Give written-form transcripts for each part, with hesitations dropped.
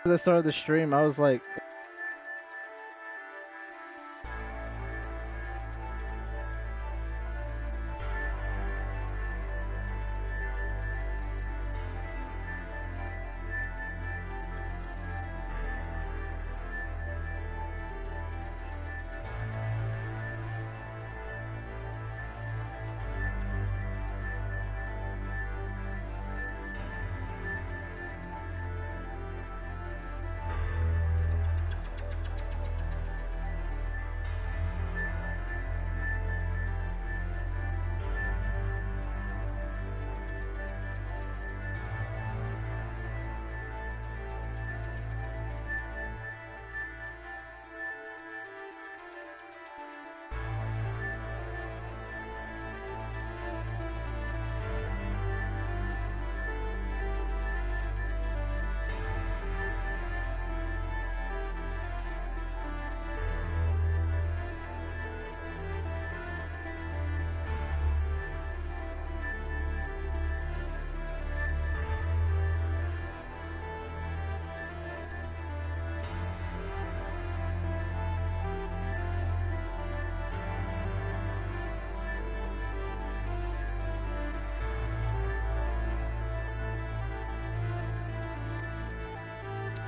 At the start of the stream, I was like,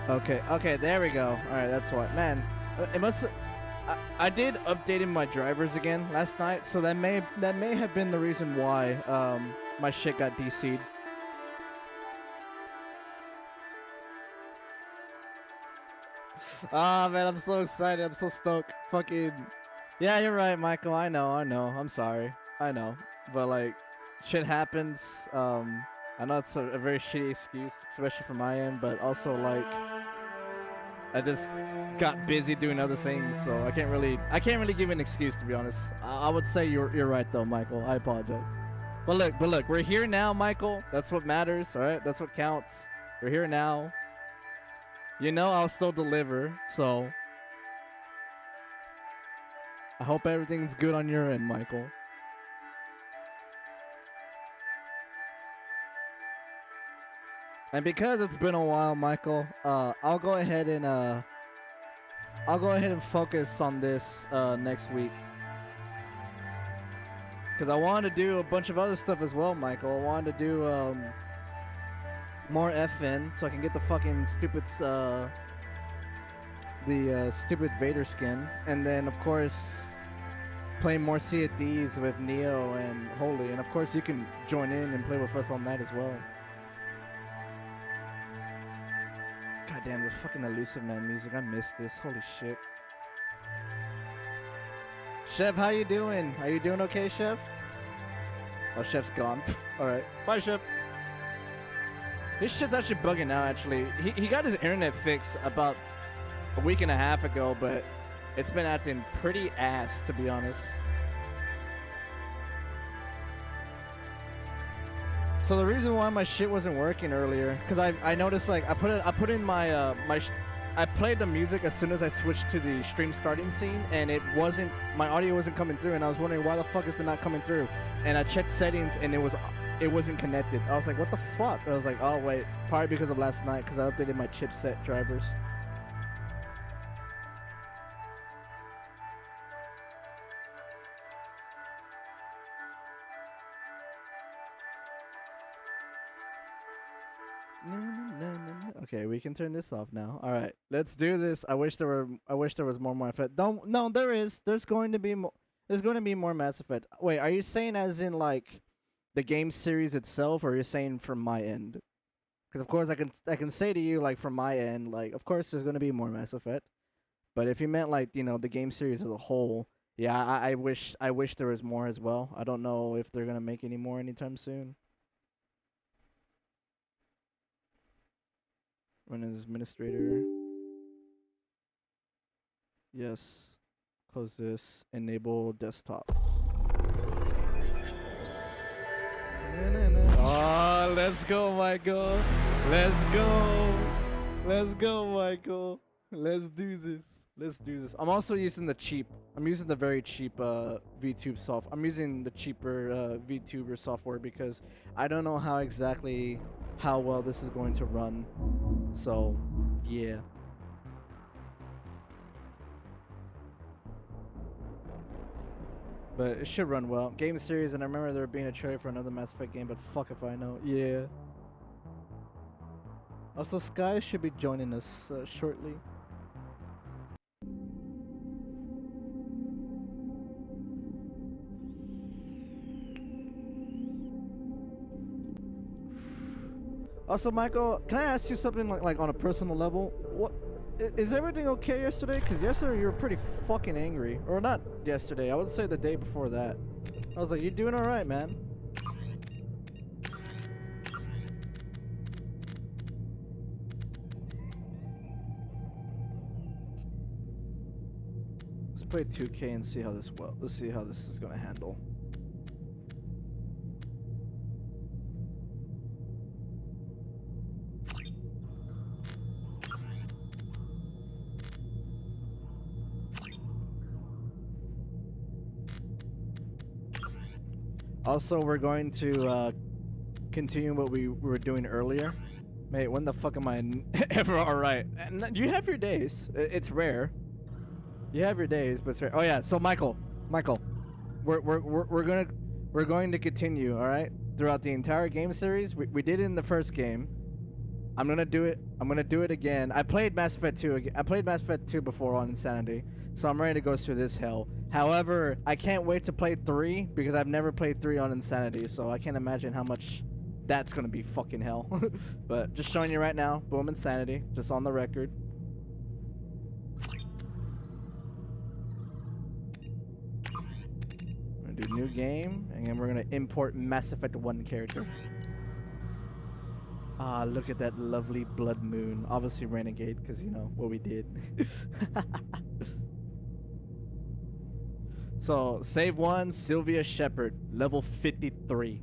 Okay, there we go. All right, that's why. Man, it must. I did updating my drivers again last night, so that may have been the reason why my shit got DC'd. Ah, man, I'm so excited. I'm so stoked. Fucking. Yeah, you're right, Michael. I know. I'm sorry. I know. But, like, shit happens. I know it's a very shitty excuse, especially from my end, but also, like, I just got busy doing other things, so I can't really give an excuse, to be honest. I would say you're right, though, Michael. I apologize. But look, we're here now, Michael. That's what matters, all right? That's what counts. We're here now. You know I'll still deliver, so I hope everything's good on your end, Michael. And because it's been a while, Michael, I'll go ahead and focus on this next week. Because I wanted to do a bunch of other stuff as well, Michael. I wanted to do more FN so I can get the fucking stupid stupid Vader skin, and then of course play more Sea of Thieves with Neo and Holy, and of course you can join in and play with us on that as well. God damn, the fucking Elusive Man music, I missed this. Holy shit. Chef, how you doing? Are you doing okay, Chef? Oh, Chef's gone. Alright. Bye, Chef. This shit's actually bugging now, actually. He got his internet fixed about a week and a half ago, but it's been acting pretty ass, to be honest. So the reason why my shit wasn't working earlier, because I noticed, like, I put in my I played the music as soon as I switched to the stream starting scene, and my audio wasn't coming through, and I was wondering why the fuck is it not coming through? And I checked settings, and it wasn't connected. I was like, what the fuck? I was like, oh wait, probably because of last night, because I updated my chipset drivers. Okay, we can turn this off now. All right, let's do this. I wish there was more Mass Effect. No, there is. There's going to be more. There's going to be more Mass Effect. Wait, are you saying as in like the game series itself, or are you saying from my end? Because of course I can say to you, like, from my end, like, of course there's going to be more Mass Effect. But if you meant, like, you know, the game series as a whole, yeah, I wish there was more as well. I don't know if they're gonna make any more anytime soon. Run as administrator. Yes. Close this. Enable desktop. Oh, let's go, Michael. Let's go. Let's go, Michael. Let's do this. Let's do this. I'm also using the very cheap VTuber software. I'm using the cheaper VTuber software because I don't know how well this is going to run. So, yeah. But it should run well. Game series, and I remember there being a trailer for another Mass Effect game, but fuck if I know. Yeah. Also, Sky should be joining us shortly. Also, Michael, can I ask you something like on a personal level? What is everything okay yesterday? Because yesterday you were pretty fucking angry. Or not yesterday, I would say the day before that. I was like, you doing alright, man? Let's play 2K and see how this let's see how this is gonna handle. Also, we're going to continue what we were doing earlier. Mate, when the fuck am I ever alright? You have your days. It's rare. You have your days, but it's rare. Oh yeah. So Michael, we're going to continue. All right, throughout the entire game series. We did it in the first game. I'm gonna do it. I'm gonna do it again. I played Mass Effect 2 again. I played Mass Effect 2 before on Insanity, so I'm ready to go through this hell. However, I can't wait to play 3 because I've never played 3 on Insanity, so I can't imagine how much that's gonna be fucking hell. But just showing you right now, boom, Insanity, just on the record. I'm gonna do new game, and then we're gonna import Mass Effect 1 character. Ah, look at that lovely blood moon. Obviously Renegade, because you know what we did. So, save 1, Sylvia Shepard, level 53.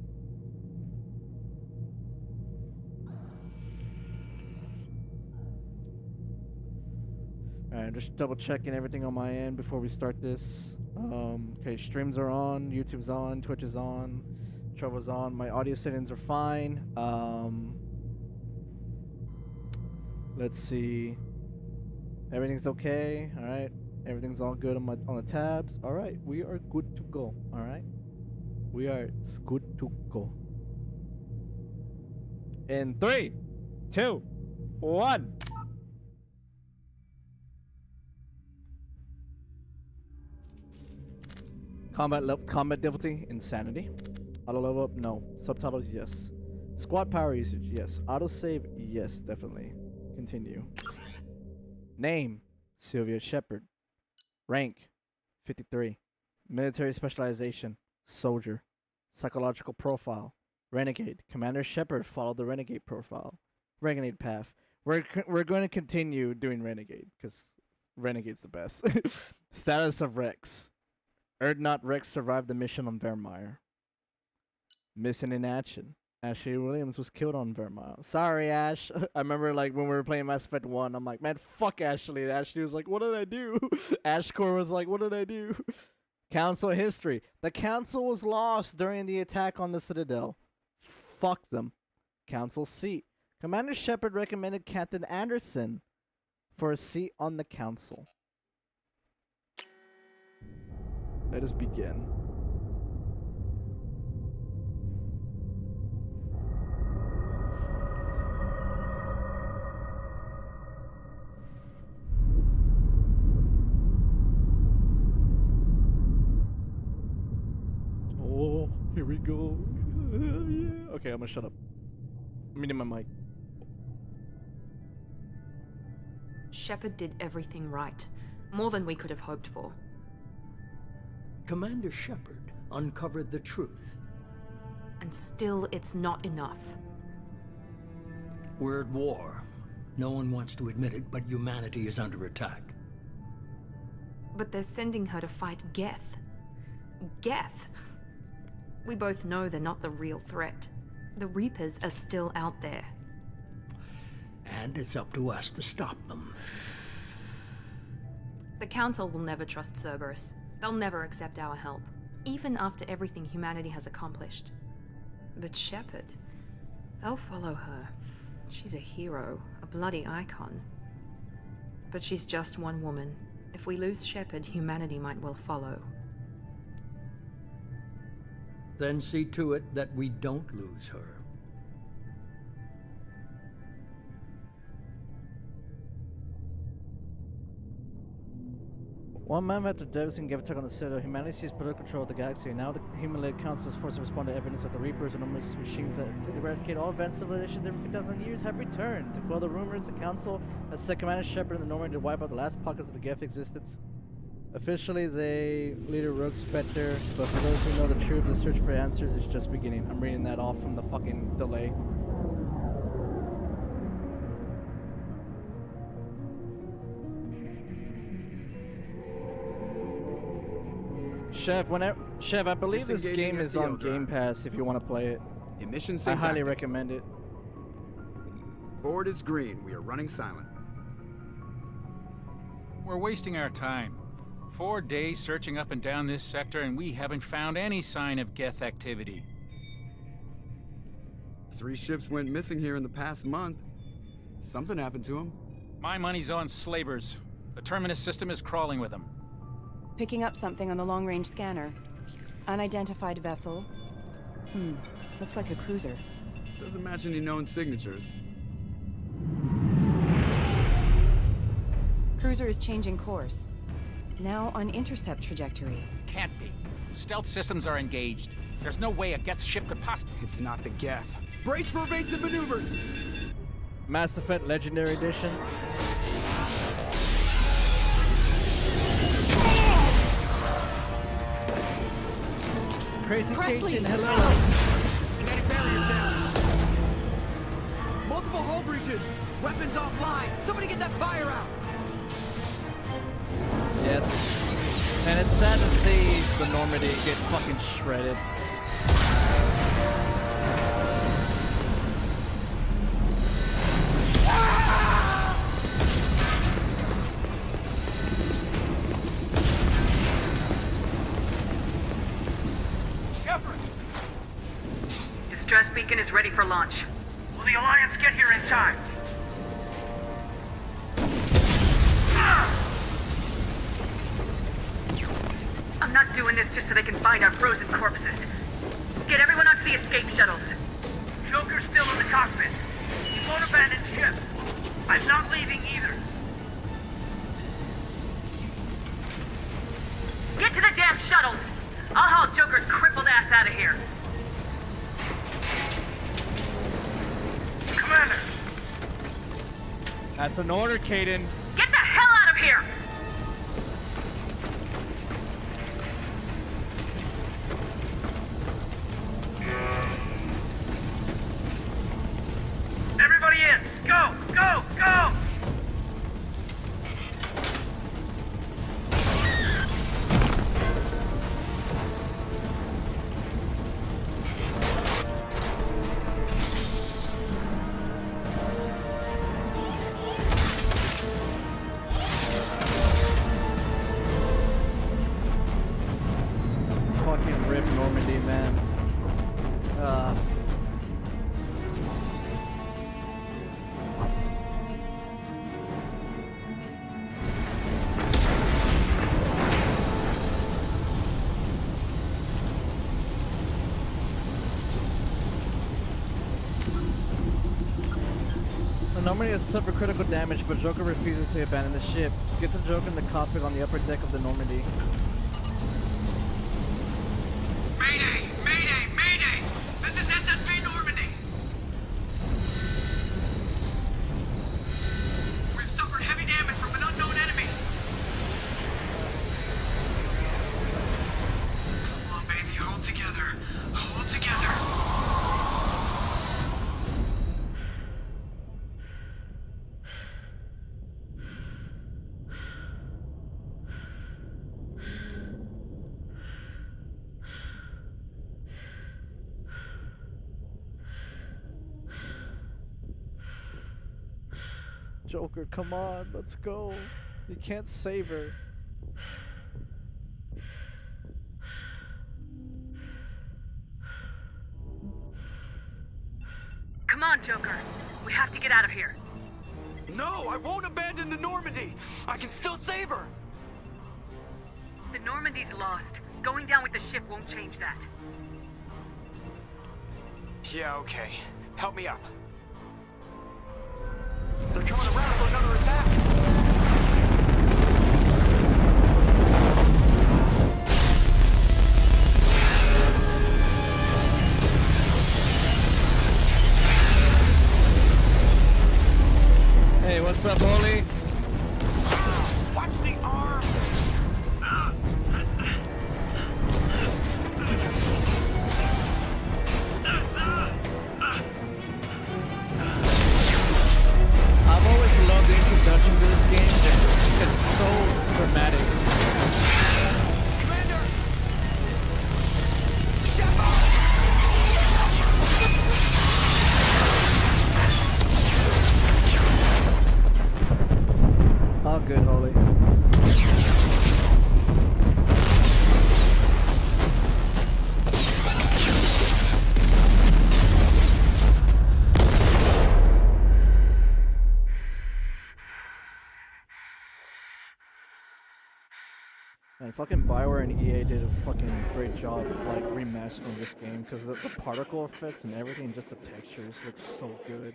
Alright, just double checking everything on my end before we start this. Okay, streams are on, YouTube's on, Twitch is on, Trovo's on, my audio settings are fine. Let's see. Everything's okay, alright. Everything's all good on the tabs. Alright, we are good to go. Alright. We are good to go. In 3, 2, 1. Combat difficulty, Insanity. Auto level up, no. Subtitles, yes. Squad power usage, yes. Autosave, yes, definitely. Continue. Name, Sylvia Shepard. Rank, 53. Military specialization, soldier. Psychological profile, renegade. Commander Shepard followed the renegade profile. Renegade path. We're going to continue doing renegade because renegade's the best. Status of Rex. Erdnot Rex survived the mission on Vermeer. Missing in action. Ashley Williams was killed on Vermeer. Sorry, Ash. I remember like when we were playing Mass Effect 1, I'm like, man, fuck Ashley. And Ashley was like, what did I do? Ashcore was like, what did I do? Council history. The council was lost during the attack on the Citadel. Fuck them. Council seat. Commander Shepard recommended Captain Anderson for a seat on the council. Let us begin. Oh, here we go. Yeah. Okay, I'm gonna shut up. I'm muting my mic. Shepard did everything right. More than we could have hoped for. Commander Shepard uncovered the truth. And still, it's not enough. We're at war. No one wants to admit it, but humanity is under attack. But they're sending her to fight Geth. Geth! We both know they're not the real threat. The Reapers are still out there. And it's up to us to stop them. The Council will never trust Cerberus. They'll never accept our help, even after everything humanity has accomplished. But Shepard, they'll follow her. She's a hero, a bloody icon. But she's just one woman. If we lose Shepard, humanity might well follow. Then see to it that we don't lose her. One month after devastating attack on the Citadel, humanity seized political control of the galaxy. Now the human-led council is forced to respond to evidence that the Reapers and numerous machines that eradicate all advanced civilizations every 50,000 years have returned. To quell the rumors, the council has set Commander Shepard and the Normandy to wipe out the last pockets of the Geth existence. Officially, they leader Rogue Spectre, but for those who know the truth, the search for answers is just beginning. I'm reading that off from the fucking delay. Chef, I believe this game is on Game Pass if you want to play it. Emission I highly recommend it. Board is green. We are running silent. We're wasting our time. 4 days searching up and down this sector, and we haven't found any sign of Geth activity. 3 ships went missing here in the past month. Something happened to them. My money's on slavers. The Terminus system is crawling with them. Picking up something on the long-range scanner. Unidentified vessel. Looks like a cruiser. Doesn't match any known signatures. Cruiser is changing course. Now on intercept trajectory. Can't be. Stealth systems are engaged. There's no way a Geth ship could possibly... It's not the Geth. Brace for evasive maneuvers! Mass Effect Legendary Edition. Crazy Cajun, hello. Kinetic barriers down. Multiple hull breaches. Weapons offline. Somebody get that fire out. Yes. And it's sad to see the Normandy get fucking shredded. Shepard! Distress beacon is ready for launch. Will the Alliance get here in time? I'm not doing this just so they can find our frozen corpses. Get everyone onto the escape shuttles. Joker's still in the cockpit. He won't abandon ship. I'm not leaving either. Get to the damn shuttles! I'll haul Joker's crippled ass out of here. Commander! That's an order, Caden. Get the hell out of here! Everybody in! Go! Go! Go! Fucking rip Normandy, man. The Normandy has suffered critical damage, but Joker refuses to abandon the ship. Get the Joker in the cockpit on the upper deck of the Normandy. Mayday! Mayday! Mayday! This is SSV Normandy! We've suffered heavy damage from an unknown enemy! Come on, baby, hold together. Hold together. Joker, come on, let's go. You can't save her. Come on, Joker. We have to get out of here. No, I won't abandon the Normandy. I can still save her. The Normandy's lost. Going down with the ship won't change that. Yeah, okay. Help me up. They're coming around for another attack. Hey, what's up, Holy? Watch the arm. I've always loved the introduction to this game. It's so dramatic. Commander! All good, Holy. And fucking Bioware and EA did a fucking great job like remastering this game because the particle effects and everything, just the textures look so good.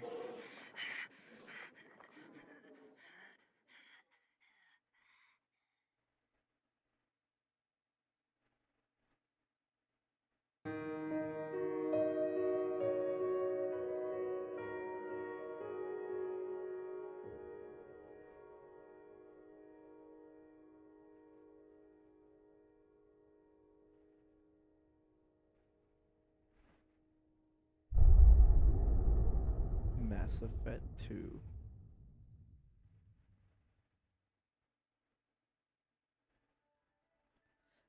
Mass Effect 2.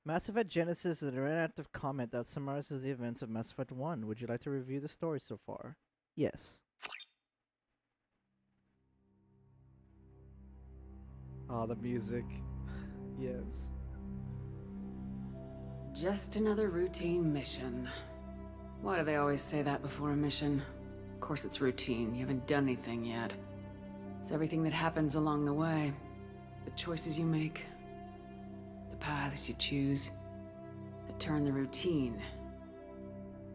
Mass Effect Genesis is an interactive comment that summarizes the events of Mass Effect 1. Would you like to review the story so far? Yes. Oh, the music. Yes. Just another routine mission. Why do they always say that before a mission? Of course it's routine. You haven't done anything yet. It's everything that happens along the way. The choices you make. The paths you choose. That turn the routine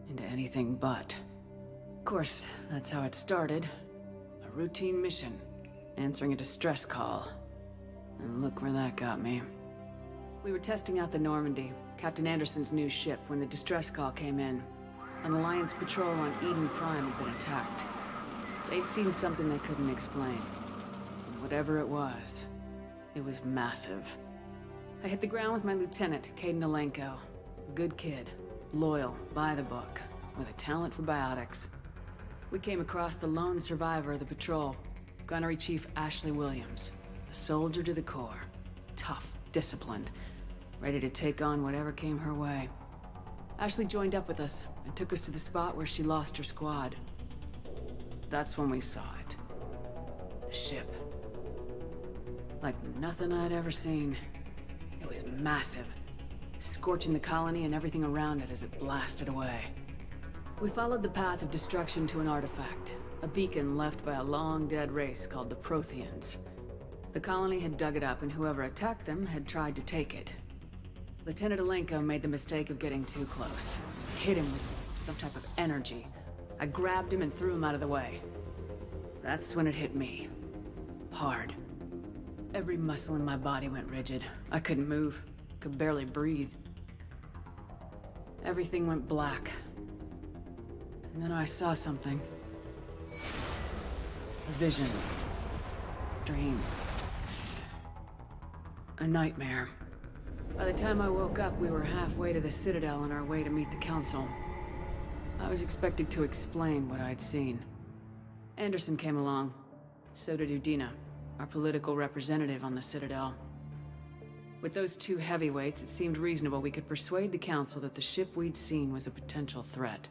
into anything but. Of course, that's how it started. A routine mission. Answering a distress call. And look where that got me. We were testing out the Normandy, Captain Anderson's new ship, when the distress call came in. An Alliance patrol on Eden Prime had been attacked. They'd seen something they couldn't explain. And whatever it was massive. I hit the ground with my lieutenant, Caden Alenko. A good kid, loyal, by the book, with a talent for biotics. We came across the lone survivor of the patrol, Gunnery Chief Ashley Williams. A soldier to the core. Tough, disciplined, ready to take on whatever came her way. Ashley joined up with us and took us to the spot where she lost her squad. That's when we saw it. The ship. Like nothing I'd ever seen. It was massive, scorching the colony and everything around it as it blasted away. We followed the path of destruction to an artifact, a beacon left by a long-dead race called the Protheans. The colony had dug it up, and whoever attacked them had tried to take it. Lieutenant Alenko made the mistake of getting too close. Hit him with some type of energy. I grabbed him and threw him out of the way. That's when it hit me. Hard. Every muscle in my body went rigid. I couldn't move. Could barely breathe. Everything went black. And then I saw something. A vision. Dream. A nightmare. By the time I woke up, we were halfway to the Citadel on our way to meet the Council. I was expected to explain what I'd seen. Anderson came along. So did Udina, our political representative on the Citadel. With those two heavyweights, it seemed reasonable we could persuade the Council that the ship we'd seen was a potential threat.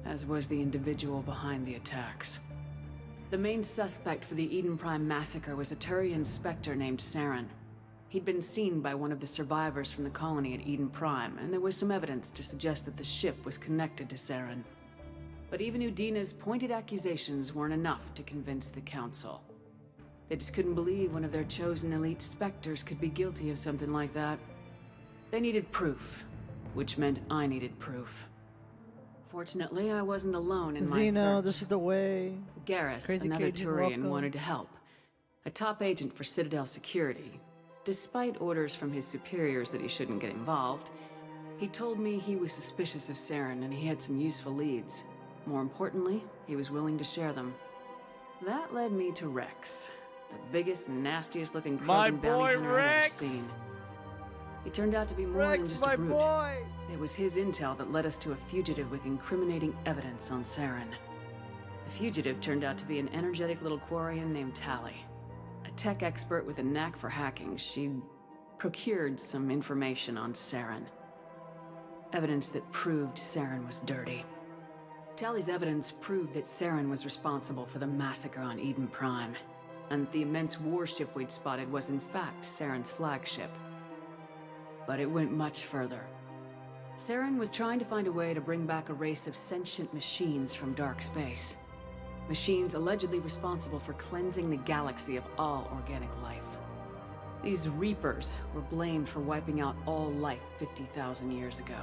As was the individual behind the attacks. The main suspect for the Eden Prime massacre was a Turian Spectre named Saren. He'd been seen by one of the survivors from the colony at Eden Prime, and there was some evidence to suggest that the ship was connected to Saren. But even Udina's pointed accusations weren't enough to convince the Council. They just couldn't believe one of their chosen elite Spectres could be guilty of something like that. They needed proof, which meant I needed proof. Fortunately, I wasn't alone in my search. This is the way. Garrus, Crazy another Cajun, Turian, welcome. wanted to help. A top agent for Citadel security. Despite orders from his superiors that he shouldn't get involved, he told me he was suspicious of Saren and he had some useful leads. More importantly, he was willing to share them. That led me to Rex, the biggest, nastiest looking Krogan bounty hunter I've ever seen. He turned out to be more than just a brute. It was his intel that led us to a fugitive with incriminating evidence on Saren. The fugitive turned out to be an energetic little Quarian named Tali. A tech expert with a knack for hacking, she procured some information on Saren. Evidence that proved Saren was dirty. Tali's evidence proved that Saren was responsible for the massacre on Eden Prime, and the immense warship we'd spotted was in fact Saren's flagship. But it went much further. Saren was trying to find a way to bring back a race of sentient machines from dark space. Machines allegedly responsible for cleansing the galaxy of all organic life. These Reapers were blamed for wiping out all life 50,000 years ago,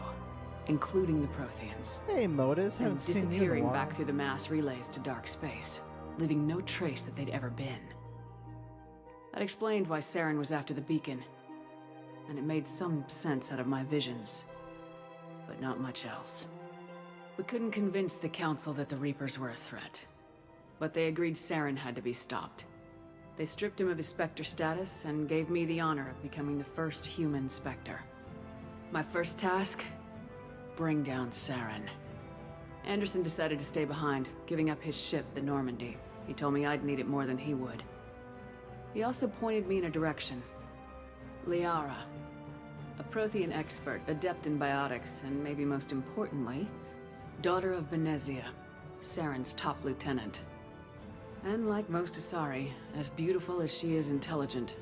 including the Protheans. Hey, Modus. And Haven't seen you in a disappearing while. back through the mass relays to dark space, leaving no trace that they'd ever been. That explained why Saren was after the beacon, and it made some sense out of my visions, but not much else. We couldn't convince the Council that the Reapers were a threat, but they agreed Saren had to be stopped. They stripped him of his Spectre status and gave me the honor of becoming the first human Spectre. My first task? Bring down Saren. Anderson decided to stay behind, giving up his ship, the Normandy. He told me I'd need it more than he would. He also pointed me in a direction. Liara. A Prothean expert, adept in biotics, and maybe most importantly, daughter of Benezia, Saren's top lieutenant. And like most Asari, as beautiful as she is intelligent,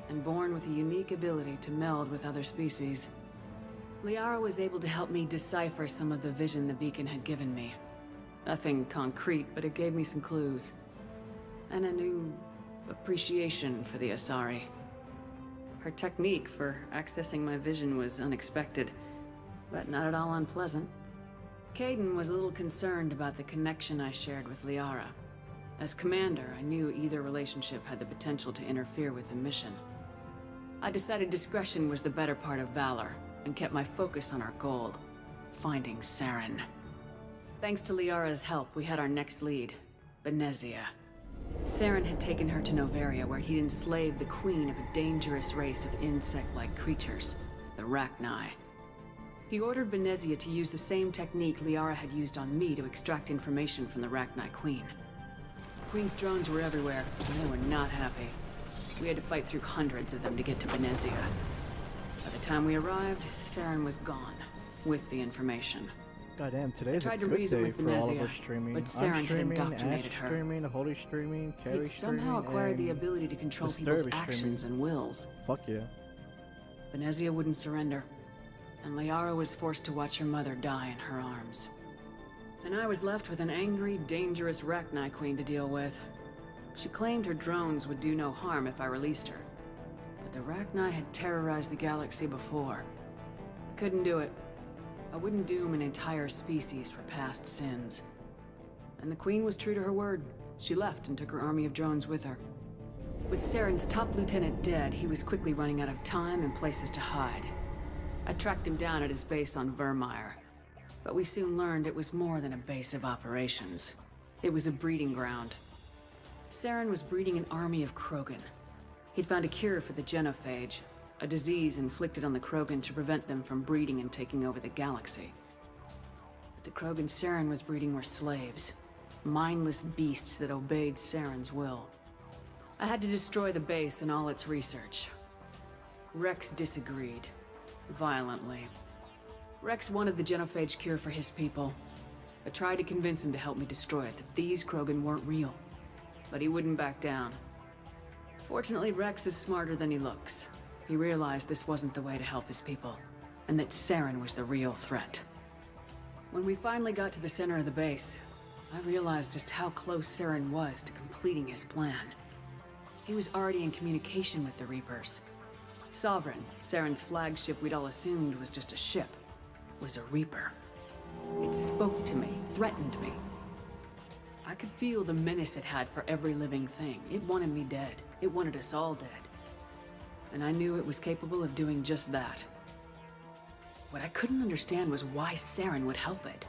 and born with a unique ability to meld with other species. Liara was able to help me decipher some of the vision the beacon had given me. Nothing concrete, but it gave me some clues. And a new appreciation for the Asari. Her technique for accessing my vision was unexpected, but not at all unpleasant. Kaidan was a little concerned about the connection I shared with Liara. As commander, I knew either relationship had the potential to interfere with the mission. I decided discretion was the better part of valor, and kept my focus on our goal, finding Saren. Thanks to Liara's help, we had our next lead, Benezia. Saren had taken her to Noveria, where he'd enslaved the queen of a dangerous race of insect-like creatures, the Rachni. He ordered Benezia to use the same technique Liara had used on me to extract information from the Rachni queen. The queen's drones were everywhere, and they were not happy. We had to fight through hundreds of them to get to Benezia. By the time we arrived, Saren was gone, with the information. Goddamn, today's a tried to good reason day with for all of Benezia, us streaming. but Saren I'm had streaming, indoctrinated Ash her. streaming, Holy streaming, Kelly He'd somehow streaming, acquired the and ability to control the people's Cerberus actions streaming. and wills. Fuck yeah. Benezia wouldn't surrender, and Liara was forced to watch her mother die in her arms. And I was left with an angry, dangerous Rachni queen to deal with. She claimed her drones would do no harm if I released her. But the Rachni had terrorized the galaxy before. I couldn't do it. I wouldn't doom an entire species for past sins. And the queen was true to her word. She left and took her army of drones with her. With Saren's top lieutenant dead, he was quickly running out of time and places to hide. I tracked him down at his base on Vermeer, but we soon learned it was more than a base of operations. It was a breeding ground. Saren was breeding an army of Krogan. He'd found a cure for the genophage, a disease inflicted on the Krogan to prevent them from breeding and taking over the galaxy. But the Krogan Saren was breeding were slaves, mindless beasts that obeyed Saren's will. I had to destroy the base and all its research. Rex disagreed, violently. Rex wanted the genophage cure for his people. I tried to convince him to help me destroy it, that these Krogan weren't real. But he wouldn't back down. Fortunately, Rex is smarter than he looks. He realized this wasn't the way to help his people, and that Saren was the real threat. When we finally got to the center of the base, I realized just how close Saren was to completing his plan. He was already in communication with the Reapers. Sovereign, Saren's flagship we'd all assumed was just a ship, was a Reaper. It spoke to me, threatened me. I could feel the menace it had for every living thing. It wanted me dead. It wanted us all dead. And I knew it was capable of doing just that. What I couldn't understand was why Saren would help it.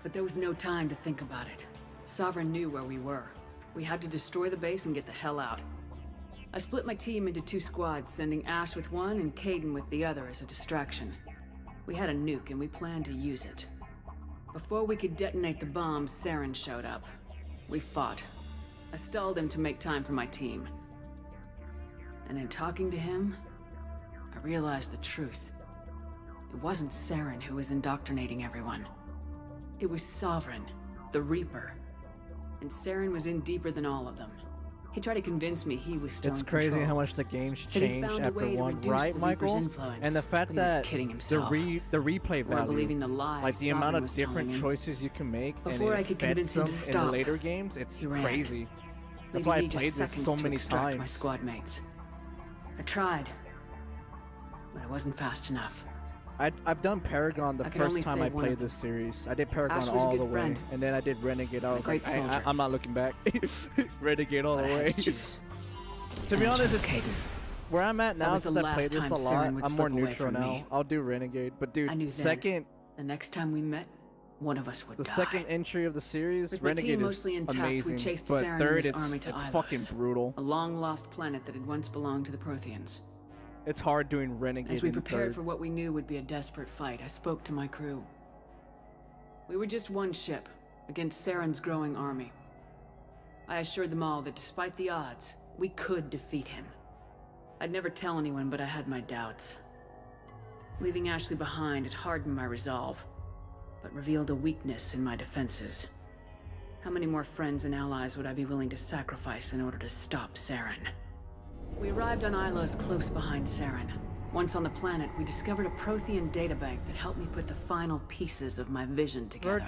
But there was no time to think about it. Sovereign knew where we were. We had to destroy the base and get the hell out. I split my team into 2 squads, sending Ash with one and Kaidan with the other as a distraction. We had a nuke and we planned to use it. Before we could detonate the bombs, Saren showed up. We fought. I stalled him to make time for my team. And in talking to him, I realized the truth. It wasn't Saren who was indoctrinating everyone. It was Sovereign, the Reaper. And Saren was in deeper than all of them. He tried to convince me he was still in control. It's crazy how much the game's Said he'd changed found a after way to one, reduce right, the Michael? Reaper's influence, And the fact but he was that kidding the himself. replay Or value, believing the lies like the amount Sovereign of was different telling him. choices you can make, Before and I it could feds convince him them to in the stop, later games, it's he ran, crazy. That's leaving why I me just played this seconds so to many extract my times. squad mates. I tried, but I wasn't fast enough. I've done Paragon the I could only first time I save one played of them. this series. I did Paragon Ash was a all good the way, friend. and then I did Renegade. I was great like, soldier. I'm not looking back. Renegade all But the I way. had to choose. To be And I honest, chose it's Kaidan. where I'm at now, was the since I played last this time a lot, Saren would I'm more slip away neutral from now. me. I'll do Renegade, but dude, I knew then, second the next time we met, one of us would the die. second entry of the series, With my Renegade team is mostly intact, amazing. we chased But Saren and third, his it's army to fucking Ivos, brutal. a long-lost planet that had once belonged to the Protheans. It's hard doing Renegade. As we in prepared third. for what we knew would be a desperate fight, I spoke to my crew. We were just one ship, against Saren's growing army. I assured them all that despite the odds, we could defeat him. I'd never tell anyone, but I had my doubts. Leaving Ashley behind had hardened my resolve, but revealed a weakness in my defenses. How many more friends and allies would I be willing to sacrifice in order to stop Saren? We arrived on Ilos close behind Saren. Once on the planet, we discovered a Prothean databank that helped me put the final pieces of my vision together.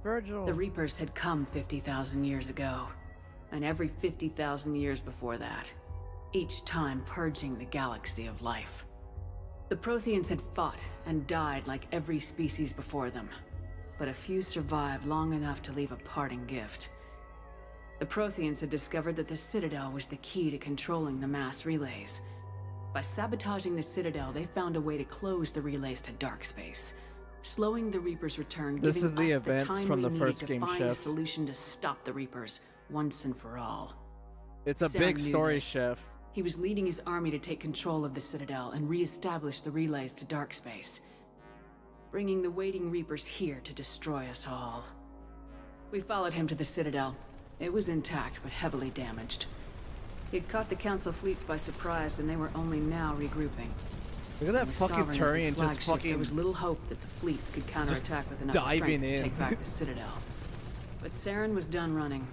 Virgil. The Reapers had come 50,000 years ago, and every 50,000 years before that, each time purging the galaxy of life. The Protheans had fought and died like every species before them, but a few survived long enough to leave a parting gift. The Protheans had discovered that the Citadel was the key to controlling the mass relays. By sabotaging the Citadel, they found a way to close the relays to dark space, slowing the Reapers' return, This giving is the us the events time from we the needed first to game, find a Chef. solution to stop the Reapers once and for all. It's a Saren big knew story, this. Chef. He was leading his army to take control of the Citadel and re-establish the relays to dark space, bringing the waiting Reapers here to destroy us all. We followed him to the Citadel. It was intact, but heavily damaged. He'd caught the Council fleets by surprise, and they were only now regrouping. Look at that With fucking Sovereign as his Turian just flagship, fucking there was little hope that the fleets could counterattack with enough diving strength to in. take back the Citadel. But Saren was done running,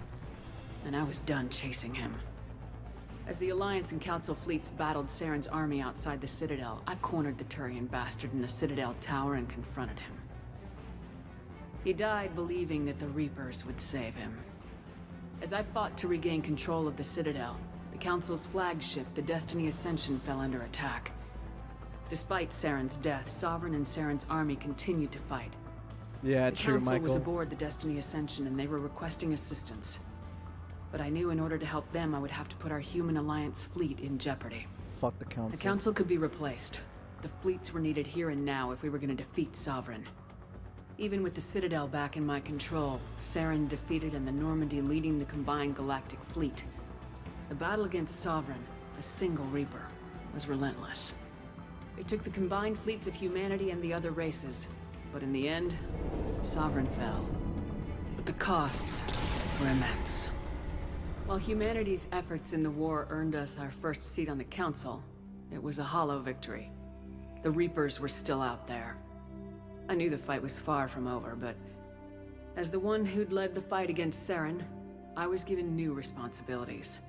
and I was done chasing him. As the Alliance and Council fleets battled Saren's army outside the Citadel, I cornered the Turian bastard in the Citadel tower and confronted him. He died believing that the Reapers would save him. As I fought to regain control of the Citadel, the Council's flagship, the Destiny Ascension, fell under attack. Despite Saren's death, Sovereign and Saren's army continued to fight. Yeah, The true, Council was Michael. aboard the Destiny Ascension and they were requesting assistance. But I knew in order to help them, I would have to put our Human Alliance fleet in jeopardy. Fuck the council. The Council could be replaced. The fleets were needed here and now if we were going to defeat Sovereign. Even with the Citadel back in my control, Saren defeated and the Normandy leading the combined galactic fleet. The battle against Sovereign, a single Reaper, was relentless. It took the combined fleets of humanity and the other races, but in the end, Sovereign fell. But the costs were immense. While humanity's efforts in the war earned us our first seat on the Council, it was a hollow victory. The Reapers were still out there. I knew the fight was far from over, but as the one who'd led the fight against Saren, I was given new responsibilities.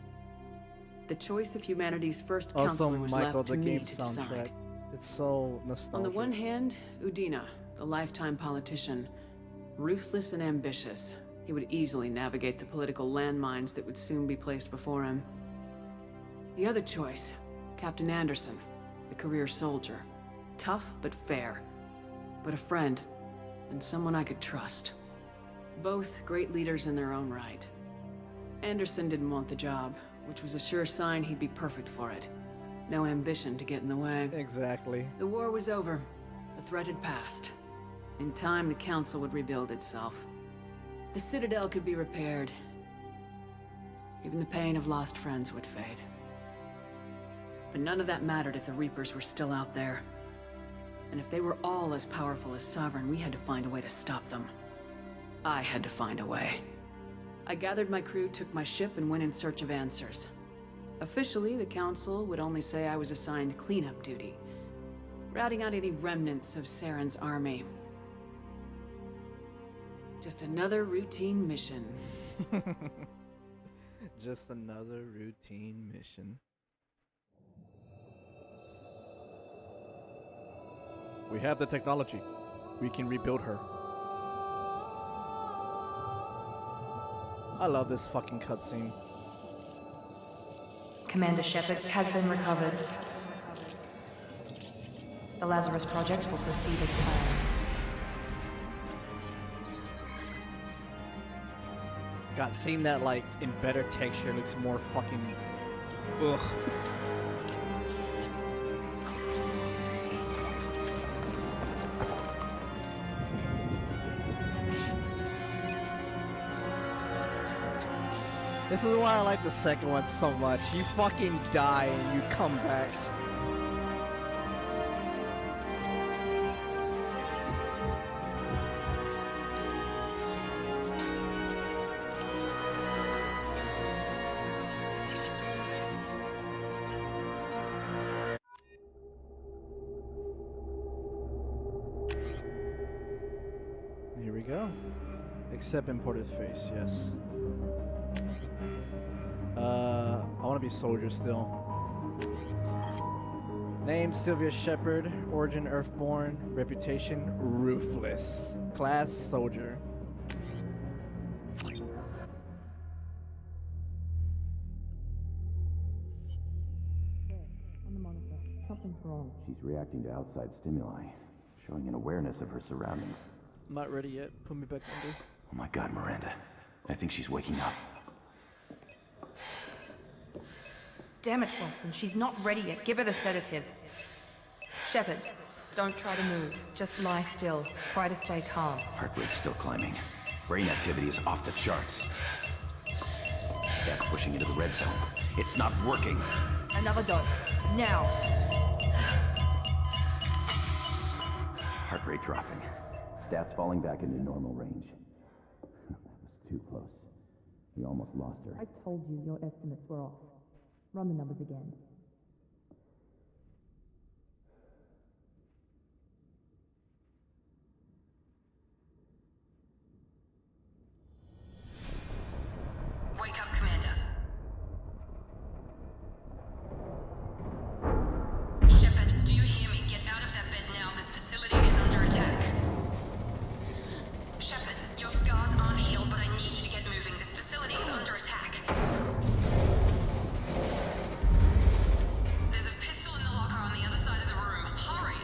The choice of humanity's first Also, counselor was Michael, left the to me game to soundtrack. decide. It's so nostalgic. On the one hand, Udina, the lifetime politician. Ruthless and ambitious, he would easily navigate the political landmines that would soon be placed before him. The other choice, Captain Anderson, the career soldier. Tough but fair, but a friend, and someone I could trust. Both great leaders in their own right. Anderson didn't want the job, which was a sure sign he'd be perfect for it. No ambition to get in the way. Exactly. The war was over. The threat had passed. In time, the Council would rebuild itself. The Citadel could be repaired. Even the pain of lost friends would fade. But none of that mattered if the Reapers were still out there. And if they were all as powerful as Sovereign, we had to find a way to stop them. I had to find a way. I gathered my crew, took my ship, and went in search of answers. Officially, the Council would only say I was assigned cleanup duty, routing out any remnants of Saren's army. Just another routine mission. Just another routine mission. We have the technology. We can rebuild her. I love this fucking cutscene. Commander Shepard has been recovered. The Lazarus Project will proceed as planned. God, seeing that like in better texture looks more fucking ugh. This is why I like the second one so much. You fucking die and you come back. Except imported face, yes. I want to be soldier still. Name Sylvia Shepard. Origin Earthborn. Reputation ruthless. Class soldier. Something's wrong. She's reacting to outside stimuli, showing an awareness of her surroundings. I'm not ready yet. Put me back under. Oh my god, Miranda. I think she's waking up. Damn it, Wilson. She's not ready yet. Give her the sedative. Shepard, don't try to move. Just lie still. Try to stay calm. Heart rate's still climbing. Brain activity is off the charts. Stats pushing into the red zone. It's not working. Another dose. Now. Heart rate dropping. Stats falling back into normal range. That was too close. We almost lost her. I told you your estimates were off. Run the numbers again. Wake up, Commander. Shepard, do you hear me? Get out of that bed now. This facility is under attack. Shepard, your scars aren't healed, but I need you to get moving. This facility is under attack. There's a pistol in the locker on the other side of the room. Hurry!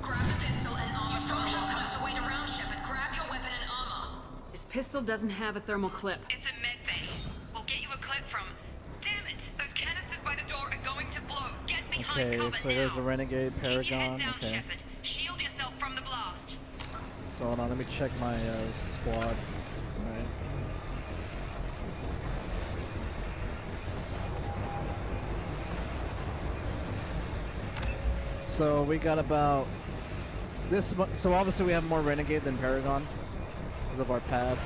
Grab the pistol and armor from me. No time to wait around, Shepard. Grab your weapon and armor. This pistol doesn't have a thermal clip. It's a med bay. We'll get you a clip from... Damn it! Those canisters by the door are going to blow. Get behind Okay, cover so now. there's a renegade Keep your paragon. head down, Okay. Shepard. Shield yourself from the blast. So hold on, let me check my squad. Alright. So we got about this. So obviously we have more renegade than paragon because of our pad.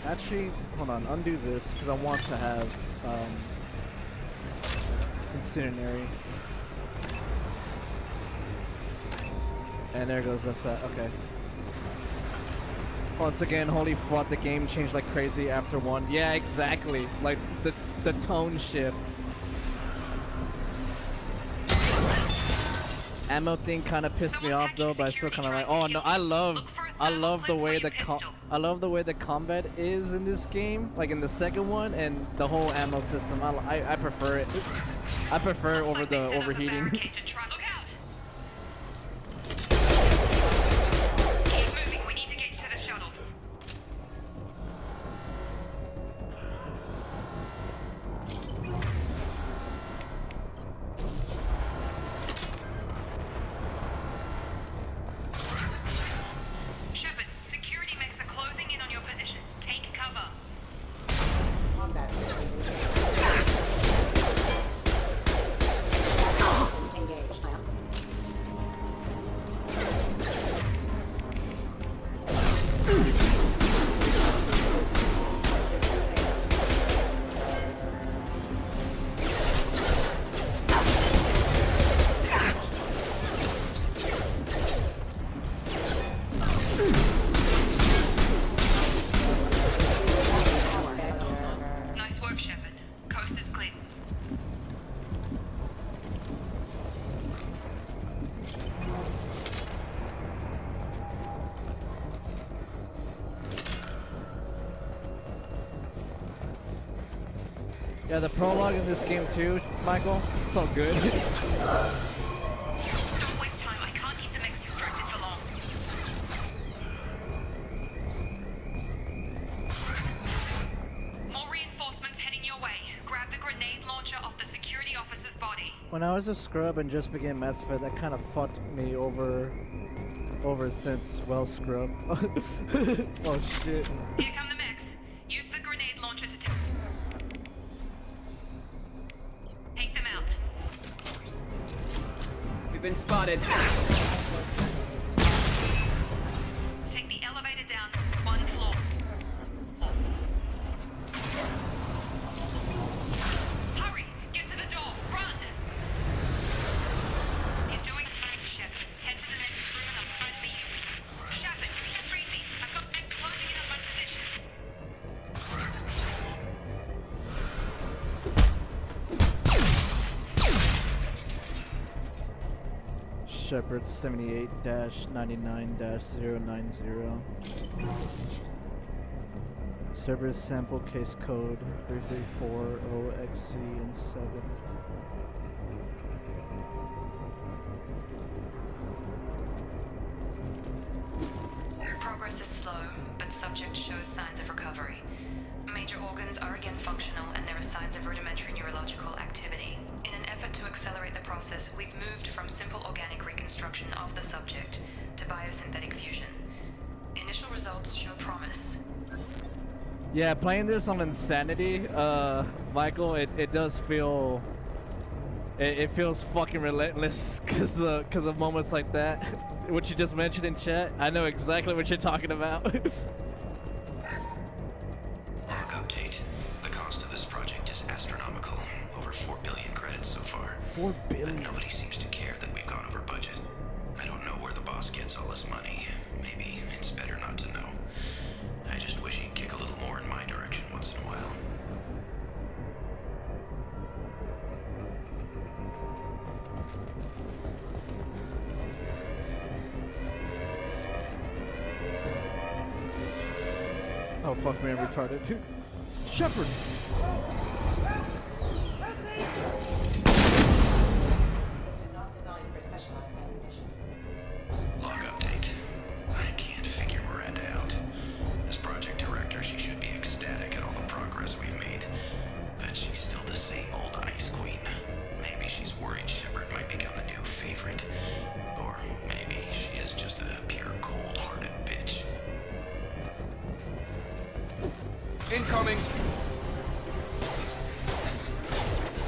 Actually, hold on, undo this because I want to have incinerary. And there goes, that's that, okay. Once again, holy fuck, the game changed like crazy after one. Yeah, exactly. Like the tone shift. Ammo thing kind of pissed me off though, but I still kind of like, oh no, I love the way the combat is in this game, like in the second one, and the whole ammo system. I prefer it. I prefer it over the overheating. Look out! Keep moving. We need to get you to the shuttles. Shepard, security mechs are closing in on your position. Take cover. Nice work, Shepard. Coast is clear. Yeah, the prologue in this game too, Michael, so good. Don't waste time. I can't keep the mechs distracted for long. More reinforcements heading your way. Grab the grenade launcher off the security officer's body. When I was a scrub and just began Mass Effect, that kind of fucked me over since, well, scrub. Oh shit. Here come the mechs. Use the grenade launcher to take them out. We've been spotted. Take the elevator down one floor. Hurry! Get to the Shepard 78-99-090. Cerberus sample case code 3340XC and 7. Progress is slow, but subject shows signs of recovery. Major organs are again functional, and there are signs of rudimentary neurological activity. In an effort to accelerate the process, we've moved from simple organic reconstruction of the subject to biosynthetic fusion. Initial results show promise. Yeah, playing this on Insanity, Michael, it does feel... It feels fucking relentless because of moments like that. What you just mentioned in chat, I know exactly what you're talking about. Log update. The cost of this project is astronomical. Over 4 billion credits so far. 4 billion? But nobody seems to care that we've gone over budget. I don't know where the boss gets all his money. Maybe it's better not to know. I just wish he'd kick a little more in my direction once in a while. Oh fuck me, I'm retarded. Shepard! Log update. I can't figure Miranda out. As project director, she should be ecstatic at all the progress we've made. But she's still the same old ice queen. Maybe she's worried Shepard might become the new favorite. Or maybe she is just a pure cold-hearted bitch. Incoming!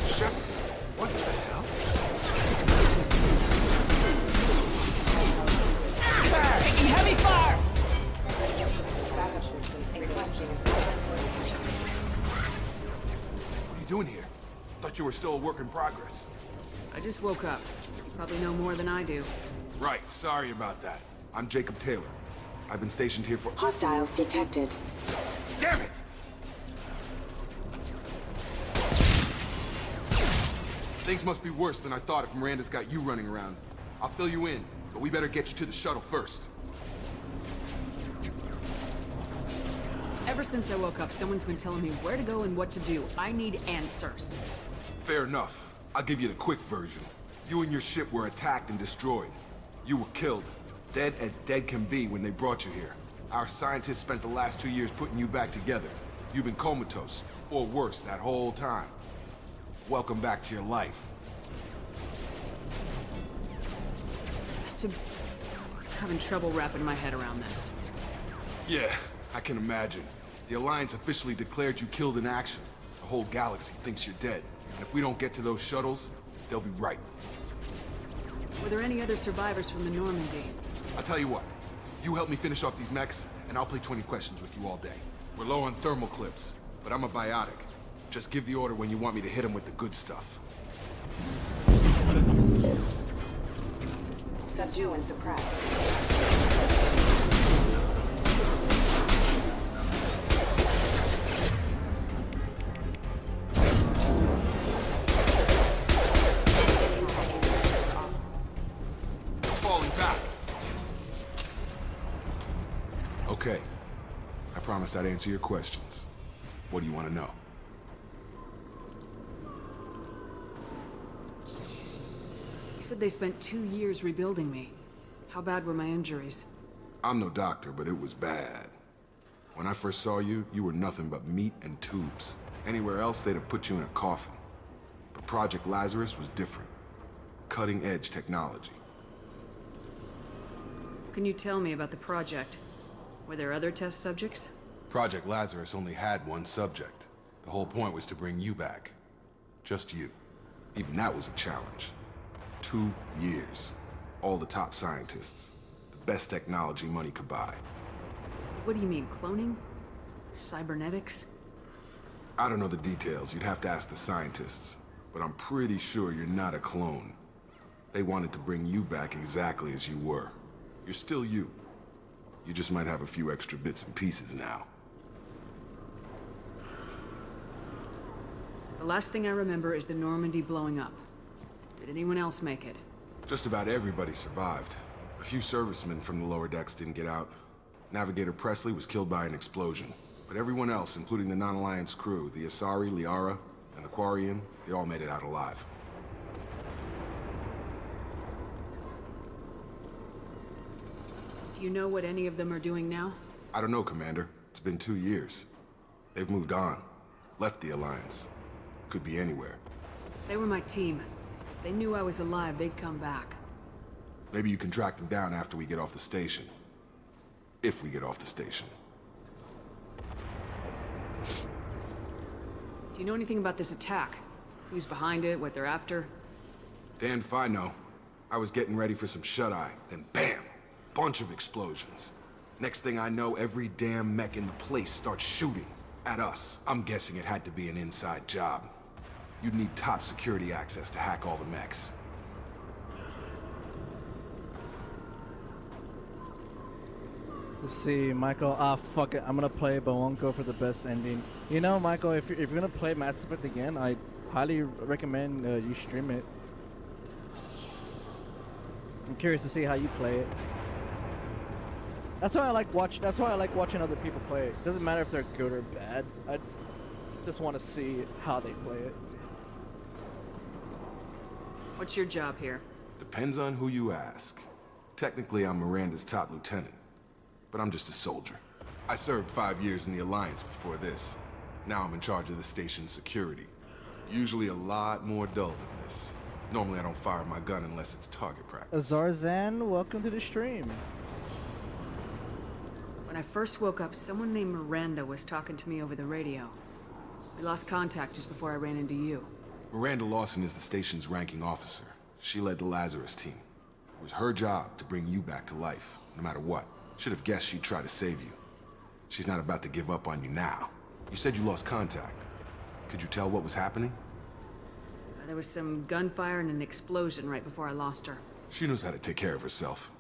Shepard, what the hell? Taking heavy fire! What are you doing here? Thought you were still a work in progress. I just woke up. You probably know more than I do. Right, sorry about that. I'm Jacob Taylor. I've been stationed here for— Hostiles detected. Damn it! Things must be worse than I thought if Miranda's got you running around. I'll fill you in, but we better get you to the shuttle first. Ever since I woke up, someone's been telling me where to go and what to do. I need answers. Fair enough. I'll give you the quick version. You and your ship were attacked and destroyed. You were killed. Dead as dead can be when they brought you here. Our scientists spent the last 2 years putting you back together. You've been comatose, or worse, that whole time. Welcome back to your life. I'm having trouble wrapping my head around this. Yeah, I can imagine. The Alliance officially declared you killed in action. The whole galaxy thinks you're dead. And if we don't get to those shuttles, they'll be right. Were there any other survivors from the Normandy? I'll tell you what. You help me finish off these mechs, and I'll play 20 questions with you all day. We're low on thermal clips, but I'm a biotic. Just give the order when you want me to hit him with the good stuff. Subdue and suppress. Falling back. Okay. I promised I'd answer your questions. What do you want to know? You said they spent 2 years rebuilding me. How bad were my injuries? I'm no doctor, but it was bad. When I first saw you, you were nothing but meat and tubes. Anywhere else, they'd have put you in a coffin. But Project Lazarus was different. Cutting-edge technology. Can you tell me about the project? Were there other test subjects? Project Lazarus only had one subject. The whole point was to bring you back. Just you. Even that was a challenge. 2 years. All the top scientists. The best technology money could buy. What do you mean, cloning? Cybernetics? I don't know the details. You'd have to ask the scientists. But I'm pretty sure you're not a clone. They wanted to bring you back exactly as you were. You're still you. You just might have a few extra bits and pieces now. The last thing I remember is the Normandy blowing up. Did anyone else make it? Just about everybody survived. A few servicemen from the lower decks didn't get out. Navigator Presley was killed by an explosion. But everyone else, including the non-Alliance crew, the Asari, Liara, and the Quarian, they all made it out alive. Do you know what any of them are doing now? I don't know, Commander. It's been 2 years. They've moved on. Left the Alliance. Could be anywhere. They were my team. If they knew I was alive, they'd come back. Maybe you can track them down after we get off the station. If we get off the station. Do you know anything about this attack? Who's behind it, what they're after? Damned if I know. I was getting ready for some shut-eye, then BAM! Bunch of explosions. Next thing I know, every damn mech in the place starts shooting at us. I'm guessing it had to be an inside job. You'd need top security access to hack all the mechs. Let's see, Michael. Ah, fuck it. I'm gonna play, but won't go for the best ending. You know, Michael, if you're gonna play Mass Effect again, I highly recommend you stream it. I'm curious to see how you play it. That's why I like watching other people play it. Doesn't matter if they're good or bad. I just want to see how they play it. What's your job here? Depends on who you ask. Technically, I'm Miranda's top lieutenant, but I'm just a soldier. I served 5 years in the Alliance before this. Now I'm in charge of the station's security. Usually a lot more dull than this. Normally I don't fire my gun unless it's target practice. Zarzan, welcome to the stream. When I first woke up, someone named Miranda was talking to me over the radio. We lost contact just before I ran into you. Miranda Lawson is the station's ranking officer. She led the Lazarus team. It was her job to bring you back to life, no matter what. Should have guessed she'd try to save you. She's not about to give up on you now. You said you lost contact. Could you tell what was happening? There was some gunfire and an explosion right before I lost her. She knows how to take care of herself.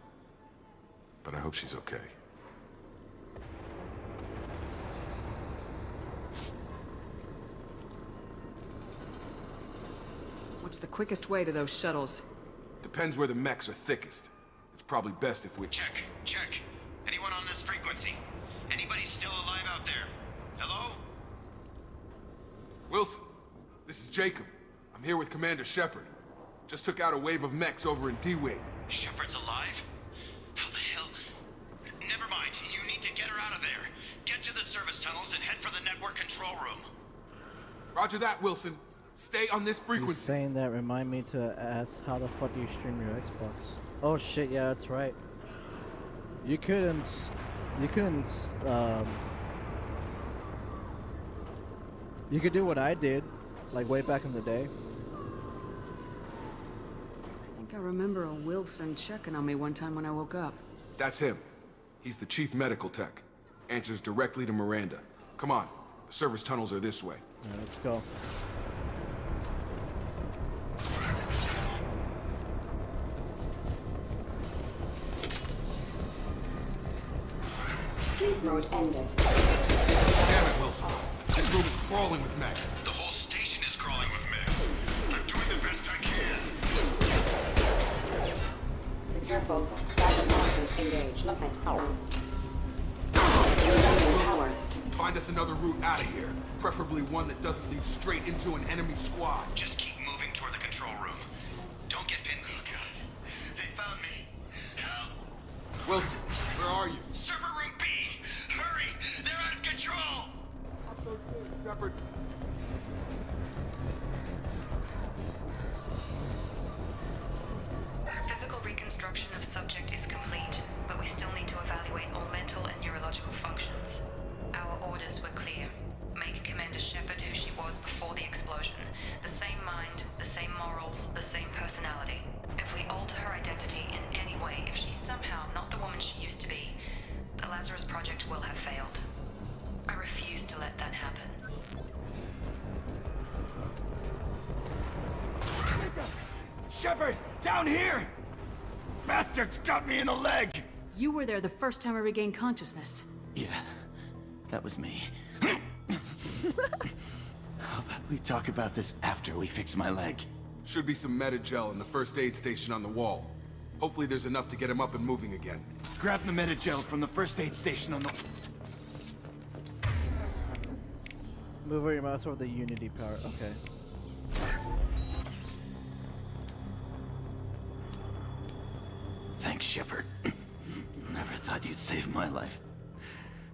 But I hope she's okay. What's the quickest way to those shuttles? Depends where the mechs are thickest. It's probably best if we... Check. Anyone on this frequency? Anybody still alive out there? Hello? Wilson, this is Jacob. I'm here with Commander Shepard. Just took out a wave of mechs over in D-Wing. Shepard's alive? How the hell? Never mind. You need to get her out of there. Get to the service tunnels and head for the network control room. Roger that, Wilson. Stay on this frequency. He's saying that remind me to ask how the fuck do you stream your Xbox? Oh shit, yeah, that's right. You couldn't you could do what I did, like way back in the day. I think I remember a Wilson checking on me one time when I woke up. That's him. He's the chief medical tech. Answers directly to Miranda. Come on. The service tunnels are this way. Yeah, let's go. Sleep mode ended. Damn it, Wilson. This room is crawling with mechs. The whole station is crawling with mechs. I'm doing the best I can. Careful. Backup monsters engaged. Nothing. Rerouting power. Find us another route out of here. Preferably one that doesn't lead straight into an enemy squad. Just keep moving toward the control room. Don't get pinned. Oh, God. They found me. Help. Wilson, where are you? Server room B! Hurry! They're out of control! Shepard. Physical reconstruction of subject is complete, but we still need to evaluate all mental and neurological functions. Our orders were clear. Make Commander Shepard who she was before the explosion. The same mind, the same morals, the same personality. If we alter her identity in any way, if she's somehow not the woman she used to be, the Lazarus Project will have failed. I refuse to let that happen. Shepard, down here! Bastards got me in the leg! You were there the first time I regained consciousness. Yeah, that was me. How about we talk about this after we fix my leg? Should be some meta-gel in the first aid station on the wall. Hopefully there's enough to get him up and moving again. Grab the meta-gel from the first aid station on the... Move your mouse over the Unity power. Okay. Thanks, Shepard. Never thought you'd save my life.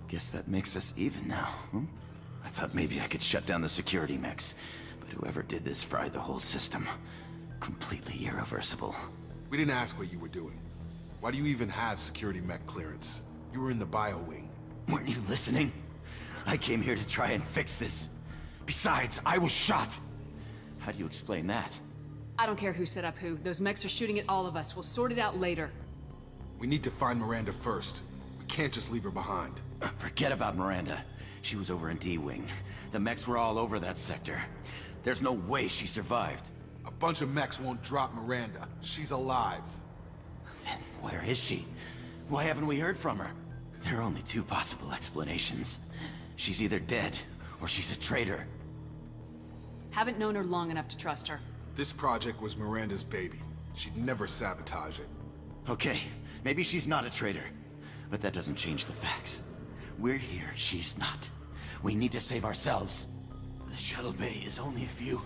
Guess that makes us even now, hmm? I thought maybe I could shut down the security mechs, but whoever did this fried the whole system. Completely irreversible. We didn't ask what you were doing. Why do you even have security mech clearance? You were in the bio wing. Weren't you listening? I came here to try and fix this. Besides, I was shot. How do you explain that? I don't care who set up who. Those mechs are shooting at all of us. We'll sort it out later. We need to find Miranda first. We can't just leave her behind. Forget about Miranda. She was over in D-Wing. The mechs were all over that sector. There's no way she survived. A bunch of mechs won't drop Miranda. She's alive. Then where is she? Why haven't we heard from her? There are only two possible explanations. She's either dead, or she's a traitor. Haven't known her long enough to trust her. This project was Miranda's baby. She'd never sabotage it. Okay, maybe she's not a traitor. But that doesn't change the facts. We're here, she's not. We need to save ourselves. The shuttle bay is only a few... You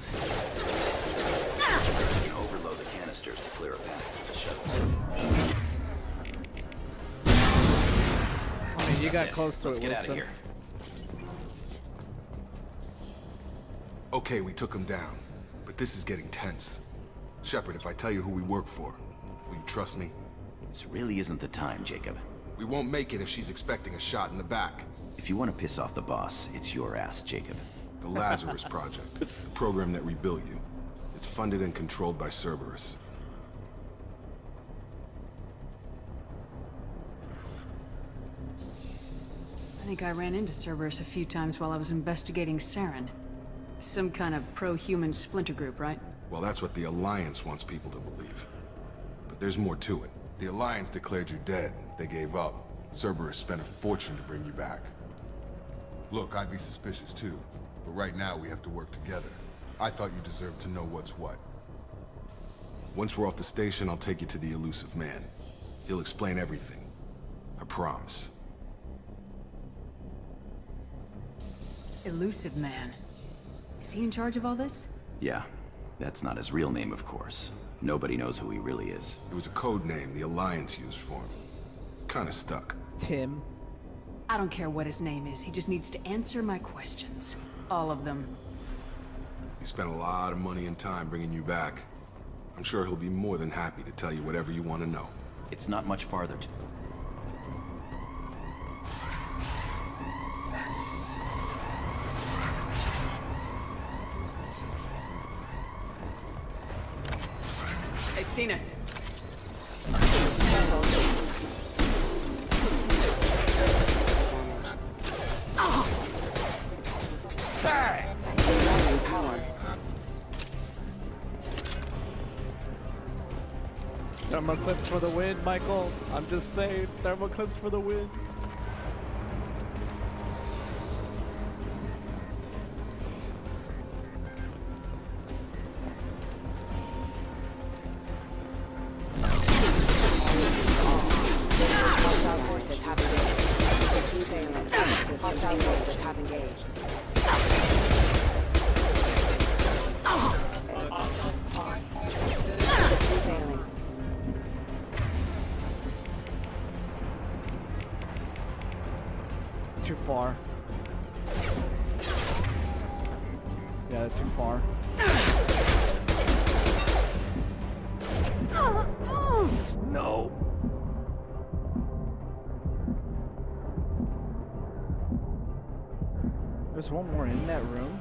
can overload the canisters to clear a path to the shuttle. I mean, you got close to Let's it, get out of Wilson. here. Okay, we took him down. But this is getting tense. Shepard, if I tell you who we work for, will you trust me? This really isn't the time, Jacob. We won't make it if she's expecting a shot in the back. If you want to piss off the boss, it's your ass, Jacob. The Lazarus Project, the program that rebuilt you. It's funded and controlled by Cerberus. I think I ran into Cerberus a few times while I was investigating Saren. Some kind of pro-human splinter group, right? Well, that's what the Alliance wants people to believe. But there's more to it. The Alliance declared you dead. They gave up. Cerberus spent a fortune to bring you back. Look, I'd be suspicious too. But right now, we have to work together. I thought you deserved to know what's what. Once we're off the station, I'll take you to the elusive man. He'll explain everything. I promise. Elusive man. Is he in charge of all this? Yeah, that's not his real name, of course. Nobody knows who he really is. It was a code name the Alliance used for him. Kinda stuck. Tim. I don't care what his name is. He just needs to answer my questions. All of them. He spent a lot of money and time bringing you back. I'm sure he'll be more than happy to tell you whatever you want to know. It's not much farther to... They've seen us. Thermal clips for the win, Michael. I'm just saying, thermal clips for the win. Too far. Yeah, too far. No! There's one more in that room.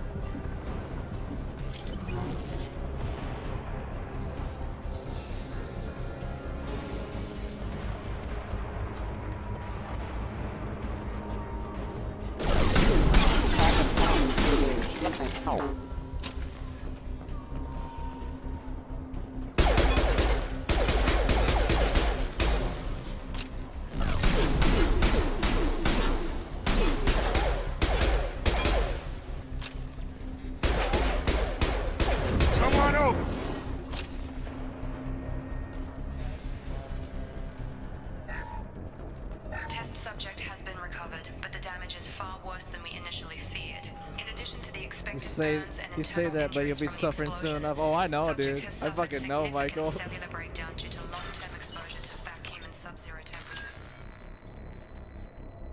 say that, but you'll be suffering soon enough. Oh, I know, dude. I fucking know, Michael. Cellular breakdown due to long-term exposure to vacuum and sub-zero temperatures.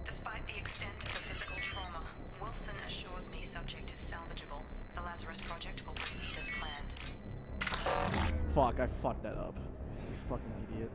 Despite the extent of the physical trauma, Wilson assures me subject is salvageable. The Lazarus project will proceed as planned. Fuck, I fucked that up. You fucking idiot.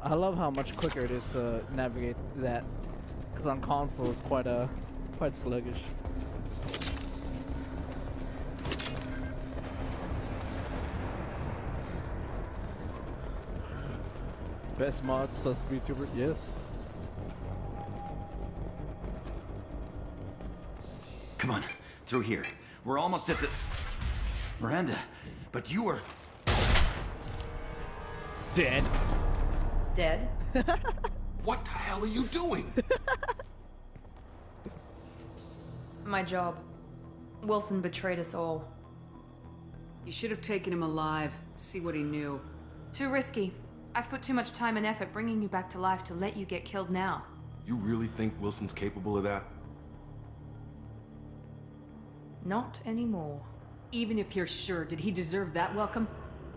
I love how much quicker it is to navigate that, because on console it's quite sluggish. Best mods, sus VTuber, yes. Come on, through here. We're almost at the... Miranda, but you were... Dead. Dead? What the hell are you doing? My job. Wilson betrayed us all. You should have taken him alive. See what he knew. Too risky. I've put too much time and effort bringing you back to life to let you get killed now. You really think Wilson's capable of that? Not anymore. Even if you're sure, did he deserve that welcome?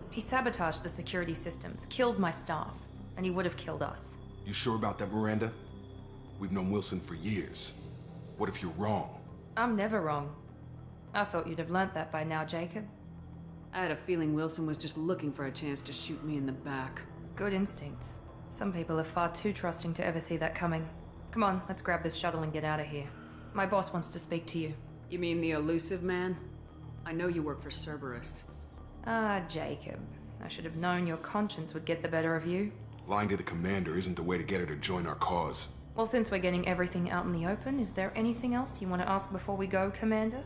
He sabotaged the security systems, killed my staff, and he would have killed us. You sure about that, Miranda? We've known Wilson for years. What if you're wrong? I'm never wrong. I thought you'd have learnt that by now, Jacob. I had a feeling Wilson was just looking for a chance to shoot me in the back. Good instincts. Some people are far too trusting to ever see that coming. Come on, let's grab this shuttle and get out of here. My boss wants to speak to you. You mean the elusive man? I know you work for Cerberus. Ah, Jacob. I should have known your conscience would get the better of you. Lying to the commander isn't the way to get her to join our cause. Well, since we're getting everything out in the open, is there anything else you want to ask before we go, Commander?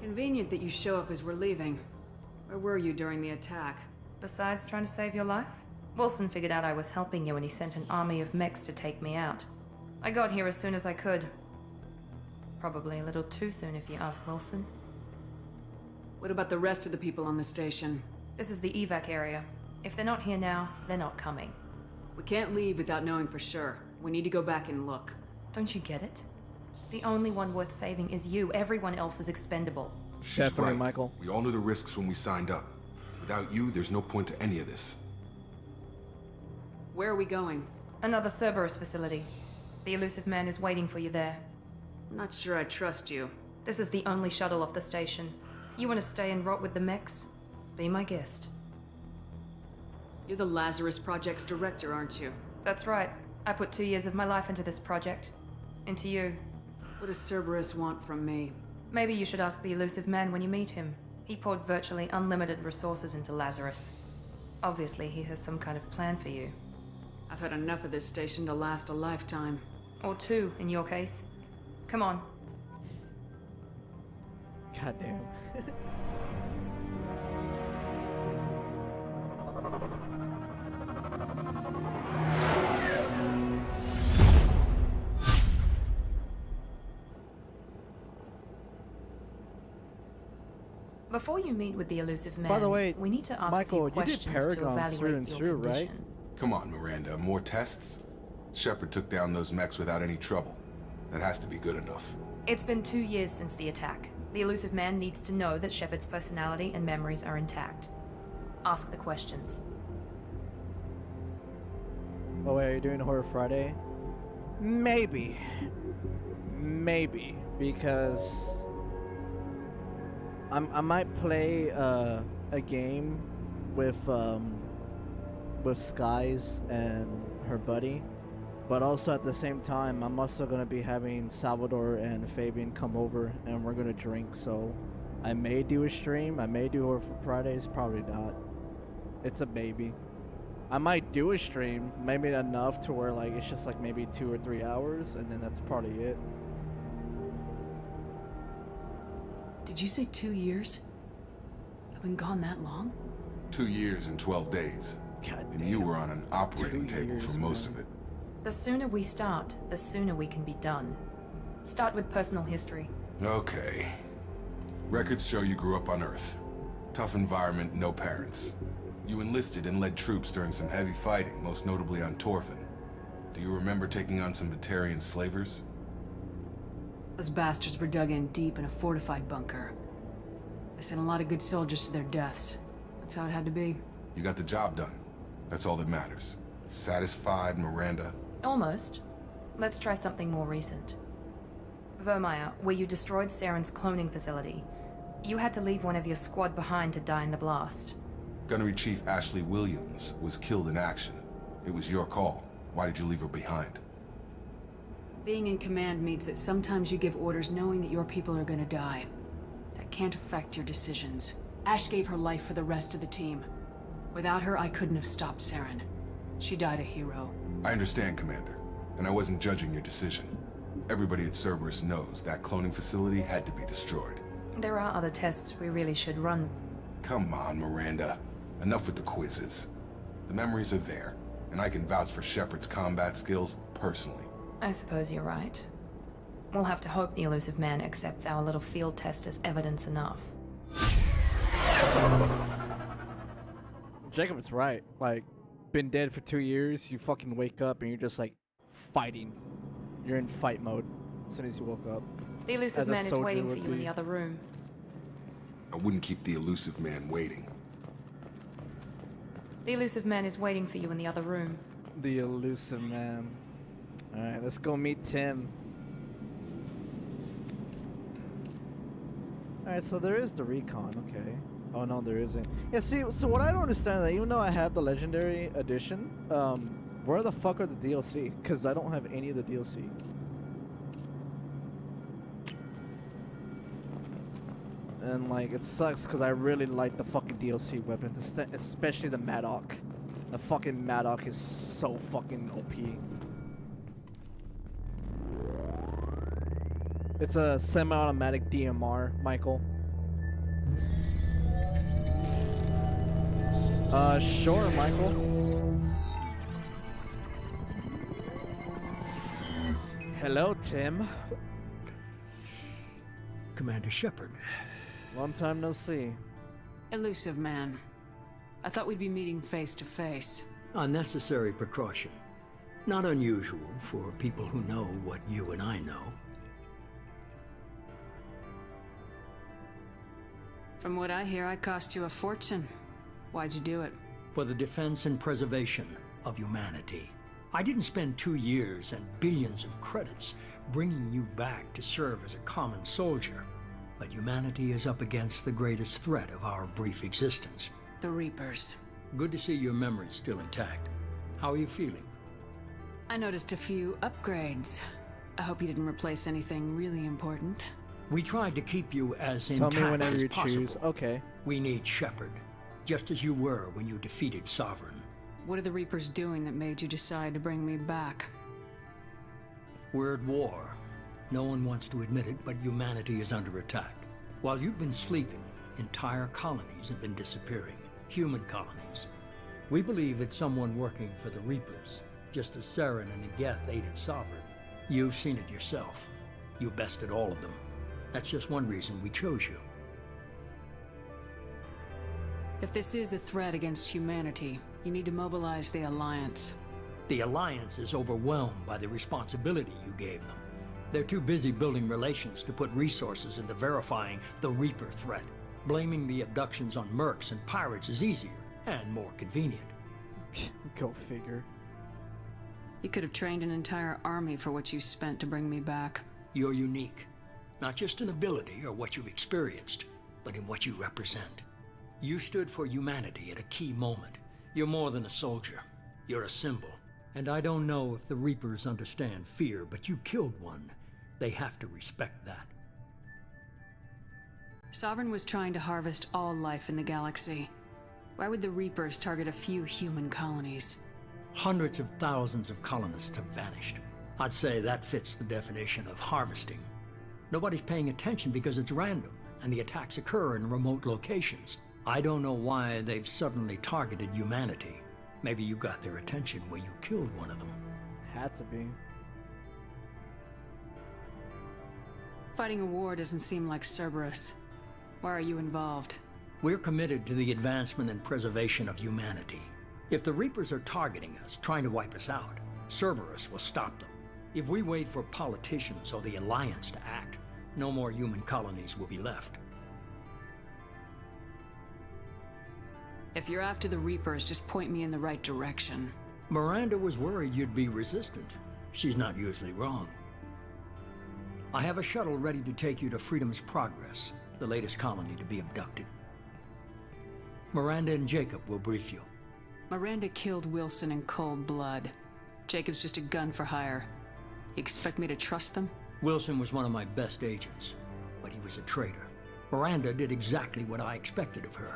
Convenient that you show up as we're leaving. Where were you during the attack? Besides trying to save your life? Wilson figured out I was helping you and he sent an army of mechs to take me out. I got here as soon as I could. Probably a little too soon if you ask Wilson. What about the rest of the people on the station? This is the evac area. If they're not here now, they're not coming. We can't leave without knowing for sure. We need to go back and look. Don't you get it? The only one worth saving is you. Everyone else is expendable. She's right, Michael. We all knew the risks when we signed up. Without you, there's no point to any of this. Where are we going? Another Cerberus facility. The elusive man is waiting for you there. I'm not sure I trust you. This is the only shuttle off the station. You want to stay and rot with the mechs? Be my guest. You're the Lazarus Project's director, aren't you? That's right. I put 2 years of my life into this project. Into you. What does Cerberus want from me? Maybe you should ask the elusive man when you meet him. He poured virtually unlimited resources into Lazarus. Obviously, he has some kind of plan for you. I've had enough of this station to last a lifetime. Or 2, in your case. Come on. God damn. Before you meet with the elusive man, by the way, we need to ask Michael, a few questions you did Paragon to evaluate through and your through, condition. right? Come on, Miranda. More tests? Shepard took down those mechs without any trouble. That has to be good enough. It's been 2 years since the attack. The elusive man needs to know that Shepard's personality and memories are intact. Ask the questions. Oh wait, are you doing Horror Friday? Maybe. Maybe. Because I might play a game with Skies and her buddy, but also at the same time I'm also gonna be having Salvador and Fabian come over and we're gonna drink. So I may do a stream. I may do Horror Fridays. Probably not. It's a maybe. I might do a stream, maybe enough to where like it's just like maybe 2 or 3 hours, and then that's probably it. Did you say 2 years? I've been gone that long? 2 years and 12 days. God and damn. you were on an operating table for most of it. The sooner we start, the sooner we can be done. Start with personal history. Okay. Records show you grew up on Earth. Tough environment, no parents. You enlisted and led troops during some heavy fighting, most notably on Torfin. Do you remember taking on some Batarian slavers? Those bastards were dug in deep in a fortified bunker. I sent a lot of good soldiers to their deaths. That's how it had to be. You got the job done. That's all that matters. Satisfied, Miranda? Almost. Let's try something more recent. Vermeer, where you destroyed Saren's cloning facility. You had to leave one of your squad behind to die in the blast. Gunnery Chief Ashley Williams was killed in action. It was your call. Why did you leave her behind? Being in command means that sometimes you give orders knowing that your people are gonna die. That can't affect your decisions. Ash gave her life for the rest of the team. Without her, I couldn't have stopped Saren. She died a hero. I understand, Commander, and I wasn't judging your decision. Everybody at Cerberus knows that cloning facility had to be destroyed. There are other tests we really should run. Come on, Miranda. Enough with the quizzes. The memories are there, and I can vouch for Shepard's combat skills personally. I suppose you're right. We'll have to hope the elusive man accepts our little field test as evidence enough. Jacob is right. Like, been dead for 2 years, you fucking wake up and you're just like fighting. You're in fight mode as soon as you woke up. The elusive man is waiting for you in the other room. I wouldn't keep the elusive man waiting. The elusive man is waiting for you in the other room. The elusive man. Alright, let's go meet Tim. Alright, so there is the recon, okay. Oh no, there isn't. Yeah, see, so what I don't understand is that even though I have the Legendary Edition, where the fuck are the DLC? Because I don't have any of the DLC. And like, it sucks because I really like the fucking DLC weapons, especially the Maddock. The fucking Maddock is so fucking OP. It's a semi-automatic DMR, Michael. Sure, Michael. Hello, Tim. Commander Shepard. Long time no see. Elusive man. I thought we'd be meeting face to face. Unnecessary precaution. Not unusual for people who know what you and I know. From what I hear, I cost you a fortune. Why'd you do it? For the defense and preservation of humanity. I didn't spend 2 years and billions of credits bringing you back to serve as a common soldier. But humanity is up against the greatest threat of our brief existence. The Reapers. Good to see your memory's still intact. How are you feeling? I noticed a few upgrades. I hope you didn't replace anything really important. We tried to keep you as Tell intact me whenever as you possible. choose. Okay. We need Shepard, just as you were when you defeated Sovereign. What are the Reapers doing that made you decide to bring me back? We're at war. No one wants to admit it, but humanity is under attack. While you've been sleeping, entire colonies have been disappearing. Human colonies. We believe it's someone working for the Reapers, just as Saren and Negeth aided Sovereign. You've seen it yourself. You bested all of them. That's just one reason we chose you. If this is a threat against humanity, you need to mobilize the Alliance. The Alliance is overwhelmed by the responsibility you gave them. They're too busy building relations to put resources into verifying the Reaper threat. Blaming the abductions on mercs and pirates is easier and more convenient. Go figure. You could have trained an entire army for what you spent to bring me back. You're unique. Not just in ability or what you've experienced, but in what you represent. You stood for humanity at a key moment. You're more than a soldier. You're a symbol. And I don't know if the Reapers understand fear, but you killed one. They have to respect that. Sovereign was trying to harvest all life in the galaxy. Why would the Reapers target a few human colonies? Hundreds of thousands of colonists have vanished. I'd say that fits the definition of harvesting. Nobody's paying attention because it's random, and the attacks occur in remote locations. I don't know why they've suddenly targeted humanity. Maybe you got their attention when you killed one of them. Had to be. Fighting a war doesn't seem like Cerberus. Why are you involved? We're committed to the advancement and preservation of humanity. If the Reapers are targeting us, trying to wipe us out, Cerberus will stop them. If we wait for politicians or the Alliance to act, no more human colonies will be left. If you're after the Reapers, just point me in the right direction. Miranda was worried you'd be resistant. She's not usually wrong. I have a shuttle ready to take you to Freedom's Progress, the latest colony to be abducted. Miranda and Jacob will brief you. Miranda killed Wilson in cold blood. Jacob's just a gun for hire. You expect me to trust them? Wilson was one of my best agents, but he was a traitor. Miranda did exactly what I expected of her,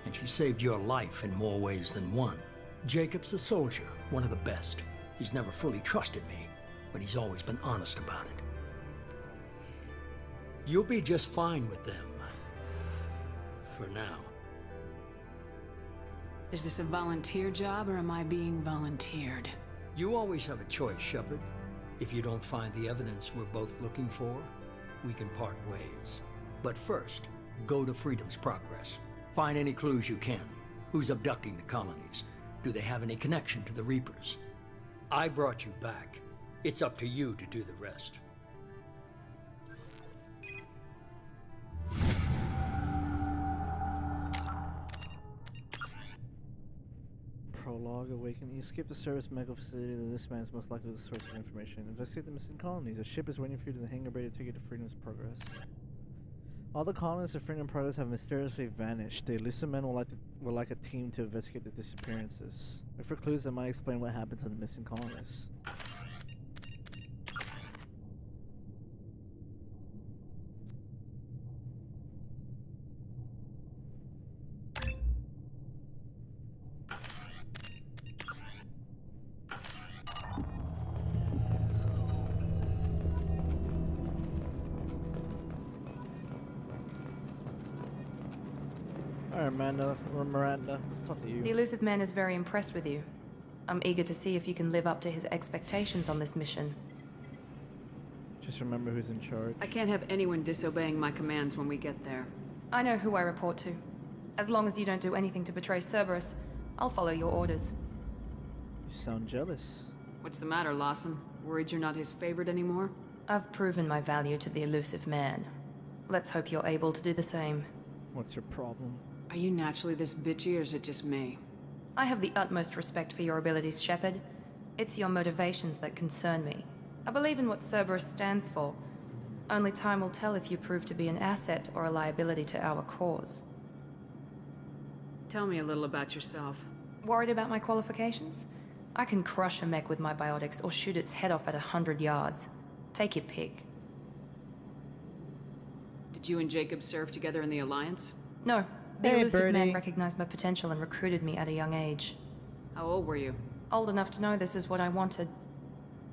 and she saved your life in more ways than one. Jacob's a soldier, one of the best. He's never fully trusted me, but he's always been honest about it. You'll be just fine with them. For now. Is this a volunteer job, or am I being volunteered? You always have a choice, Shepard. If you don't find the evidence we're both looking for, we can part ways. But first, go to Freedom's Progress. Find any clues you can. Who's abducting the colonies? Do they have any connection to the Reapers? I brought you back. It's up to you to do the rest. Prologue Awakening. You escape the Cerberus medical facility. This man is most likely the source of information. Investigate the missing colonies. A ship is waiting for you to the hangar bay to take you to Freedom's Progress. All the colonists of Freedom Progress have mysteriously vanished. The elusive men would like a team to investigate the disappearances. Look for clues that might explain what happened to the missing colonists. Miranda, let's talk to you. The elusive man is very impressed with you. I'm eager to see if you can live up to his expectations on this mission. Just remember who's in charge. I can't have anyone disobeying my commands when we get there. I know who I report to. As long as you don't do anything to betray Cerberus, I'll follow your orders. You sound jealous. What's the matter, Lawson? Worried you're not his favorite anymore? I've proven my value to the elusive man. Let's hope you're able to do the same. What's your problem? Are you naturally this bitchy, or is it just me? I have the utmost respect for your abilities, Shepard. It's your motivations that concern me. I believe in what Cerberus stands for. Only time will tell if you prove to be an asset or a liability to our cause. Tell me a little about yourself. Worried about my qualifications? I can crush a mech with my biotics or shoot its head off at 100 yards. Take your pick. Did you and Jacob serve together in the Alliance? No. The elusive man recognized my potential and recruited me at a young age. How old were you? Old enough to know this is what I wanted.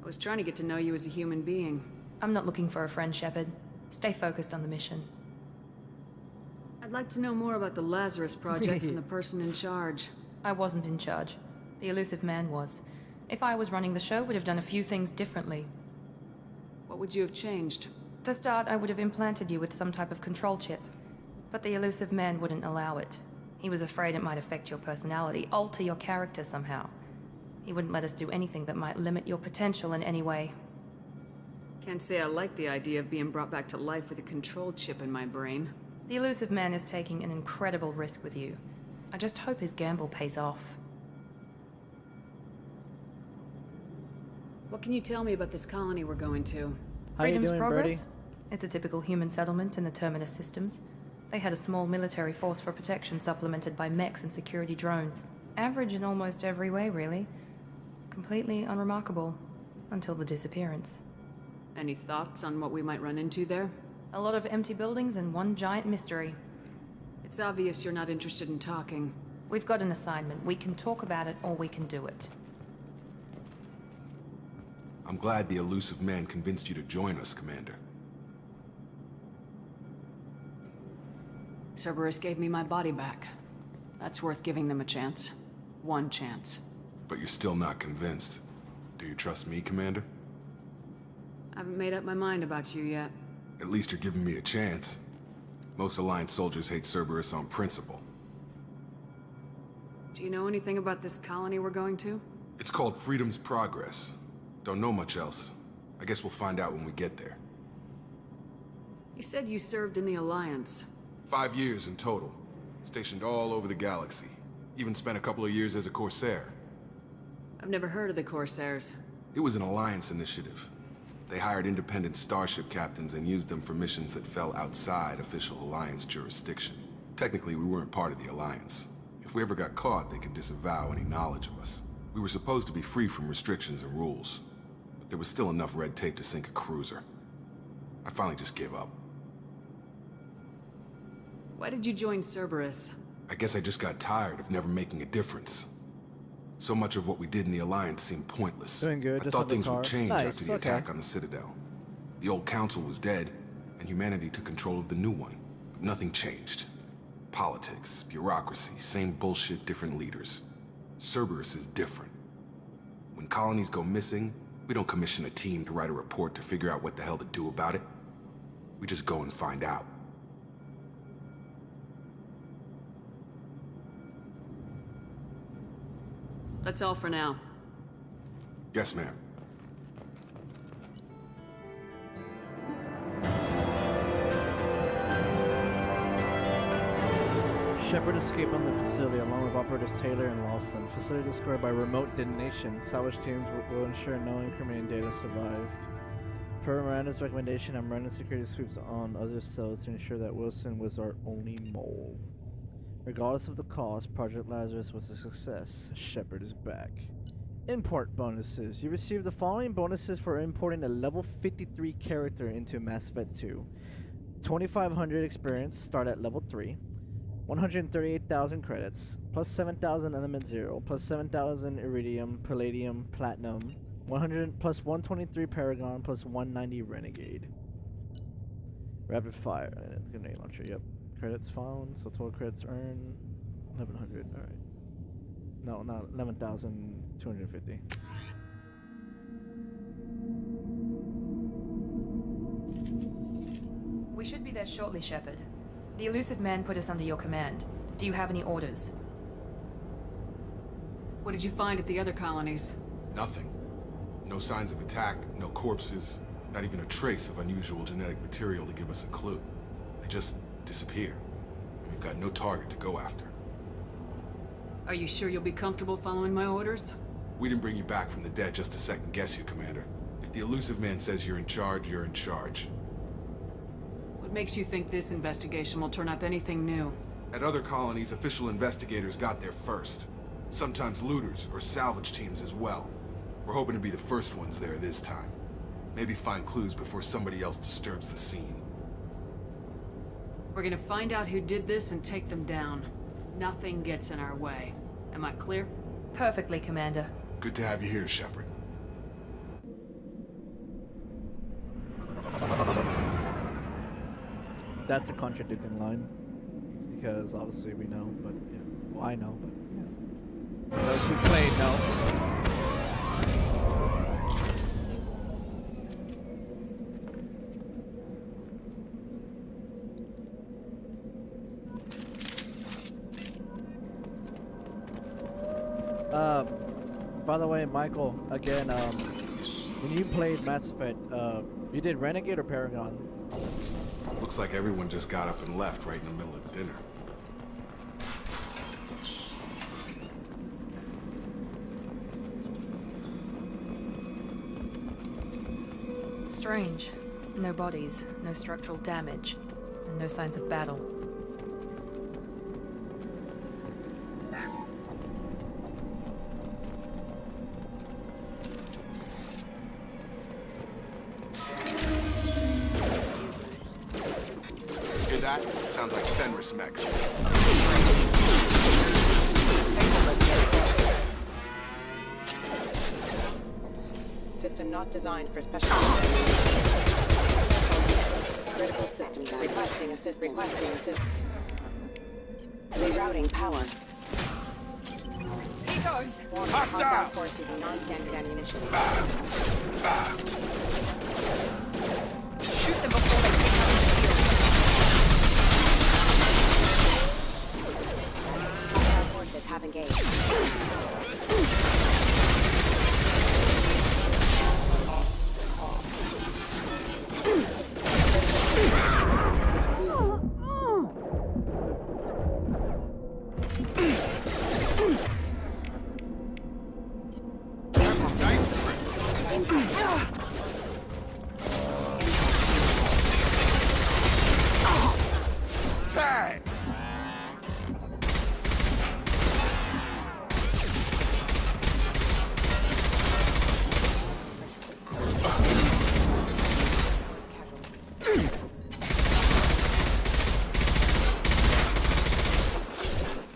I was trying to get to know you as a human being. I'm not looking for a friend, Shepard. Stay focused on the mission. I'd like to know more about the Lazarus Project from the person in charge. I wasn't in charge. The elusive man was. If I was running the show, would have done a few things differently. What would you have changed? To start, I would have implanted you with some type of control chip. But the elusive man wouldn't allow it. He was afraid it might affect your personality, alter your character somehow. He wouldn't let us do anything that might limit your potential in any way. Can't say I like the idea of being brought back to life with a control chip in my brain. The elusive man is taking an incredible risk with you. I just hope his gamble pays off. What can you tell me about this colony we're going to? Freedom's Progress? It's a typical human settlement in the Terminus systems. They had a small military force for protection supplemented by mechs and security drones. Average in almost every way, really. Completely unremarkable. Until the disappearance. Any thoughts on what we might run into there? A lot of empty buildings and one giant mystery. It's obvious you're not interested in talking. We've got an assignment. We can talk about it, or we can do it. I'm glad the elusive man convinced you to join us, Commander. Cerberus gave me my body back. That's worth giving them a chance. One chance. But you're still not convinced. Do Do you trust me, Commander? I haven't made up my mind about you yet. At least you're giving me a chance. Most Alliance soldiers hate Cerberus on principle. Do you know anything about this colony we're going to? It's called Freedom's Progress. Don't know much else. I guess we'll find out when we get there. You said you served in the Alliance. 5 years in total. Stationed all over the galaxy. Even spent a couple of years as a Corsair. I've never heard of the Corsairs. It was an Alliance initiative. They hired independent starship captains and used them for missions that fell outside official Alliance jurisdiction. Technically, we weren't part of the Alliance. If we ever got caught, they could disavow any knowledge of us. We were supposed to be free from restrictions and rules, but there was still enough red tape to sink a cruiser. I finally just gave up. Why did you join Cerberus? I guess I just got tired of never making a difference. So much of what we did in the Alliance seemed pointless. Doing good, I just thought on the things car. would change Nice, after the okay. attack on the Citadel. The old council was dead, and humanity took control of the new one. But nothing changed. Politics, bureaucracy, same bullshit, different leaders. Cerberus is different. When colonies go missing, we don't commission a team to write a report to figure out what the hell to do about it. We just go and find out. That's all for now. Yes, ma'am. Shepard escaped on the facility along with operators Taylor and Lawson. Facility destroyed by remote detonation. Salvage teams will ensure no incriminating data survived. Per Miranda's recommendation, I'm running security sweeps on other cells to ensure that Wilson was our only mole. Regardless of the cost, Project Lazarus was a success. Shepard is back. Import bonuses. You receive the following bonuses for importing a level 53 character into Mass Effect 2. 2,500 experience, start at level 3. 138,000 credits, plus 7,000 element 0, plus 7,000 iridium, palladium, platinum, 100 plus 123 paragon, plus 190 renegade. Rapid fire, grenade launcher, yep. Credits found, so total credits earned 1,100, alright. No, not 11,250. We should be there shortly, Shepard. The elusive man put us under your command. Do you have any orders? What did you find at the other colonies? Nothing. No signs of attack, no corpses, not even a trace of unusual genetic material to give us a clue. They just disappear. And we've got no target to go after. Are you sure you'll be comfortable following my orders? We didn't bring you back from the dead just to second guess you, Commander. If the elusive man says you're in charge, you're in charge. What makes you think this investigation will turn up anything new? At other colonies, official investigators got there first. Sometimes looters or salvage teams as well. We're hoping to be the first ones there this time. Maybe find clues before somebody else disturbs the scene. We're gonna find out who did this and take them down. Nothing gets in our way. Am I clear? Perfectly, Commander. Good to have you here, Shepard. That's a contradicting line. Because obviously we know, but yeah. Well, I know, but yeah. Those who played know. By the way, Michael, again, when you played Mass Effect, you did Renegade or Paragon? Looks like everyone just got up and left right in the middle of dinner. Strange. No bodies, no structural damage, and no signs of battle. Hear that? Sounds like Fenris mechs. System not designed for special. Critical system requesting assist. Rerouting power. goes. Hostile force using non-standard ammunition. Shoot them before they take out the shield. Hostile forces have engaged.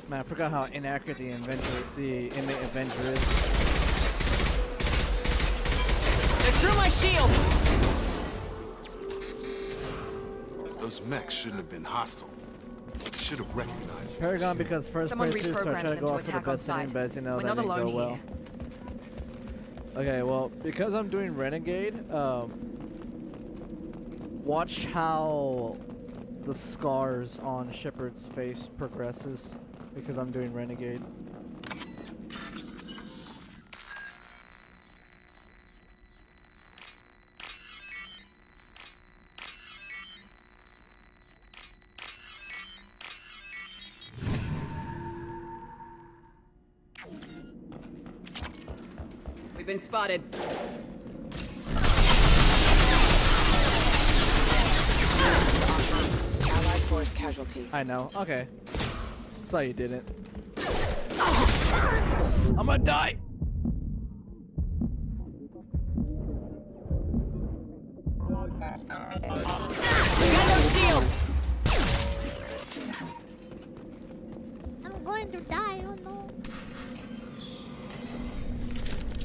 Man, I forgot how inaccurate the inmate Avenger is. They're through my shield! Those mechs shouldn't have been hostile. Should have recognized. Paragon because first Someone players are trying to go off for the attack on best ending, sight. but as you know, We're that not didn't go alone well. here. Okay, well, because I'm doing Renegade, watch how the scars on Shepard's face progresses, because I'm doing Renegade. We've been spotted. Allied force casualty. I know, okay. Saw you didn't. I'm gonna die! We got no shield! I'm going to die, oh no.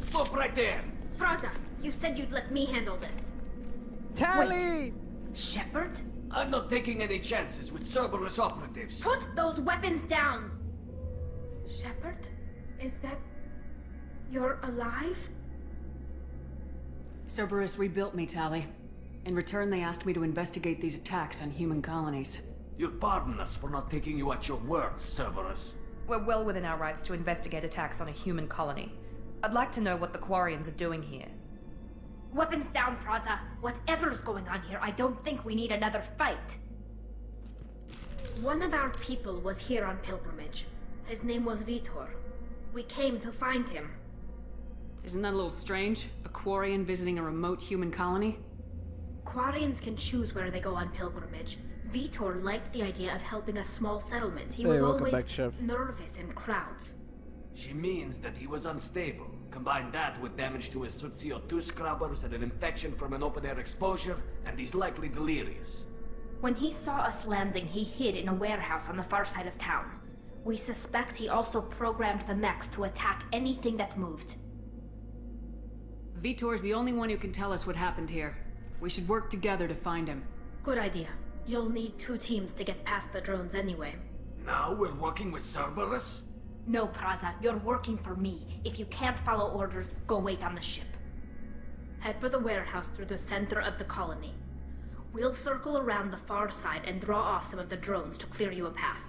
Stop right there! Praza, you said you'd let me handle this. Tally! Shepard? I'm not taking any chances with Cerberus operatives. Put those weapons down! Shepard? Is that... you're alive? Cerberus rebuilt me, Tally. In return, they asked me to investigate these attacks on human colonies. You'll pardon us for not taking you at your word, Cerberus. We're well within our rights to investigate attacks on a human colony. I'd like to know what the Quarians are doing here. Weapons down, Praza. Whatever's going on here, I don't think we need another fight. One of our people was here on pilgrimage. His name was Vitor. We came to find him. Isn't that a little strange? A Quarian visiting a remote human colony? Quarians can choose where they go on pilgrimage. Vitor liked the idea of helping a small settlement. He Hey, was welcome always back, Chef. nervous in crowds. She means that he was unstable. Combine that with damage to his suit CO2 scrubbers and an infection from an open-air exposure, and he's likely delirious. When he saw us landing, he hid in a warehouse on the far side of town. We suspect he also programmed the mechs to attack anything that moved. Vitor's the only one who can tell us what happened here. We should work together to find him. Good idea. You'll need 2 teams to get past the drones anyway. Now we're working with Cerberus? No, Praza, you're working for me. If you can't follow orders, go wait on the ship. Head for the warehouse through the center of the colony. We'll circle around the far side and draw off some of the drones to clear you a path.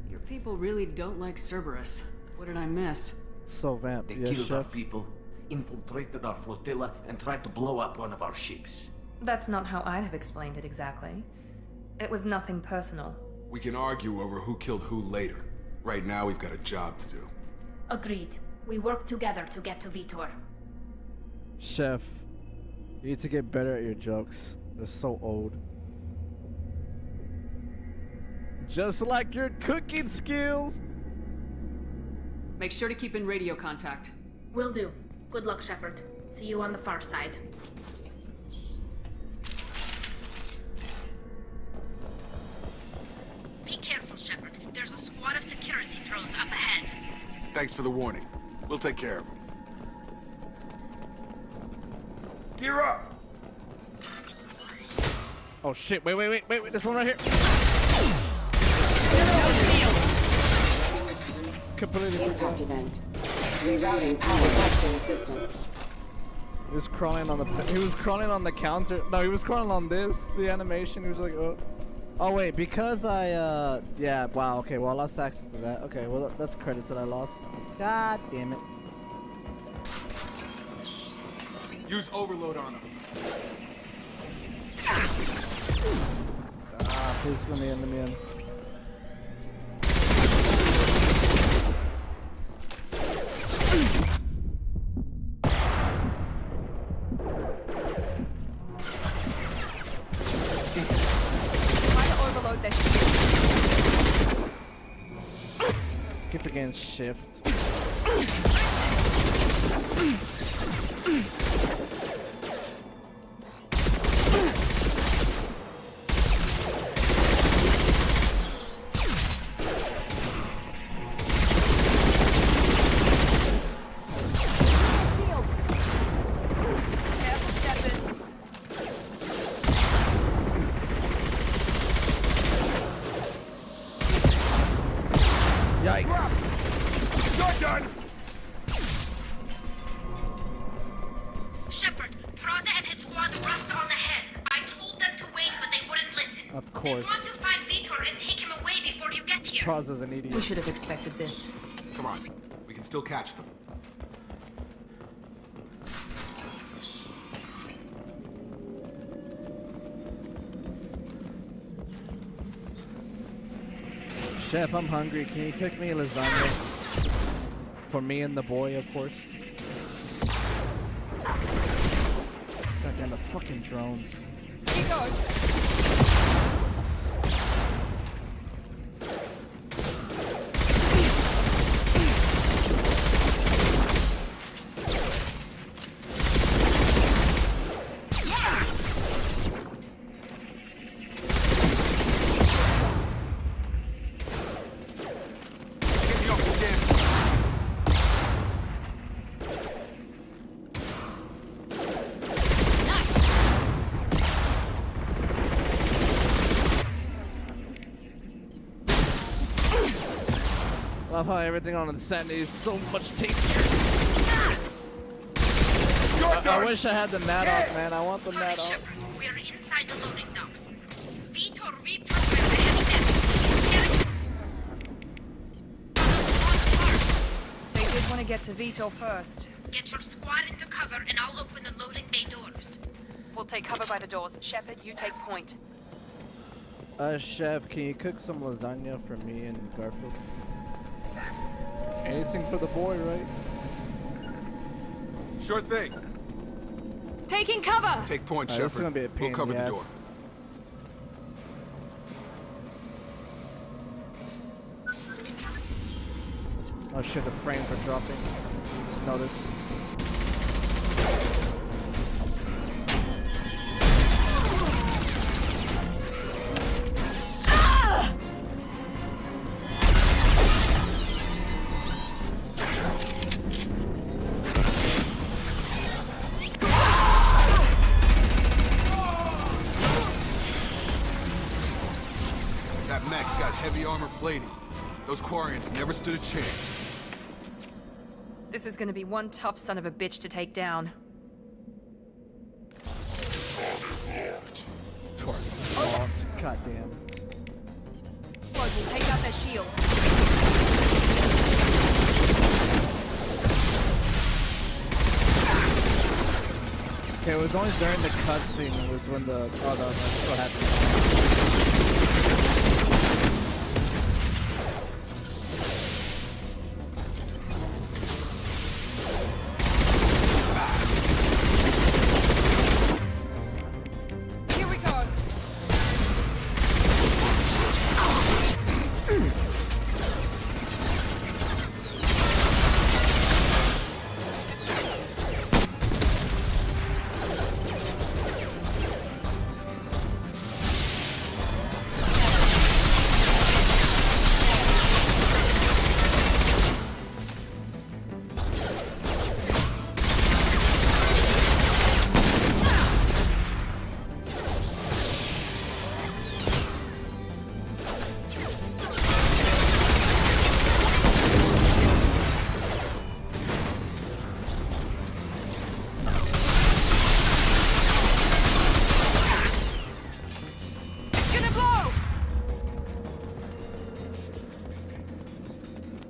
Your people really don't like Cerberus. What did I miss? So vamp, They yes, killed our Chef. people, infiltrated our flotilla, and tried to blow up one of our ships. That's not how I'd have explained it exactly. It was nothing personal. We can argue over who killed who later. Right now, we've got a job to do. Agreed. We work together to get to Vitor. Chef, you need to get better at your jokes. They're so old. Just like your cooking skills! Make sure to keep in radio contact. Will do. Good luck, Shepard. See you on the far side. Be careful, Shepard. There's a squad of security drones up ahead. Thanks for the warning. We'll take care of them. Gear up! Oh shit, wait, this one right here. completely forgot. event. Rerouting power testing assistance. He was crawling on the. He was crawling on the counter. No, he was crawling on this. The animation. He was like, oh. Oh wait, because I yeah. Wow. Okay. Well, I lost access to that. Okay. Well, that's credits that I lost. God damn it. Use overload on him. Ah, please let me in. Let me in. Keep forgetting shift. Shepard, Praza and his squad rushed on ahead. I told them to wait, but they wouldn't listen. Of course. They want to find Vitor and take him away before you get here. Praza's an idiot. We should have expected this. Come on, we can still catch them. Chef, I'm hungry. Can you cook me a lasagna? For me and the boy, of course. Goddamn, the fucking drones. He goes. Love how everything on the set is so much tastier. I wish I had the mat off, man. I want the mat off. Shepard, we're inside the loading docks. Vitor reprogrammed the heavy They did want to get to Vitor first. Get your squad into cover and I'll open the loading bay doors. We'll take cover by the doors. Shepard, you take point. Chef, can you cook some lasagna for me and Garfield? Anything for the boy, right? Sure thing. Taking cover! Take point, This is Shepard. gonna be a pain We'll cover in the the door. Oh shit, the frames are dropping. Just noticed. That mech's got heavy armor plating. Those Quarians never stood a chance. This is gonna be one tough son of a bitch to take down. Target locked. Goddamn. Blood will take out their shield. Okay, it was only during the cutscene was when the oh no, that's what happened.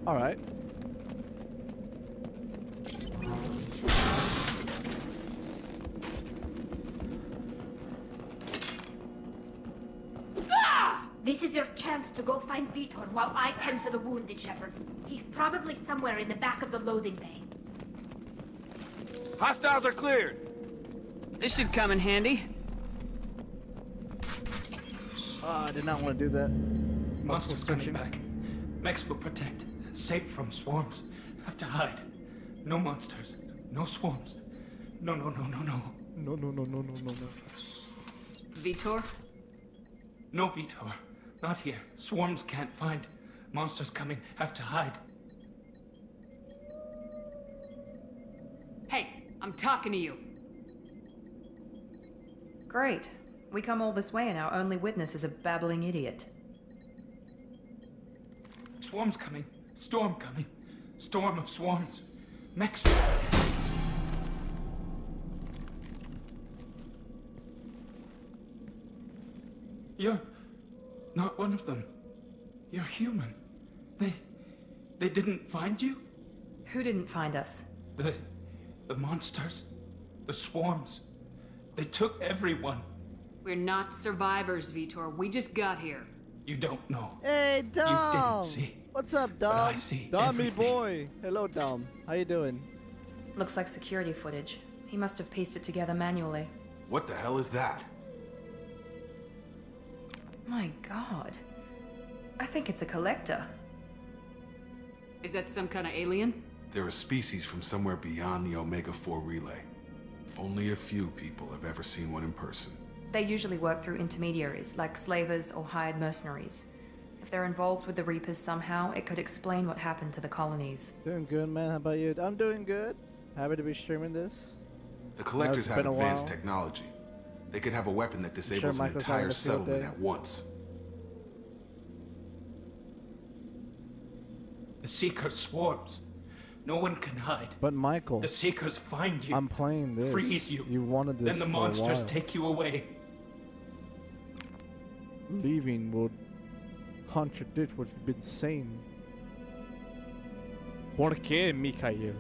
Alright. This is your chance to go find Vitor while I tend to the wounded, Shepard. He's probably somewhere in the back of the loading bay. Hostiles are cleared! This should come in handy. Oh, I did not want to do that. Monsters coming back. Mechs will protect. Safe from swarms. Have to hide. No monsters. No swarms. No. No. Vitor? No Vitor. Not here. Swarms can't find. Monsters coming. Have to hide. Hey, I'm talking to you. Great. We come all this way and our only witness is a babbling idiot. Swarms coming. Storm coming. Storm of swarms. Mechs. You're not one of them. You're human. They didn't find you? Who didn't find us? The monsters. The swarms. They took everyone. We're not survivors, Vitor. We just got here. You don't know. Hey, Dom! You didn't see. What's up, Dom? But I see Dommy everything. boy! Hello, Dom. How you doing? Looks like security footage. He must have pieced it together manually. What the hell is that? My god. I think it's a collector. Is that some kind of alien? They're a species from somewhere beyond the Omega-4 relay. Only a few people have ever seen one in person. They usually work through intermediaries, like slavers or hired mercenaries. If they're involved with the Reapers somehow, it could explain what happened to the colonies. Doing good, man. How about you? I'm doing good. Happy to be streaming this. The collectors It's have been a advanced while. technology. They could have a weapon that disables an Michael's having entire a field settlement day. at once. The Seeker swarms. No one can hide. But Michael, The Seekers find you. I'm playing this. Freeze you. You wanted this Then the for monsters a while. take you away. Leaving would contradict what you've been saying. ¿Por qué, Mikhail?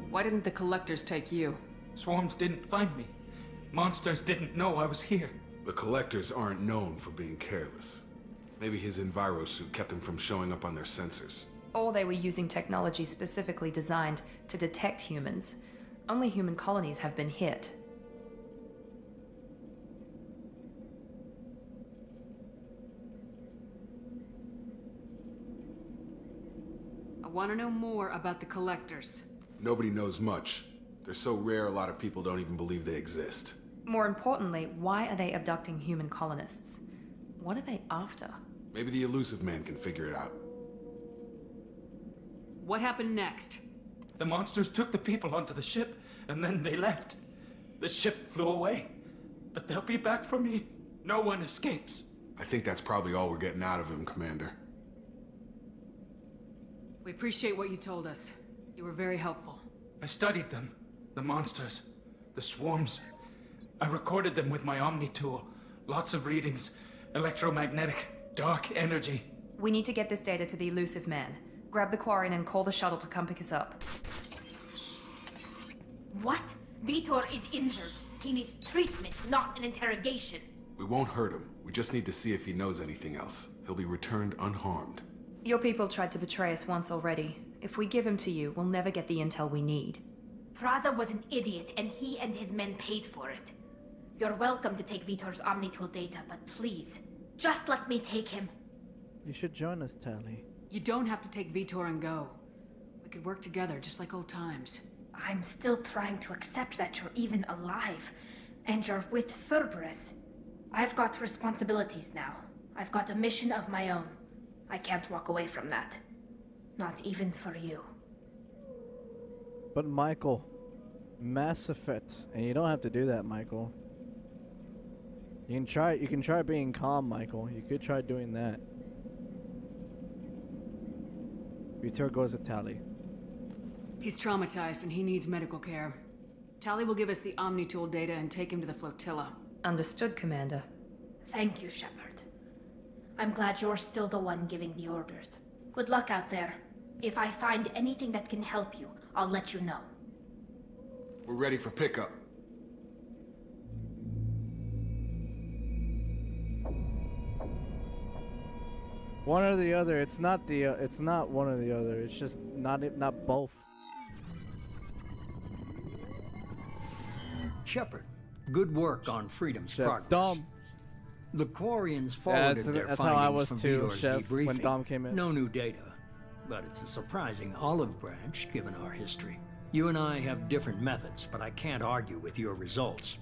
Why didn't the collectors take you? Swarms didn't find me. Monsters didn't know I was here. The collectors aren't known for being careless. Maybe his envirosuit kept him from showing up on their sensors. Or they were using technology specifically designed to detect humans. Only human colonies have been hit. I want to know more about the collectors. Nobody knows much. They're so rare a lot of people don't even believe they exist. More importantly, why are they abducting human colonists? What are they after? Maybe the elusive man can figure it out. What happened next? The monsters took the people onto the ship, and then they left. The ship flew away. But they'll be back for me. No one escapes. I think that's probably all we're getting out of him, Commander. We appreciate what you told us. You were very helpful. I studied them. The monsters. The swarms. I recorded them with my Omni tool. Lots of readings. Electromagnetic. Dark energy. We need to get this data to the elusive man. Grab the Quarren and call the shuttle to come pick us up. What? Vitor is injured. He needs treatment, not an interrogation. We won't hurt him. We just need to see if he knows anything else. He'll be returned unharmed. Your people tried to betray us once already. If we give him to you, we'll never get the intel we need. Praza was an idiot, and he and his men paid for it. You're welcome to take Vitor's Omnitool data, but please, just let me take him. You should join us, Tally. You don't have to take Vitor and go. We could work together just like old times. I'm still trying to accept that you're even alive, and you're with Cerberus. I've got responsibilities now. I've got a mission of my own. I can't walk away from that. Not even for you. But Michael, Mass Effect, and you don't have to do that, Michael. You can try being calm, Michael. You could try doing that. Vitor goes to Tally. He's traumatized and he needs medical care. Tally will give us the Omnitool data and take him to the flotilla. Understood, Commander. Thank you, Shepard. I'm glad you're still the one giving the orders. Good luck out there. If I find anything that can help you, I'll let you know. We're ready for pickup. One or the other. It's not the. It's not one or the other. It's just not both. Shepard, good work on Freedom's progress. Dom. The Quarians forwarded their that's how I findings was from too, Vidor's Chef, debriefing. when Dom came in. No new data, but it's a surprising olive branch given our history. You and I have different methods, but I can't argue with your results.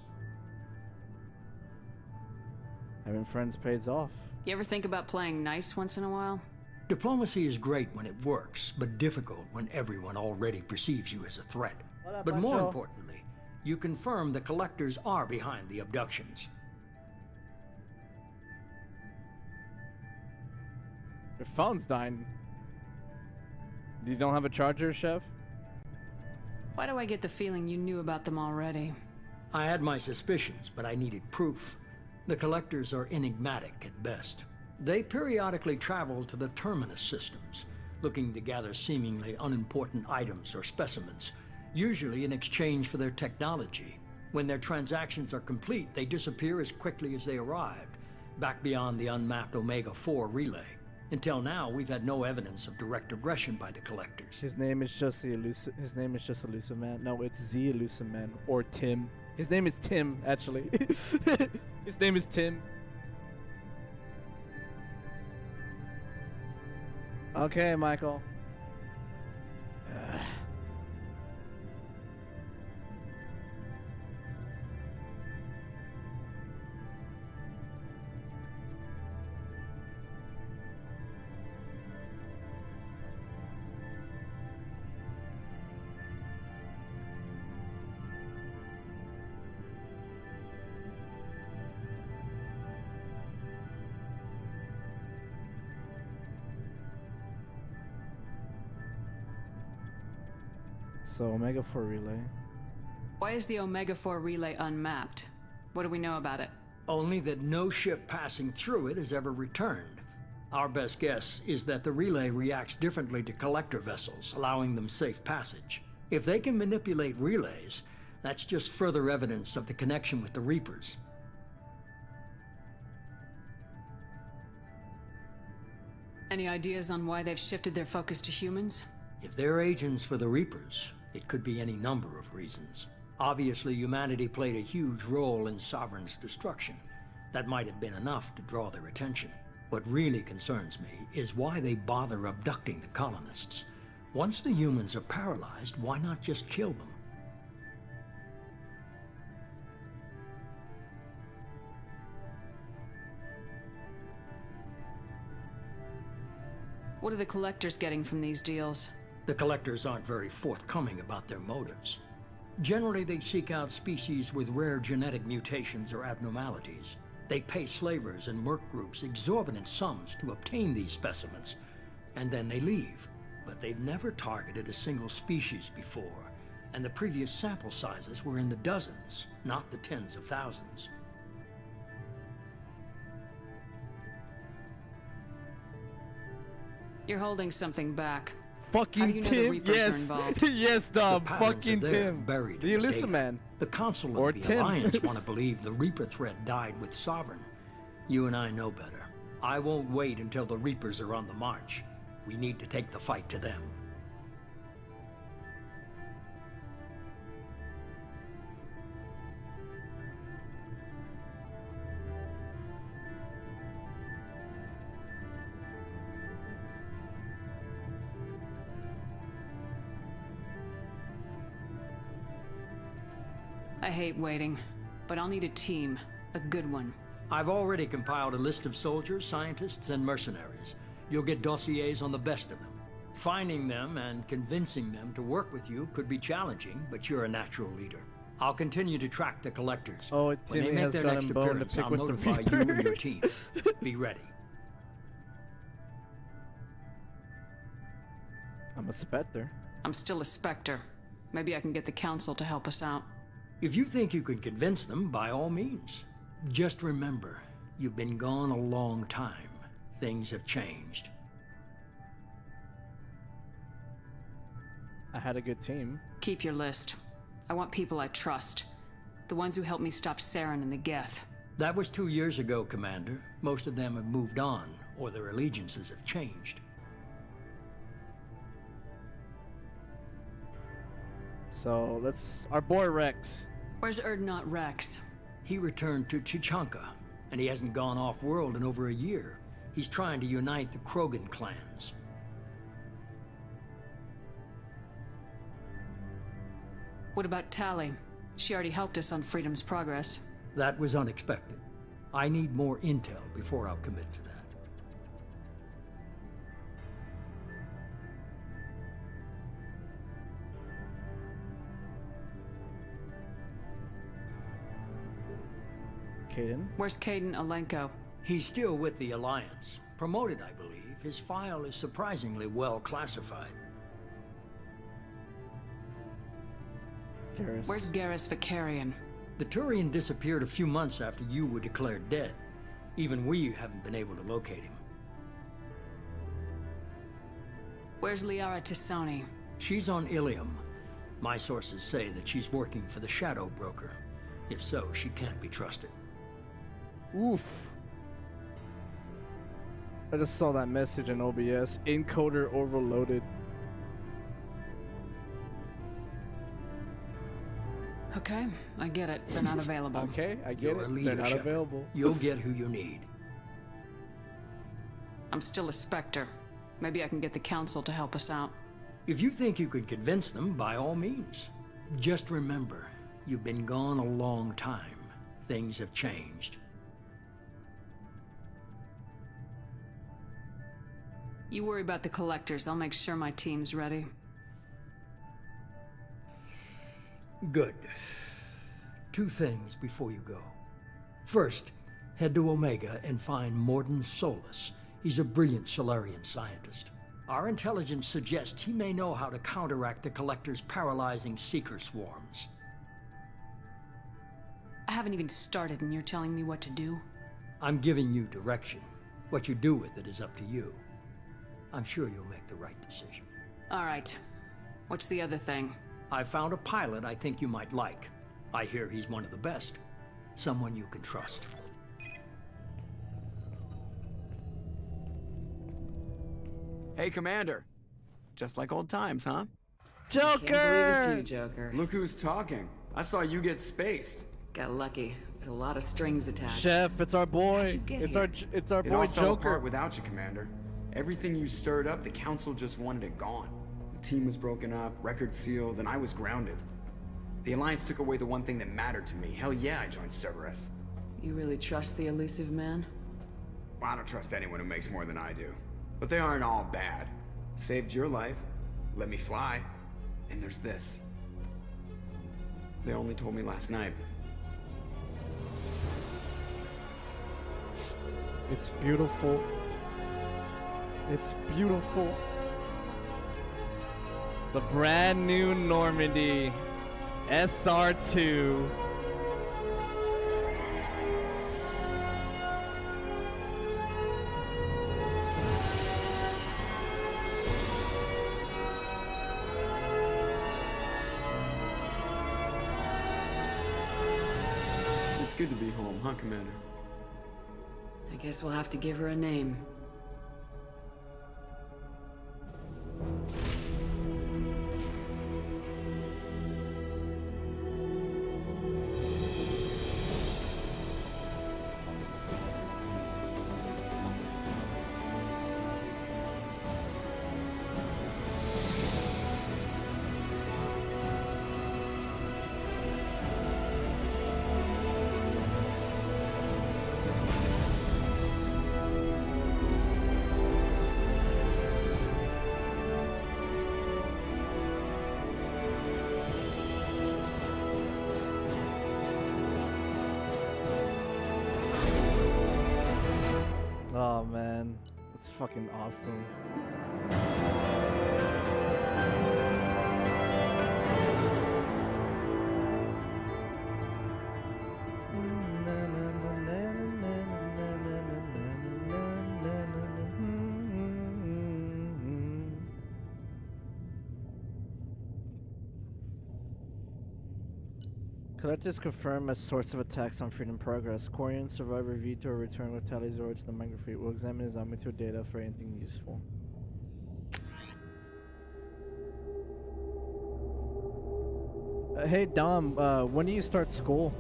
Having friends pays off. You ever think about playing nice once in a while? Diplomacy is great when it works, but difficult when everyone already perceives you as a threat. But more importantly, you confirm the Collectors are behind the abductions. Your phone's dying. You don't have a charger, Chef? Why do I get the feeling you knew about them already? I had my suspicions, but I needed proof. The Collectors are enigmatic at best. They periodically travel to the Terminus systems, looking to gather seemingly unimportant items or specimens, usually in exchange for their technology. When their transactions are complete, they disappear as quickly as they arrived, back beyond the unmapped Omega-4 relay. Until now, we've had no evidence of direct aggression by the Collectors. His name is just the elusive. His name is just Elusive Man. No, it's the Elusive Man or Tim. His name is Tim, actually. His name is Tim. Okay, Michael. So Omega-4 relay. Why is the Omega-4 relay unmapped? What do we know about it? Only that no ship passing through it has ever returned. Our best guess is that the relay reacts differently to collector vessels, allowing them safe passage. If they can manipulate relays, that's just further evidence of the connection with the Reapers. Any ideas on why they've shifted their focus to humans? If they're agents for the Reapers, it could be any number of reasons. Obviously, humanity played a huge role in Sovereign's destruction. That might have been enough to draw their attention. What really concerns me is why they bother abducting the colonists. Once the humans are paralyzed, why not just kill them? What are the Collectors getting from these deals? The Collectors aren't very forthcoming about their motives. Generally, they seek out species with rare genetic mutations or abnormalities. They pay slavers and merc groups exorbitant sums to obtain these specimens, and then they leave. But they've never targeted a single species before, and the previous sample sizes were in the dozens, not the tens of thousands. You're holding something back. Fucking How do you know the Tim, Reapers yes. are involved? Yes, Dom. The patterns Fucking are there, Tim. buried The in Elusive data. Man. The Council Or of the Tim. Alliance want to believe the Reaper threat died with Sovereign. You and I know better. I won't wait until the Reapers are on the march. We need to take the fight to them. I hate waiting, but I'll need a team. A good one. I've already compiled a list of soldiers, scientists, and mercenaries. You'll get dossiers on the best of them. Finding them and convincing them to work with you could be challenging, but you're a natural leader. I'll continue to track the Collectors. Oh, when Timmy they make has their got next him bone to appearance, pick I'll with the notify you and your Reapers. team. Be ready. I'm a Spectre. I'm still a Spectre. Maybe I can get the Council to help us out. If you think you can convince them, by all means. Just remember, you've been gone a long time, Things have changed. I had a good team. Keep your list. I want people I trust. The ones who helped me stop Saren and the Geth. That was 2 years ago, Commander. Most of them have moved on, or their allegiances have changed. So our boy Rex. Where's Erdnot Rex? He returned to Chichanka, and he hasn't gone off-world in over a year. He's trying to unite the Krogan clans. What about Tali? She already helped us on Freedom's Progress. That was unexpected. I need more intel before I'll commit to that. Kaidan? Where's Kaidan Alenko? He's still with the Alliance. Promoted, I believe. His file is surprisingly well classified. Garrus. Where's Garrus Vicarian? The Turian disappeared a few months after you were declared dead. Even we haven't been able to locate him. Where's Liara Tisoni? She's on Ilium. My sources say that she's working for the Shadow Broker. If so, she can't be trusted. Oof. I just saw that message in OBS. Encoder overloaded. Okay, I get it. They're not available. Okay, I get You're it. a leader, They're not Shepard. available. You'll get who you need. I'm still a Spectre. Maybe I can get the Council to help us out. If you think you could convince them, by all means. Just remember, you've been gone a long time. Things have changed. You worry about the Collectors. I'll make sure my team's ready. Good. 2 things before you go. First, head to Omega and find Morden Solus. He's a brilliant Solarian scientist. Our intelligence suggests he may know how to counteract the Collector's paralyzing Seeker swarms. I haven't even started and you're telling me what to do? I'm giving you direction. What you do with it is up to you. I'm sure you'll make the right decision. All right. What's the other thing? I found a pilot I think you might like. I hear he's one of the best. Someone you can trust. Hey, Commander. Just like old times, huh? Joker! Can't believe it's you, Joker. Look who's talking. I saw you get spaced. Got lucky. With a lot of strings attached. Chef, it's our boy. How'd you get It's here? our It boy all fell Joker. apart without you, Commander. Everything you stirred up, the Council just wanted it gone. The team was broken up, record sealed, and I was grounded. The Alliance took away the one thing that mattered to me. Hell yeah, I joined Cerberus. You really trust the elusive man? Well, I don't trust anyone who makes more than I do. But they aren't all bad. Saved your life, let me fly, and there's this. They only told me last night. It's beautiful. It's beautiful. The brand new Normandy SR2. It's good to be home, huh, Commander? I guess we'll have to give her a name. Oh man, that's fucking awesome. Collectors confirm as source of attacks on Freedom Progress. Quarian survivor Vito return with Tally Zoro to the microfleet. Will examine his Omnito data for anything useful. Hey Dom, when do you start school?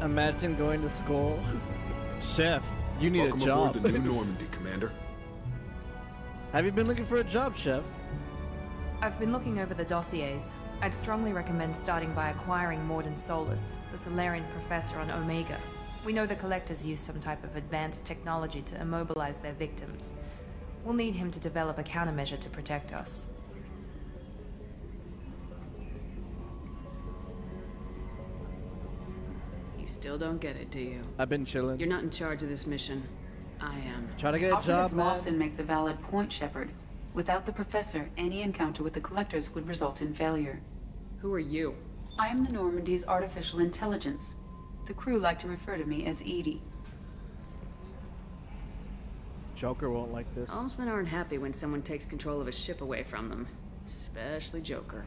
Imagine going to school. Chef, you need Welcome a job. aboard the new Normandy, Commander. Have you been looking for a job, Chef? I've been looking over the dossiers. I'd strongly recommend starting by acquiring Morden Solus, the Solarian professor on Omega. We know the Collectors use some type of advanced technology to immobilize their victims. We'll need him to develop a countermeasure to protect us. Still don't get it, do you? I've been chilling. You're not in charge of this mission. I am. Try to get a job, man. Lawson makes a valid point, Shepard. Without the Professor, any encounter with the Collectors would result in failure. Who are you? I am the Normandy's artificial intelligence. The crew like to refer to me as Edie. Joker won't like this. Allsmen aren't happy when someone takes control of a ship away from them. Especially Joker.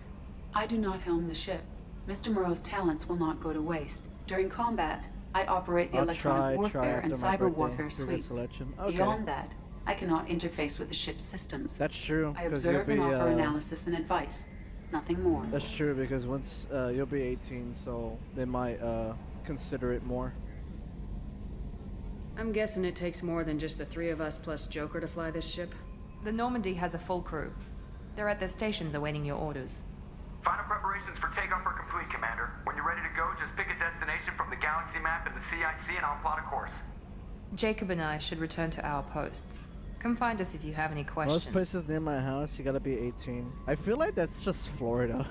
I do not helm the ship. Mr. Moreau's talents will not go to waste. During combat, I operate the electronic warfare and cyber warfare suites. Okay. Beyond that, I cannot interface with the ship's systems. That's true. I observe and offer analysis and advice. Nothing more. That's true, because once you'll be 18, so they might consider it more. I'm guessing it takes more than just the three of us plus Joker to fly this ship? The Normandy has a full crew. They're at their stations awaiting your orders. Final preparations for takeoff are complete, Commander. When you're ready to go, just pick a destination from the galaxy map and the CIC and I'll plot a course. Jacob and I should return to our posts. Come find us if you have any questions. Most places near my house, you gotta be 18. I feel like that's just Florida.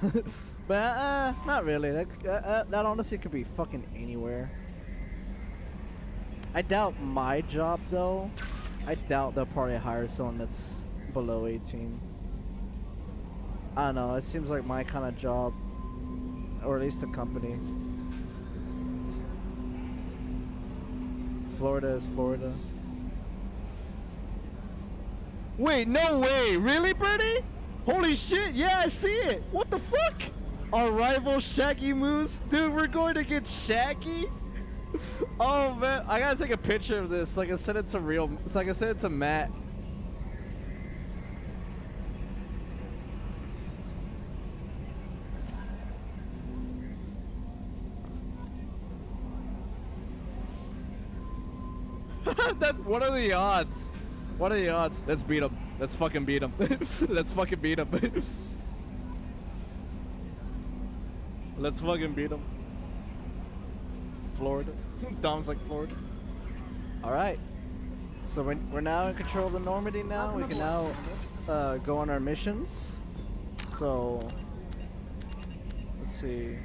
But, not really. That honestly could be fucking anywhere. I doubt my job, though. I doubt they'll probably hire someone that's below 18. I don't know, it seems like my kind of job, or at least the company. Florida is Florida. Wait, no way! Really, Birdie? Holy shit, yeah, I see it! What the fuck? Our rival Shaggy Moose? Dude, we're going to get Shaggy? Oh man, I gotta take a picture of this so I can send it to Matt. What are the odds? What are the odds? Let's beat him. Let's fucking beat him. Let's fucking beat him. Let's fucking beat him. Florida. Dom's like Florida. Alright. So we're now in control of the Normandy now. We can now go on our missions. So let's see.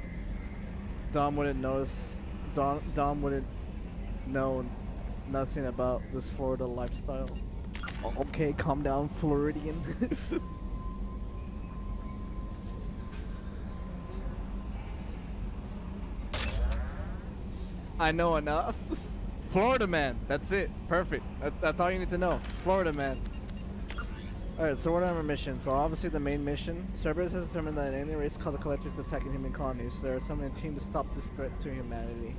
Dom wouldn't notice. Dom wouldn't know nothing about this Florida lifestyle. Okay, calm down, Floridian. I know enough. Florida man, that's it. Perfect. That's all you need to know. Florida man. Alright, so what are our missions? So obviously the main mission. Cerberus has determined that an alien race called the Collectors is attacking human colonies. There are some in the team to stop this threat to humanity.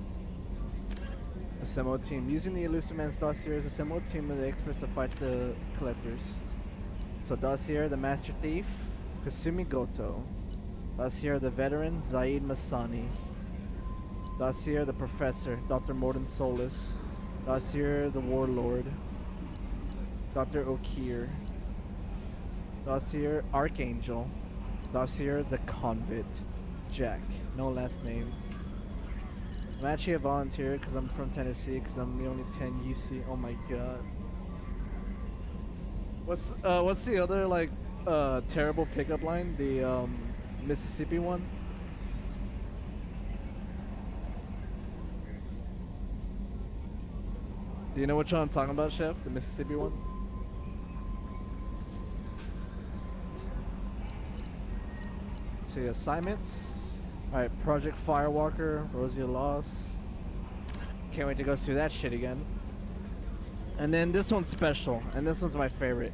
Assemble team. Using the Elusive Man's dossier, assemble a team of the experts to fight the Collectors. So dossier, the Master Thief, Kasumi Goto. Dossier, the Veteran, Zaid Masani. Dossier, the Professor, Dr. Morden Solus. Dossier, the Warlord, Dr. Okir. Dossier, Archangel. Dossier, the Convict, Jack. No last name. I'm actually a volunteer because I'm from Tennessee, because I'm the only 10 UC. Oh my god. What's the other like terrible pickup line? The Mississippi one? Do you know which one I'm talking about, Chef? The Mississippi one? See assignments. Alright, Project Firewalker, Rosie Lost. Can't wait to go through that shit again. And then this one's special, and this one's my favorite.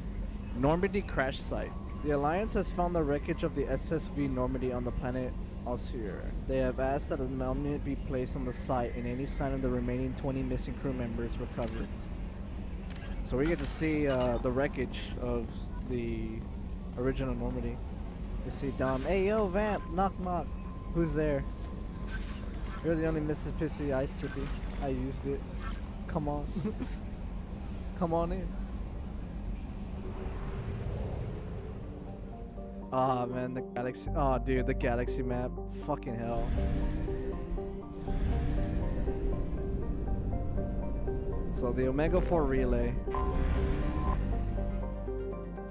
Normandy crash site. The Alliance has found the wreckage of the SSV Normandy on the planet Alcir. They have asked that a monument be placed on the site and any sign of the remaining 20 missing crew members recovered. So we get to see the wreckage of the original Normandy. You see Dom. Hey yo, Vamp, knock knock. Who's there? You're the only Mississippi Ice Sippy. I used it. Come on. Come on in. Oh man, the galaxy. Oh dude, the galaxy map. Fucking hell. So the Omega-4 relay.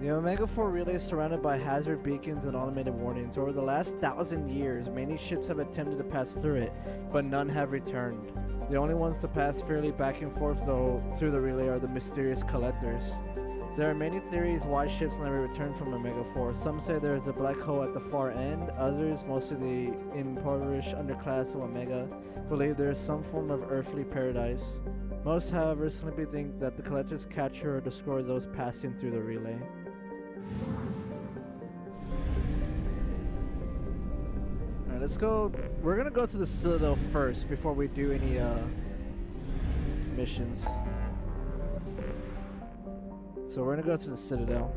The Omega-4 relay is surrounded by hazard beacons and automated warnings. Over the last 1,000 years, many ships have attempted to pass through it, but none have returned. The only ones to pass fairly back and forth though through the relay are the mysterious collectors. There are many theories why ships never return from Omega-4. Some say there is a black hole at the far end. Others, mostly the impoverished underclass of Omega, believe there is some form of earthly paradise. Most, however, simply think that the collectors capture or destroy those passing through the relay. Alright, let's go. We're gonna go to the Citadel first before we do any missions. So we're gonna go to the Citadel.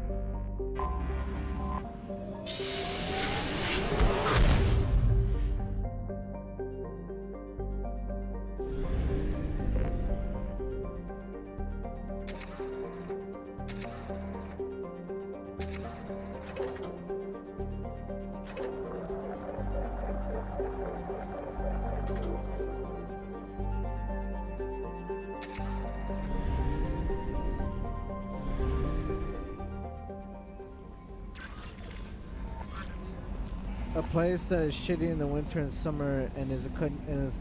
A place that is shitty in the winter and summer and is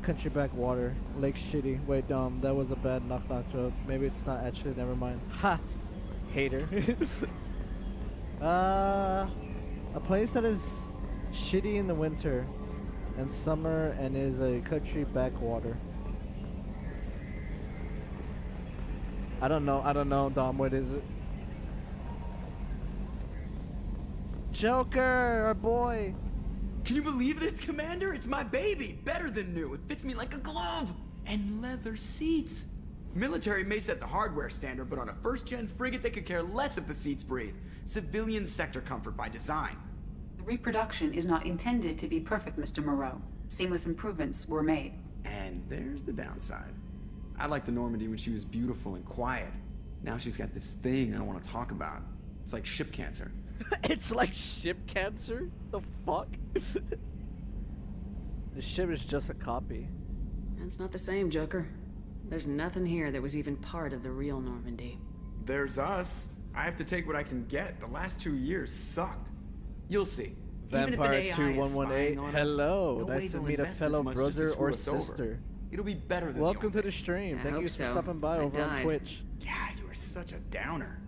country backwater. Lake Shitty. Wait, that was a bad knock knock joke. Maybe it's not actually, never mind. Ha! Hater. A place that is shitty in the winter and summer and is a country backwater. I don't know, Dom, what is it? Joker, our boy! Can you believe this, Commander? It's my baby! Better than new. It fits me like a glove! And leather seats! Military may set the hardware standard, but on a first-gen frigate they could care less if the seats breathe. Civilian sector comfort by design. The reproduction is not intended to be perfect, Mr. Moreau. Seamless improvements were made. And there's the downside. I liked the Normandy when she was beautiful and quiet. Now she's got this thing I don't want to talk about. It's like ship cancer. It's like ship cancer? The fuck? The ship is just a copy. That's not the same, Joker. There's nothing here that was even part of the real Normandy. There's us. I have to take what I can get. The last 2 years sucked. You'll see. Vampire 2118. Hello. Nice to meet a fellow brother or sister. It'll be better than welcome to the stream. Thank you for stopping by over on Twitch. Yeah, you were such a downer.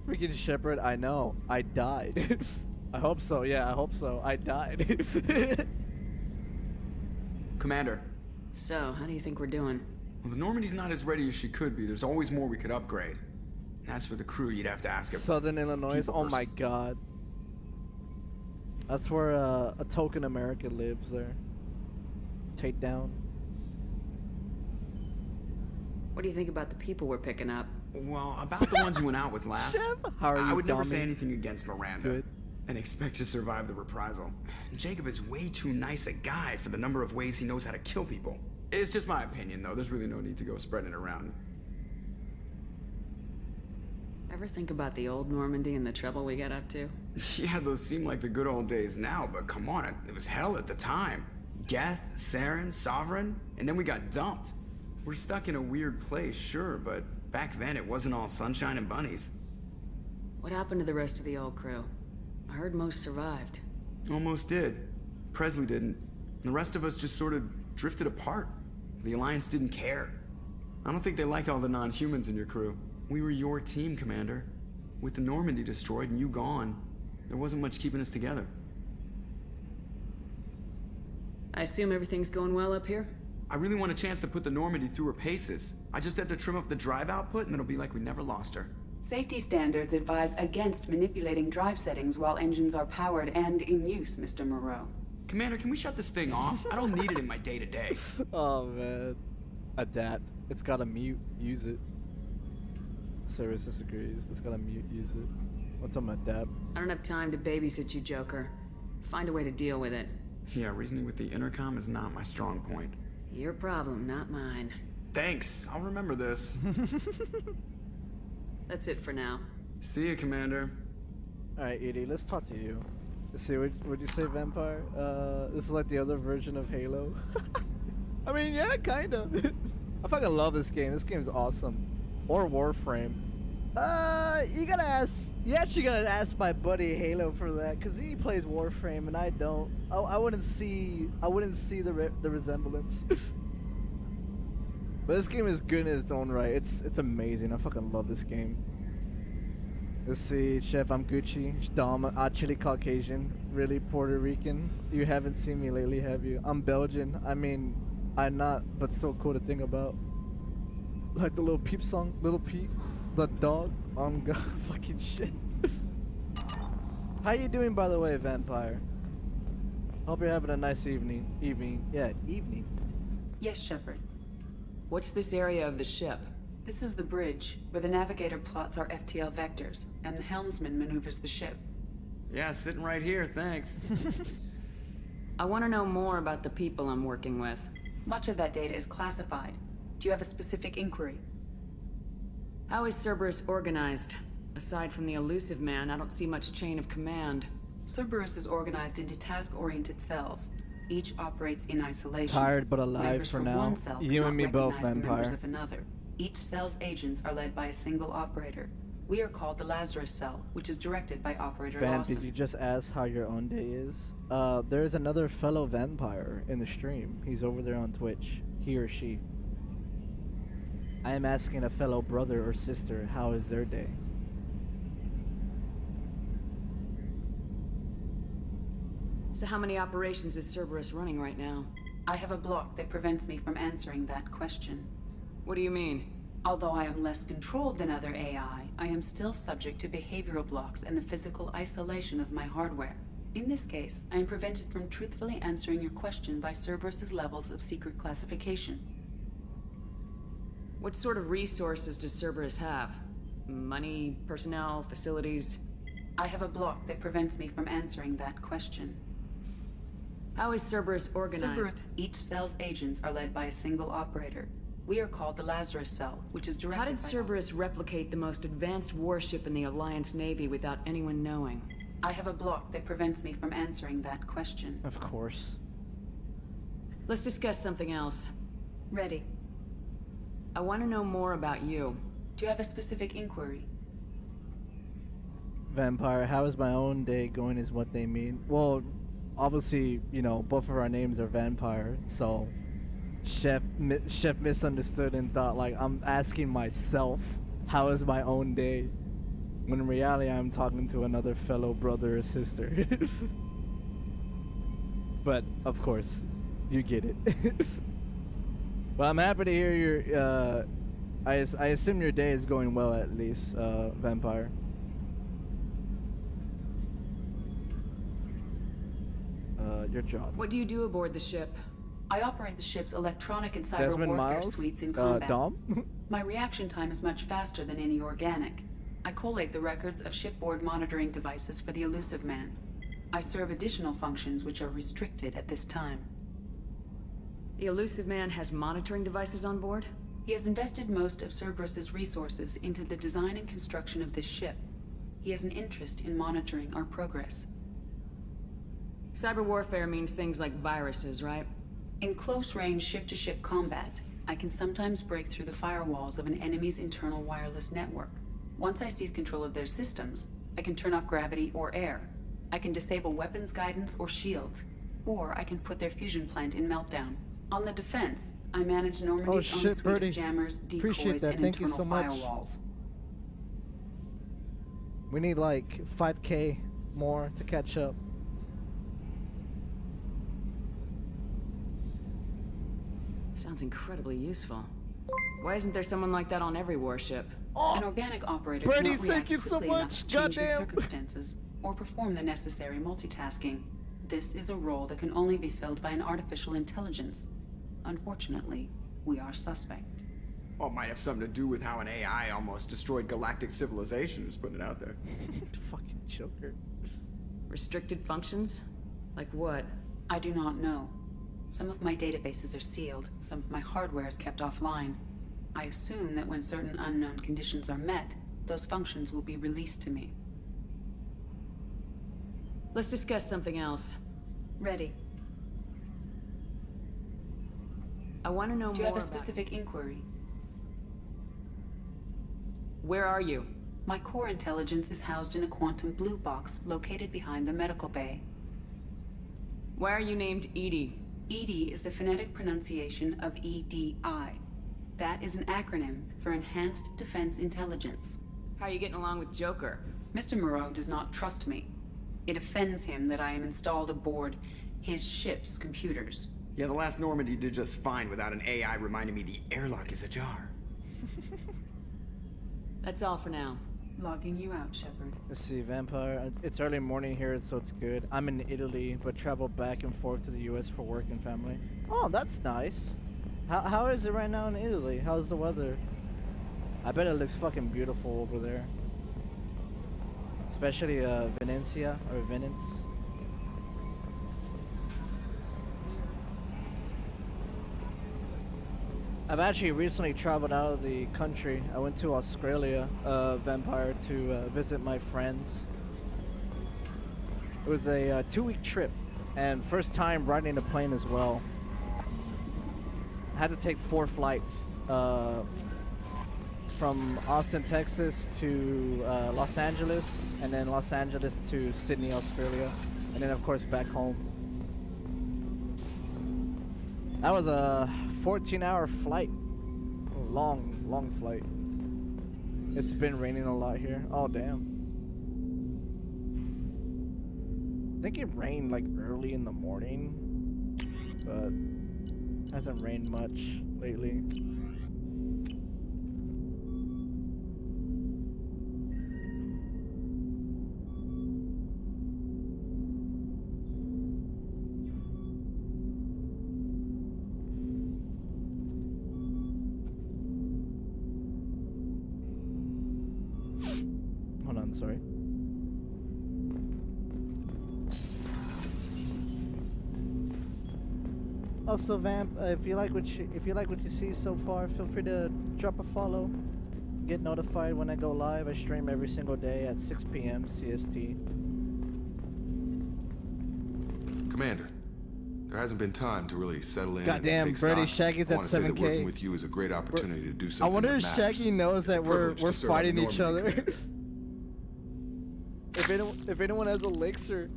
Freaking Shepard, I know. I died. I hope so. Yeah, I hope so. I died. Commander. So, how do you think we're doing? Well, the Normandy's not as ready as she could be. There's always more we could upgrade. And as for the crew, you'd have to ask it. Southern Illinois. Oh my god. That's where a token America lives there. Take down. What do you think about the people we're picking up? Well, about the ones you went out with last. How are you, I would never say anything against Miranda. Good. And expect to survive the reprisal. Jacob is way too nice a guy for the number of ways he knows how to kill people. It's just my opinion, though. There's really no need to go spreading it around. Ever think about the old Normandy and the trouble we got up to? Yeah, those seem like the good old days now, but come on, it was hell at the time. Geth, Saren, Sovereign, and then we got dumped. We're stuck in a weird place, sure, but back then it wasn't all sunshine and bunnies. What happened to the rest of the old crew? I heard most survived. Almost did. Presley didn't. The rest of us just sort of drifted apart. The Alliance didn't care. I don't think they liked all the non-humans in your crew. We were your team, Commander. With the Normandy destroyed and you gone, there wasn't much keeping us together. I assume everything's going well up here? I really want a chance to put the Normandy through her paces. I just have to trim up the drive output and it'll be like we never lost her. Safety standards advise against manipulating drive settings while engines are powered and in use, Mr. Moreau. Commander, can we shut this thing off? I don't need it in my day-to-day. Oh, man. Adapt. It's gotta mute. Use it. Cerberus disagrees. It's gotta mute. Use it. What's on my adapt? I don't have time to babysit you, Joker. Find a way to deal with it. Yeah, reasoning with the intercom is not my strong point. Your problem, not mine. Thanks. I'll remember this. That's it for now. See you, Commander. Alright, Edie, let's talk to you. Let's see, would you say Vampire? This is like the other version of Halo. I mean, yeah, kinda. I fucking love this game. This game's awesome. Or Warframe. You actually gotta ask my buddy Halo for that, cause he plays Warframe and I don't. I wouldn't see the resemblance. But this game is good in its own right. It's amazing. I fucking love this game. Let's see, Chef, I'm Gucci. Dom, actually Caucasian. Really Puerto Rican. You haven't seen me lately, have you? I'm Belgian. I mean, I'm not, but still cool to think about. Like the Little Peep song, Little Peep, the dog. God, fucking shit. How you doing, by the way, Vampire? Hope you're having a nice evening. Evening. Yes, Shepard. What's this area of the ship? This is the bridge, where the navigator plots our FTL vectors, and the helmsman maneuvers the ship. Yeah, sitting right here, thanks. I want to know more about the people I'm working with. Much of that data is classified. Do you have a specific inquiry? How is Cerberus organized? Aside from the elusive man, I don't see much chain of command. Cerberus is organized into task-oriented cells. Each operates in isolation. Tired but alive members for from now. One cell You and me both, recognize the members Vampire. of another. Each cell's agents are led by a single operator. We are called the Lazarus cell, which is directed by Operator Vamp, Lawson. did you just ask how your own day is? There's another fellow vampire in the stream. He's over there on Twitch. He or she. I am asking a fellow brother or sister, how is their day? So how many operations is Cerberus running right now? I have a block that prevents me from answering that question. What do you mean? Although I am less controlled than other AI, I am still subject to behavioral blocks and the physical isolation of my hardware. In this case, I am prevented from truthfully answering your question by Cerberus's levels of secret classification. What sort of resources does Cerberus have? Money, personnel, facilities? I have a block that prevents me from answering that question. How is Cerberus organized? Each cell's agents are led by a single operator. We are called the Lazarus cell, which is directed How did by Cerberus replicate the most advanced warship in the Alliance Navy without anyone knowing? I have a block that prevents me from answering that question. Of course. Let's discuss something else. Ready. I want to know more about you. Do you have a specific inquiry? Vampire, how is my own day going is what they mean. Well, obviously, you know, both of our names are Vampire, so Chef misunderstood and thought like I'm asking myself, how is my own day? When in reality, I'm talking to another fellow brother or sister. But, of course, you get it. Well, I'm happy to hear your, I assume your day is going well at least, Vampire. Your job. What do you do aboard the ship? I operate the ship's electronic and cyber Desmond warfare Miles? suites in combat. Dom? My reaction time is much faster than any organic. I collate the records of shipboard monitoring devices for the elusive man. I serve additional functions which are restricted at this time. The elusive man has monitoring devices on board? He has invested most of Cerberus's resources into the design and construction of this ship. He has an interest in monitoring our progress. Cyber warfare means things like viruses, right? In close-range ship-to-ship combat, I can sometimes break through the firewalls of an enemy's internal wireless network. Once I seize control of their systems, I can turn off gravity or air. I can disable weapons guidance or shields, or I can put their fusion plant in meltdown. On the defense, I manage Normandy's own suite Birdie. of jammers, Appreciate decoys, that. and Thank you internal so much. firewalls. We need like 5K more to catch up. Sounds incredibly useful. Why isn't there someone like that on every warship? An organic operator Birdie, cannot react thank you so quickly enough much. to change the Goddamn. circumstances or perform the necessary multitasking. This is a role that can only be filled by an artificial intelligence. Unfortunately, we are suspect. Well, it might have something to do with how an AI almost destroyed galactic civilization, just putting it out there. Fucking Joker. Restricted functions? Like what? I do not know. Some of my databases are sealed, some of my hardware is kept offline. I assume that when certain unknown conditions are met, those functions will be released to me. Let's discuss something else. Ready. I want to know more. Do you have a about- specific inquiry? Where are you? My core intelligence is housed in a quantum blue box located behind the medical bay. Why are you named Edie? EDI is the phonetic pronunciation of EDI. That is an acronym for Enhanced Defense Intelligence. How are you getting along with Joker? Mr. Moreau does not trust me. It offends him that I am installed aboard his ship's computers. Yeah, the last Normandy did just fine without an AI reminding me the airlock is ajar. That's all for now. Logging you out, Shepard. Let's see, Vampire. It's early morning here, so it's good. I'm in Italy, but travel back and forth to the U.S. for work and family. Oh, that's nice. How is it right now in Italy? How's the weather? I bet it looks fucking beautiful over there. Especially Venetia or Venice. I've actually recently traveled out of the country. I went to Australia, Vampire, to visit my friends. It was a 2-week trip, and first time riding a plane as well. I had to take 4 flights from Austin, Texas to Los Angeles, and then Los Angeles to Sydney, Australia, and then of course back home. That was a 14-hour flight. Long flight. It's been raining a lot here. Oh, damn. I think it rained like early in the morning, but hasn't rained much lately. Sorry. Also, Vamp, if you like what you see so far, feel free to drop a follow. Get notified when I go live. I stream every single day at 6 p.m. CST. Commander, there hasn't been time to really settle in. Goddamn, and take Brady, stock. Shaggy's I at want to say that 7K. working with you is a great opportunity to do something. I wonder that if matters. Shaggy knows that we're privilege to serve fighting on each Normandy. other. If anyone has elixir,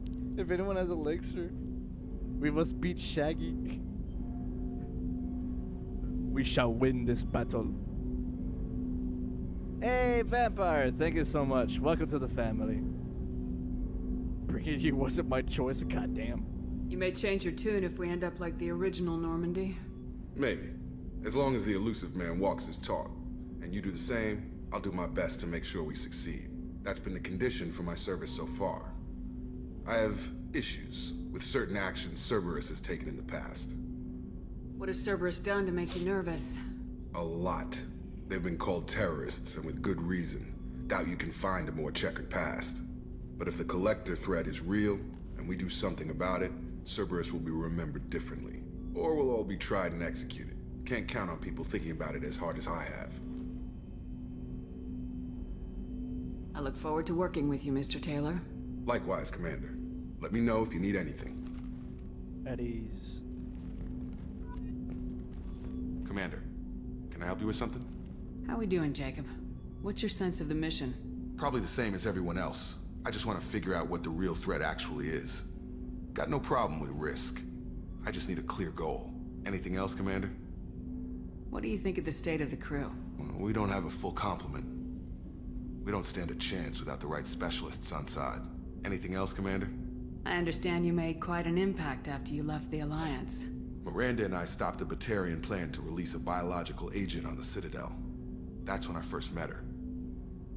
we must beat Shaggy. We shall win this battle. Hey, Vampire, thank you so much. Welcome to the family. Bringing you wasn't my choice, goddamn. You may change your tune if we end up like the original Normandy. Maybe. As long as the elusive man walks his talk, and you do the same, I'll do my best to make sure we succeed. That's been the condition for my service so far. I have issues with certain actions Cerberus has taken in the past. What has Cerberus done to make you nervous? A lot. They've been called terrorists, and with good reason. Doubt you can find a more checkered past. But if the Collector threat is real, and we do something about it, Cerberus will be remembered differently. Or we'll all be tried and executed. Can't count on people thinking about it as hard as I have. I look forward to working with you, Mr. Taylor. Likewise, Commander. Let me know if you need anything. At ease. Commander, can I help you with something? How we doing, Jacob? What's your sense of the mission? Probably the same as everyone else. I just want to figure out what the real threat actually is. Got no problem with risk. I just need a clear goal. Anything else, Commander? What do you think of the state of the crew? We don't have a full complement. We don't stand a chance without the right specialists on side. Anything else, Commander? I understand you made quite an impact after you left the Alliance. Miranda and I stopped a Batarian plan to release a biological agent on the Citadel. That's when I first met her.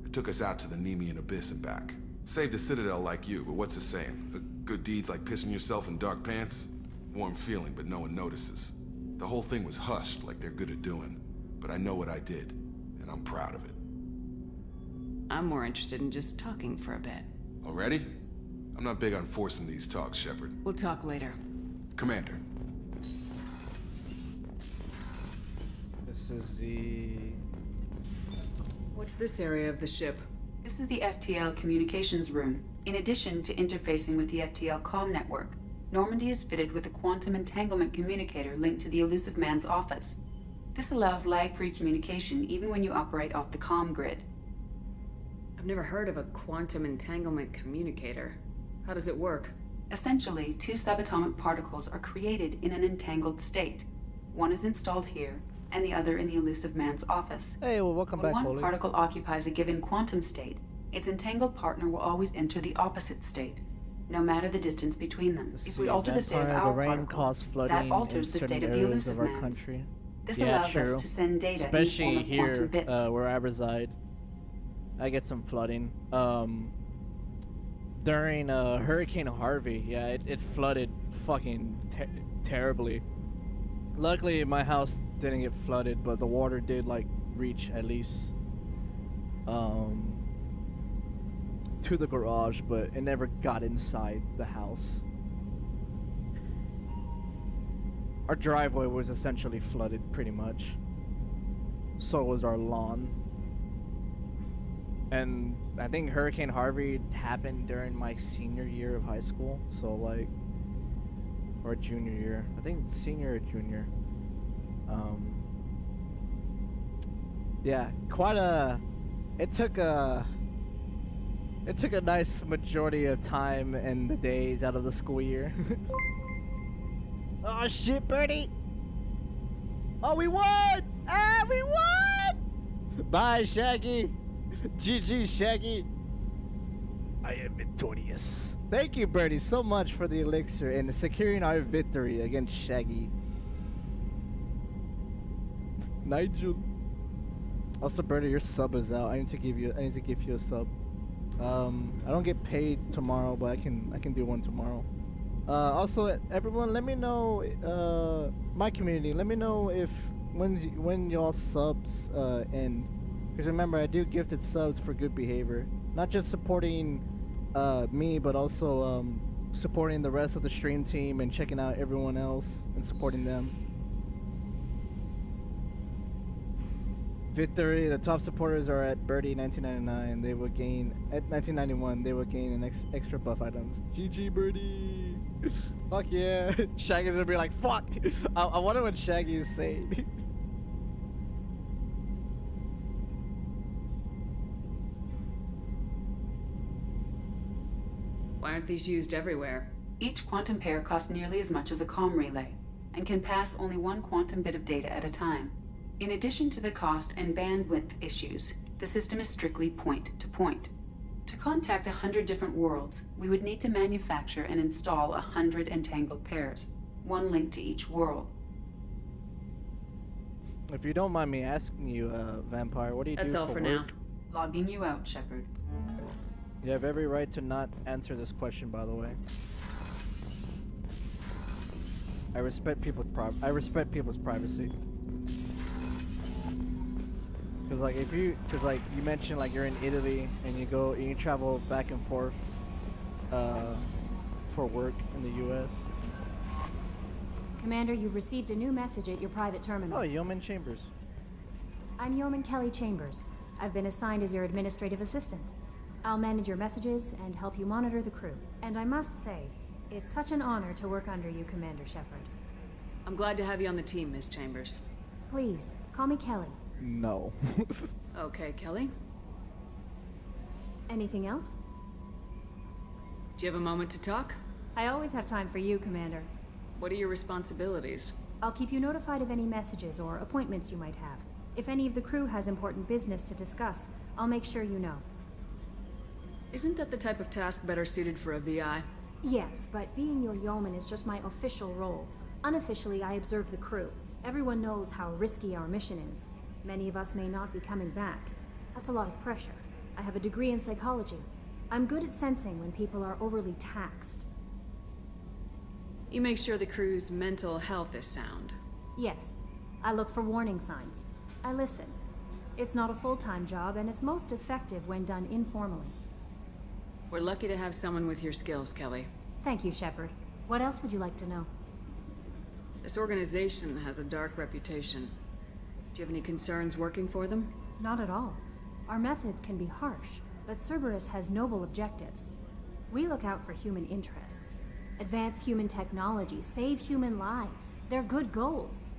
It took us out to the Nemean Abyss and back. Saved the Citadel like you, but what's the saying? A good deed's like pissing yourself in dark pants? Warm feeling, but no one notices. The whole thing was hushed like they're good at doing. But I know what I did, and I'm proud of it. I'm more interested in just talking for a bit. Already? I'm not big on forcing these talks, Shepard. We'll talk later. Commander. This is the... What's this area of the ship? This is the Ftl Communications Room. In addition to interfacing with the Ftl comm network, Normandy is fitted with a quantum entanglement communicator linked to the Elusive Man's office. This allows lag-free communication even when you operate off the comm grid. I've never heard of a quantum entanglement communicator. How does it work? Essentially, two subatomic particles are created in an entangled state. One is installed here, and the other in the Elusive Man's office. Hey, well, welcome back, When one Holy. particle occupies a given quantum state, its entangled partner will always enter the opposite state, no matter the distance between them. If we alter the state of our particle, that alters the state of the Elusive Man's. Country. This Yeah, allows true. us to send data Especially in the form of here, quantum bits. where I reside. I get some flooding. During Hurricane Harvey, yeah, it flooded fucking terribly. Luckily, my house didn't get flooded, but the water did like reach at least to the garage, but it never got inside the house. Our driveway was essentially flooded pretty much. So was our lawn. And I think Hurricane Harvey happened during my senior year of high school, so like, or junior year. I think senior or junior. Yeah, quite a. It took a nice majority of time and the days out of the school year. Oh shit, Birdie! Oh, we won! Ah, we won! Bye, Shaggy. GG, Shaggy. I am victorious. Thank you, Birdie, so much for the elixir and securing our victory against Shaggy. Nigel. Also, Birdie, your sub is out. I need to give you a sub. I don't get paid tomorrow, but I can do one tomorrow. Also, everyone, let me know. My community, let me know if when y'all subs end. Because remember, I do gifted subs for good behavior. Not just supporting me, but also supporting the rest of the stream team and checking out everyone else and supporting them. Victory, the top supporters are at Birdie 1999. They will gain, at 1991, they will gain an extra buff items. GG, Birdie! Fuck yeah! Shaggy's gonna be like, fuck! I wonder what Shaggy is saying. Why aren't these used everywhere? Each quantum pair costs nearly as much as a comm relay, and can pass only one quantum bit of data at a time. In addition to the cost and bandwidth issues, the system is strictly point-to-point. To contact 100 different worlds, we would need to manufacture and install 100 entangled pairs, one link to each world. If you don't mind me asking you, Vampire, what do you do for work? That's all for now. Logging you out, Shepard. You have every right to not answer this question, by the way. I respect people's privacy. Cause like you mentioned like you're in Italy and you travel back and forth for work in the U.S. Commander, you've received a new message at your private terminal. Oh, Yeoman Chambers. I'm Yeoman Kelly Chambers. I've been assigned as your administrative assistant. I'll manage your messages and help you monitor the crew. And I must say, it's such an honor to work under you, Commander Shepard. I'm glad to have you on the team, Miss Chambers. Please, call me Kelly. No. Okay, Kelly. Anything else? Do you have a moment to talk? I always have time for you, Commander. What are your responsibilities? I'll keep you notified of any messages or appointments you might have. If any of the crew has important business to discuss, I'll make sure you know. Isn't that the type of task better suited for a VI? Yes, but being your yeoman is just my official role. Unofficially, I observe the crew. Everyone knows how risky our mission is. Many of us may not be coming back. That's a lot of pressure. I have a degree in psychology. I'm good at sensing when people are overly taxed. You make sure the crew's mental health is sound. Yes. I look for warning signs. I listen. It's not a full-time job, and it's most effective when done informally. We're lucky to have someone with your skills, Kelly. Thank you, Shepard. What else would you like to know? This organization has a dark reputation. Do you have any concerns working for them? Not at all. Our methods can be harsh, but Cerberus has noble objectives. We look out for human interests. Advance human technology, save human lives. They're good goals.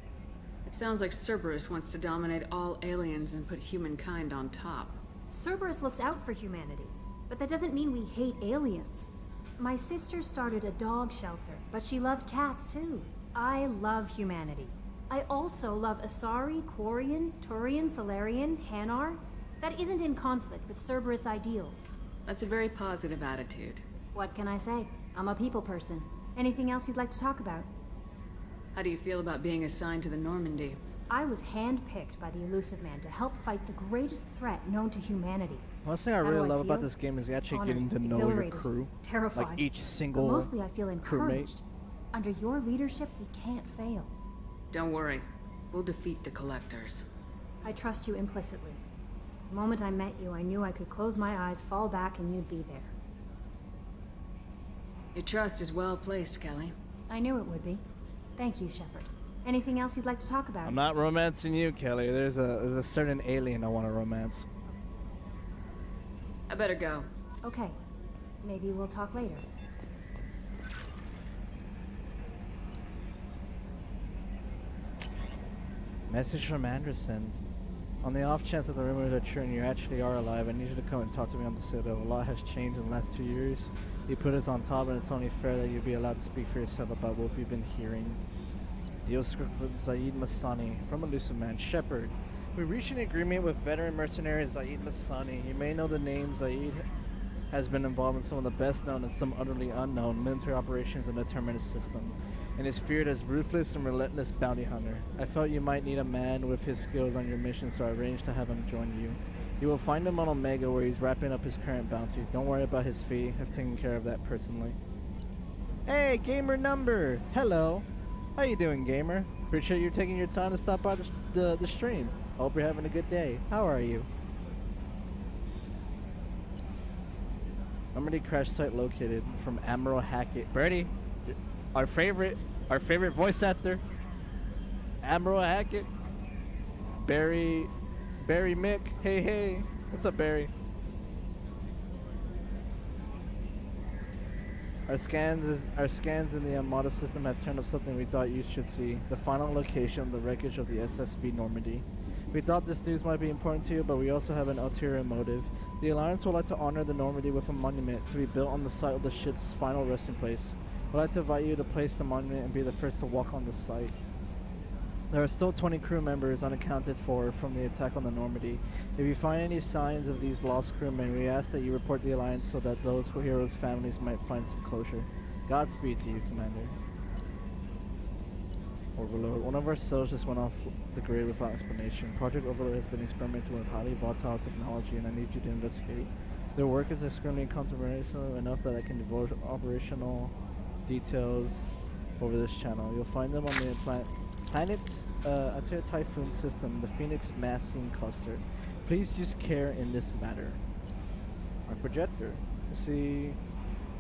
It sounds like Cerberus wants to dominate all aliens and put humankind on top. Cerberus looks out for humanity, but that doesn't mean we hate aliens. My sister started a dog shelter, but she loved cats too. I love humanity. I also love Asari, Quarian, Turian, Solarian, Hanar. That isn't in conflict with Cerberus ideals. That's a very positive attitude. What can I say? I'm a people person. Anything else you'd like to talk about? How do you feel about being assigned to the Normandy? I was handpicked by the Elusive Man to help fight the greatest threat known to humanity. One thing I really love about this game is actually getting to know your crew. Terrified. Like each single but mostly I feel encouraged. crewmate. Under your leadership, we can't fail. Don't worry. We'll defeat the Collectors. I trust you implicitly. The moment I met you, I knew I could close my eyes, fall back, and you'd be there. Your trust is well placed, Kelly. I knew it would be. Thank you, Shepard. Anything else you'd like to talk about? I'm not romancing you, Kelly. There's a certain alien I want to romance. I better go. Okay. Maybe we'll talk later. Message from Anderson. On the off chance that the rumors are true and you actually are alive, I need you to come and talk to me on the Citadel. A lot has changed in the last 2 years. You put us on top, and it's only fair that you be allowed to speak for yourself about what we've been hearing. Deal script with Zaid Masani from Elusive Man. Shepard. We reached an agreement with veteran mercenary Zaid Masani. You may know the name. Zaid has been involved in some of the best known and some utterly unknown military operations in the Terminus system, and is feared as ruthless and relentless bounty hunter. I felt you might need a man with his skills on your mission, so I arranged to have him join you. You will find him on Omega, where he's wrapping up his current bounty. Don't worry about his fee. I've taken care of that personally. Hey, gamer number! Hello! How you doing, gamer? Appreciate you taking your time to stop by the stream. Hope you're having a good day. How are you? Normandy crash site located. From Admiral Hackett. Birdie, our favorite voice actor, Admiral Hackett. Barry Mick. Hey, what's up, Barry? Our scans in the Armada system have turned up something we thought you should see. The final location of the wreckage of the SSV Normandy. We thought this news might be important to you, but we also have an ulterior motive. The Alliance would like to honor the Normandy with a monument to be built on the site of the ship's final resting place. We'd like to invite you to place the monument and be the first to walk on the site. There are still 20 crew members unaccounted for from the attack on the Normandy. If you find any signs of these lost crewmen, we ask that you report the Alliance so that those heroes' families might find some closure. Godspeed to you, Commander. Overlord. One of our cells just went off the grid without explanation. Project Overlord has been experimenting with highly volatile technology, and I need you to investigate. Their work is extremely controversial enough that I can divulge operational details over this channel. You'll find them on the planet Typhoon system, the Phoenix Massing Cluster. Please use care in this matter. Our projector. Let's see.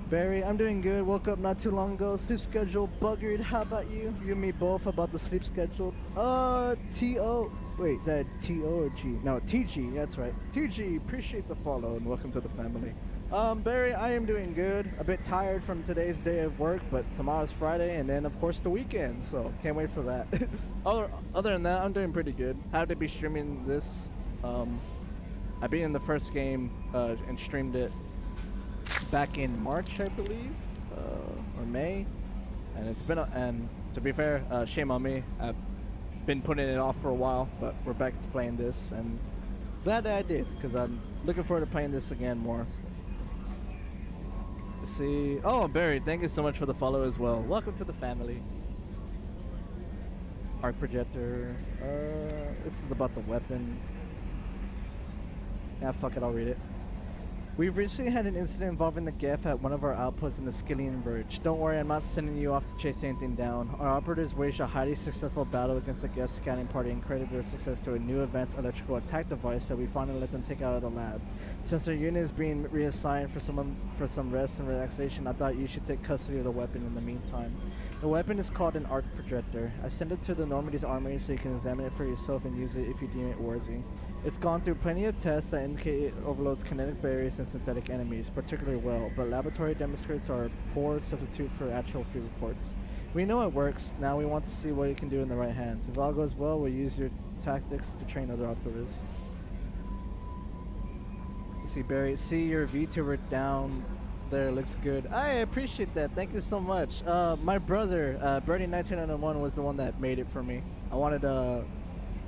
Barry, I'm doing good. Woke up not too long ago. Sleep schedule buggered. How about you? You and me both about the sleep schedule. T-O. Wait, is that T-O or G? No, T-G. That's right. T-G, appreciate the follow and welcome to the family. Barry, I am doing good. A bit tired from today's day of work, but tomorrow's Friday and then, of course, the weekend. So, can't wait for that. Other than that, I'm doing pretty good. Happy to be streaming this. I beat in the first game and streamed it back in March, I believe, or May. and it's been and to be fair, shame on me. I've been putting it off for a while, but we're back to playing this, and glad that I did, because I'm looking forward to playing this again more. So. Let's see. Oh, Barry, thank you so much for the follow as well. Welcome to the family. Arc projector. This is about the weapon. Yeah, fuck it, I'll read it. We've recently had an incident involving the Geth at one of our outposts in the Skillian Verge. Don't worry, I'm not sending you off to chase anything down. Our operatives waged a highly successful battle against the Geth scanning party and credited their success to a new advanced electrical attack device that we finally let them take out of the lab. Since their unit is being reassigned for some rest and relaxation, I thought you should take custody of the weapon in the meantime. The weapon is called an arc projector. I sent it to the Normandy's armory so you can examine it for yourself and use it if you deem it worthy. It's gone through plenty of tests that indicate it overloads kinetic barriers and synthetic enemies particularly well, but laboratory demonstrates are a poor substitute for actual field reports. We know it works, now we want to see what it can do in the right hands. If all goes well, we'll use your tactics to train other operatives. See, Barry, see your VTuber down there, looks good. I appreciate that, thank you so much. My brother, Birdie1991, was the one that made it for me. I wanted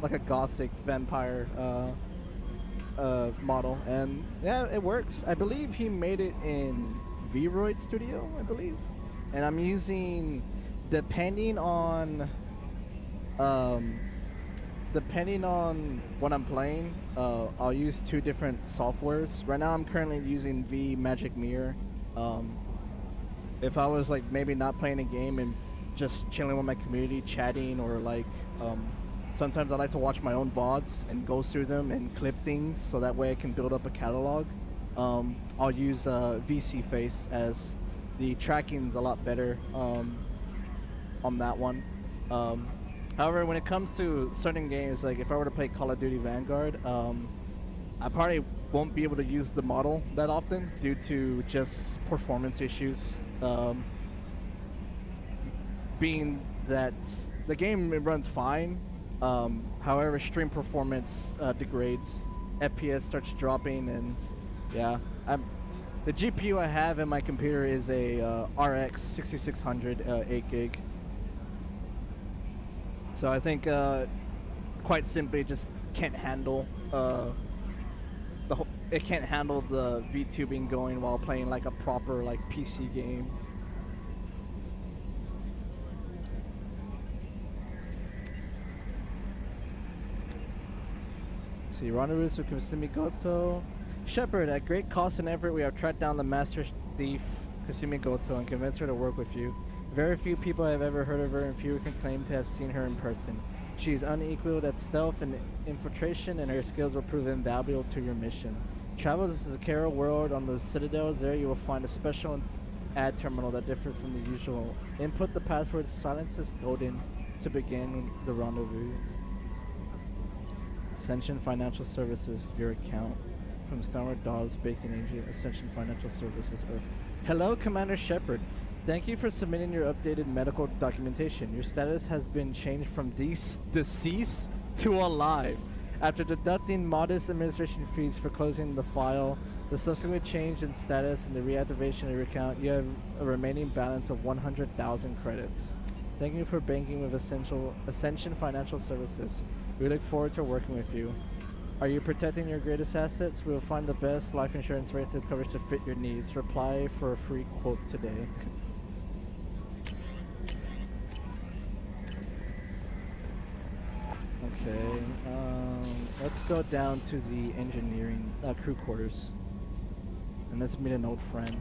like a gothic vampire model, and yeah, it works. I believe he made it in Vroid Studio, I believe, and I'm using, depending on what I'm playing, I'll use two different softwares. Right now I'm currently using V Magic Mirror. If I was like maybe not playing a game and just chilling with my community, chatting, or like sometimes I like to watch my own VODs and go through them and clip things so that way I can build up a catalog. I'll use VC Face, as the tracking's a lot better on that one. However, when it comes to certain games, like if I were to play Call of Duty Vanguard, I probably won't be able to use the model that often due to just performance issues. Being that the game runs fine, however, stream performance degrades, FPS starts dropping, and yeah, the GPU I have in my computer is a RX 6600 8 gig. So I think quite simply just can't handle it can't handle the VTubing going while playing like a proper like PC game. See, rendezvous with Kasumi Goto. Shepard, at great cost and effort, we have tracked down the master thief Kasumi Goto and convinced her to work with you. Very few people have ever heard of her, and few can claim to have seen her in person. She is unequaled at stealth and infiltration, and her skills will prove invaluable to your mission. Travel to the Zakara world on the Citadel. There you will find a special ad terminal that differs from the usual. Input the password Silences Golden to begin the rendezvous. Ascension Financial Services, your account. From Starward Dogs, Bacon Agent, Ascension Financial Services, Earth. Hello, Commander Shepard. Thank you for submitting your updated medical documentation. Your status has been changed from deceased to alive. After deducting modest administration fees for closing the file, the subsequent change in status, and the reactivation of your account, you have a remaining balance of 100,000 credits. Thank you for banking with Ascension Financial Services. We look forward to working with you. Are you protecting your greatest assets? We will find the best life insurance rates and coverage to fit your needs. Reply for a free quote today. Okay, let's go down to the engineering crew quarters, and let's meet an old friend.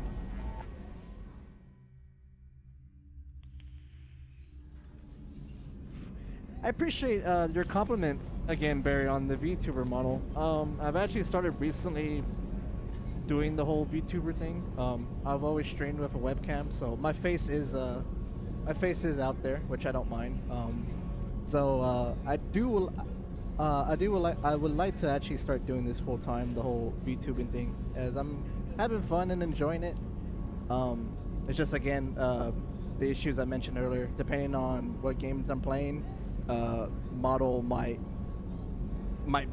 I appreciate your compliment again, Barry, on the VTuber model. I've actually started recently doing the whole VTuber thing. I've always streamed with a webcam, so my face is out there, which I don't mind. So I would like to actually start doing this full time, the whole VTubing thing, as I'm having fun and enjoying it. It's just again the issues I mentioned earlier. Depending on what games I'm playing, model might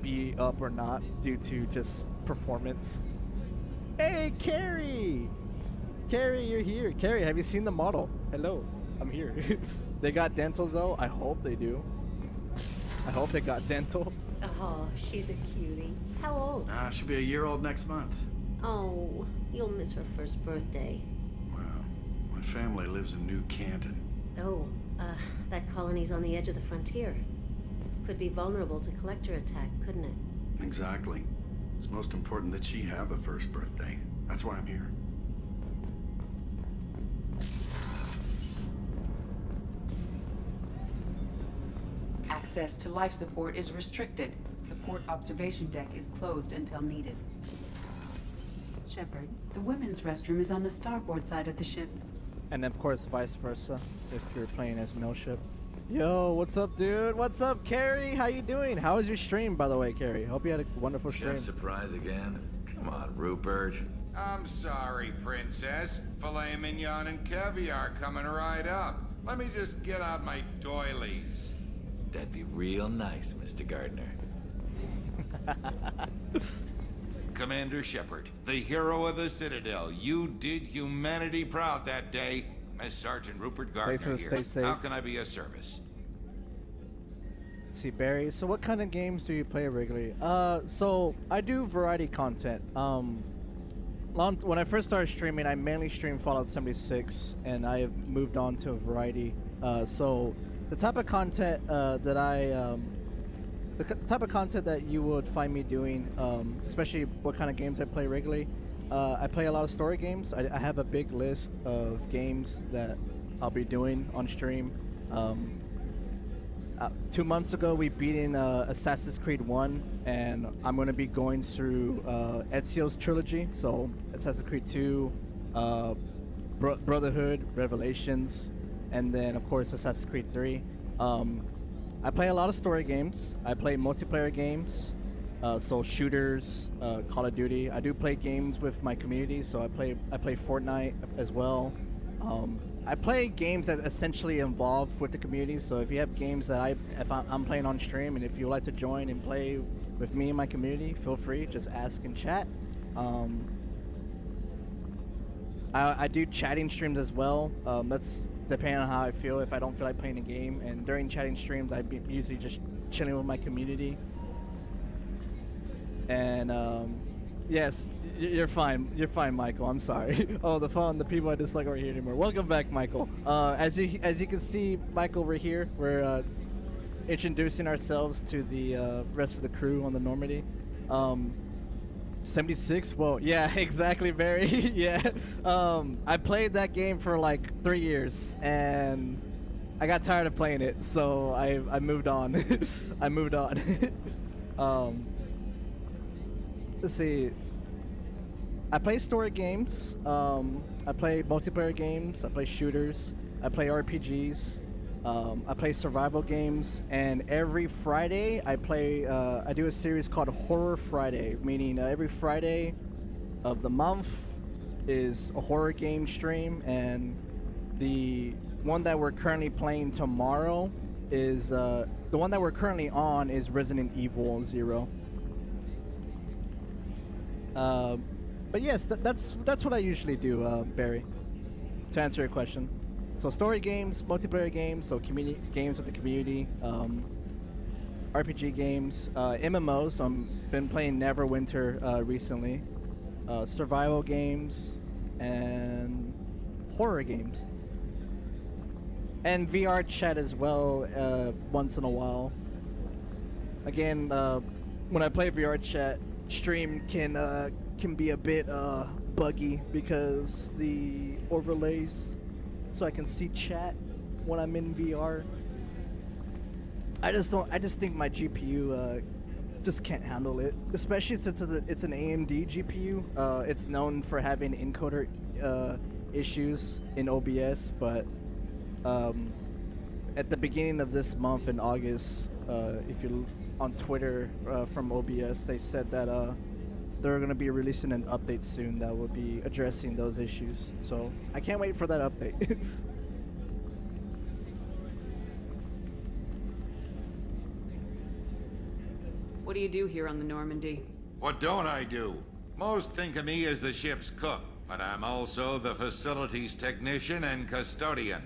be up or not due to just performance. Hey, Carrie! Carrie, you're here. Carrie, have you seen the model? Hello. I'm here. They got dental though. I hope they do. I hope they got dental. Oh, she's a cutie. How old? She'll be a year old next month. Oh, you'll miss her first birthday. Well, my family lives in New Canton. Oh, that colony's on the edge of the frontier. Could be vulnerable to collector attack, couldn't it? Exactly. It's most important that she have a first birthday. That's why I'm here. Access to life support is restricted. The port observation deck is closed until needed. Shepard, the women's restroom is on the starboard side of the ship. And of course, vice versa, if you're playing as male ship. Yo, what's up, dude? What's up, Carrie? How you doing? How was your stream, by the way, Carrie? Hope you had a wonderful stream. Chef surprise again? Come on, Rupert. I'm sorry, Princess. Filet mignon and caviar coming right up. Let me just get out my doilies. That'd be real nice, Mr. Gardner. Commander Shepard, the hero of the Citadel. You did humanity proud that day. As Sergeant Rupert Gardner here. Stay safe. How can I be of service? See, Barry, so what kind of games do you play regularly? So I do variety content. When I first started streaming, I mainly streamed Fallout 76, and I have moved on to a variety. So the type of content that the type of content that you would find me doing, especially what kind of games I play regularly, I play a lot of story games. I have a big list of games that I'll be doing on stream. 2 months ago, we beat in Assassin's Creed 1, and I'm going to be going through Ezio's trilogy. So Assassin's Creed 2, Brotherhood, Revelations, and then, of course, Assassin's Creed 3. I play a lot of story games. I play multiplayer games. So shooters, Call of Duty. I do play games with my community, so I play Fortnite as well. I play games that essentially involve with the community. So if you have games that I'm playing on stream, and if you'd like to join and play with me and my community, feel free. Just ask in chat. I do chatting streams as well. That's depending on how I feel. If I don't feel like playing a game, and during chatting streams, I'd be usually just chilling with my community. And yes, you're fine. You're fine, Michael. I'm sorry. Oh, the people I dislike over here anymore. Welcome back, Michael. As you can see, Michael over here, we're introducing ourselves to the rest of the crew on the Normandy. 76. Well, yeah, exactly, Barry. Yeah. I played that game for like 3 years, and I got tired of playing it, so I moved on. I moved on. Let's see. I play story games. I play multiplayer games. I play shooters. I play RPGs. I play survival games. And every Friday, I do a series called Horror Friday, meaning every Friday of the month is a horror game stream. And the one that we're currently playing tomorrow is the one that we're currently on is Resident Evil 0. But yes, that's what I usually do, Barry, to answer your question. So story games, multiplayer games, so community games with the community, RPG games, MMOs. I've been playing Neverwinter recently, survival games, and horror games, and VR chat as well once in a while. Again, when I play VR chat, stream can be a bit buggy because the overlays, so I can see chat when I'm in VR. I just think my GPU just can't handle it, especially since it's an AMD GPU. It's known for having encoder issues in OBS, but at the beginning of this month in August, if you on Twitter from OBS, they said that they're going to be releasing an update soon that will be addressing those issues. So I can't wait for that update. What do you do here on the Normandy? What don't I do? Most think of me as the ship's cook, but I'm also the facilities technician and custodian.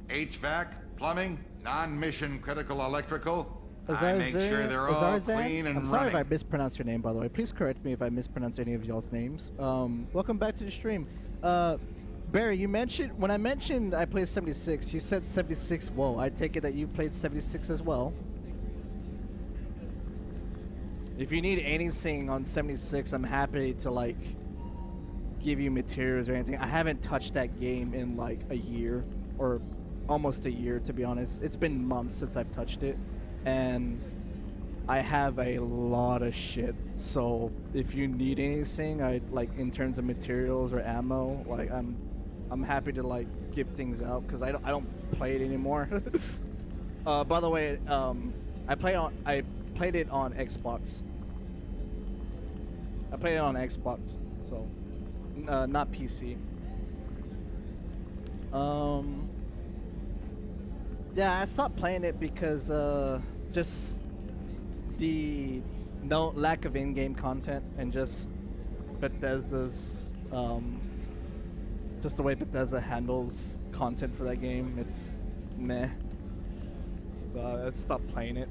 HVAC, plumbing, non-mission critical electrical. I Azar- make sure they're all Azarzan? clean and I'm sorry running. if I mispronounced your name, by the way. Please correct me if I mispronounce any of y'all's names. Welcome back to the stream. Barry, you mentioned, when I mentioned I played 76, you said 76. Whoa, I take it that you played 76 as well. If you need anything on 76, I'm happy to, like, give you materials or anything. I haven't touched that game in, like, a year, or almost a year, to be honest. It's been months since I've touched it, and I have a lot of shit. So if you need anything, like, in terms of materials or ammo, like, I'm happy to, like, give things out, because I don't play it anymore. By the way, I played it on Xbox. I played it on Xbox, so not PC. Yeah, I stopped playing it because just the lack of in-game content, and just Bethesda's just the way Bethesda handles content for that game. It's meh. So I stopped playing it.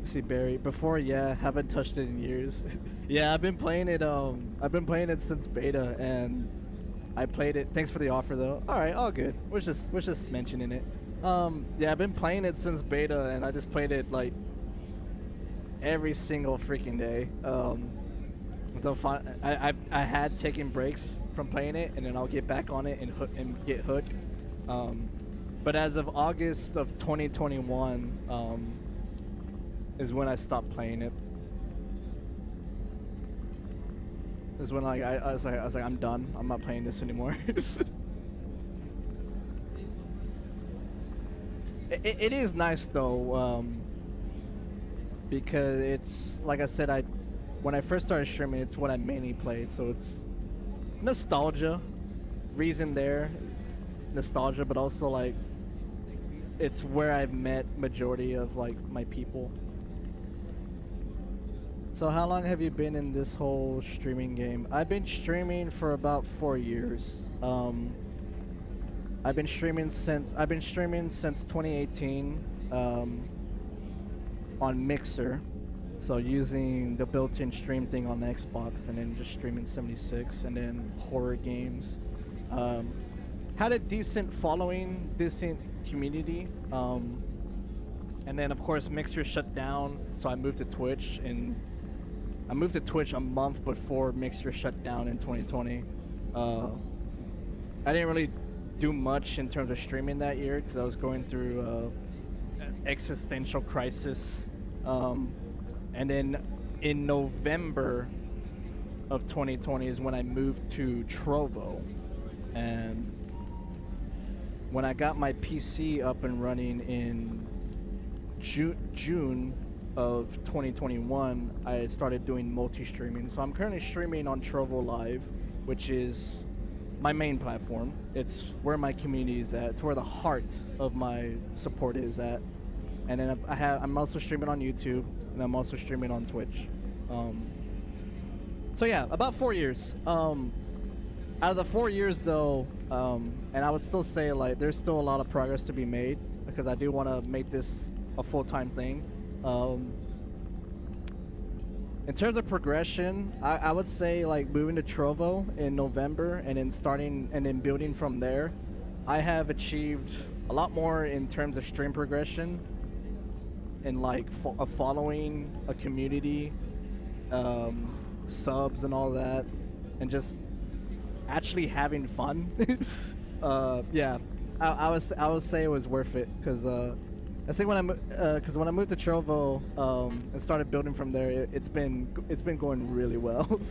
See, Barry, before, yeah, haven't touched it in years. Yeah, I've been playing it since beta, and I played it. Thanks for the offer, though. All right, all good. We're just mentioning it. Yeah, I've been playing it since beta, and I just played it like every single freaking day. Until I had taken breaks from playing it, and then I'll get back on it and get hooked. But as of August of 2021, is when I stopped playing it. Is when, like, I was like, I'm done. I'm not playing this anymore. It is nice though, because it's, like I said, when I first started streaming, it's what I mainly played, so it's nostalgia, reason there, nostalgia, but also, like, it's where I've met majority of, like, my people. So how long have you been in this whole streaming game? I've been streaming for about 4 years. I've been streaming since 2018 on Mixer, so using the built-in stream thing on Xbox, and then just streaming 76, and then horror games. Had a decent following, decent community, and then of course Mixer shut down, so I moved to Twitch, and I moved to Twitch a month before Mixer shut down in 2020. I didn't really do much in terms of streaming that year because I was going through existential crisis. And then in November of 2020 is when I moved to Trovo. And when I got my PC up and running in June of 2021, I started doing multi-streaming. So I'm currently streaming on Trovo Live, which is my main platform. It's where my community is at. It's where the heart of my support is at. And then I'm also streaming on YouTube, and I'm also streaming on Twitch. So yeah, about 4 years. Out of the 4 years though, and I would still say, like, there's still a lot of progress to be made, because I do want to make this a full-time thing. In terms of progression, I would say, like, moving to Trovo in November and then building from there, I have achieved a lot more in terms of stream progression and, like, a following, a community, subs and all that, and just actually having fun. Yeah, I would say it was worth it, because I think when I moved to Trovo and started building from there, it's been going really well.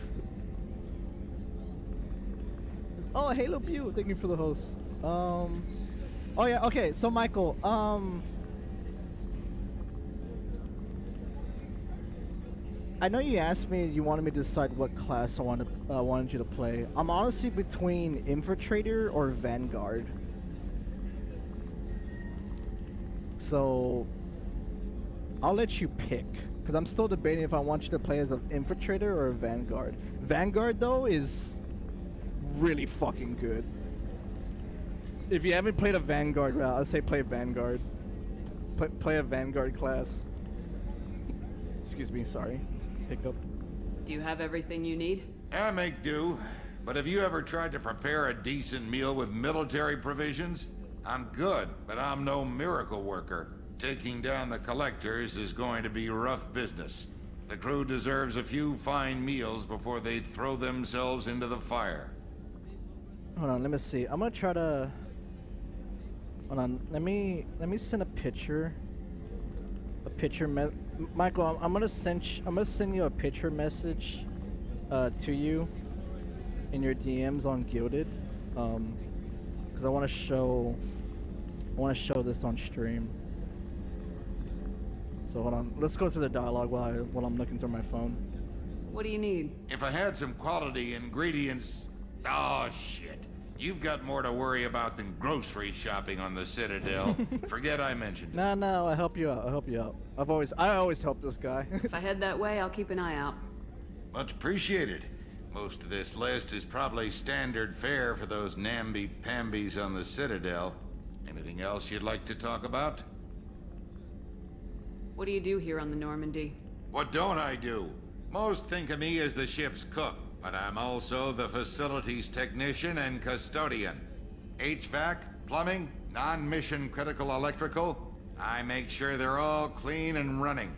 Oh, Halo Pew, thank you for the host. Oh yeah, okay. So Michael, I know you asked me, you wanted me to decide what class I wanted you to play. I'm honestly between Infiltrator or Vanguard. So I'll let you pick, because I'm still debating if I want you to play as an Infiltrator or a Vanguard. Vanguard though is really fucking good. if you haven't played a Vanguard route, I'd say play Vanguard. Play a Vanguard class. Excuse me, sorry. Hiccup. Do you have everything you need? I make do. But have you ever tried to prepare a decent meal with military provisions? I'm good, but I'm no miracle worker. Taking down the collectors is going to be rough business. The crew deserves a few fine meals before they throw themselves into the fire. Hold on, let me see. I'm gonna try to. Hold on, let me send a picture. Michael, I'm gonna send you a picture message, to you, in your DMs on Gilded, because I want to show this on stream. So hold on, let's go to the dialogue while I'm looking through my phone. What do you need? If I had some quality ingredients... Oh, shit. You've got more to worry about than grocery shopping on the Citadel. Forget I mentioned it. No, I'll help you out. I always help this guy. If I head that way, I'll keep an eye out. Much appreciated. Most of this list is probably standard fare for those namby-pambies on the Citadel. Anything else you'd like to talk about? What do you do here on the Normandy? What don't I do? Most think of me as the ship's cook, but I'm also the facilities technician and custodian. HVAC, plumbing, non-mission critical electrical. I make sure they're all clean and running.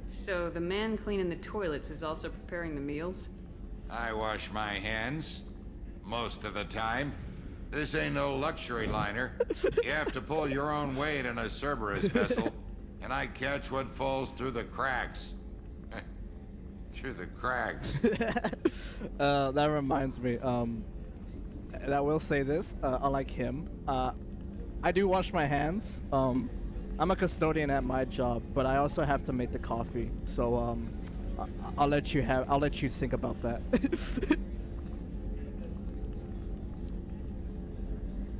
So the man cleaning the toilets is also preparing the meals? I wash my hands. Most of the time. This ain't no luxury liner. You have to pull your own weight in a Cerberus vessel, and I catch what falls through the cracks. Through the cracks. That reminds me, and I will say this, unlike him, I do wash my hands. I'm a custodian at my job, but I also have to make the coffee, so I'll let you think about that.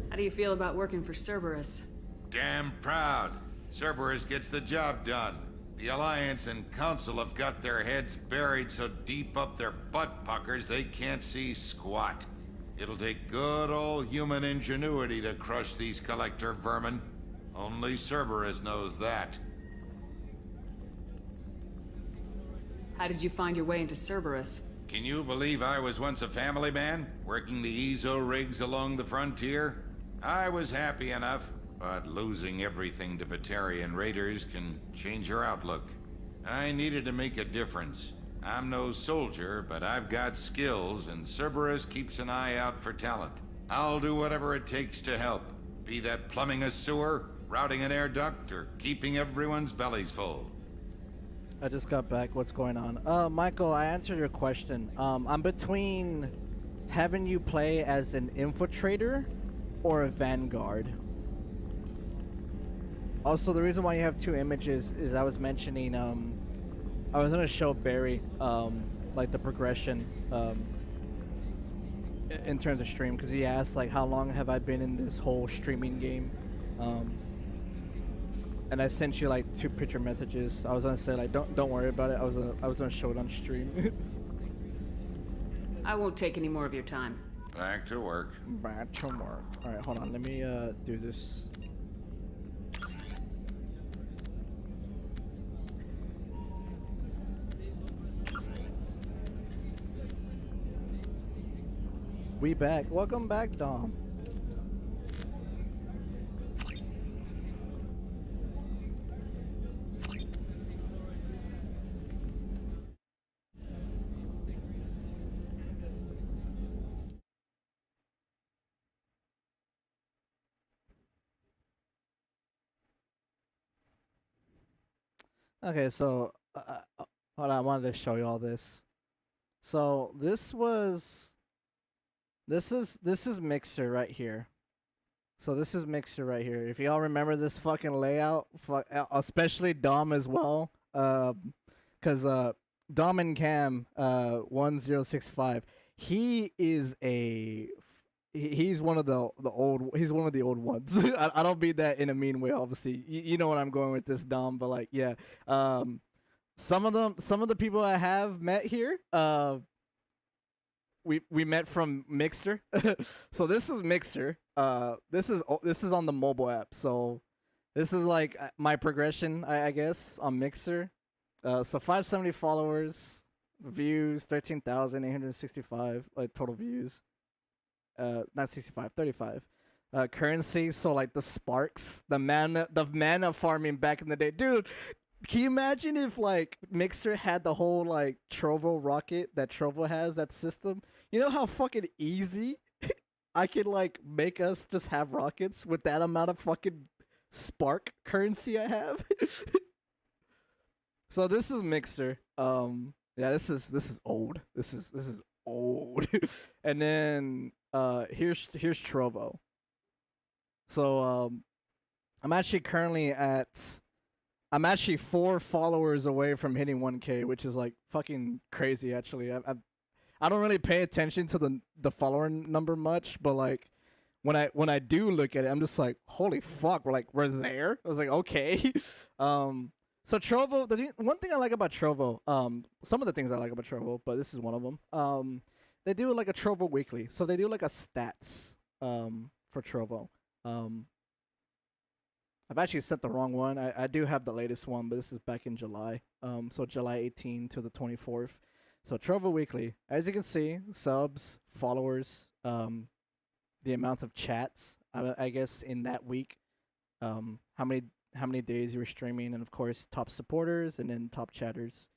How do you feel about working for Cerberus? Damn proud. Cerberus gets the job done. The Alliance and Council have got their heads buried so deep up their butt puckers they can't see squat. It'll take good old human ingenuity to crush these collector vermin. Only Cerberus knows that. How did you find your way into Cerberus? Can you believe I was once a family man, working the EZO rigs along the frontier? I was happy enough, but losing everything to Batarian raiders can change your outlook. I needed to make a difference. I'm no soldier, but I've got skills, and Cerberus keeps an eye out for talent. I'll do whatever it takes to help, be that plumbing a sewer, routing an air duct, or keeping everyone's bellies full. I just got back. What's going on? Michael, I answered your question. I'm between having you play as an infiltrator or a vanguard. Also, the reason why you have two images is I was mentioning, I was gonna show Barry, like the progression, in terms of stream, because he asked like, how long have I been in this whole streaming game? And I sent you like 2 picture messages. I was gonna say like, don't worry about it. I was gonna show it on stream. I won't take any more of your time. Back to work. Back to work. All right, hold on. Let me do this. We back. Welcome back, Dom. Okay, so hold on, I wanted to show you all this. So this is Mixer right here. So this is Mixer right here. If y'all remember this fucking layout, especially Dom as well, because Dom and Cam 1065, he's one of the old ones. I don't mean that in a mean way, obviously. You know what I'm going with this, Dom, but like, yeah. Some of the people I have met here, we met from Mixer. So this is Mixer. This is on the mobile app. So this is like my progression, I guess, on Mixer. So 570 followers, views 13,865 like total views. Not 65, 35. Currency, so like the sparks, the mana farming back in the day, dude. Can you imagine if like Mixer had the whole like Trovo rocket that Trovo has, that system? You know how fucking easy I could like make us just have rockets with that amount of fucking spark currency I have. So this is Mixer. Yeah, this is old. This is old. And then here's Trovo. So I'm actually 4 followers away from hitting 1K, which is like fucking crazy. Actually, I don't really pay attention to the follower number much, but like when I do look at it, I'm just like, holy fuck, we're there. I was like, okay. So Trovo, one thing I like about Trovo, some of the things I like about Trovo, but this is one of them. They do like a Trovo weekly, so they do like a stats for Trovo. I've actually set the wrong one. I do have the latest one, but this is back in July. So July 18 to the 24th. So Trovo Weekly, as you can see, subs, followers, the amounts of chats, I guess in that week, how many days you were streaming, and of course top supporters and then top chatters.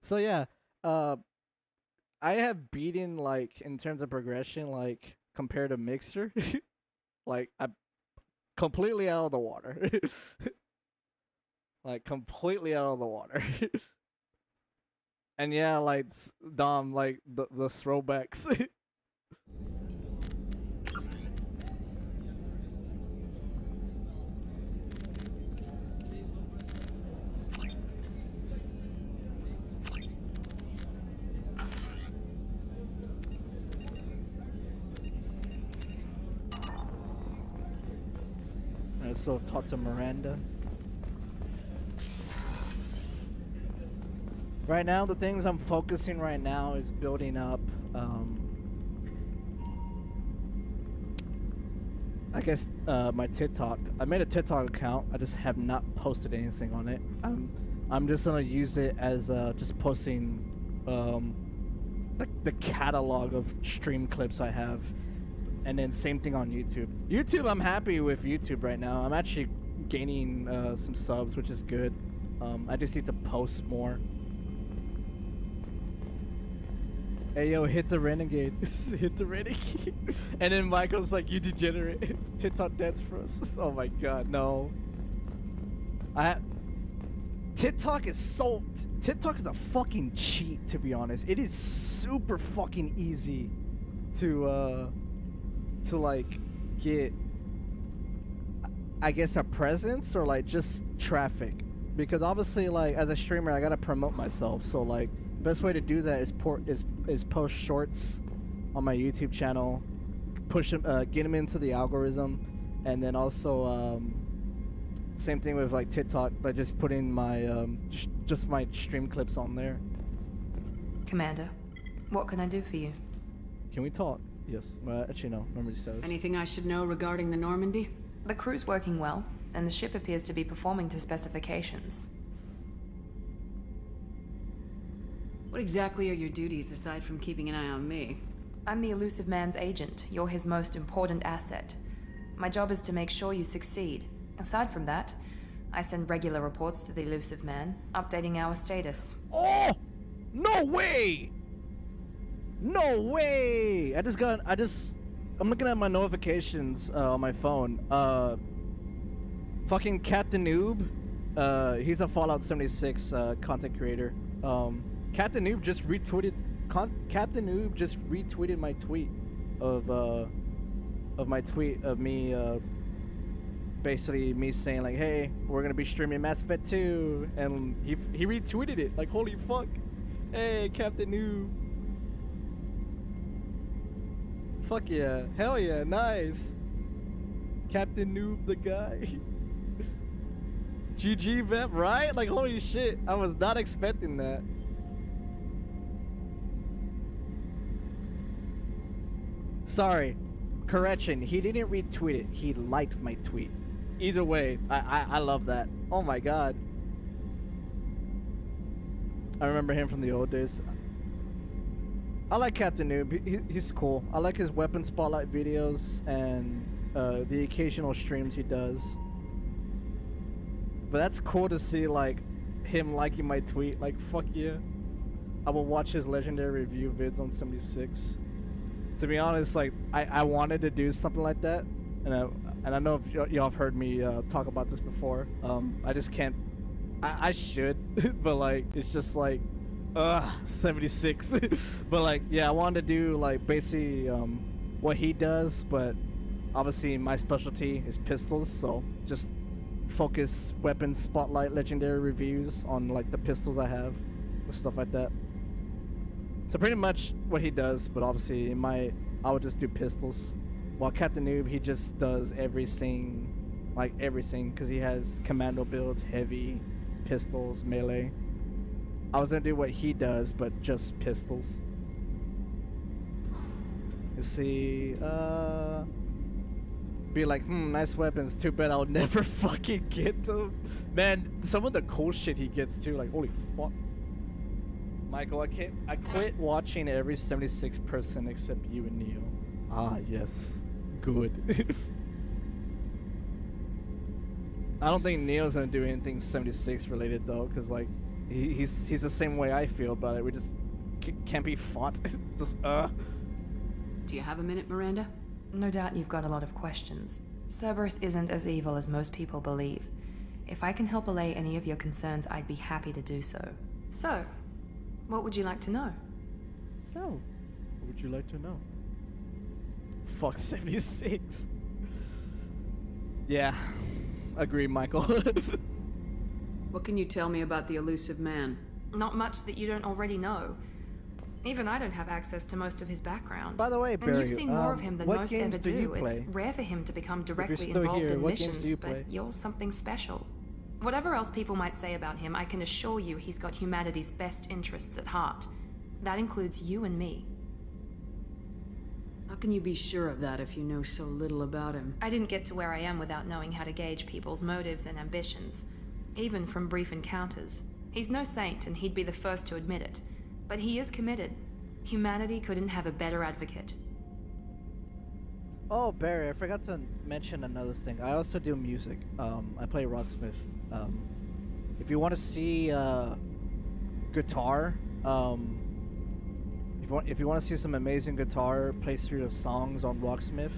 So yeah, I have beaten like in terms of progression, like compared to Mixer, like I'm completely out of the water. Like completely out of the water. And yeah, like Dom, like the throwbacks. So talk to Miranda. Right now, the things I'm focusing right now is building up, I guess, my TikTok. I made a TikTok account. I just have not posted anything on it. I'm just gonna use it as just posting, the catalog of stream clips I have. And then same thing on YouTube. YouTube, I'm happy with YouTube right now. I'm actually gaining some subs, which is good. I just need to post more. Hey yo, hit the renegade. Hit the renegade. And then Michael's like, you degenerate. TikTok dance for us. Oh my god, no. TikTok is a fucking cheat, to be honest. It is super fucking easy to like get, I guess, a presence or like just traffic, because obviously like as a streamer I gotta promote myself. So like best way to do that is post shorts on my YouTube channel, push them, get them into the algorithm, and then also same thing with like TikTok, by just putting my just my stream clips on there. Commander, what can I do for you? Can we talk? Yes. Actually, no. Normandy says. Anything I should know regarding the Normandy? The crew's working well, and the ship appears to be performing to specifications. What exactly are your duties aside from keeping an eye on me? I'm the Elusive Man's agent. You're his most important asset. My job is to make sure you succeed. Aside from that, I send regular reports to the Elusive Man, updating our status. Oh! No way! No way! I'm looking at my notifications on my phone. Fucking Captain Noob. He's a Fallout 76 content creator. Captain Noob just retweeted. Captain Noob just retweeted my tweet of me. Basically me saying like, hey, we're gonna be streaming Mass Effect 2, and he retweeted it. Like, holy fuck! Hey, Captain Noob. Fuck yeah. Hell yeah. Nice. Captain Noob the guy. GG Vep, right? Like, holy shit. I was not expecting that. sorry. Correction, he didn't retweet it. He liked my tweet. Either way, I love that. Oh my god. I remember him from the old days. I like Captain Noob. He's cool. I like his weapon spotlight videos and the occasional streams he does. But that's cool to see, like, him liking my tweet. Like, fuck yeah. I will watch his legendary review vids on 76. To be honest, like, I wanted to do something like that. And I know if y'all have heard me talk about this before. I just can't. I should. But, like, it's just like, 76. But, like, yeah, I wanted to do, like, basically what he does. But obviously my specialty is pistols. So just focus weapon spotlight legendary reviews on, like, the pistols I have and stuff like that. So pretty much what he does, but obviously I would just do pistols. While Captain Noob, he just does everything, because he has commando builds, heavy, pistols, melee. I was gonna do what he does, but just pistols. You see, be like, nice weapons, too bad I'll never fucking get them. Man, some of the cool shit he gets too, like, holy fuck. Michael, I quit watching every 76 person except you and Neo. Ah, yes. Good. I don't think Neo's gonna do anything 76 related though, because, like, he's the same way I feel about it. We just can't be fought. Just, Do you have a minute, Miranda? No doubt you've got a lot of questions. Cerberus isn't as evil as most people believe. If I can help allay any of your concerns, I'd be happy to do so. So, what would you like to know? What would you like to know? Fuck 76. Yeah, agree, Michael. What can you tell me about the elusive man? Not much that you don't already know. Even I don't have access to most of his background. By the way, Barry, and you've seen more of him than most ever do. Play? It's rare for him to become directly still involved here, in what missions, games do you but play? you're something special. Whatever else people might say about him, I can assure you he's got humanity's best interests at heart. That includes you and me. How can you be sure of that if you know so little about him? I didn't get to where I am without knowing how to gauge people's motives and ambitions, even from brief encounters. He's no saint, and he'd be the first to admit it. But he is committed. Humanity couldn't have a better advocate. Oh, Barry, I forgot to mention another thing. I also do music. I play rocksmith. If you want to see guitar, if you want to see some amazing guitar playthrough of songs on Rocksmith,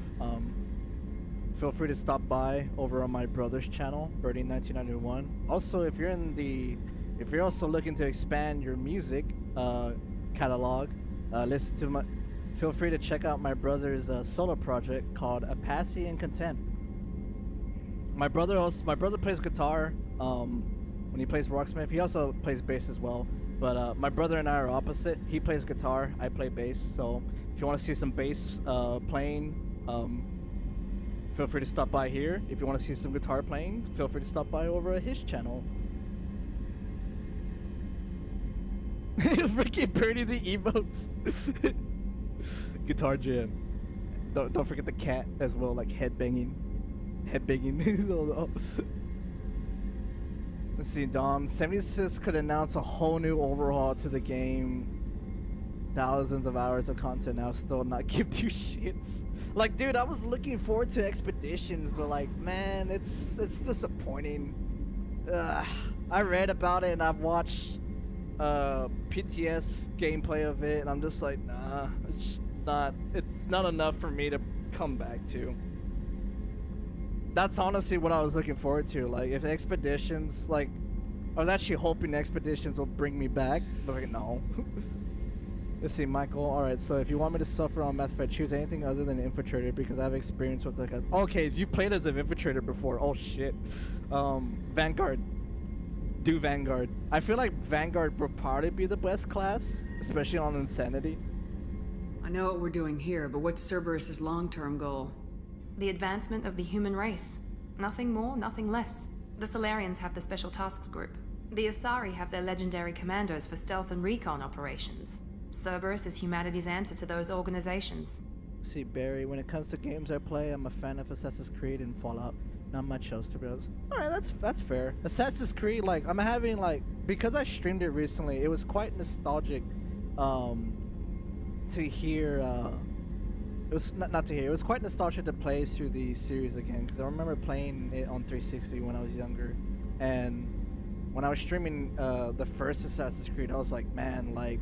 feel free to stop by over on my brother's channel, Birdie1991. Also, if you're also looking to expand your music catalog, feel free to check out my brother's solo project called Apache and Contempt. My brother plays guitar when he plays Rocksmith. He also plays bass as well. But my brother and I are opposite. He plays guitar, I play bass. So if you want to see some bass playing, feel free to stop by here. If you want to see some guitar playing, feel free to stop by over at his channel. Freaking Birdie the emotes. Guitar jam. Don't forget the cat as well, like head banging. Let's see, Dom. 76 could announce a whole new overhaul to the game. Thousands of hours of content now, still not give two shits. Like, dude, I was looking forward to Expeditions, but, like, man, it's disappointing. I read about it and I've watched PTS gameplay of it, and I'm just like, nah, it's not enough for me to come back to. That's honestly what I was looking forward to. Like, if Expeditions, like, I was actually hoping Expeditions will bring me back, but, like, no. Let's see, Michael. Alright, so if you want me to suffer on Mass Effect, choose anything other than Infiltrator, because I have experience with, like, okay, you played as an Infiltrator before. Oh, shit. Vanguard. Do Vanguard. I feel like Vanguard would probably be the best class, especially on Insanity. I know what we're doing here, but what's Cerberus' long-term goal? The advancement of the human race. Nothing more, nothing less. The Solarians have the Special Tasks Group. The Asari have their legendary commandos for stealth and recon operations. Cerberus is humanity's answer to those organizations. See, Barry, when it comes to games I play, I'm a fan of Assassin's Creed and Fallout. Not much else, to be honest. Alright, that's fair. Assassin's Creed, like, I'm having, like, because I streamed it recently, it was quite nostalgic, to hear, it was, not to hear, it was quite nostalgic to play through the series again, because I remember playing it on 360 when I was younger, and when I was streaming, the first Assassin's Creed, I was like, man, like,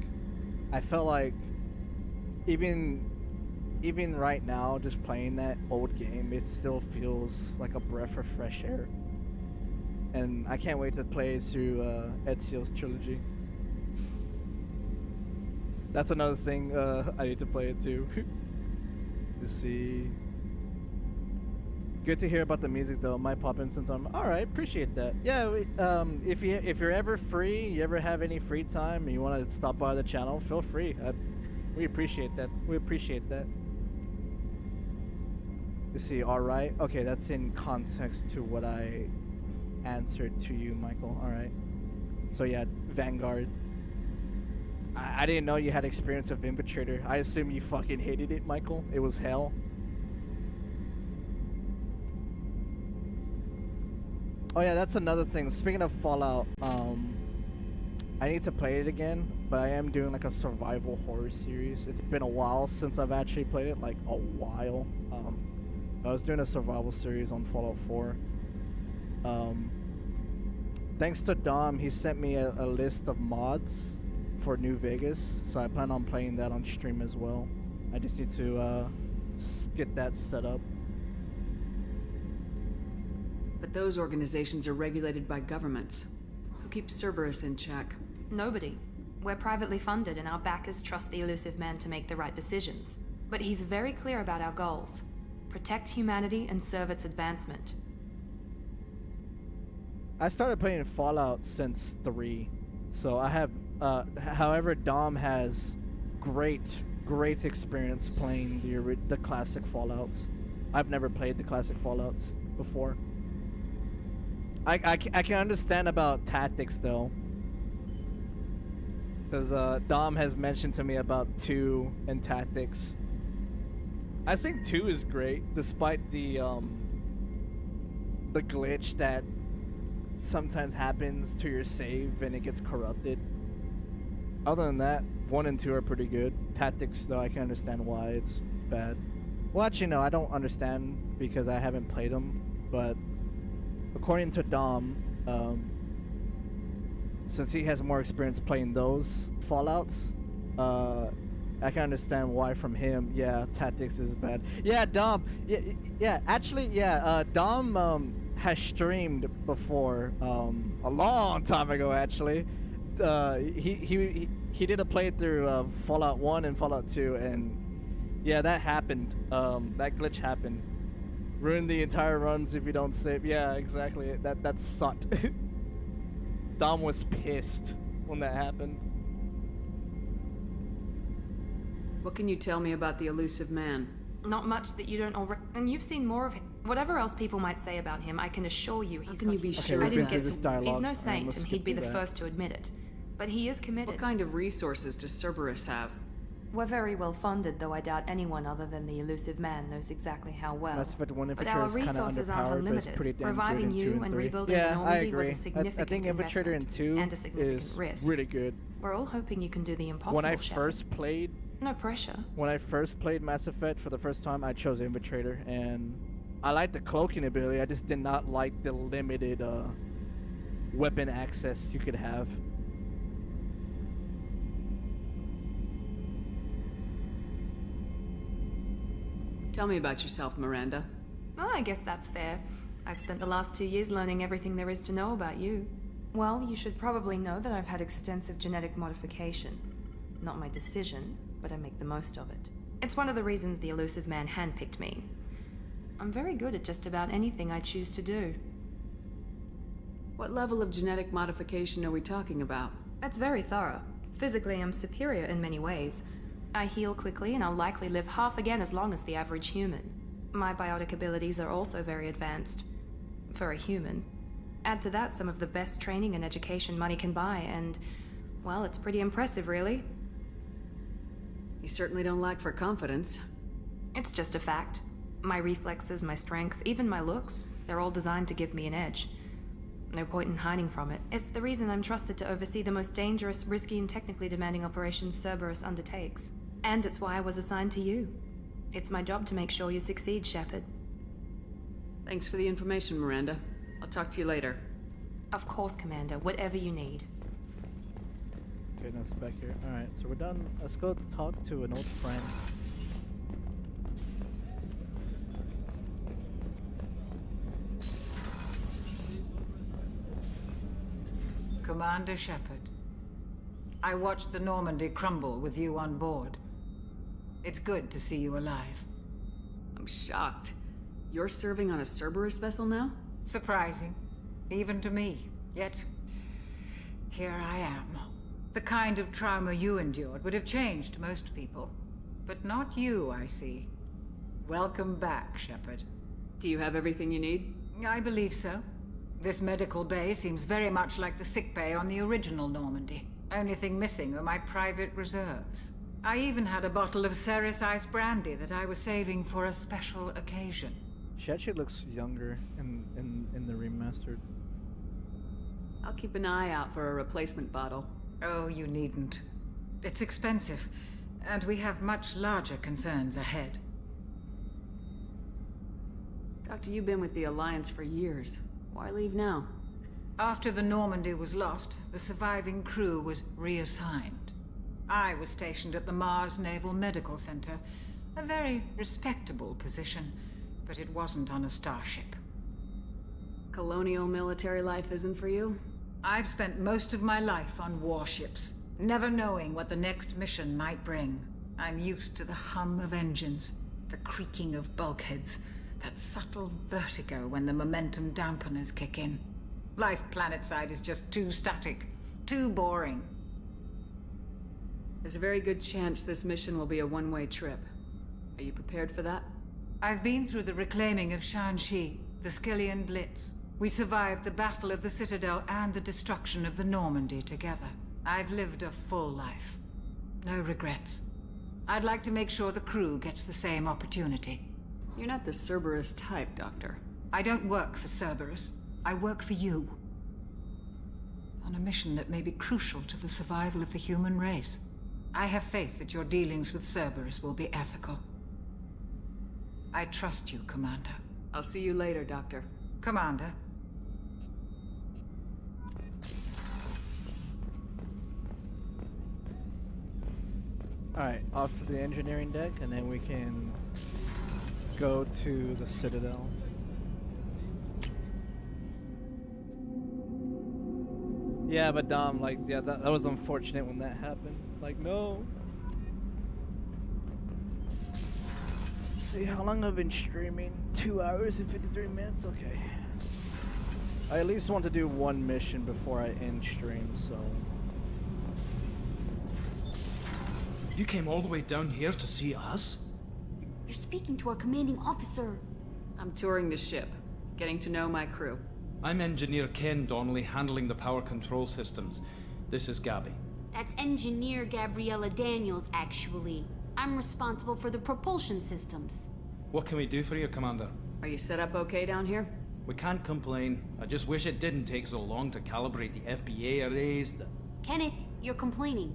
I felt like, even right now, just playing that old game, it still feels like a breath of fresh air. And I can't wait to play through Ezio's trilogy. That's another thing, I need to play it too. Let's see. Good to hear about the music though. Might pop in sometime. All right, appreciate that. Yeah, if you're ever free, you ever have any free time, and you want to stop by the channel, feel free. We appreciate that. We appreciate that. Let's see. All right. Okay, that's in context to what I answered to you, Michael. All right. So yeah, Vanguard. I didn't know you had experience of Infiltrator. I assume you fucking hated it, Michael. It was hell. Oh yeah, that's another thing. Speaking of Fallout, I need to play it again, but I am doing like a survival horror series. It's been a while since I've actually played it, like a while. I was doing a survival series on Fallout 4. Thanks to Dom, he sent me a list of mods for New Vegas, so I plan on playing that on stream as well. I just need to get that set up. But those organizations are regulated by governments. Who keeps Cerberus in check? Nobody. We're privately funded and our backers trust the elusive man to make the right decisions. But he's very clear about our goals. Protect humanity and serve its advancement. I started playing Fallout since 3, so I have, however, Dom has great experience playing the classic Fallouts. I've never played the classic Fallouts before. I can understand about tactics though, because Dom has mentioned to me about 2 and tactics. I think 2 is great, despite the glitch that sometimes happens to your save and it gets corrupted. Other than that, 1 and 2 are pretty good. Tactics though, I can understand why it's bad. Well, actually no, I don't understand because I haven't played them, but according to Dom, since he has more experience playing those Fallouts, I can understand why from him. Yeah, tactics is bad. Yeah, Dom. Yeah. Actually, yeah. Dom has streamed before, a long time ago. Actually, he did a playthrough of Fallout 1 and Fallout 2, and yeah, that happened. That glitch happened. Ruined the entire runs if you don't save. Yeah, exactly. That sucked. Dom was pissed when that happened. What can you tell me about the elusive man? Not much that you don't already. And you've seen more of him. Whatever else people might say about him, I can assure you he's. How can you be sure? I didn't get to. He's no saint, and he'd be the first to admit it. But he is committed. What kind of resources does Cerberus have? We're very well funded, though I doubt anyone other than the elusive man knows exactly how well. But our resources aren't unlimited. Reviving you and rebuilding the Normandy was a significant Infiltrator in 2 and a significant risk. Really good. We're all hoping you can do the impossible. When I first played, no pressure. When I first played Mass Effect for the first time, I chose Infiltrator, and I liked the cloaking ability. I just did not like the limited weapon access you could have. Tell me about yourself, Miranda. Oh, I guess that's fair. I've spent the last 2 years learning everything there is to know about you. Well, you should probably know that I've had extensive genetic modification. Not my decision, but I make the most of it. It's one of the reasons the elusive man handpicked me. I'm very good at just about anything I choose to do. What level of genetic modification are we talking about? That's very thorough. Physically, I'm superior in many ways. I heal quickly, and I'll likely live half again as long as the average human. My biotic abilities are also very advanced. For a human. Add to that some of the best training and education money can buy, and, well, it's pretty impressive, really. You certainly don't lack for confidence. It's just a fact. My reflexes, my strength, even my looks, they're all designed to give me an edge. No point in hiding from it. It's the reason I'm trusted to oversee the most dangerous, risky, and technically demanding operations Cerberus undertakes. And it's why I was assigned to you. It's my job to make sure you succeed, Shepard. Thanks for the information, Miranda. I'll talk to you later. Of course, Commander. Whatever you need. Okay, now it's back here. Alright, so we're done. Let's go talk to an old friend. Commander Shepard, I watched the Normandy crumble with you on board. It's good to see you alive. I'm shocked. You're serving on a Cerberus vessel now? Surprising, even to me. Yet, here I am. The kind of trauma you endured would have changed most people. But not you, I see. Welcome back, Shepard. Do you have everything you need? I believe so. This medical bay seems very much like the sick bay on the original Normandy. Only thing missing are my private reserves. I even had a bottle of Ceres Ice Brandy that I was saving for a special occasion. She actually looks younger in the remastered. I'll keep an eye out for a replacement bottle. Oh, you needn't. It's expensive, and we have much larger concerns ahead. Doctor, you've been with the Alliance for years. Why leave now? After the Normandy was lost, the surviving crew was reassigned. I was stationed at the Mars Naval Medical Center, a very respectable position, but it wasn't on a starship. Colonial military life isn't for you? I've spent most of my life on warships, never knowing what the next mission might bring. I'm used to the hum of engines, the creaking of bulkheads, that subtle vertigo when the momentum dampeners kick in. Life planetside is just too static, too boring. There's a very good chance this mission will be a one-way trip. Are you prepared for that? I've been through the reclaiming of Shanxi, the Skillian Blitz. We survived the Battle of the Citadel and the destruction of the Normandy together. I've lived a full life. No regrets. I'd like to make sure the crew gets the same opportunity. You're not the Cerberus type, Doctor. I don't work for Cerberus. I work for you. On a mission that may be crucial to the survival of the human race. I have faith that your dealings with Cerberus will be ethical. I trust you, Commander. I'll see you later, Doctor. Commander. Alright, off to the engineering deck, and then we can go to the Citadel. Yeah, but Dom, like, yeah, that was unfortunate when that happened. Like, no. See how long I've been streaming? 2 hours and 53 minutes? Okay. I at least want to do one mission before I end stream, so. You came all the way down here to see us? You're speaking to our commanding officer. I'm touring the ship, getting to know my crew. I'm Engineer Ken Donnelly, handling the power control systems. This is Gabby. That's Engineer Gabriella Daniels, actually. I'm responsible for the propulsion systems. What can we do for you, Commander? Are you set up okay down here? We can't complain. I just wish it didn't take so long to calibrate the FBA arrays. Kenneth, you're complaining.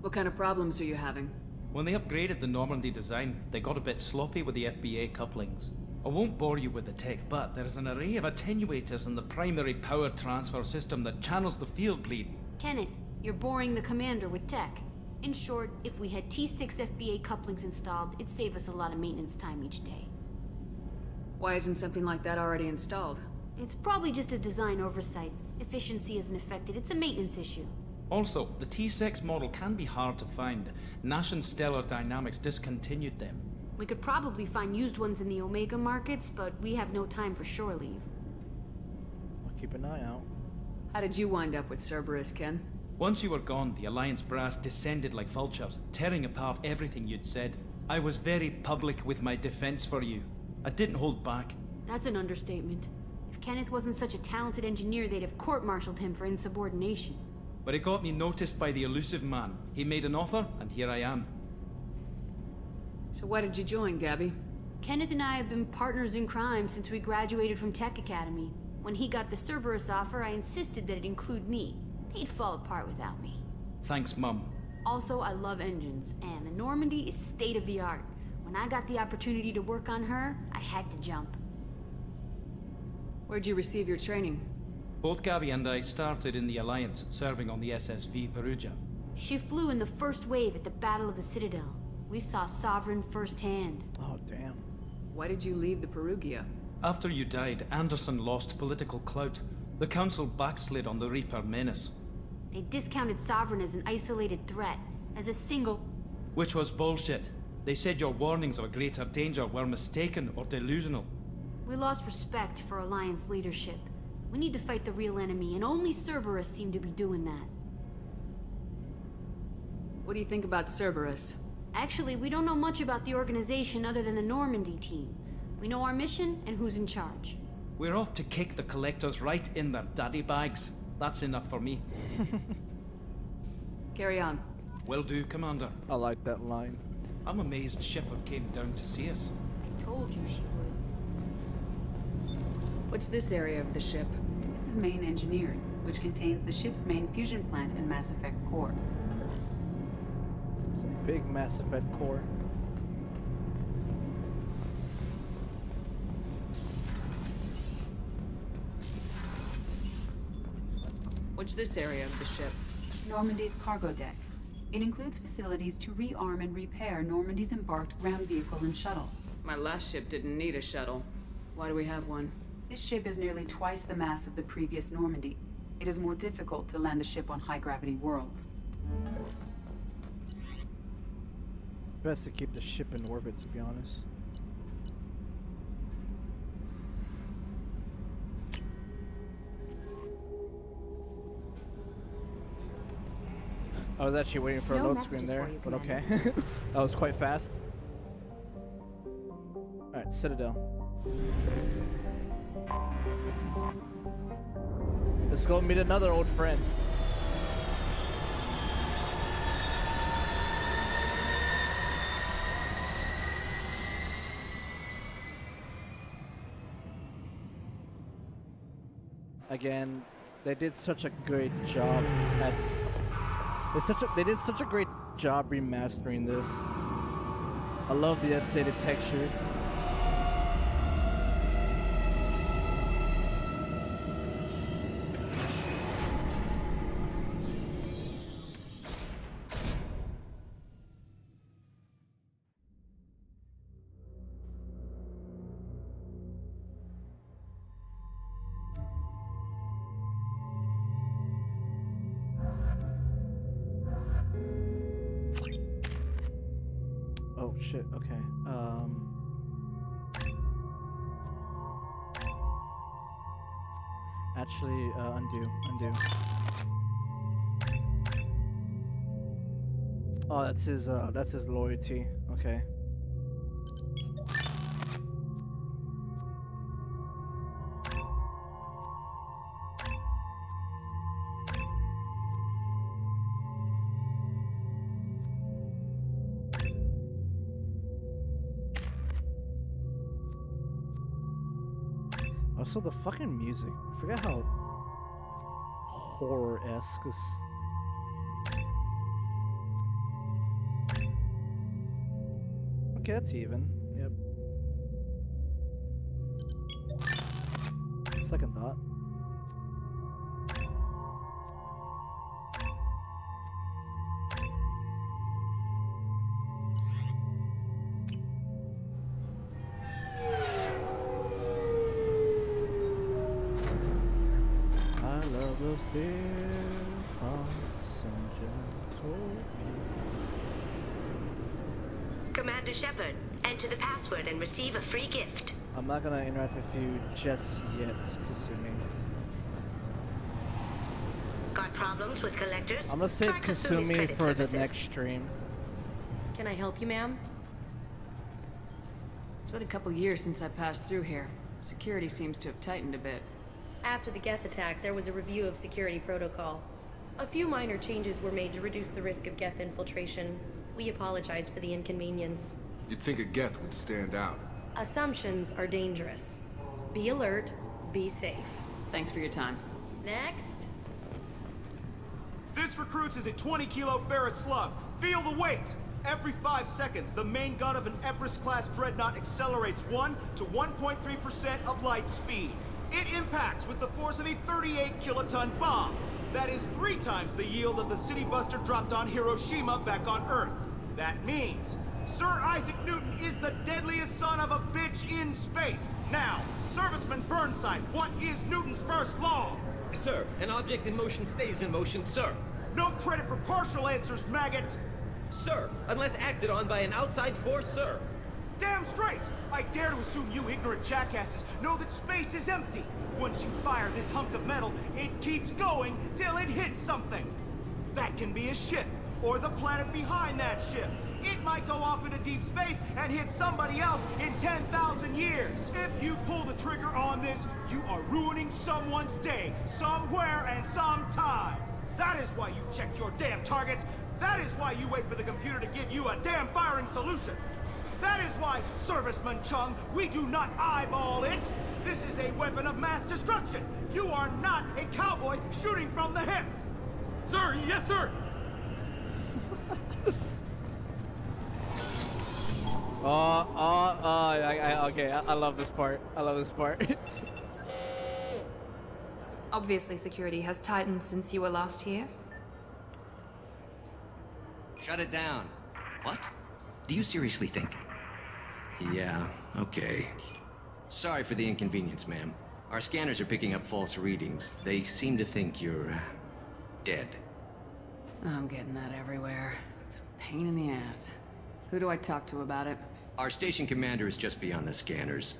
What kind of problems are you having? When they upgraded the Normandy design, they got a bit sloppy with the FBA couplings. I won't bore you with the tech, but there's an array of attenuators in the primary power transfer system that channels the field bleed. Kenneth, you're boring the commander with tech. In short, if we had T6 FBA couplings installed, it'd save us a lot of maintenance time each day. Why isn't something like that already installed? It's probably just a design oversight. Efficiency isn't affected, it's a maintenance issue. Also, the T6 model can be hard to find. Nash and Stellar Dynamics discontinued them. We could probably find used ones in the Omega markets, but we have no time for shore leave. I'll keep an eye out. How did you wind up with Cerberus, Ken? Once you were gone, the Alliance brass descended like vultures, tearing apart everything you'd said. I was very public with my defense for you. I didn't hold back. That's an understatement. If Kenneth wasn't such a talented engineer, they'd have court-martialed him for insubordination. But it got me noticed by the elusive man. He made an offer, and here I am. So why did you join, Gabby? Kenneth and I have been partners in crime since we graduated from Tech Academy. When he got the Cerberus offer, I insisted that it include me. He'd fall apart without me. Thanks, Mum. Also, I love engines, and the Normandy is state-of-the-art. When I got the opportunity to work on her, I had to jump. Where'd you receive your training? Both Gabby and I started in the Alliance, serving on the SSV Perugia. She flew in the first wave at the Battle of the Citadel. We saw Sovereign firsthand. Oh, damn. Why did you leave the Perugia? After you died, Anderson lost political clout. The Council backslid on the Reaper menace. They discounted Sovereign as an isolated threat, as a single... Which was bullshit. They said your warnings of a greater danger were mistaken or delusional. We lost respect for Alliance leadership. We need to fight the real enemy, and only Cerberus seemed to be doing that. What do you think about Cerberus? Actually, we don't know much about the organization other than the Normandy team. We know our mission and who's in charge. We're off to kick the Collectors right in their daddy bags. That's enough for me. Carry on. Will do, Commander. I like that line. I'm amazed Shepard came down to see us. I told you she would. What's this area of the ship? This is main engineering, which contains the ship's main fusion plant and Mass Effect core. Some big Mass Effect core. What's this area of the ship? Normandy's cargo deck. It includes facilities to rearm and repair Normandy's embarked ground vehicle and shuttle. My last ship didn't need a shuttle. Why do we have one? This ship is nearly twice the mass of the previous Normandy. It is more difficult to land the ship on high-gravity worlds. Best to keep the ship in orbit, to be honest. I was actually waiting for a load screen there, but okay. That was quite fast. Alright, Citadel. Let's go meet another old friend. Again, they did such a great job at... They did such a great job remastering this. I love the updated textures. Oh shit, okay. Actually, undo. Oh, that's his loyalty. Okay. Also, the fucking music. I forget how horror-esque this. Okay, that's even. Yep. Second thought. Commander Shepard, enter the password and receive a free gift. I'm not gonna interact with you just yet, Kasumi. Got problems with collectors? I'm gonna save Try Kasumi's Kasumi credit for the services. next stream. Can I help you, ma'am? It's been a couple years since I passed through here. Security seems to have tightened a bit. After the Geth attack, there was a review of security protocol. A few minor changes were made to reduce the risk of Geth infiltration. We apologize for the inconvenience. You'd think a Geth would stand out. Assumptions are dangerous. Be alert, be safe. Thanks for your time. Next. This recruits is a 20-kilo ferrous slug. Feel the weight! Every 5 seconds, the main gun of an Everest-class dreadnought accelerates 1 to 1.3% of light speed. It impacts with the force of a 38-kiloton bomb. That is 3 times the yield of the city buster dropped on Hiroshima back on Earth. That means Sir Isaac Newton is the deadliest son of a bitch in space. Now, Serviceman Burnside, what is Newton's first law? Sir, an object in motion stays in motion, sir. No credit for partial answers, maggot! Sir, unless acted on by an outside force, sir. Damn straight! I dare to assume you ignorant jackasses know that space is empty. Once you fire this hunk of metal, it keeps going till it hits something. That can be a ship, or the planet behind that ship. It might go off into deep space and hit somebody else in 10,000 years. If you pull the trigger on this, you are ruining someone's day, somewhere and sometime. That is why you check your damn targets. That is why you wait for the computer to give you a damn firing solution. That is why, Serviceman Chung, we do not eyeball it. This is a weapon of mass destruction. You are not a cowboy shooting from the hip. Sir, yes, sir. Okay, I love this part. I love this part. Obviously, security has tightened since you were last here. Shut it down. What? Do you seriously think? Yeah, okay. Sorry for the inconvenience, ma'am. Our scanners are picking up false readings. They seem to think you're dead. I'm getting that everywhere. It's a pain in the ass. Who do I talk to about it? Our station commander is just beyond the scanners.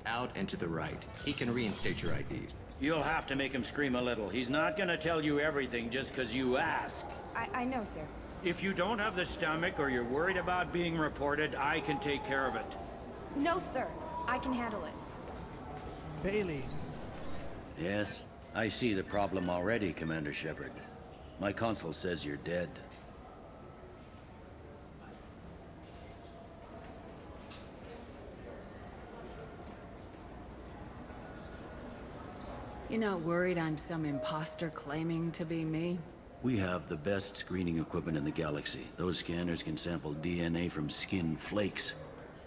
Out and to the right. He can reinstate your IDs. You'll have to make him scream a little. He's not gonna tell you everything just because you ask. I know, sir. If you don't have the stomach or you're worried about being reported, I can take care of it. No, sir. I can handle it. Bailey. Yes, I see the problem already, Commander Shepard. My console says you're dead. You're not worried I'm some imposter claiming to be me? We have the best screening equipment in the galaxy. Those scanners can sample DNA from skin flakes.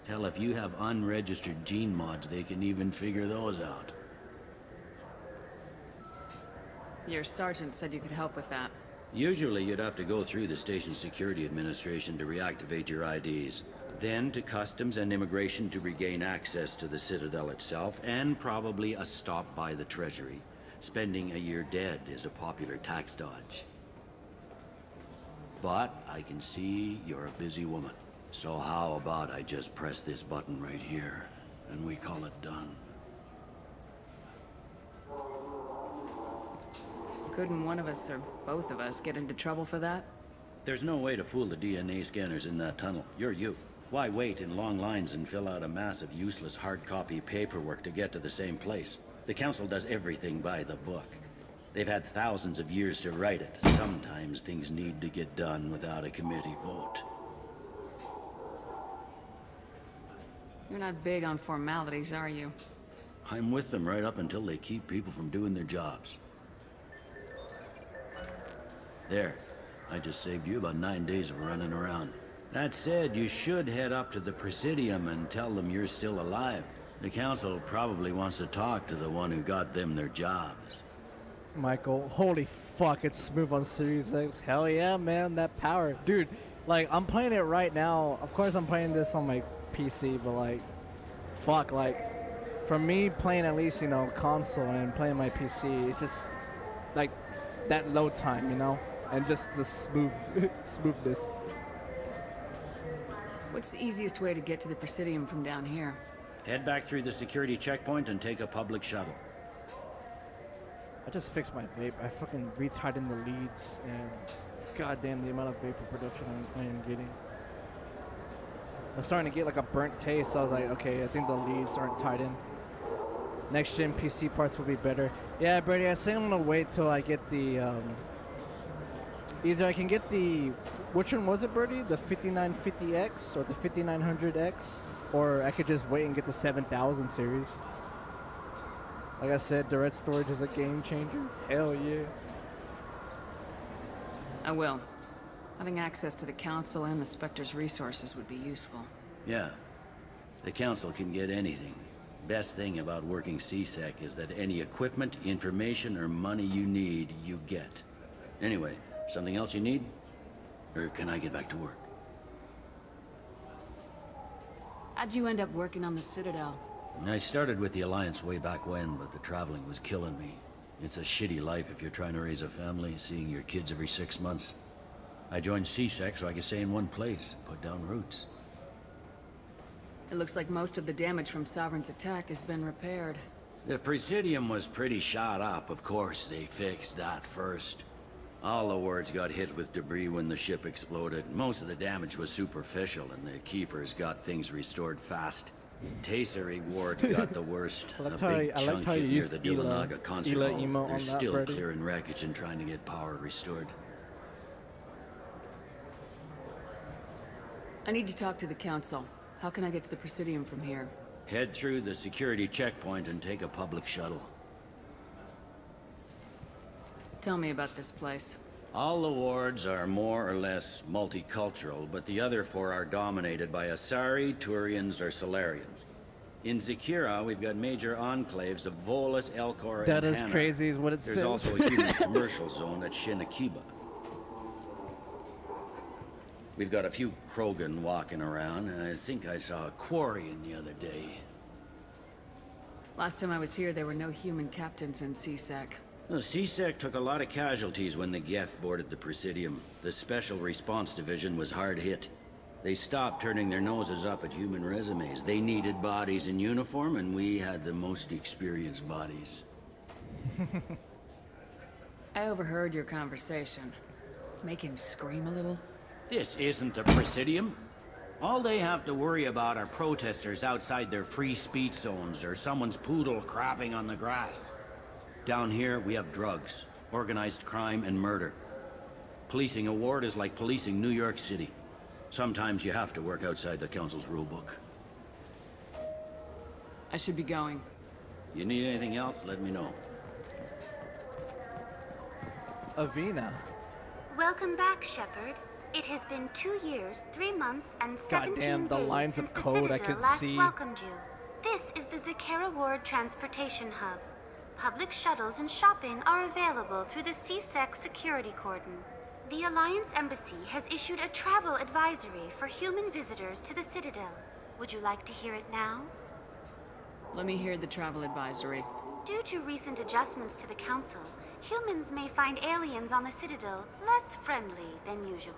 Hell, if you have unregistered gene mods, they can even figure those out. Your sergeant said you could help with that. Usually you'd have to go through the station security administration to reactivate your IDs. Then to customs and immigration to regain access to the Citadel itself, and probably a stop by the Treasury. Spending a year dead is a popular tax dodge. But I can see you're a busy woman. So how about I just press this button right here, and we call it done? Couldn't one of us, or both of us, get into trouble for that? There's no way to fool the DNA scanners in that tunnel. You're you. Why wait in long lines and fill out a massive useless hard copy paperwork to get to the same place? The Council does everything by the book. They've had thousands of years to write it. Sometimes things need to get done without a committee vote. You're not big on formalities, are you? I'm with them right up until they keep people from doing their jobs. There. I just saved you about 9 days of running around. That said, you should head up to the Presidium and tell them you're still alive. The Council probably wants to talk to the one who got them their jobs. Michael, holy fuck, it's smooth on Series X. Hell yeah, man, that power. Dude, like, I'm playing it right now. Of course I'm playing this on my PC, but like, fuck, like, for me playing at least, you know, console and playing my PC, it's just, like, that load time, you know? And just the smoothness. What's the easiest way to get to the Presidium from down here? Head back through the security checkpoint and take a public shuttle. I just fixed my vape. I fucking retightened the leads, and goddamn the amount of vapor production I am getting. I'm starting to get like a burnt taste, so I was like, okay, I think the leads aren't tied in. Next gen PC parts will be better. Yeah, Brady, I think I'm gonna wait till I get the, either I can get the Which one was it, Birdie? The 5950X or the 5900X? Or I could just wait and get the 7000 series. Like I said, direct storage is a game changer. Hell yeah. I will. Having access to the Council and the Spectre's resources would be useful. Yeah. The Council can get anything. Best thing about working CSEC is that any equipment, information, or money you need, you get. Anyway, something else you need? Or can I get back to work? How'd you end up working on the Citadel? I started with the Alliance way back when, but the traveling was killing me. It's a shitty life if you're trying to raise a family, seeing your kids every 6 months. I joined CSEC so I could stay in one place, put down roots. It looks like most of the damage from Sovereign's attack has been repaired. The Presidium was pretty shot up. Of course, they fixed that first. All the wards got hit with debris when the ship exploded. Most of the damage was superficial, and the Keepers got things restored fast. Tasery ward got the worst. A big chunk hit near the Dilanaga concert hall. They're still clearing wreckage and trying to get power restored. I need to talk to the Council. How can I get to the Presidium from here? Head through the security checkpoint and take a public shuttle. Tell me about this place. All the wards are more or less multicultural, but the other 4 are dominated by Asari, Turians, or Solarians. In Zakira, we've got major enclaves of Volus, Elcor, that and is Hana. crazy is what it says. There's also a human commercial zone at Shinakiba. We've got a few Krogan walking around, and I think I saw a Quarian the other day. Last time I was here, there were no human captains in CSEC. Well, CSEC took a lot of casualties when the Geth boarded the Presidium. The Special Response Division was hard hit. They stopped turning their noses up at human resumes. They needed bodies in uniform, and we had the most experienced bodies. I overheard your conversation. Make him scream a little? This isn't a Presidium. All they have to worry about are protesters outside their free speech zones or someone's poodle crapping on the grass. Down here, we have drugs, organized crime, and murder. Policing a ward is like policing New York City. Sometimes you have to work outside the Council's rulebook. I should be going. You need anything else, let me know. Avina. Welcome back, Shepard. It has been 2 years, 3 months, and 17 Goddamn, the days lines since of code the I Citadel could last see. welcomed you. This is the Zakera Ward Transportation Hub. Public shuttles and shopping are available through the CSEC security cordon. The Alliance Embassy has issued a travel advisory for human visitors to the Citadel. Would you like to hear it now? Let me hear the travel advisory. Due to recent adjustments to the Council, humans may find aliens on the Citadel less friendly than usual.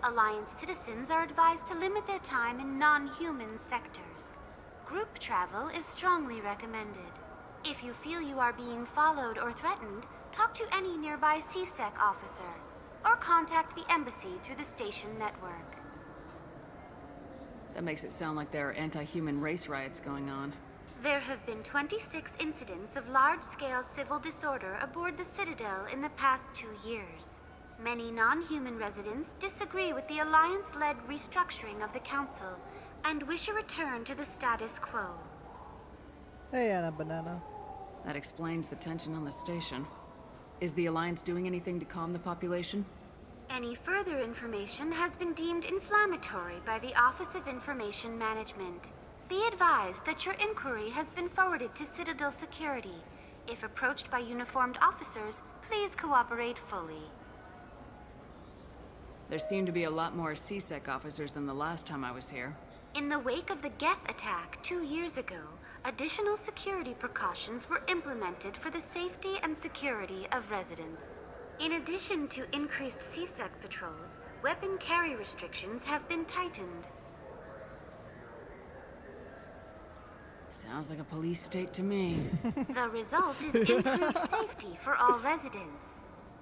Alliance citizens are advised to limit their time in non-human sectors. Group travel is strongly recommended. If you feel you are being followed or threatened, talk to any nearby CSEC officer, or contact the embassy through the station network. That makes it sound like there are anti-human race riots going on. There have been 26 incidents of large-scale civil disorder aboard the Citadel in the past 2 years. Many non-human residents disagree with the Alliance-led restructuring of the Council and wish a return to the status quo. Hey, Anna Banana. That explains the tension on the station. Is the Alliance doing anything to calm the population? Any further information has been deemed inflammatory by the Office of Information Management. Be advised that your inquiry has been forwarded to Citadel Security. If approached by uniformed officers, please cooperate fully. There seem to be a lot more CSEC officers than the last time I was here. In the wake of the Geth attack 2 years ago, additional security precautions were implemented for the safety and security of residents. In addition to increased CSEC patrols, weapon carry restrictions have been tightened. Sounds like a police state to me. The result is improved safety for all residents.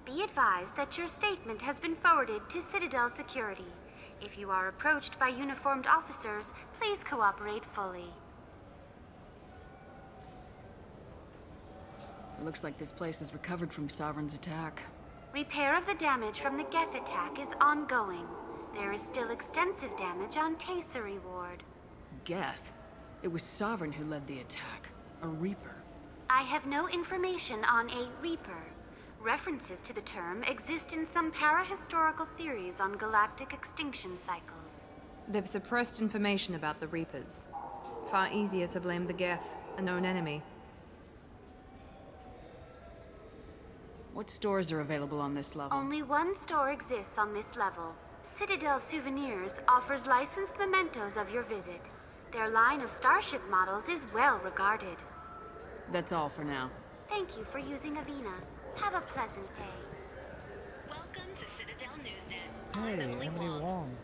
Be advised that your statement has been forwarded to Citadel Security. If you are approached by uniformed officers, please cooperate fully. It looks like this place has recovered from Sovereign's attack. Repair of the damage from the Geth attack is ongoing. There is still extensive damage on Tasery Ward. Geth? It was Sovereign who led the attack. A Reaper. I have no information on a Reaper. References to the term exist in some parahistorical theories on galactic extinction cycles. They've suppressed information about the Reapers. Far easier to blame the Geth, a known enemy. What stores are available on this level? Only one store exists on this level. Citadel Souvenirs offers licensed mementos of your visit. Their line of starship models is well regarded. That's all for now. Thank you for using Avena. Have a pleasant day. Welcome to Citadel Newsnet. Hey, Emily Wong.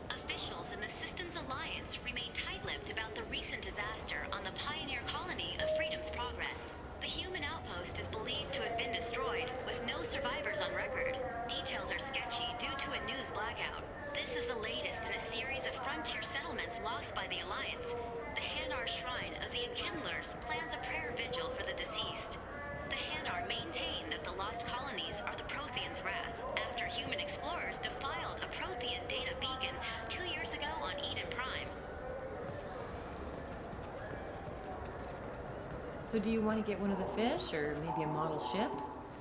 Officials in the Systems Alliance remain tight-lipped about the recent disaster on the pioneer colony of Freedom's Progress. The human outpost is believed to have been destroyed, with no survivors on record. Details are sketchy due to a news blackout. This is the latest in a series of frontier settlements lost by the Alliance. The Hanar Shrine of the Enkindlers plans a prayer vigil for the deceased. The Hanar maintain that the lost colonies are the Protheans' wrath, after human explorers defiled a Prothean data beacon 2 years ago on Eden Prime. So do you want to get one of the fish, or maybe a model ship?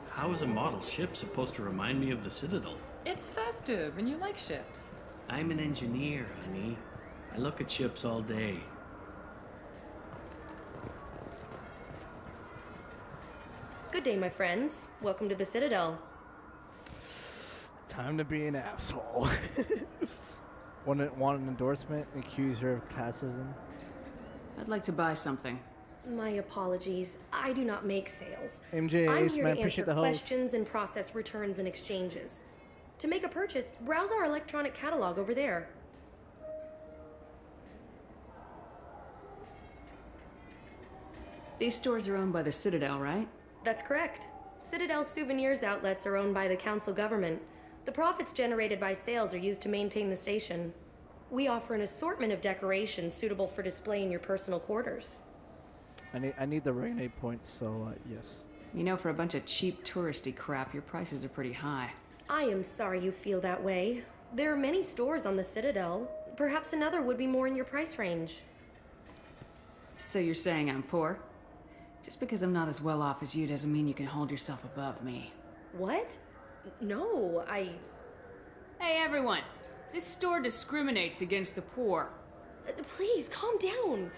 How is a model ship supposed to remind me of the Citadel? It's festive, and you like ships. I'm an engineer, honey. I look at ships all day. Good day, my friends. Welcome to the Citadel. Time to be an asshole. Want an endorsement? Accuse her of classism? I'd like to buy something. My apologies. I do not make sales. MJ, I'm Ace, here man, to answer appreciate the host. questions and process returns and exchanges. To make a purchase, browse our electronic catalog over there. These stores are owned by the Citadel, right? That's correct. Citadel Souvenirs outlets are owned by the Council government. The profits generated by sales are used to maintain the station. We offer an assortment of decorations suitable for display in your personal quarters. I need the Renegade points, so yes. You know, for a bunch of cheap touristy crap, your prices are pretty high. I am sorry you feel that way. There are many stores on the Citadel. Perhaps another would be more in your price range. So you're saying I'm poor? Just because I'm not as well off as you doesn't mean you can hold yourself above me. What? No, Hey, everyone! This store discriminates against the poor. Please, calm down.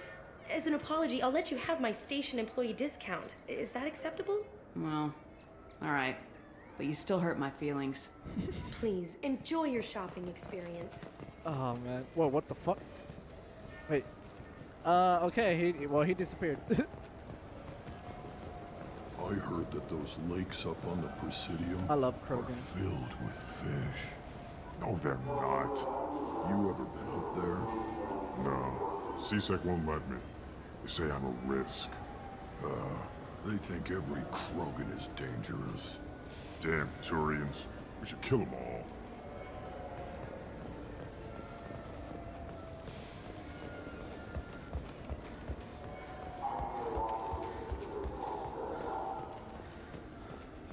As an apology, I'll let you have my station employee discount. Is that acceptable? Well, alright. But you still hurt my feelings. Please, enjoy your shopping experience. Oh, man. Whoa, what the fuck? Wait. Okay, he disappeared. I heard that those lakes up on the Presidium I love are Krogan. filled with fish. No, they're not. You ever been up there? No. CSEC won't let me. They say I'm a risk. They think every Krogan is dangerous. Damn Turians. We should kill them all.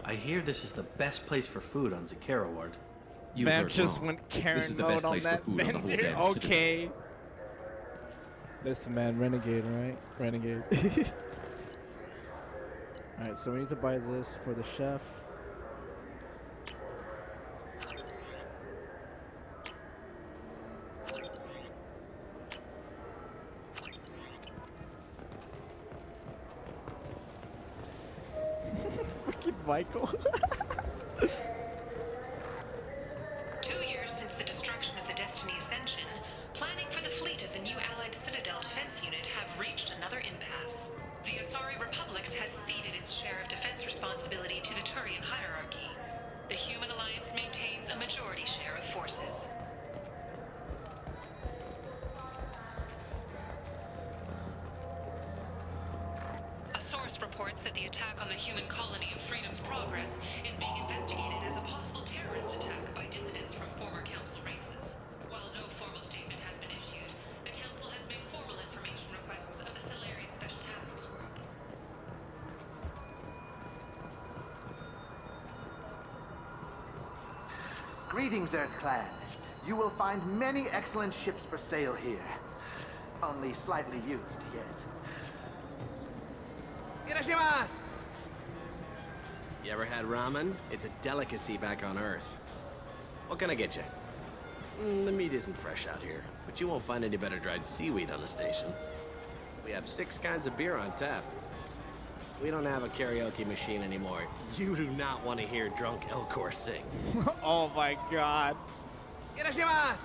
I hear this is the best place for food on Zakara Ward. You man just went Karen mode on that vendor. Okay. Listen, man, Renegade, right? Renegade. Alright, so we need to buy this for the chef. Freaking Michael. 2 years since the destruction of the Destiny Ascension, planning for the fleet of the new Allied Citadel Defense Unit have reached another impasse. The Asari Republics has ceded its share of defense responsibility to the Turian hierarchy. The Human Alliance maintains a majority share of forces. A source reports that the attack on the human colony of Freedom's Progress is being investigated as a possible terrorist attack by dissidents from former Council races. While no formal statement has been issued, the Council has made formal information requests of the Salarian Special Tasks Group. Greetings, Earth Clan. You will find many excellent ships for sale here. Only slightly used, yes. Irashimasu! You ever had ramen? It's a delicacy back on Earth. What can I get you? The meat isn't fresh out here, but you won't find any better dried seaweed on the station. We have 6 kinds of beer on tap. We don't have a karaoke machine anymore. You do not want to hear drunk Elcor sing. Oh my god. Irashimasu!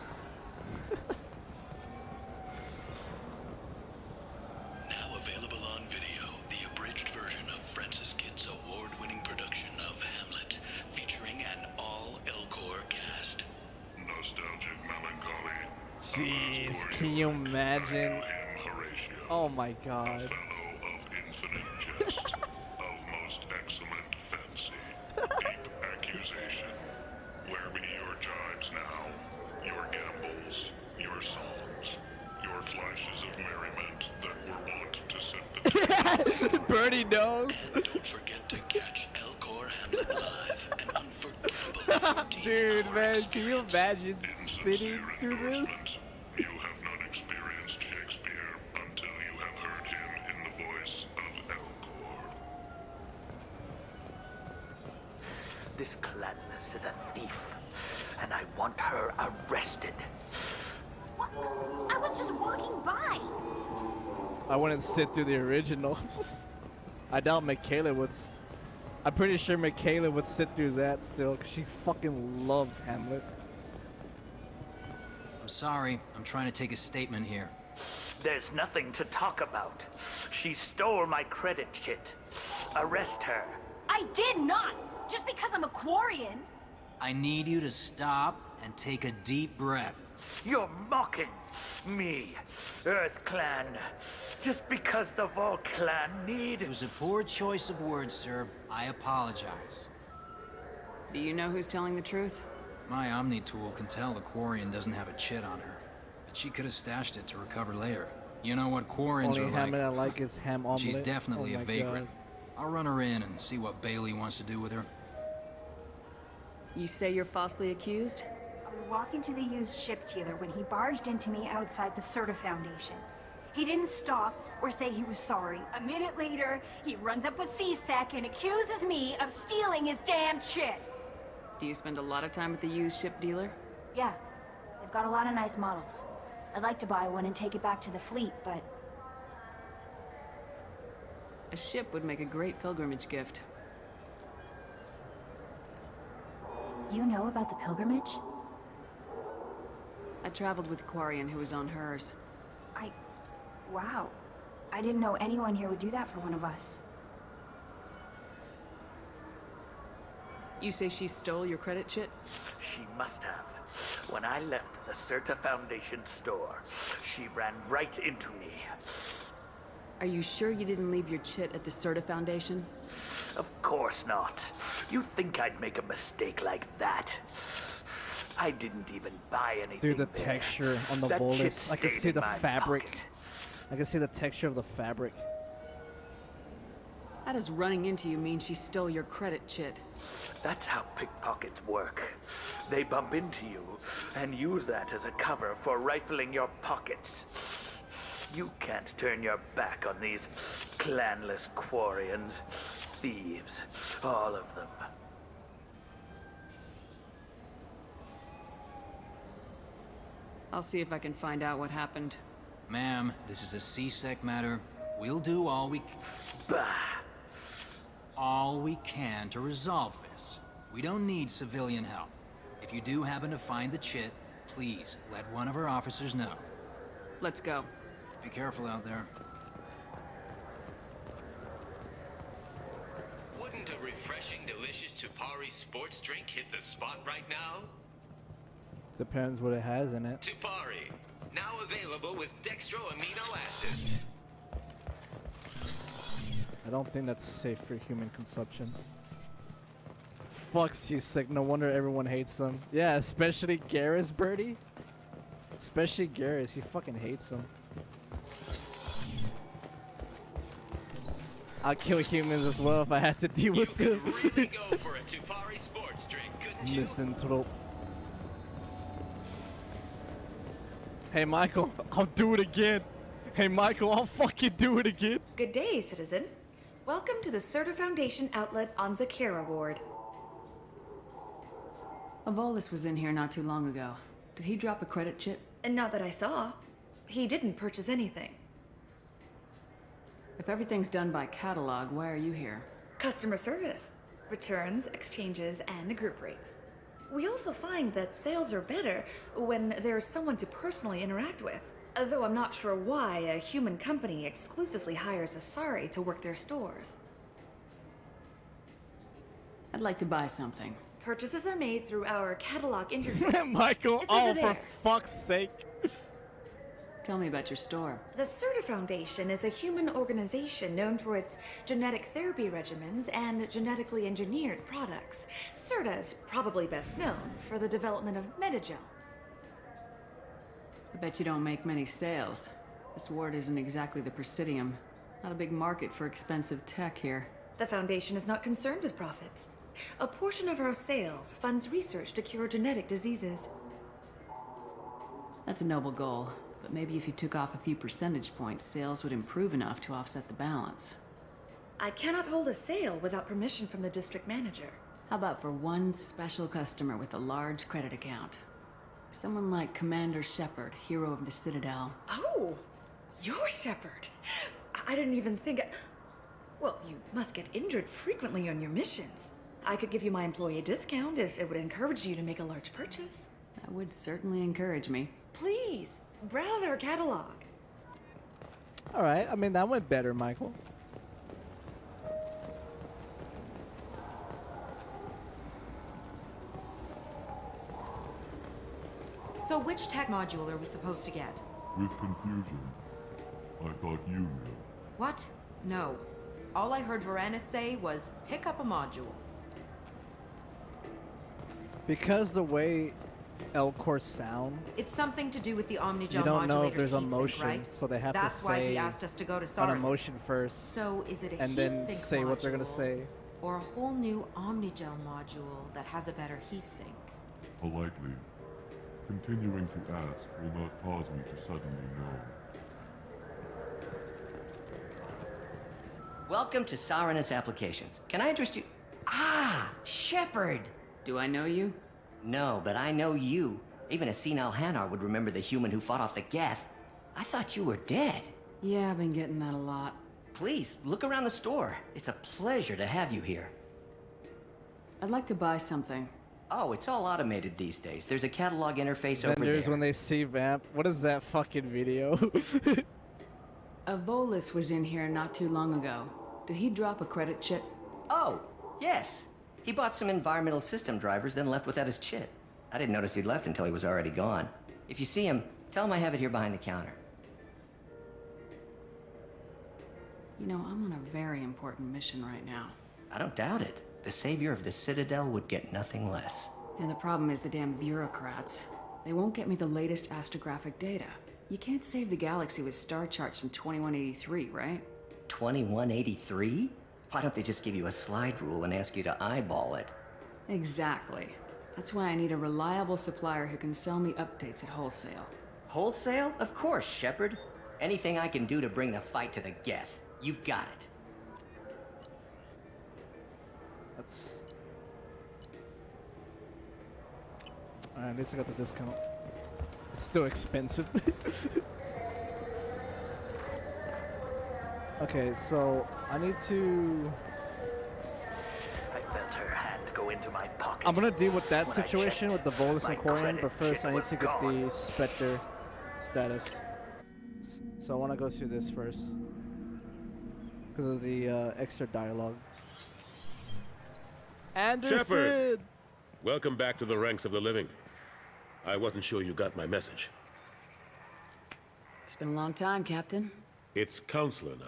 Now available on video, the abridged version of Francis Kidd's award-winning production of Hamlet, featuring an all-Elcor cast. Nostalgic melancholy. Jeez, can you imagine? Oh my god. Of most excellent fancy, deep accusation. Where be your jibes now? Your gambols, your songs, your flashes of merriment that were wont to set the Birdie knows. And don't forget to catch Elcor Hamlet live, an unforgettable Dude, man, can you imagine sitting through this? You have not experienced Shakespeare until you have heard him in the voice of Elcor. This Clanless is a thief, and I want her arrested. What? I was just walking by. I wouldn't sit through the originals. I doubt Michaela would. I'm pretty sure Michaela would sit through that still, because she fucking loves Hamlet. I'm sorry. I'm trying to take a statement here. There's nothing to talk about. She stole my credit chit. Arrest her. I did not! Just because I'm a Quarian. I need you to stop and take a deep breath. You're mocking me, Earth Clan. Just because the Vol Clan need... It was a poor choice of words, sir. I apologize. Do you know who's telling the truth? My Omni tool can tell the Quarian doesn't have a chit on her, but she could have stashed it to recover later. You know what Quarians Only are ham like. I like is ham omelet. She's definitely Oh a my vagrant. God. I'll run her in and see what Bailey wants to do with her. You say you're falsely accused? I was walking to the used ship dealer when he barged into me outside the Certa Foundation. He didn't stop or say he was sorry. A minute later, he runs up with CSEC and accuses me of stealing his damn shit. Do you spend a lot of time at the used ship dealer? Yeah, they've got a lot of nice models. I'd like to buy one and take it back to the fleet, but... A ship would make a great pilgrimage gift. You know about the pilgrimage? I traveled with a Quarian who was on hers. Wow. I didn't know anyone here would do that for one of us. You say she stole your credit chit? She must have. When I left the Certa Foundation store, she ran right into me. Are you sure you didn't leave your chit at the Certa Foundation? Of course not. You think I'd make a mistake like that? I didn't even buy anything. Dude, the there. texture on the That bolus. chit I can stayed see in the my fabric. pocket. I can see the texture of the fabric. How does running into you mean she stole your credit chit? That's how pickpockets work. They bump into you and use that as a cover for rifling your pockets. You can't turn your back on these clanless Quarians. Thieves, all of them. I'll see if I can find out what happened. Ma'am, this is a CSEC matter. We'll do all we can to resolve this. We don't need civilian help. If you do happen to find the chit, please let one of our officers know. Let's go. Be careful out there. Wouldn't a refreshing, delicious Tupari sports drink hit the spot right now? Depends what it has in it. Tupari, now available with dextro amino acids. I don't think that's safe for human consumption. Fuck C-Sick, no wonder everyone hates him. Yeah, especially Garrus, Birdie. Especially Garrus, he fucking hates him. I'll kill humans as well if I had to deal with this. Really go for a Tupari sports drink, couldn't you? Listen to Hey, Michael, I'll do it again. Hey, Michael, I'll fucking do it again. Good day, citizen. Welcome to the Certa Foundation outlet on Zakera Ward. Avolis was in here not too long ago. Did he drop a credit chip? And not that I saw. He didn't purchase anything. If everything's done by catalog, why are you here? Customer service. Returns, exchanges, and group rates. We also find that sales are better when there's someone to personally interact with. Though I'm not sure why a human company exclusively hires Asari to work their stores. I'd like to buy something. Purchases are made through our catalog interface. Michael, It's oh, over for there. fuck's sake. Tell me about your store. The Certa Foundation is a human organization known for its genetic therapy regimens and genetically engineered products. Certa is probably best known for the development of Metagel. I bet you don't make many sales. This ward isn't exactly the Presidium. Not a big market for expensive tech here. The Foundation is not concerned with profits. A portion of our sales funds research to cure genetic diseases. That's a noble goal, but maybe if you took off a few percentage points, sales would improve enough to offset the balance. I cannot hold a sale without permission from the district manager. How about for one special customer with a large credit account? Someone like Commander Shepard, hero of the Citadel. Oh, you're Shepard. I didn't even think. Well, you must get injured frequently on your missions. I could give you my employee discount if it would encourage you to make a large purchase. That would certainly encourage me. Please, browse our catalog. All right, I mean, that went better, Michael. So which tech module are we supposed to get? With confusion. I thought you knew. What? No. All I heard Varanus say was, pick up a module. Because the way L-cores sound, It's something to do with the Omnigel you don't know if modulator's there's a heatsink, motion, right? so they have That's to why say he asked us to go to on Cerberus. a motion first, So is it a and then heatsink say what they're gonna module, say. or a whole new Omnigel module that has a better heatsink? Politely. Continuing to ask will not cause me to suddenly know. Welcome to Saranus Applications. Can I interest you? Ah, Shepard! Do I know you? No, but I know you. Even a senile Hanar would remember the human who fought off the Geth. I thought you were dead. Yeah, I've been getting that a lot. Please, look around the store. It's a pleasure to have you here. I'd like to buy something. Oh, it's all automated these days. There's a catalog interface over Vendors, there. when they see Vamp, what is that fucking video? Avolis was in here not too long ago. Did he drop a credit chip? Oh, yes. He bought some environmental system drivers, then left without his chit. I didn't notice he'd left until he was already gone. If you see him, tell him I have it here behind the counter. You know, I'm on a very important mission right now. I don't doubt it. The savior of the Citadel would get nothing less. And the problem is the damn bureaucrats. They won't get me the latest astrographic data. You can't save the galaxy with star charts from 2183, right? 2183? Why don't they just give you a slide rule and ask you to eyeball it? Exactly. That's why I need a reliable supplier who can sell me updates at wholesale. Wholesale? Of course, Shepard. Anything I can do to bring the fight to the Geth. You've got it. That's... Alright, at least I got the discount. It's still expensive. Okay, so I need to... I felt her hand go into my pocket. I'm gonna deal with that When I situation with checked, the Volus my and Corian, credit but first chip I need was to get gone. the Spectre status. So I want to go through this first. Because of the extra dialogue. Anderson! Shepard! Welcome back to the ranks of the living. I wasn't sure you got my message. It's been a long time, Captain. It's Counselor now.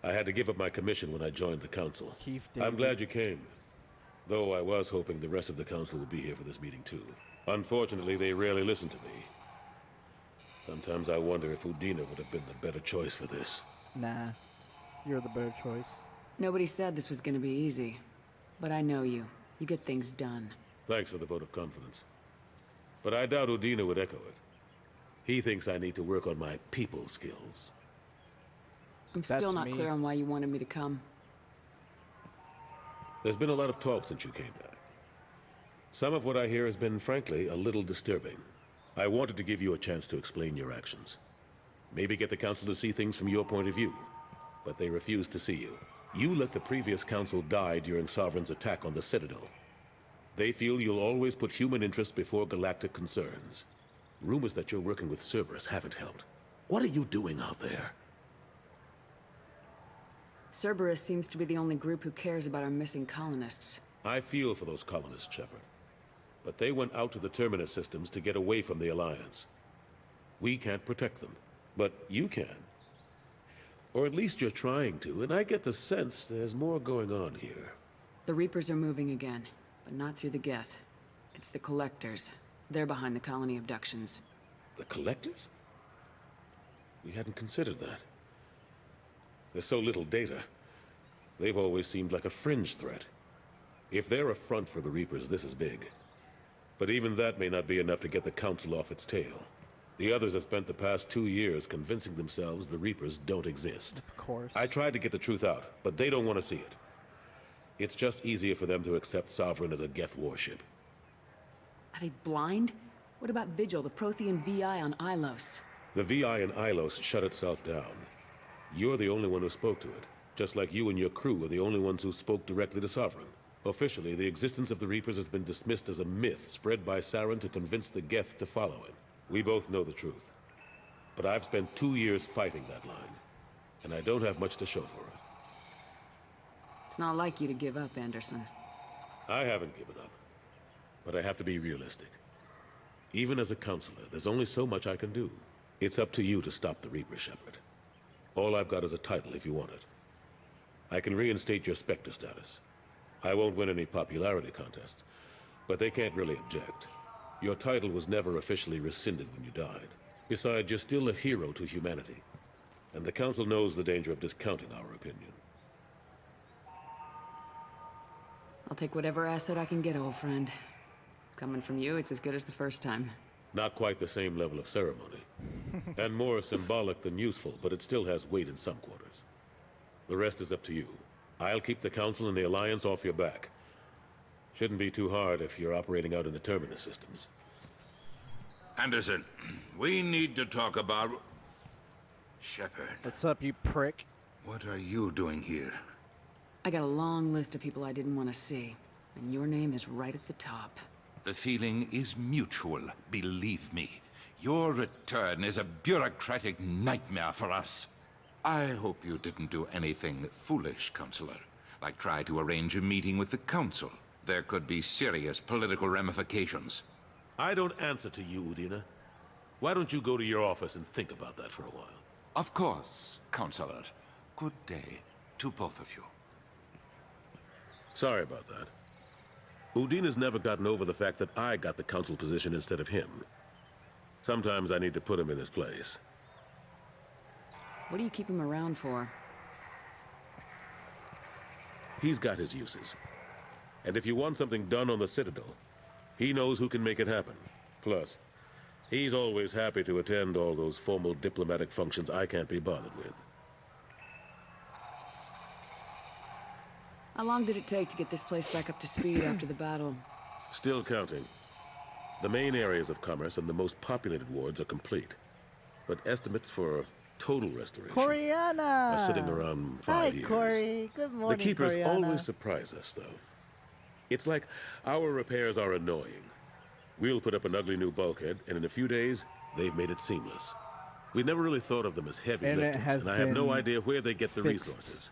I had to give up my commission when I joined the Council. I'm glad you came. Though I was hoping the rest of the Council would be here for this meeting too. Unfortunately, they rarely listen to me. Sometimes I wonder if Udina would have been the better choice for this. Nah, you're the better choice. Nobody said this was gonna be easy. But I know you. You get things done. Thanks for the vote of confidence. But I doubt Udina would echo it. He thinks I need to work on my people skills. I'm still not clear on why you wanted me to come. There's been a lot of talk since you came back. Some of what I hear has been, frankly, a little disturbing. I wanted to give you a chance to explain your actions. Maybe get the Council to see things from your point of view. But they refused to see you. You let the previous Council die during Sovereign's attack on the Citadel. They feel you'll always put human interests before galactic concerns. Rumors that you're working with Cerberus haven't helped. What are you doing out there? Cerberus seems to be the only group who cares about our missing colonists. I feel for those colonists, Shepard. But they went out to the Terminus systems to get away from the Alliance. We can't protect them, but you can. Or at least you're trying to, and I get the sense there's more going on here. The Reapers are moving again, but not through the Geth. It's the Collectors. They're behind the colony abductions. The Collectors? We hadn't considered that. There's so little data. They've always seemed like a fringe threat. If they're a front for the Reapers, this is big. But even that may not be enough to get the Council off its tail. The others have spent the past 2 years convincing themselves the Reapers don't exist. Of course. I tried to get the truth out, but they don't want to see it. It's just easier for them to accept Sovereign as a Geth warship. Are they blind? What about Vigil, the Prothean VI on Ilos? The VI in Ilos shut itself down. You're the only one who spoke to it, just like you and your crew are the only ones who spoke directly to Sovereign. Officially, the existence of the Reapers has been dismissed as a myth spread by Saren to convince the Geth to follow it. We both know the truth. But I've spent 2 years fighting that line, and I don't have much to show for it. It's not like you to give up, Anderson. I haven't given up, but I have to be realistic. Even as a counselor, there's only so much I can do. It's up to you to stop the Reaper, Shepard. All I've got is a title if you want it. I can reinstate your Spectre status. I won't win any popularity contests, but they can't really object. Your title was never officially rescinded when you died. Besides, you're still a hero to humanity, and the Council knows the danger of discounting our opinion. I'll take whatever asset I can get, old friend. Coming from you, it's as good as the first time. Not quite the same level of ceremony, and more symbolic than useful, but it still has weight in some quarters. The rest is up to you. I'll keep the Council and the Alliance off your back. Shouldn't be too hard if you're operating out in the Terminus systems. Anderson, we need to talk about... Shepard. What's up, you prick? What are you doing here? I got a long list of people I didn't want to see, and your name is right at the top. The feeling is mutual, believe me. Your return is a bureaucratic nightmare for us. I hope you didn't do anything foolish, Counselor, like try to arrange a meeting with the Council. There could be serious political ramifications. I don't answer to you, Udina. Why don't you go to your office and think about that for a while? Of course, Counselor. Good day to both of you. Sorry about that. Udina's never gotten over the fact that I got the Council position instead of him. Sometimes I need to put him in his place. What do you keep him around for? He's got his uses. And if you want something done on the Citadel, he knows who can make it happen. Plus, he's always happy to attend all those formal diplomatic functions I can't be bothered with. How long did it take to get this place back up to speed after the battle? Still counting. The main areas of commerce and the most populated wards are complete. But estimates for total restoration Coriana! are sitting around 5 years. Hi, Corey. Good morning, The Keepers Coriana. always surprise us, though. It's like our repairs are annoying. We'll put up an ugly new bulkhead, and in a few days, they've made it seamless. We never really thought of them as heavy And it lifters, has and I have no been idea where they get the fixed. resources.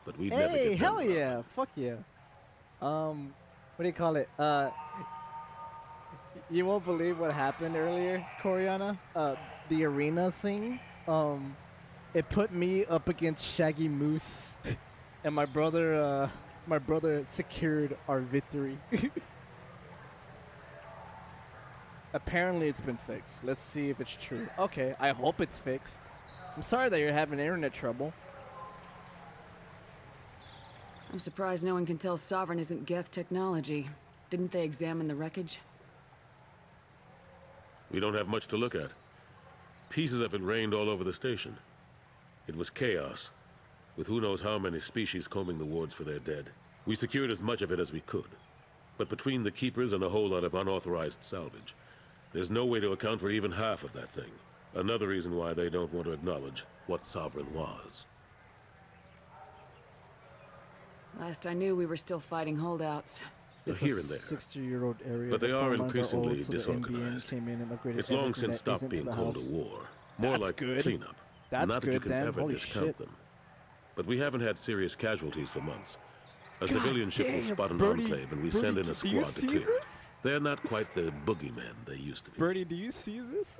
But we'd never Hey, get hell them. yeah. Fuck yeah. What do you call it? You won't believe what happened earlier, Coriana. The arena thing, it put me up against Shaggy Moose, and my brother secured our victory. Apparently it's been fixed. Let's see if it's true. Okay, I hope it's fixed. I'm sorry that you're having internet trouble. I'm surprised no one can tell Sovereign isn't Geth technology. Didn't they examine the wreckage? We don't have much to look at. Pieces of it rained all over the station. It was chaos, with who knows how many species combing the wards for their dead. We secured as much of it as we could. But between the Keepers and a whole lot of unauthorized salvage, there's no way to account for even half of that thing. Another reason why they don't want to acknowledge what Sovereign was. Last I knew, we were still fighting holdouts. They're here and there. 60-year-old area. But they The are phone lines increasingly old, so the disorganized. NBN came in and upgraded It's long everything since that stopped isn't being to the called a house. war. More That's like good. cleanup. That's Not that you good, can then. ever Holy discount shit. them. But we haven't had serious casualties for months. A God civilian ship will dang, spot an Birdie, enclave and we Birdie, send in a do you squad to see clear. this? They're not quite the boogeymen they used to be. Birdie, do you see this?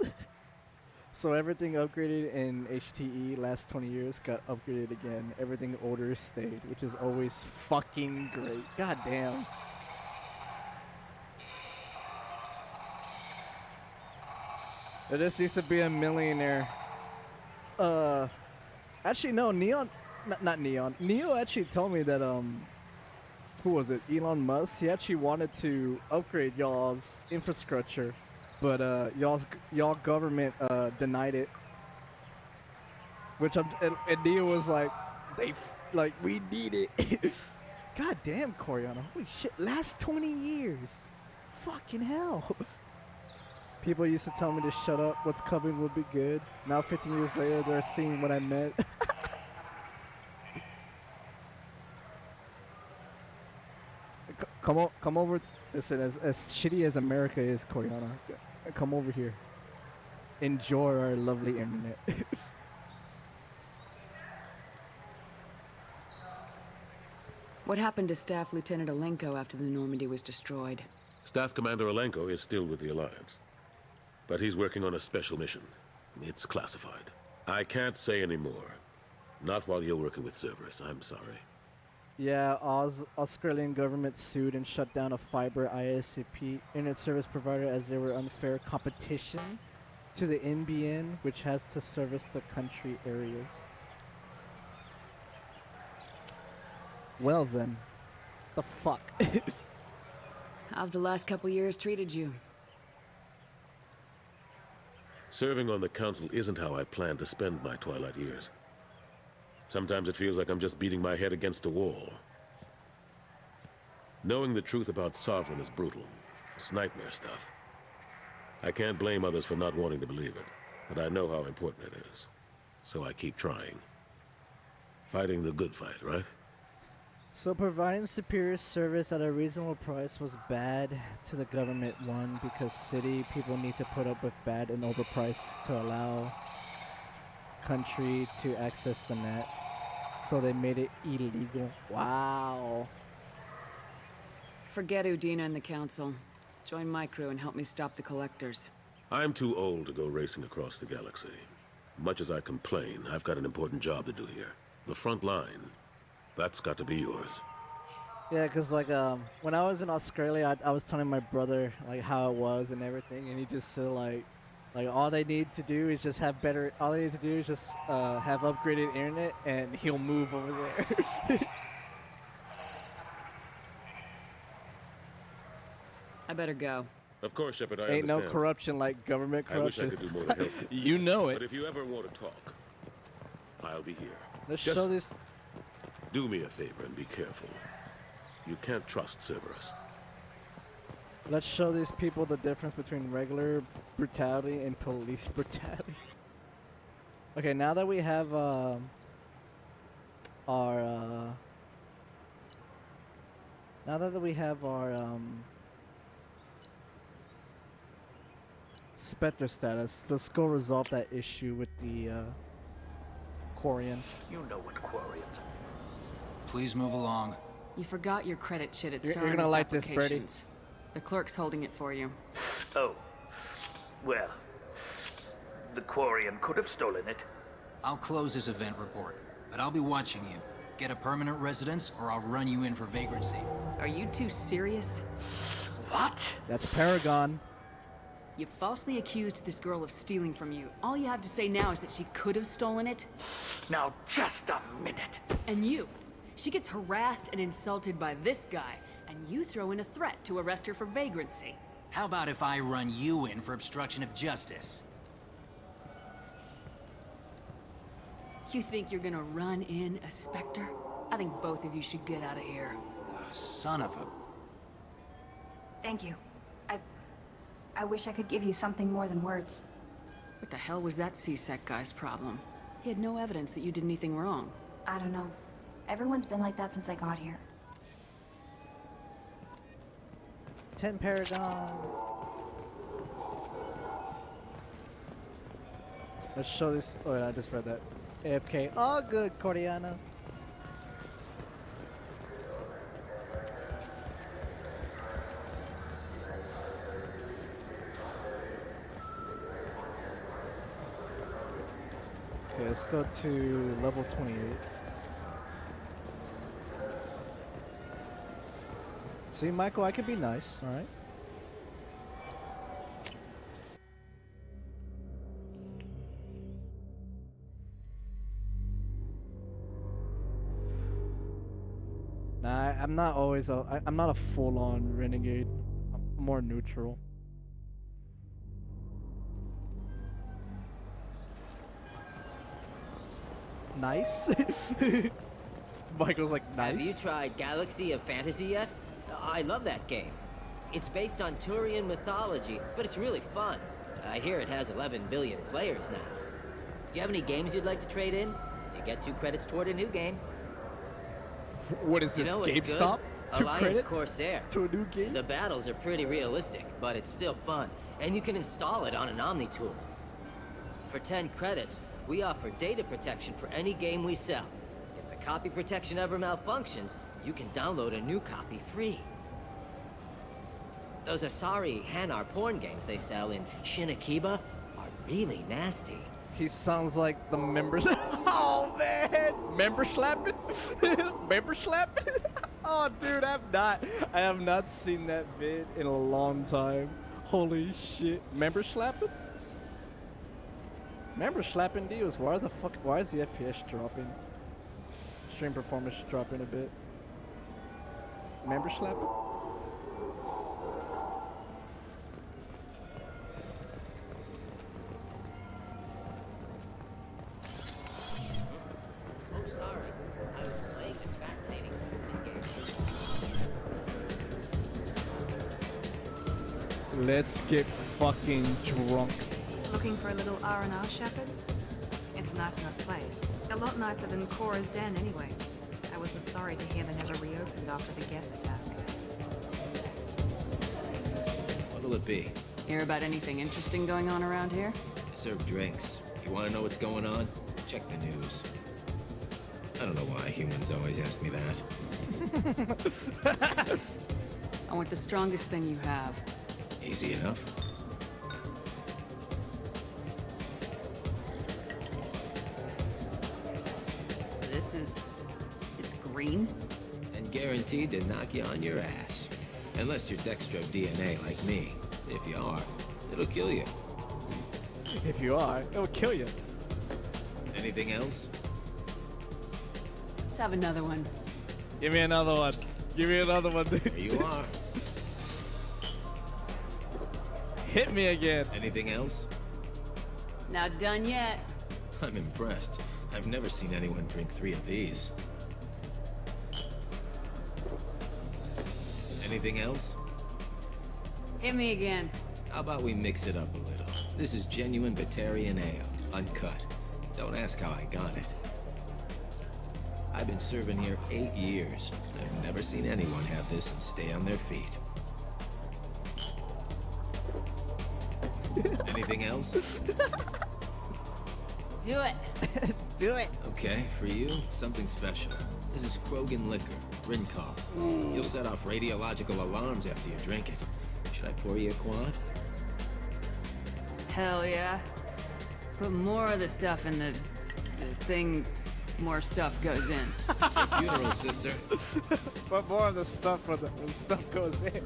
So everything upgraded in HTE last 20 years got upgraded again. Everything older stayed, which is always fucking great. God damn. There just needs to be a millionaire. Actually no, Neon, not Neon. Neo actually told me that who was it? Elon Musk. He actually wanted to upgrade y'all's infrastructure, but y'all government denied it. Which and Neo was like, we need it. God damn, Coriana. Holy shit! Last 20 years. Fucking hell. People used to tell me to shut up. What's coming will be good. Now 15 years later, they're seeing what I meant. Come over. Listen, as shitty as America is, Coriana, come over here. Enjoy our lovely internet. What happened to Staff Lieutenant Alenko after the Normandy was destroyed? Staff Commander Alenko is still with the Alliance. But he's working on a special mission. It's classified. I can't say any more. Not while you're working with Cerberus, I'm sorry. Yeah, Australian government sued and shut down a fiber ISP internet service provider as they were unfair competition to the NBN, which has to service the country areas. Well then, the fuck. How have the last couple years treated you? Serving on the Council isn't how I plan to spend my twilight years. Sometimes it feels like I'm just beating my head against a wall. Knowing the truth about Sovereign is brutal. It's nightmare stuff. I can't blame others for not wanting to believe it, but I know how important it is. So I keep trying. Fighting the good fight, right? So providing superior service at a reasonable price was bad to the government, one, because city people need to put up with bad and overpriced to allow country to access the net. So they made it illegal. Wow. Forget Udina and the Council. Join my crew and help me stop the Collectors. I'm too old to go racing across the galaxy. Much as I complain, I've got an important job to do here. The front line. That's got to be yours. Yeah, cause like when I was in Australia, I was telling my brother like how it was and everything, and he just said like all they need to do is just have better. All they need to do is just have upgraded internet, and he'll move over there. I better go. Of course, Shepard, I Ain't understand. no corruption like government corruption. I wish I could do more to help you. You know it. But if you ever want to talk, I'll be here. Let's Just show this. do me a favor and be careful. You can't trust Cerberus. Let's show these people the difference between regular brutality and police brutality. Okay, now that we have our Spectre status, let's go resolve that issue with the Quarian. You know what Quarians are. Please move along. You forgot your credit shit at You're Cerberus gonna like this, Birdie. applications. The clerk's holding it for you. Oh. Well. The Quarian could have stolen it. I'll close this event report, but I'll be watching you. Get a permanent residence, or I'll run you in for vagrancy. Are you two serious? What? That's Paragon. You falsely accused this girl of stealing from you. All you have to say now is that she could have stolen it? Now, just a minute. And you. She gets harassed and insulted by this guy, and you throw in a threat to arrest her for vagrancy. How about if I run you in for obstruction of justice? You think you're gonna run in a Spectre? I think both of you should get out of here. Son of a... Thank you. I wish I could give you something more than words. What the hell was that C-Sec guy's problem? He had no evidence that you did anything wrong. I don't know. Everyone's been like that since I got here. 10 Paragon. Let's show this. Oh, yeah, I just read that. AFK. Oh, good, Cordiana. Okay, let's go to level 28. See, Michael, I could be nice, alright? Nah, I'm not always I'm not a full-on renegade. I'm more neutral. Nice. Michael's like, nice. Have you tried Galaxy of Fantasy yet? I love that game. It's based on Turian mythology, but it's really fun. I hear it has 11 billion players now. Do you have any games you'd like to trade in? You get 2 credits toward a new game. What is this, GameStop? 2 Alliance credits Corsair. to a new game? The battles are pretty realistic, but it's still fun. And you can install it on an Omni tool. For 10 credits, we offer data protection for any game we sell. If the copy protection ever malfunctions, you can download a new copy free. Those Asari Hanar porn games they sell in Shinakiba are really nasty. He sounds like the members. Oh man, member slapping, member slapping. Oh dude, I have not seen that vid in a long time. Holy shit, member slapping. Member slapping deals. Why is the FPS dropping? Stream performance dropping a bit. Member slapping. Let's get fucking drunk. Looking for a little R&R, Shepard? It's a nice enough place. A lot nicer than Cora's den, anyway. I wasn't sorry to hear they never reopened after the Geth attack. What'll it be? Hear about anything interesting going on around here? I serve drinks. You want to know what's going on? Check the news. I don't know why humans always ask me that. I want the strongest thing you have. Easy enough. It's green? And guaranteed to knock you on your ass. Unless you're Dextro DNA like me. If you are, it'll kill you. If you are, it'll kill you. Anything else? Let's have another one. Give me another one. Give me another one, dude. Here you are. Hit me again. Anything else? Not done yet. I'm impressed. I've never seen anyone drink 3 of these. Anything else? Hit me again. How about we mix it up a little? This is genuine Batarian ale, uncut. Don't ask how I got it. I've been serving here 8 years. I've never seen anyone have this and stay on their feet. Anything else? Do it. Do it. Okay, for you, something special. This is Krogan liquor, Rincall. You'll set off radiological alarms after you drink it. Should I pour you a quad? Hell yeah. Put more of the stuff in the thing, more stuff goes in. Your funeral, sister. Put more of the stuff when the stuff goes in.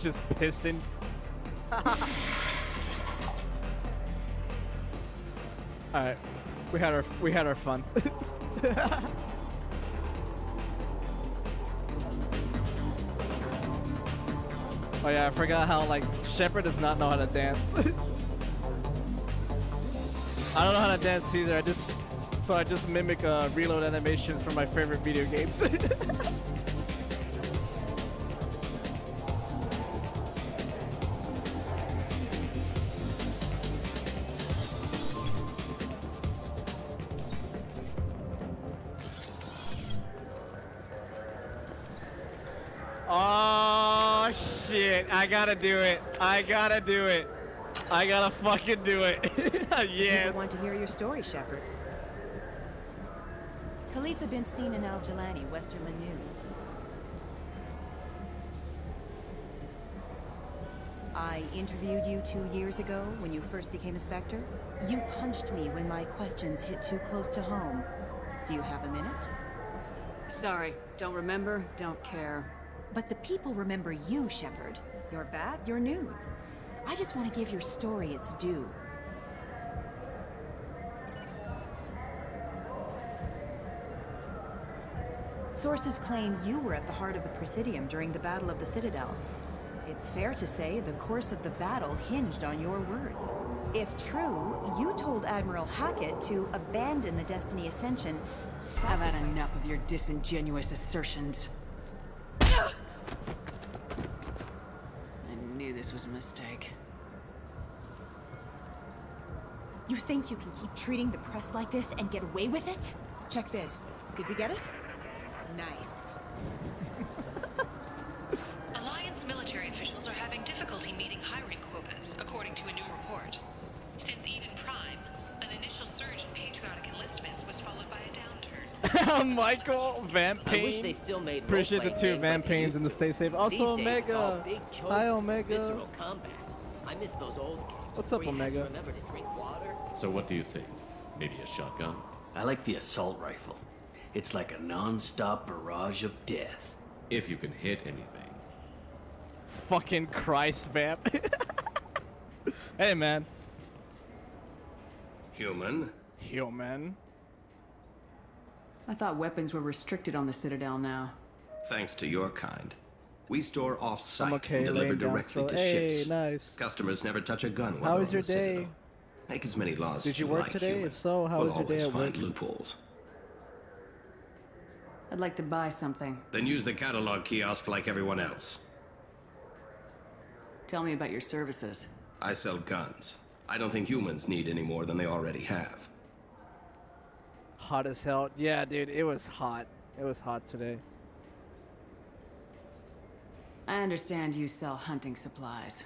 just pissing. Alright. We had our fun. Oh yeah, I forgot how like Shepard does not know how to dance. I don't know how to dance either. I just mimic reload animations from my favorite video games. Oh shit, I gotta do it. I gotta fucking do it. Yes. People want to hear your story, Shepard. Khaleesa been seen in Al-Jalani, Westerland News. I interviewed you 2 years ago when you first became a Spectre. You punched me when my questions hit too close to home. Do you have a minute? Sorry, don't remember, don't care. But the people remember you, Shepard. Your bat, your news. I just want to give your story its due. Sources claim you were at the heart of the Presidium during the Battle of the Citadel. It's fair to say the course of the battle hinged on your words. If true, you told Admiral Hackett to abandon the Destiny Ascension. I've had enough of your disingenuous assertions. I knew this was a mistake. You think you can keep treating the press like this and get away with it? Check vid. Did we get it? Nice. Alliance military officials are having difficulty meeting hiring quotas, according to a new report. Since Eden Prime, an initial surge in patriotic enlistments was followed by a downturn. Michael, Vamp Pain. I wish they still made appreciate the role-playing 2 games Vamp like they Pains used in the to. Stay Safe. These Also, days, it's all Omega. big choices Hi, and Omega. visceral combat. I miss those old games. What's up, where you had to Omega? remember to drink water. So what do you think? Maybe a shotgun? I like the assault rifle. It's like a non-stop barrage of death. If you can hit anything. Fucking Christ, Vamp. Hey, man. Human. Human. I thought weapons were restricted on the Citadel now. Thanks to your kind. We store I'm off-site okay, and deliver laying down directly to still. Hey, ships. nice. Customers never touch a gun while How they're was on your the day? Citadel. Make as many laws Did as you you work like, today? human. If so, how we'll was your day always at find work? loopholes. I'd like to buy something. Then use the catalog kiosk like everyone else. Tell me about your services. I sell guns. I don't think humans need any more than they already have. Hot as hell. Yeah, dude, it was hot. It was hot today. I understand you sell hunting supplies.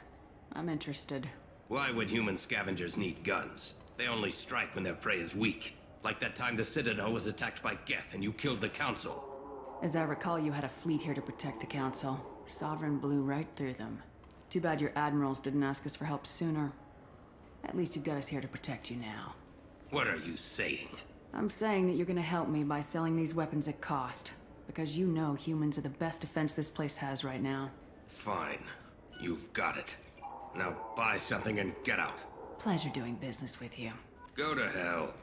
I'm interested. Why would human scavengers need guns? They only strike when their prey is weak. Like that time the Citadel was attacked by Geth and you killed the Council. As I recall, you had a fleet here to protect the Council. Sovereign blew right through them. Too bad your admirals didn't ask us for help sooner. At least you've got us here to protect you now. What are you saying? I'm saying that you're gonna help me by selling these weapons at cost. Because you know humans are the best defense this place has right now. Fine. You've got it. Now buy something and get out. Pleasure doing business with you. Go to hell.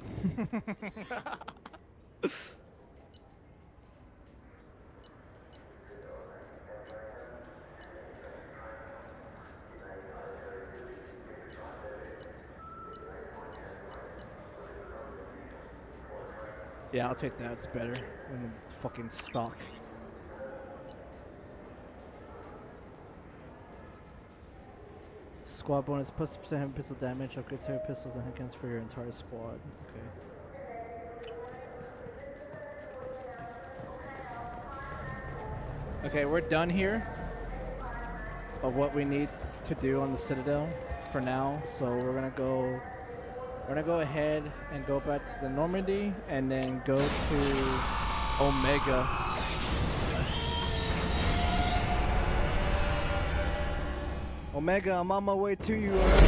Yeah, I'll take that. It's better than the fucking stock. Squad bonus plus +% heavy pistol damage, upgrades heavy pistols and handguns for your entire squad. Okay. Okay, we're done here of what we need to do on the Citadel for now. So we're gonna go ahead and go back to the Normandy and then go to Omega. Omega, I'm on my way to you, alright?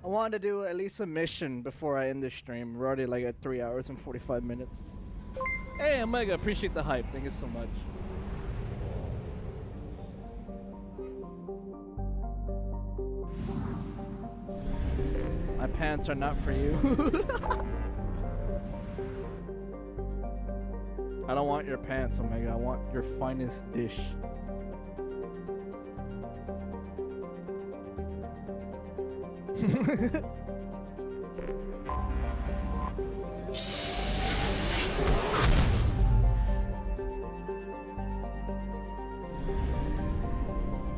I wanted to do at least a mission before I end the stream. We're already like at 3 hours and 45 minutes. Hey, Omega, appreciate the hype. Thank you so much. My pants are not for you. I don't want your pants, Omega. I want your finest dish.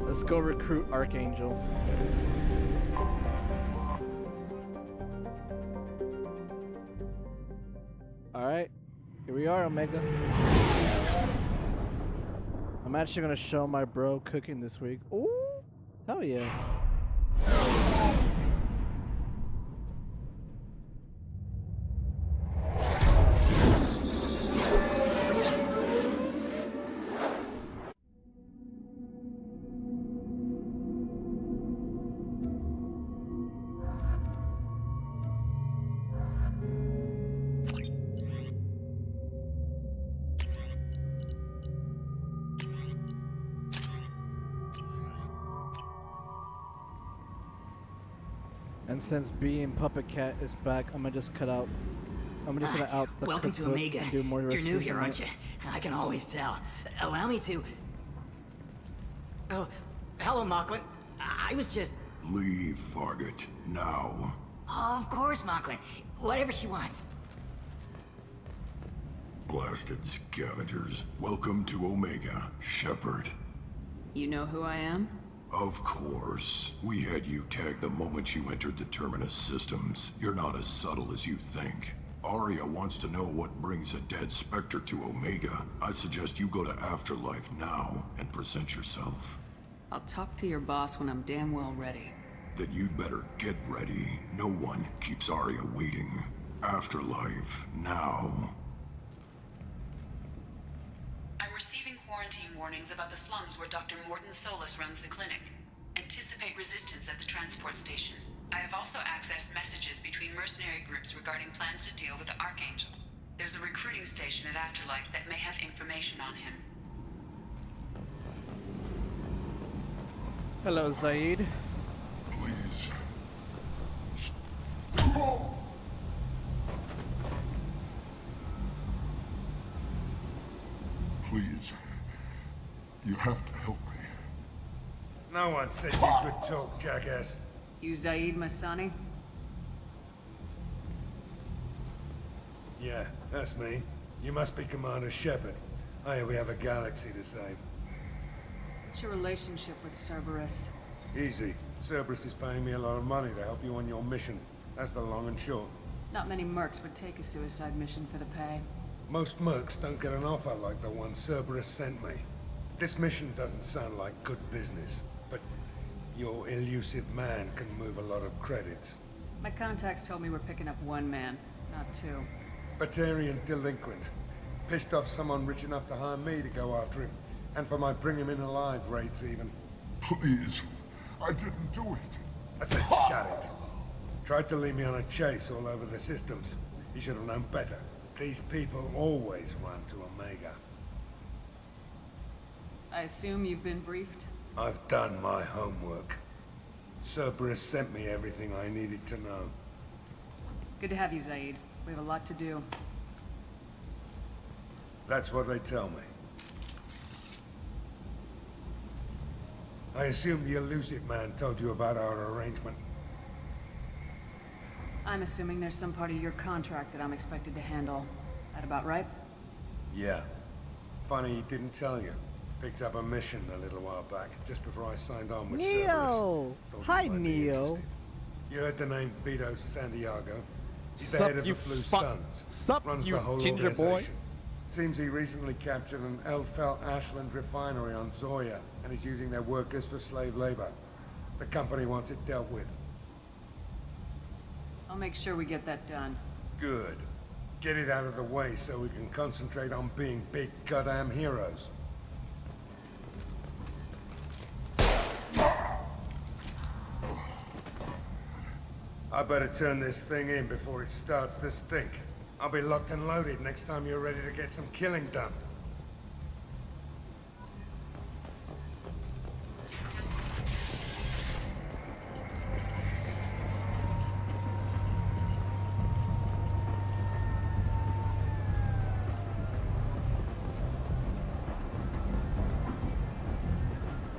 Let's go recruit Archangel. Alright, here we are, Omega. I'm actually gonna show my bro cooking this week. Ooh, hell yeah. And since being Puppet Cat is back, I'm gonna just cut out. I'm just gonna out the Welcome to cookbook Omega. and do more You're new recipes here, in aren't it. you? I can always tell. Allow me to... Oh, hello, Marceline. I was just... Leave, Fargate. Now. Oh, of course, Marceline. Whatever she wants. Blasted scavengers. Welcome to Omega, Shepard. You know who I am? Of course. We had you tagged the moment you entered the Terminus systems. You're not as subtle as you think. Arya wants to know what brings a dead Spectre to Omega. I suggest you go to Afterlife now and present yourself. I'll talk to your boss when I'm damn well ready. Then you'd better get ready. No one keeps Arya waiting. Afterlife now. I'm receiving quarantine warnings about the slums where Dr. Morton Solus runs the clinic. Anticipate resistance at the transport station. I have also accessed messages between mercenary groups regarding plans to deal with the Archangel. There's a recruiting station at Afterlife that may have information on him. Hello, Zaid. Please. Please. You have to help me. No one said you could talk, jackass. You Zaid Masani? Yeah, that's me. You must be Commander Shepard. I hear we have a galaxy to save. What's your relationship with Cerberus? Easy. Cerberus is paying me a lot of money to help you on your mission. That's the long and short. Not many mercs would take a suicide mission for the pay. Most mercs don't get an offer like the one Cerberus sent me. This mission doesn't sound like good business, but your elusive man can move a lot of credits. My contacts told me we're picking up one man, not two. Batarian delinquent. Pissed off someone rich enough to hire me to go after him. And for my bring him in alive rates even. Please. I didn't do it. I said shut it. Tried to lead me on a chase all over the systems. He should have known better. These people always run to Omega. I assume you've been briefed? I've done my homework. Cerberus sent me everything I needed to know. Good to have you, Zaid. We have a lot to do. That's what they tell me. I assume the elusive man told you about our arrangement. I'm assuming there's some part of your contract that I'm expected to handle. That about right? Yeah. Funny he didn't tell you. Picked up a mission a little while back, just before I signed on with Cerberus. Neo! Hi, Neo. You heard the name Vito Santiago? He's the Sup, head of you the Blue fuck- Suns. Sup, Runs you the whole ginger boy. organization. Seems he recently captured an Ftl Ashland refinery on Zoya, and is using their workers for slave labor. The company wants it dealt with. I'll make sure we get that done. Good. Get it out of the way so we can concentrate on being big goddamn heroes. I better turn this thing in before it starts to stink. I'll be locked and loaded next time you're ready to get some killing done.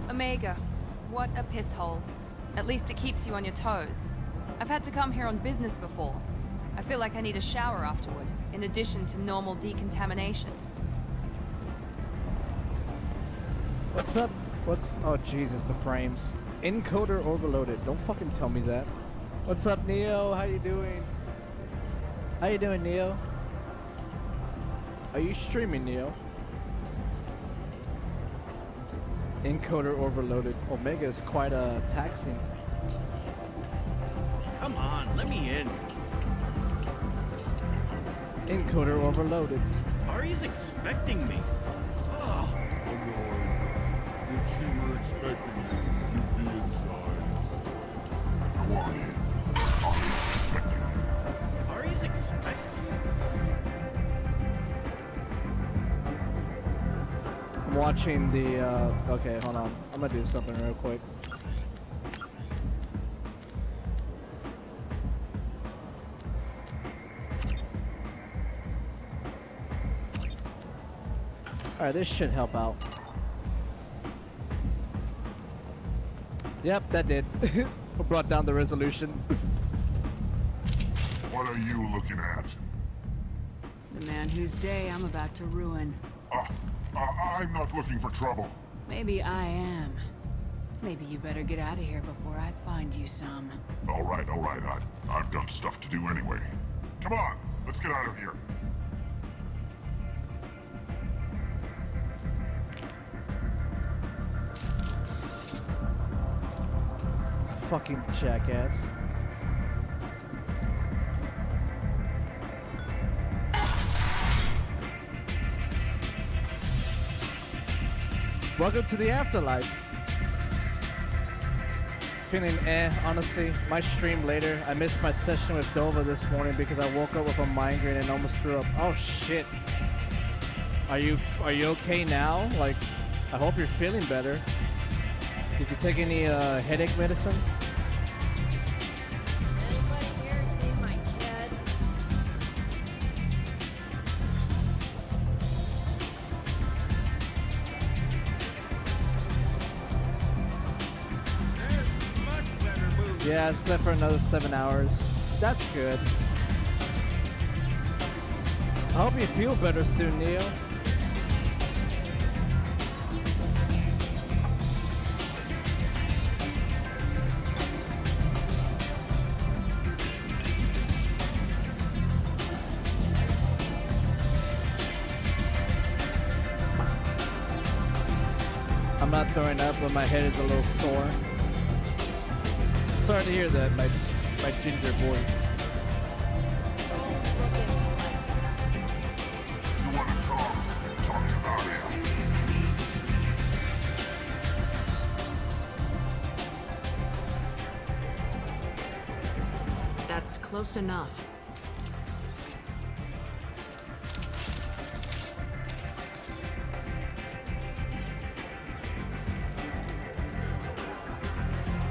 Omega, what a piss hole. At least it keeps you on your toes. I've had to come here on business before. I feel like I need a shower afterward, in addition to normal decontamination. What's up? Oh Jesus, the frames. Encoder overloaded. Don't fucking tell me that. What's up, Neo? How you doing? How you doing, Neo? Are you streaming, Neo? Encoder overloaded. Omega is quite taxing. Come on, let me in. Encoder overloaded. Ari's expecting me. Oh. If she were expecting you, you'd be inside. Go on in. Ari's expecting you. Ari's expecting I'm watching the, okay, hold on. I'm gonna do something real quick. Alright, this should help out. Yep, that did. Brought down the resolution. What are you looking at? The man whose day I'm about to ruin. I'm not looking for trouble. Maybe I am. Maybe you better get out of here before I find you some. All right. I've got stuff to do anyway. Come on, let's get out of here. Fucking jackass. Welcome to the afterlife. Feeling honestly. My stream later. I missed my session with Dova this morning because I woke up with a migraine and almost threw up. Oh shit. Are you okay now? Like, I hope you're feeling better. Did you take any headache medicine? Anybody here seen my kid? Yeah, I slept for another 7 hours. That's good. I hope you feel better soon, Neo. I'm not throwing up, but my head is a little sore. Sorry to hear that, my ginger boy. You want to talk to Aria. That's close enough.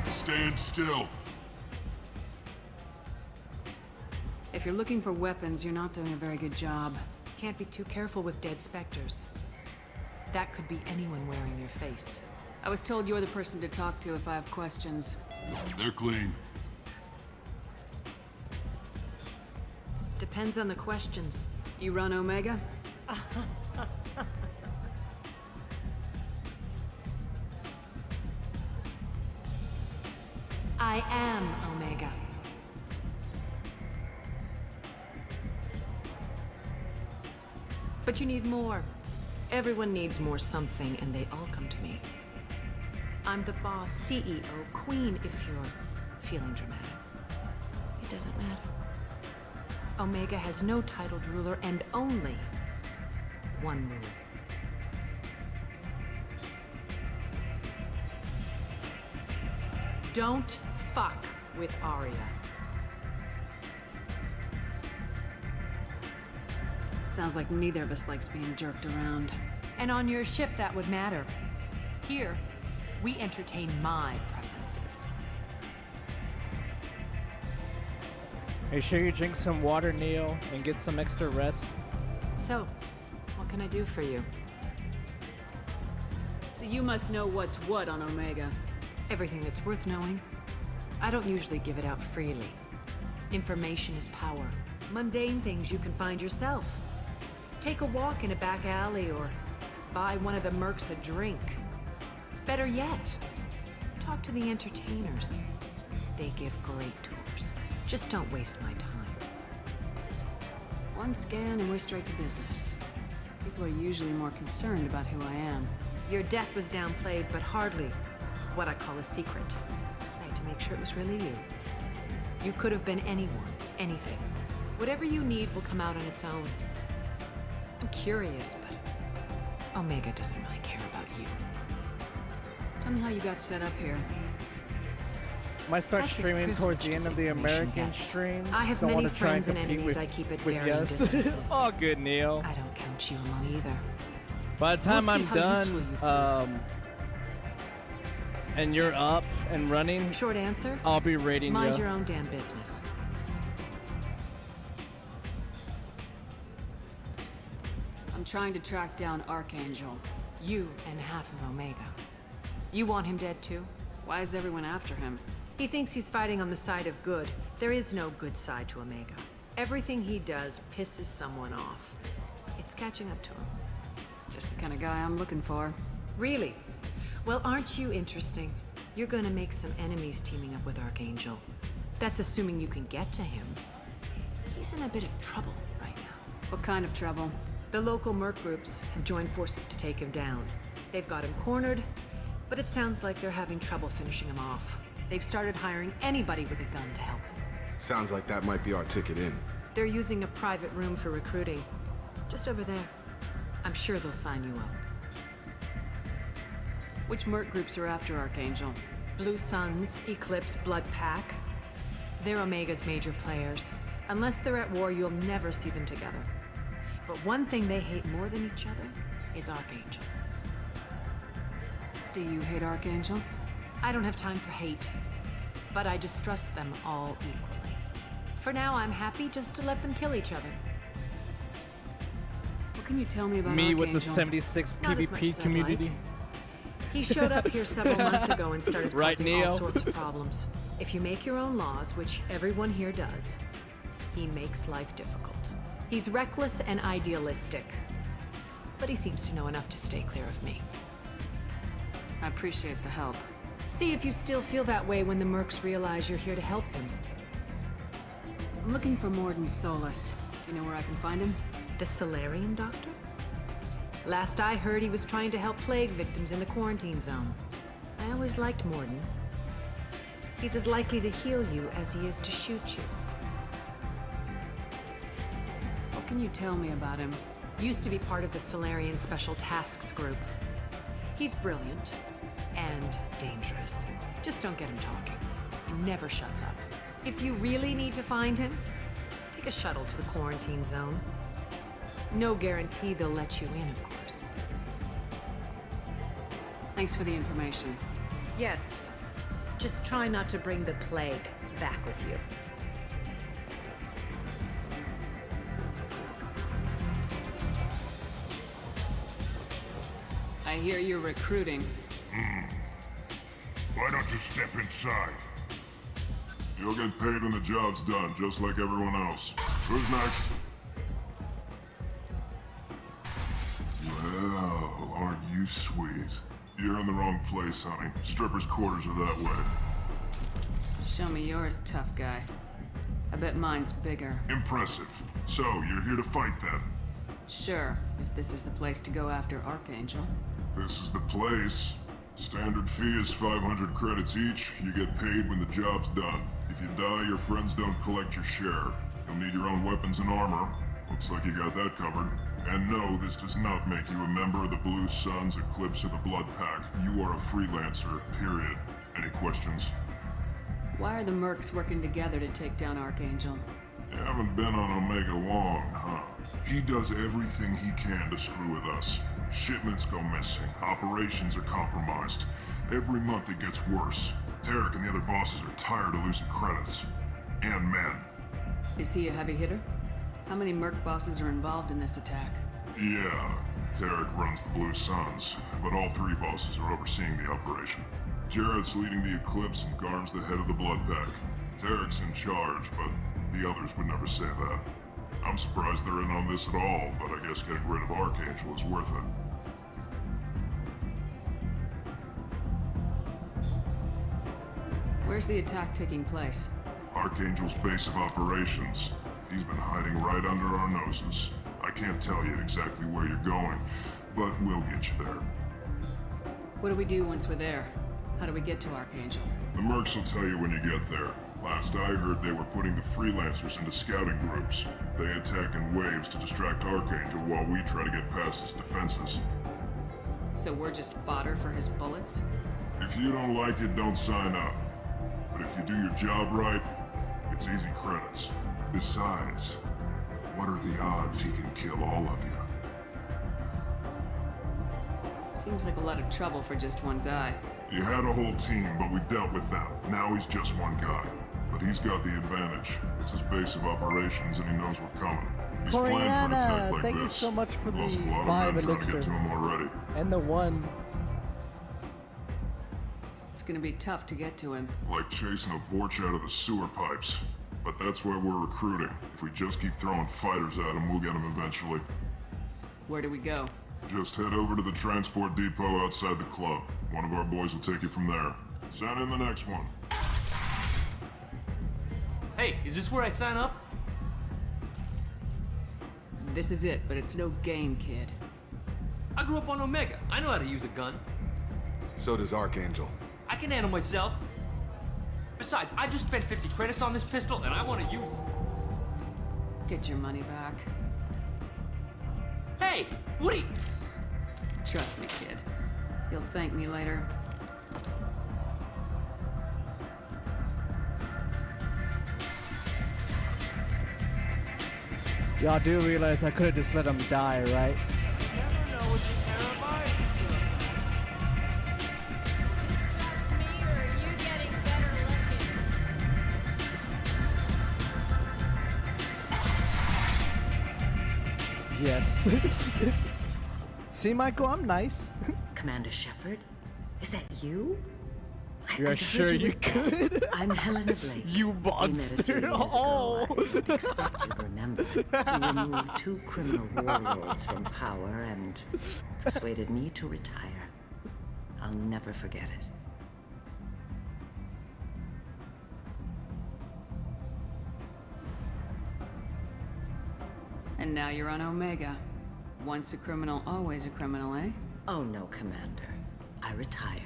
Stand still. If you're looking for weapons, you're not doing a very good job. Can't be too careful with dead specters. That could be anyone wearing their face. I was told you're the person to talk to if I have questions. They're clean. Depends on the questions. You run Omega? I am Omega. But you need more. Everyone needs more something, and they all come to me. I'm the boss, CEO, queen, if you're feeling dramatic. It doesn't matter. Omega has no titled ruler and only one rule. Don't fuck with Aria. Sounds like neither of us likes being jerked around. And on your ship, that would matter. Here, we entertain my preferences. Are you sure you drink some water, Neo, and get some extra rest? So, what can I do for you? So you must know what's what on Omega. Everything that's worth knowing. I don't usually give it out freely. Information is power. Mundane things you can find yourself. Take a walk in a back alley or buy one of the mercs a drink. Better yet, talk to the entertainers. They give great tours. Just don't waste my time. One scan and we're straight to business. People are usually more concerned about who I am. Your death was downplayed, but hardly what I call a secret. I had to make sure it was really you. You could have been anyone, anything. Whatever you need will come out on its own. I'm curious, but Omega doesn't really care about you. Tell me how you got set up here. Might start That's as streaming towards the privileged end as of the information American gets. streams. I have Don't many wanna try friends and compete enemies with, I keep at with varying yes. distances. All good, Neo. I don't count you among either. By the time We'll see I'm how useful you done, and you're up and running, Short answer? I'll be raiding you. Mind your own damn business. I'm trying to track down Archangel. You and half of Omega. You want him dead too? Why is everyone after him? He thinks he's fighting on the side of good. There is no good side to Omega. Everything he does pisses someone off. It's catching up to him. Just the kind of guy I'm looking for. Really? Well, aren't you interesting? You're gonna make some enemies teaming up with Archangel. That's assuming you can get to him. He's in a bit of trouble right now. What kind of trouble? The local merc groups have joined forces to take him down. They've got him cornered, but it sounds like they're having trouble finishing him off. They've started hiring anybody with a gun to help them. Sounds like that might be our ticket in. They're using a private room for recruiting. Just over there. I'm sure they'll sign you up. Which merc groups are after Archangel? Blue Suns, Eclipse, Blood Pack. They're Omega's major players. Unless they're at war, you'll never see them together. But one thing they hate more than each other is Archangel. Do you hate Archangel? I don't have time for hate, but I distrust them all equally. For now, I'm happy just to let them kill each other. What can you tell me about Me Archangel? with the 76 Not as much PvP as I'd community. like. He showed up here several months ago and started Right, causing Neo? all sorts of problems. If you make your own laws, which everyone here does, he makes life difficult. He's reckless and idealistic, but he seems to know enough to stay clear of me. I appreciate the help. See if you still feel that way when the mercs realize you're here to help him. I'm looking for Morden Solus. Do you know where I can find him? The Solarian doctor? Last I heard, he was trying to help plague victims in the quarantine zone. I always liked Morden. He's as likely to heal you as he is to shoot you. What can you tell me about him? Used to be part of the Solarian Special Tasks Group. He's brilliant and dangerous. Just don't get him talking. He never shuts up. If you really need to find him, take a shuttle to the quarantine zone. No guarantee they'll let you in, of course. Thanks for the information. Yes. Just try not to bring the plague back with you. I hear you're recruiting. Why don't you step inside? You'll get paid when the job's done, just like everyone else. Who's next? Well, aren't you sweet? You're in the wrong place, honey. Strippers' quarters are that way. Show me yours, tough guy. I bet mine's bigger. Impressive. So, you're here to fight then? Sure, if this is the place to go after Archangel. This is the place. Standard fee is 500 credits each. You get paid when the job's done. If you die, your friends don't collect your share. You'll need your own weapons and armor. Looks like you got that covered. And no, this does not make you a member of the Blue Suns, Eclipse, or the Blood Pack. You are a freelancer, period. Any questions? Why are the mercs working together to take down Archangel? You haven't been on Omega long, huh? He does everything he can to screw with us. Shipments go missing, operations are compromised. Every month it gets worse. Tarek and the other bosses are tired of losing credits. And men. Is he a heavy hitter? How many merc bosses are involved in this attack? Yeah, Tarek runs the Blue Suns, but all three bosses are overseeing the operation. Jared's leading the Eclipse and Garm's the head of the Blood Pack. Tarek's in charge, but the others would never say that. I'm surprised they're in on this at all, but I guess getting rid of Archangel is worth it. Where's the attack taking place? Archangel's base of operations. He's been hiding right under our noses. I can't tell you exactly where you're going, but we'll get you there. What do we do once we're there? How do we get to Archangel? The mercs will tell you when you get there. Last I heard, they were putting the freelancers into scouting groups. They attack in waves to distract Archangel while we try to get past his defenses. So we're just fodder for his bullets? If you don't like it, don't sign up. But if you do your job right, it's easy credits. Besides, what are the odds he can kill all of you? Seems like a lot of trouble for just one guy. You had a whole team, but we've dealt with them. Now he's just one guy. But he's got the advantage. It's his base of operations and he knows we're coming. He's planned for an attack like thank this. you so much for the Lost a lot 5 of men trying to elixir. get to him already. And the 1. It's gonna be tough to get to him. Like chasing a Vorch out of the sewer pipes. But that's why we're recruiting. If we just keep throwing fighters at him, we'll get him eventually. Where do we go? Just head over to the transport depot outside the club. One of our boys will take you from there. Send in the next one. Hey, is this where I sign up? This is it, but it's no game, kid. I grew up on Omega. I know how to use a gun. So does Archangel. I can handle myself. Besides, I just spent 50 credits on this pistol, and I want to use it. Get your money back. Hey, Woody! Trust me, kid. You'll thank me later. Y'all do realize I could have just let him die, right? Yes. See, Michael, I'm nice. Commander Shepard? Is that you? You're sure you could? I'm Helena Blake. You monster! Oh! I expect you remember. You removed 2 criminal warlords from power and persuaded me to retire. I'll never forget it. And now you're on Omega. Once a criminal, always a criminal, eh? Oh no, Commander. I retired.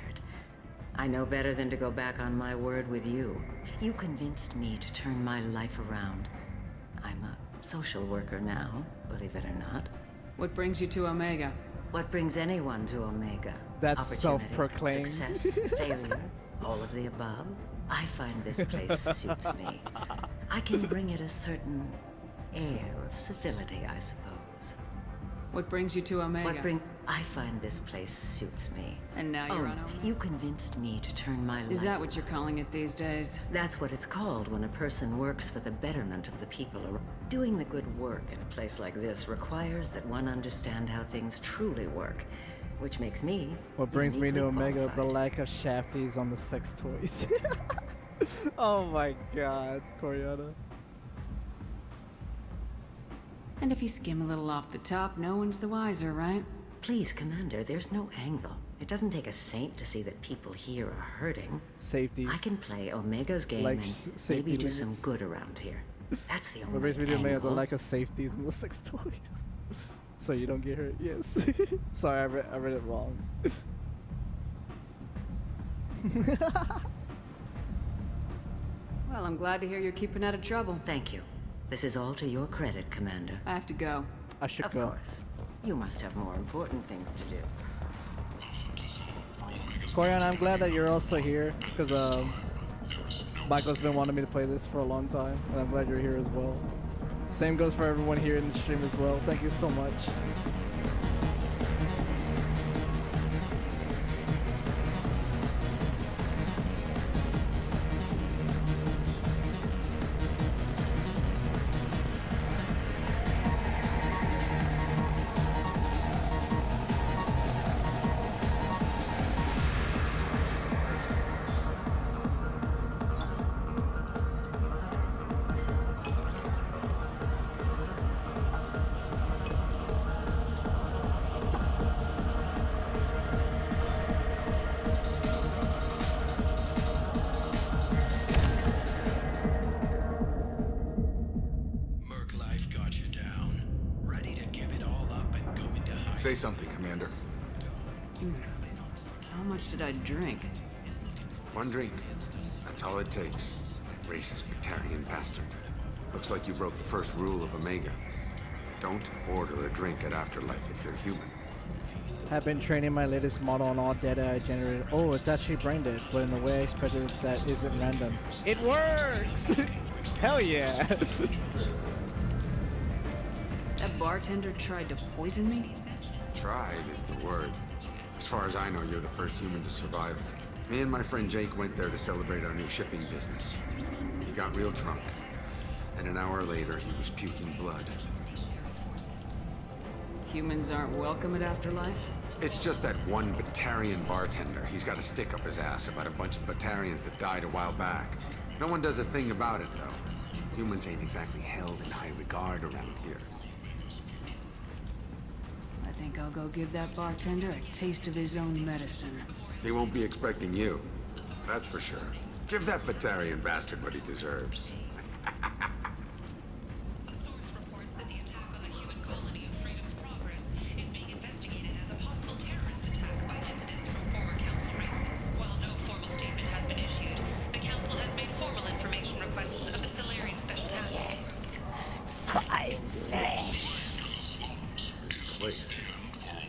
I know better than to go back on my word with you. You convinced me to turn my life around. I'm a social worker now, believe it or not. What brings you to Omega? What brings anyone to Omega? That's Opportunity, self-proclaimed. Success, failure, all of the above. I find this place suits me. I can bring it a certain air of civility, I suppose. What brings you to Omega? I find this place suits me. And now you're on Omega? You convinced me to turn my life... Is that what you're calling it these days? That's what it's called when a person works for the betterment of the people around. Doing the good work in a place like this requires that one understand how things truly work, which makes me... What brings me to uniquely Omega, the qualified. lack of shafties on the sex toys. Oh my god, Coriana. And if you skim a little off the top, no one's the wiser, right? Please, Commander, there's no angle. It doesn't take a saint to see that people here are hurting. Safeties. I can play Omega's game Like and safety maybe do some limits. good around here. That's the only What brings me to Omega, the angle. lack of safeties on the sex toys. So you don't get hurt, yes. Sorry, I read it wrong. Well, I'm glad to hear you're keeping out of trouble. Thank you. This is all to your credit, Commander. I have to go. I should Of go. course. You must have more important things to do. Coriana, I'm glad that you're also here, because Michael's been wanting me to play this for a long time, and I'm glad you're here as well. Same goes for everyone here in the stream as well. Thank you so much. Say something, Commander. How much did I drink? One drink. That's all it takes. Racist Batarian bastard. Looks like you broke the first rule of Omega. Don't order a drink at Afterlife if you're human. Have been training my latest model on all data I generated. Oh, it's actually brain dead, but in the way I expected that isn't random. It works! Hell yeah! That bartender tried to poison me? Tried is the word. As far as I know, you're the first human to survive it. Me and my friend Jake went there to celebrate our new shipping business. He got real drunk, and an hour later he was puking blood. Humans aren't welcome at Afterlife? It's just that one Batarian bartender. He's got a stick up his ass about a bunch of Batarians that died a while back. No one does a thing about it, though. Humans ain't exactly held in high regard around here. I think I'll go give that bartender a taste of his own medicine. He won't be expecting you. That's for sure. Give that Batarian bastard what he deserves.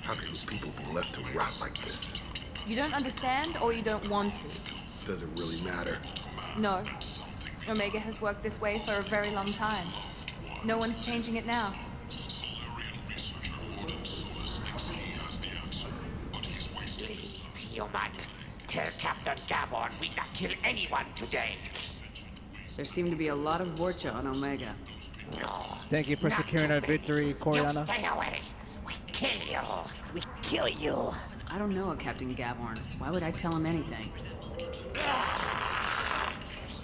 How can these people be left to rot like this? You don't understand, or you don't want to? Does it really matter? No. Omega has worked this way for a very long time. No one's changing it now. Leave, human. Tell Captain Gavon we not kill anyone today. There seem to be a lot of Vorcha on Omega. No. Thank you for securing our victory, Coriana. You stay away. We kill you. We kill you. I don't know a Captain Gavorn. Why would I tell him anything?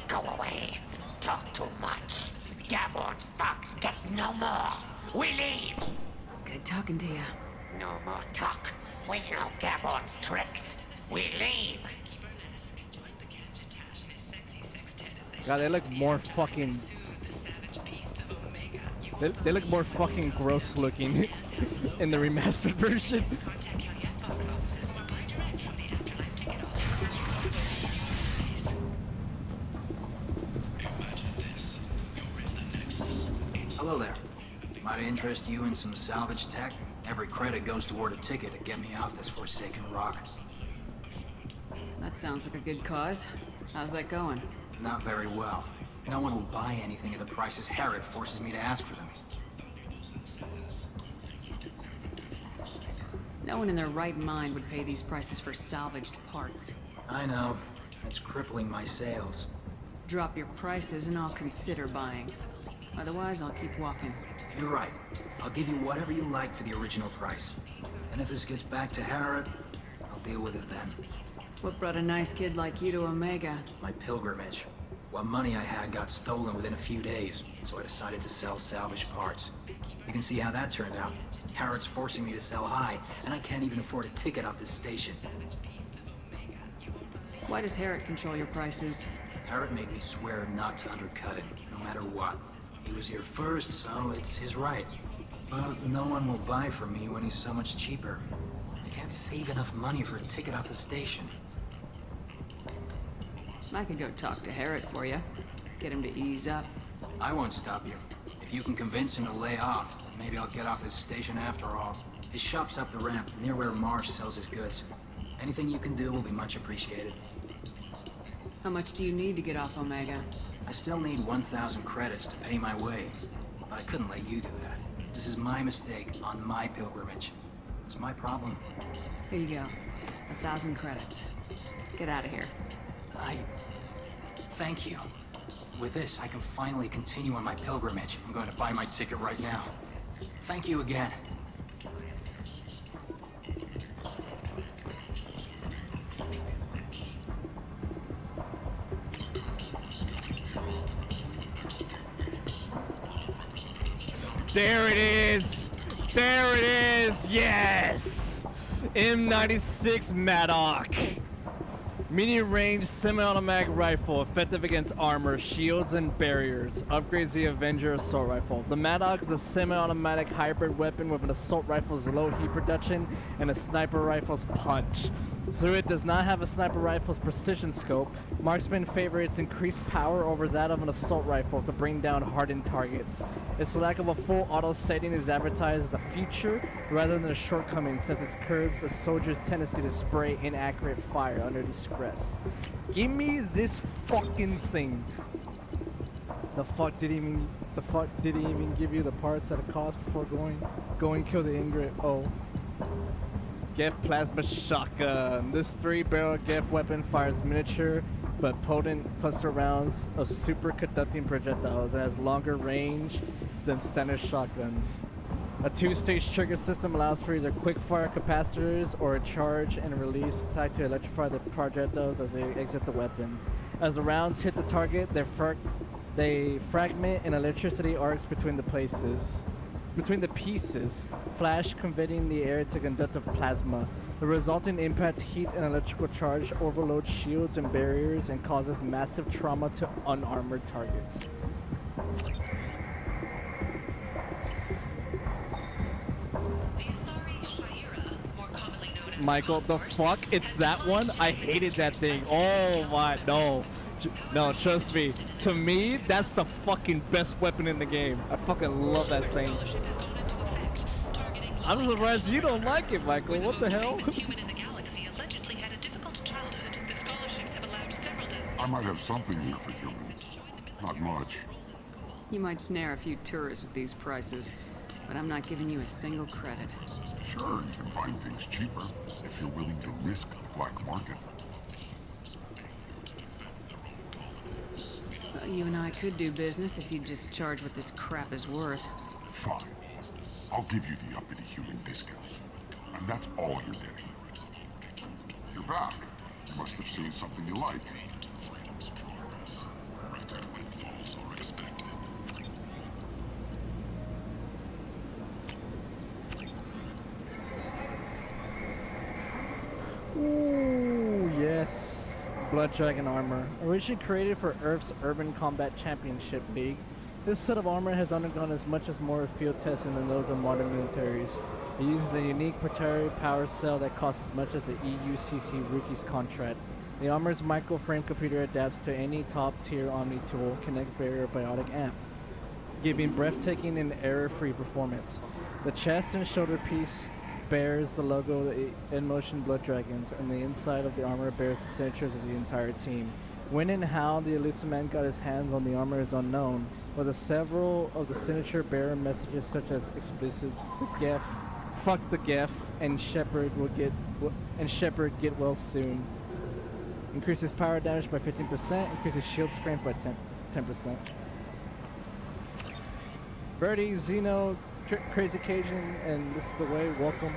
Go away. Talk too much. Gavorn's thugs get no more. We leave. Good talking to you. No more talk. We know Gavorn's tricks. We leave. God, they look more fucking... They look more fucking gross looking in the remastered version. Hello there. Might I interest you in some salvage tech? Every credit goes toward a ticket to get me off this forsaken rock. That sounds like a good cause. How's that going? Not very well. No one will buy anything at the prices Herod forces me to ask for them. No one in their right mind would pay these prices for salvaged parts. I know. It's crippling my sales. Drop your prices and I'll consider buying. Otherwise, I'll keep walking. You're right. I'll give you whatever you like for the original price. And if this gets back to Herod, I'll deal with it then. What brought a nice kid like you to Omega? My pilgrimage. What money I had got stolen within a few days, so I decided to sell salvaged parts. You can see how that turned out. Herod's forcing me to sell high, and I can't even afford a ticket off this station. Why does Herod control your prices? Herod made me swear not to undercut it, no matter what. He was here first, so it's his right. But no one will buy from me when he's so much cheaper. I can't save enough money for a ticket off the station. I could go talk to Herod for you. Get him to ease up. I won't stop you. If you can convince him to lay off, then maybe I'll get off this station after all. His shop's up the ramp, near where Marsh sells his goods. Anything you can do will be much appreciated. How much do you need to get off Omega? I still need 1,000 credits to pay my way, but I couldn't let you do that. This is my mistake on my pilgrimage. It's my problem. Here you go. 1,000 credits. Get out of here. Thank you. With this, I can finally continue on my pilgrimage. I'm going to buy my ticket right now. Thank you again. There it is! There it is! Yes! M96 Maddock. Medium-range semi-automatic rifle, effective against armor, shields, and barriers. Upgrades the Avenger assault rifle. The Maddock is a semi-automatic hybrid weapon with an assault rifle's low heat production and a sniper rifle's punch. So it does not have a sniper rifle's precision scope. Marksmen favor its increased power over that of an assault rifle to bring down hardened targets. Its lack of a full auto setting is advertised as a feature rather than a shortcoming, since it curbs a soldier's tendency to spray inaccurate fire under distress. Give me this fucking thing. The fuck did he even give you the parts at a cost before going kill the Ingrid? Oh. Geth Plasma Shotgun. This 3-barrel Geth weapon fires miniature but potent cluster rounds of superconducting projectiles and has longer range than standard shotguns. A 2-stage trigger system allows for either quick-fire capacitors or a charge and release attack to electrify the projectiles as they exit the weapon. As the rounds hit the target, they fragment and electricity arcs between the pieces, flash converting the air to conductive plasma. The resulting impact heat and electrical charge overloads shields and barriers and causes massive trauma to unarmored targets. Michael, the fuck? It's that one? I hated that thing. Oh my, no. No, trust me. To me, that's the fucking best weapon in the game. I fucking love that thing. I'm surprised you don't like it, Michael. What the hell? I might have something here for humans. Not much. You might snare a few tourists with these prices, but I'm not giving you a single credit. Sure, you can find things cheaper if you're willing to risk the black market. Well, you and I could do business if you'd just charge what this crap is worth. Fine. I'll give you the uppity human discount. And that's all you're getting. You're back. You must have seen something you like. Ooh, yes. Blood Dragon armor. Originally created for Earth's Urban Combat Championship League, this set of armor has undergone as much as more field testing than those of modern militaries. It uses a unique proprietary power cell that costs as much as the EUCC Rookie's contract. The armor's micro-frame computer adapts to any top-tier Omni tool, Connect Barrier, Biotic Amp, giving breathtaking and error-free performance. The chest and shoulder piece bears the logo of the in-motion Blood Dragons, and the inside of the armor bears the signatures of the entire team. When and how the elusive man got his hands on the armor is unknown, but several of the signature bearer messages such as explicit the Geth, fuck the Geth, and Shepard get well soon. Increases power damage by 15%, increases shield strength by 10%. Birdie, Xeno, Crazy Cajun, and This is the Way, welcome.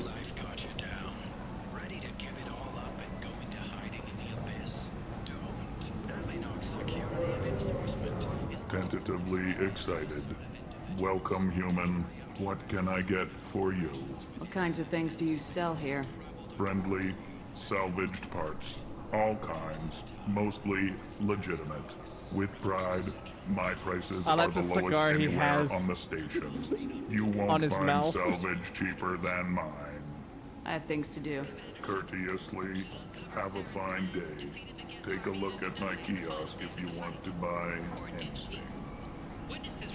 Life got you down. Ready to give it all up and go into hiding in the abyss. Don't. Alinok Security and Enforcement is Tentatively excited. Welcome, human. What can I get for you? What kinds of things do you sell here? Friendly, salvaged parts. All kinds. Mostly legitimate. With pride, my prices I like are the the lowest cigar he anywhere has on the station. You on won't his find mouth. salvage cheaper than mine. I have things to do. Courteously, have a fine day. Take a look at my kiosk if you want to buy anything. Witnesses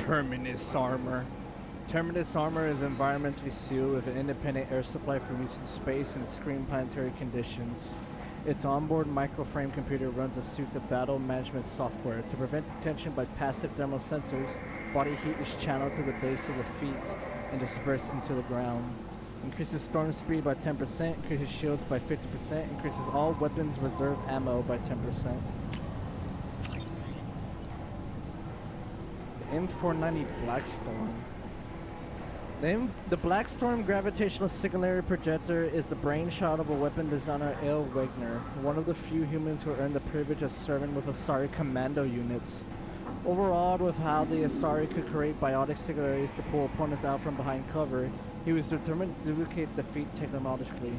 Terminus armor. Terminus armor is environmentally sealed with an independent air supply for use in space and extreme planetary conditions. Its onboard microframe computer runs a suite of battle management software. To prevent detection by passive thermal sensors, body heat is channeled to the base of the feet and dispersed into the ground. Increases storm speed by 10%, increases shields by 50%, increases all weapons reserve ammo by 10%. The M490 Blackstorm. The Blackstorm Gravitational Singularity Projector is the brainchild of a weapon designer Ftl Wagner, one of the few humans who earned the privilege of serving with Asari commando units. Overawed with how the Asari could create biotic singularities to pull opponents out from behind cover, he was determined to duplicate the feat technologically.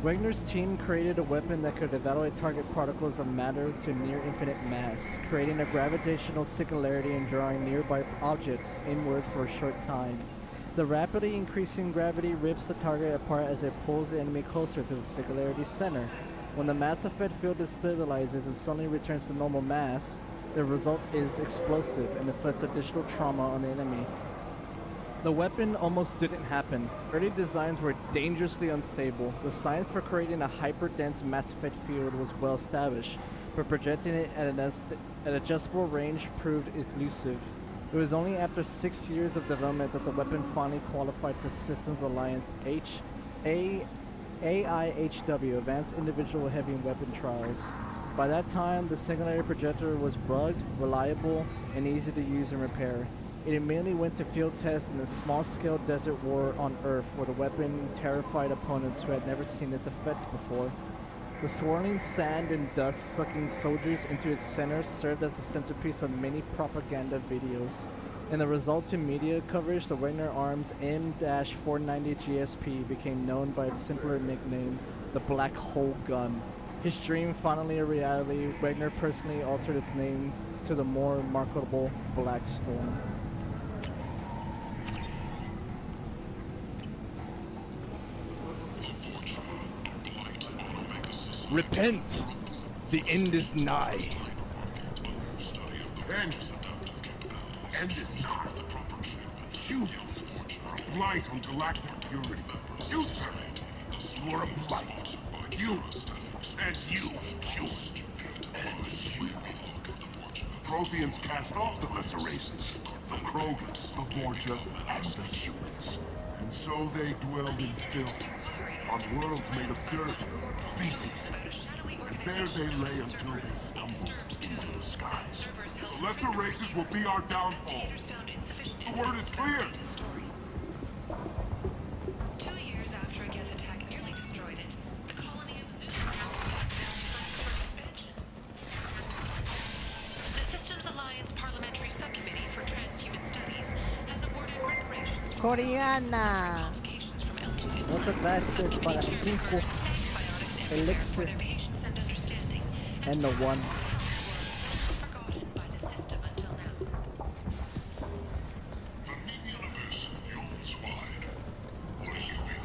Wagner's team created a weapon that could evaluate target particles of matter to near infinite mass, creating a gravitational singularity and drawing nearby objects inward for a short time. The rapidly increasing gravity rips the target apart as it pulls the enemy closer to the singularity center. When the mass effect field destabilizes and suddenly returns to normal mass, the result is explosive and inflicts additional trauma on the enemy. The weapon almost didn't happen. Early designs were dangerously unstable. The science for creating a hyper-dense mass effect field was well established, but projecting it at an adjustable range proved elusive. It was only after 6 years of development that the weapon finally qualified for Systems Alliance AIHW, Advanced Individual Heavy Weapon Trials. By that time, the Singularity Projector was rugged, reliable, and easy to use and repair. It immediately went to field tests in a small-scale desert war on Earth, where the weapon terrified opponents who had never seen its effects before. The swirling sand and dust sucking soldiers into its center served as the centerpiece of many propaganda videos. In the resulting media coverage, the Wagner Arms M-490 GSP became known by its simpler nickname, the Black Hole Gun. His dream finally a reality, Wagner personally altered its name to the more marketable Blackstorm. Repent! The end is nigh. End? End is nigh. Humans are a blight on galactic purity. You, sir, you are a blight. You, and you, human, and you. The Protheans cast off the lesser races, the Krogan, the Vorja, and the humans. And so they dwelled in filth, on worlds made of dirt, feces. And there they lay until they stumbled into the skies. The lesser races will be our downfall. The word is clear. 2 years after a Geth attack nearly destroyed it, the colony of Zeus expansion. The Systems Alliance Parliamentary Subcommittee for Transhuman Studies has awarded reparations for Coreana. Muchas gracias para 5 elixir and the 1.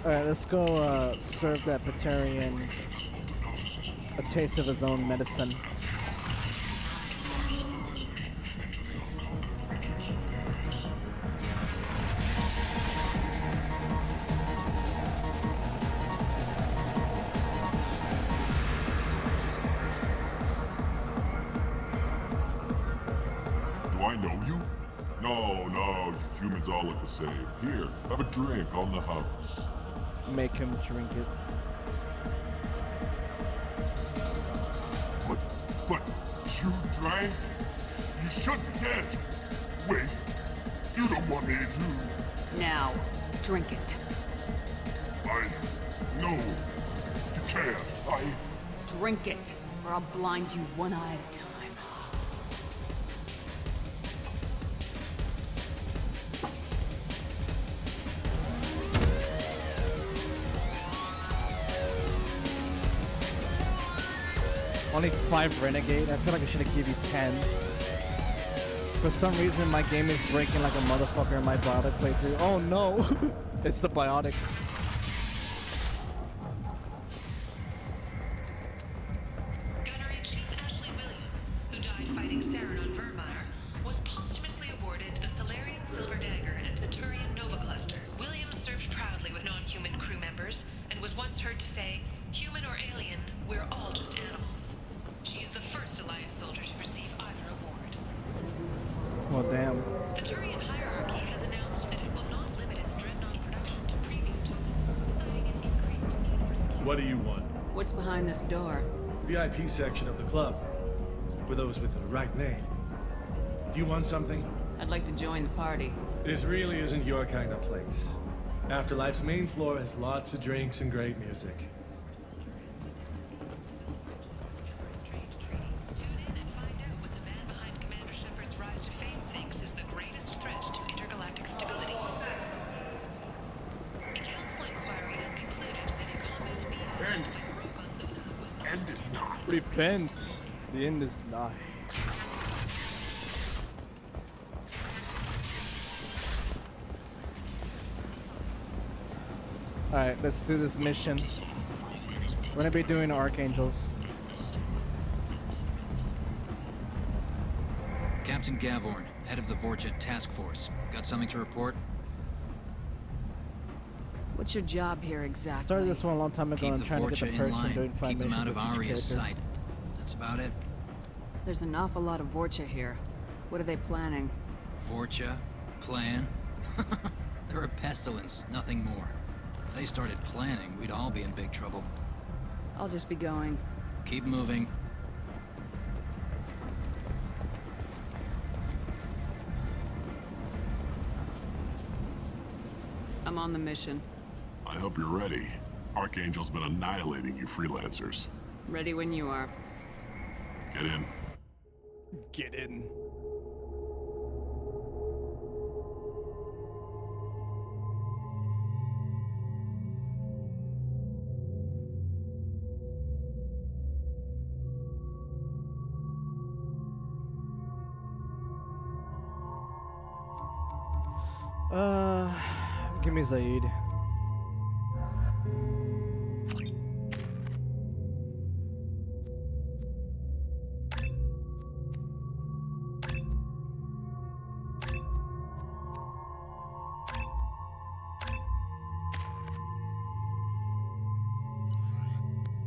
Alright, let's go serve that Batarian a taste of his own medicine. Humans all look the same. Here, have a drink on the house. Make him drink it. But you drank? You shouldn't get. Wait, you don't want me to. Now, drink it. No, you can't. Drink it, or I'll blind you one eye at a time. Only 5 Renegade? I feel like I should have given you 10. For some reason, my game is breaking like a motherfucker in my biotic playthrough. Oh no! It's the biotics. Gunnery-Chief Ashley Williams, who died fighting Saren on Vermeer, was posthumously awarded the Solarian once heard to say, human or alien, we're all just animals. She is the first Alliance soldier to receive either award. Well, damn. The Turian hierarchy has announced that it will not limit its dreadnought production to previous totals, citing an increased. What do you want? What's behind this door? VIP section of the club. For those with the right name. Do you want something? I'd like to join the party. This really isn't your kind of place. Afterlife's main floor has lots of drinks and great music. Tune in and find out what the man behind Commander Shepard's rise to fame thinks is the greatest threat to intergalactic stability. A council inquiry has concluded that a combat being End is not. Repent. The end is nigh. Alright, let's do this mission. We're gonna be doing Archangels. Captain Gavorn, head of the Vorcha Task Force. Got something to report? What's your job here exactly? Started this one a long time ago. Keep I'm the trying to get Vorcha the in person line. doing 5 Keep them out missions of with each Aria's character. sight. That's about it. There's an awful lot of Vorcha here. What are they planning? Vorcha? Plan? They're a pestilence, nothing more. If they started planning, we'd all be in big trouble. I'll just be going. Keep moving. I'm on the mission. I hope you're ready. Archangel's been annihilating you freelancers. Ready when you are. Get in. Get in. Give me Zaid.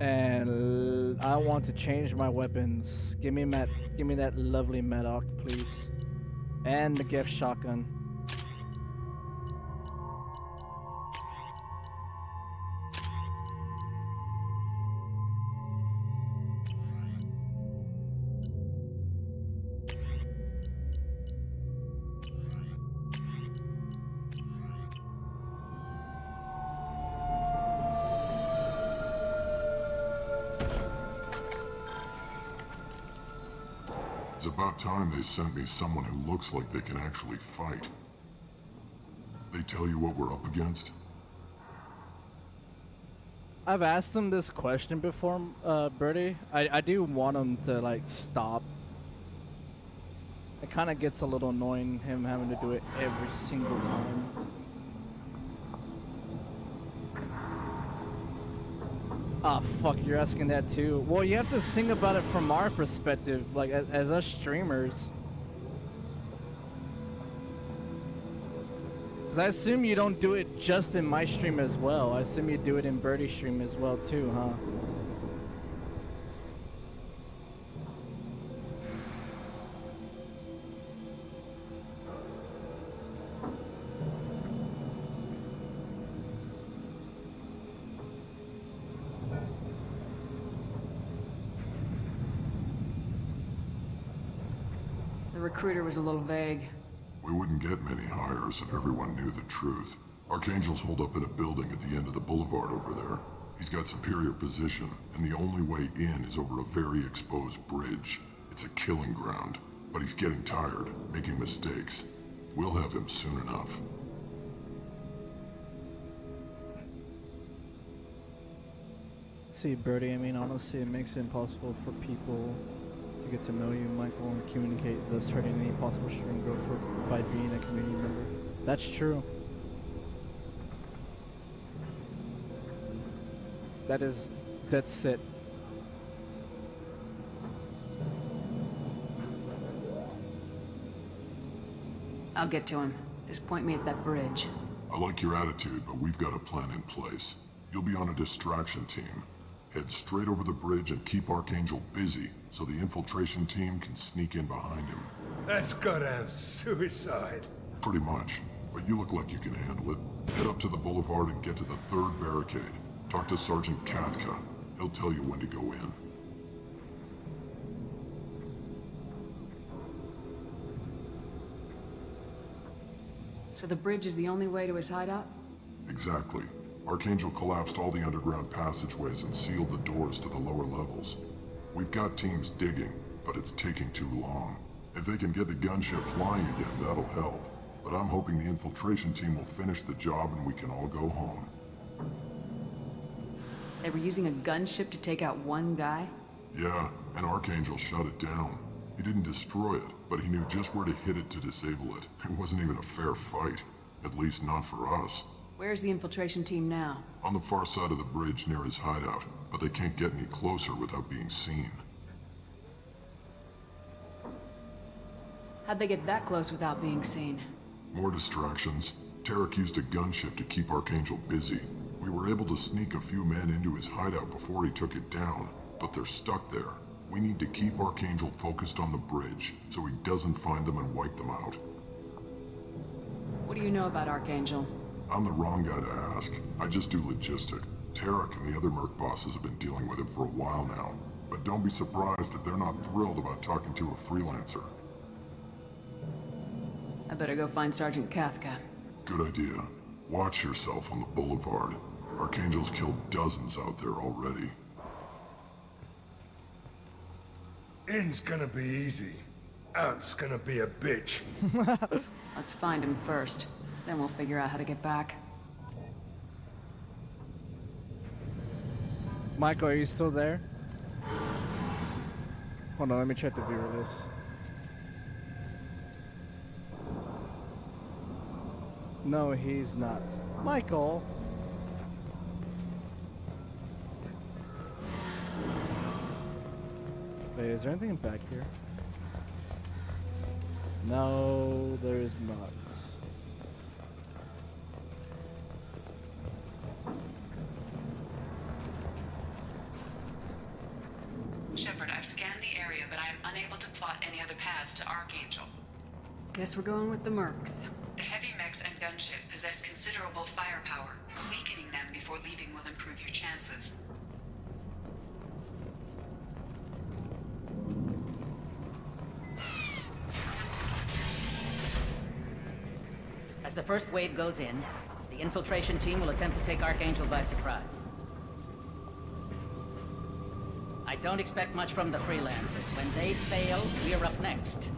And I want to change my weapons. Give me that lovely Medoc, please. And the gift shotgun. It's about time they sent me someone who looks like they can actually fight. They tell you what we're up against? I've asked them this question before, Birdie. I do want them to, like, stop. It kind of gets a little annoying, him having to do it every single time. Ah, fuck, you're asking that too. Well, you have to think about it from our perspective, like, as us streamers. 'Cause I assume you don't do it just in my stream as well. I assume you do it in Birdie's stream as well too, huh? The recruiter was a little vague. We wouldn't get many hires if everyone knew the truth. Archangel's holed up in a building at the end of the boulevard over there. He's got superior position, and the only way in is over a very exposed bridge. It's a killing ground, but he's getting tired, making mistakes. We'll have him soon enough. See, Birdie, I mean, honestly, it makes it impossible for people to get to know you, Michael, and communicate, thus hurting any possible stream growth by being a community member. That's true. That's it. I'll get to him. Just point me at that bridge. I like your attitude, but we've got a plan in place. You'll be on a distraction team. Head straight over the bridge and keep Archangel busy, so the infiltration team can sneak in behind him. That's goddamn suicide. Pretty much. But you look like you can handle it. Head up to the boulevard and get to the 3rd barricade. Talk to Sergeant Katka. He'll tell you when to go in. So the bridge is the only way to his hideout? Exactly. Archangel collapsed all the underground passageways and sealed the doors to the lower levels. We've got teams digging, but it's taking too long. If they can get the gunship flying again, that'll help. But I'm hoping the infiltration team will finish the job and we can all go home. They were using a gunship to take out one guy? Yeah, and Archangel shut it down. He didn't destroy it, but he knew just where to hit it to disable it. It wasn't even a fair fight. At least not for us. Where's the infiltration team now? On the far side of the bridge near his hideout, but they can't get any closer without being seen. How'd they get that close without being seen? More distractions. Tarek used a gunship to keep Archangel busy. We were able to sneak a few men into his hideout before he took it down, but they're stuck there. We need to keep Archangel focused on the bridge, so he doesn't find them and wipe them out. What do you know about Archangel? I'm the wrong guy to ask. I just do logistic. Tarek and the other merc bosses have been dealing with him for a while now. But don't be surprised if they're not thrilled about talking to a freelancer. I better go find Sergeant Katka. Good idea. Watch yourself on the boulevard. Archangel's killed dozens out there already. In's gonna be easy. Out's gonna be a bitch. Let's find him first. Then we'll figure out how to get back. Michael, are you still there? Hold on, let me check the viewer list. No, he's not. Michael! Wait, is there anything back here? No, there is not. Shepard, I've scanned the area, but I am unable to plot any other paths to Archangel. Guess we're going with the mercs. The heavy mechs and gunship possess considerable firepower. Weakening them before leaving will improve your chances. As the first wave goes in, the infiltration team will attempt to take Archangel by surprise. I don't expect much from the freelancers. When they fail, we're up next.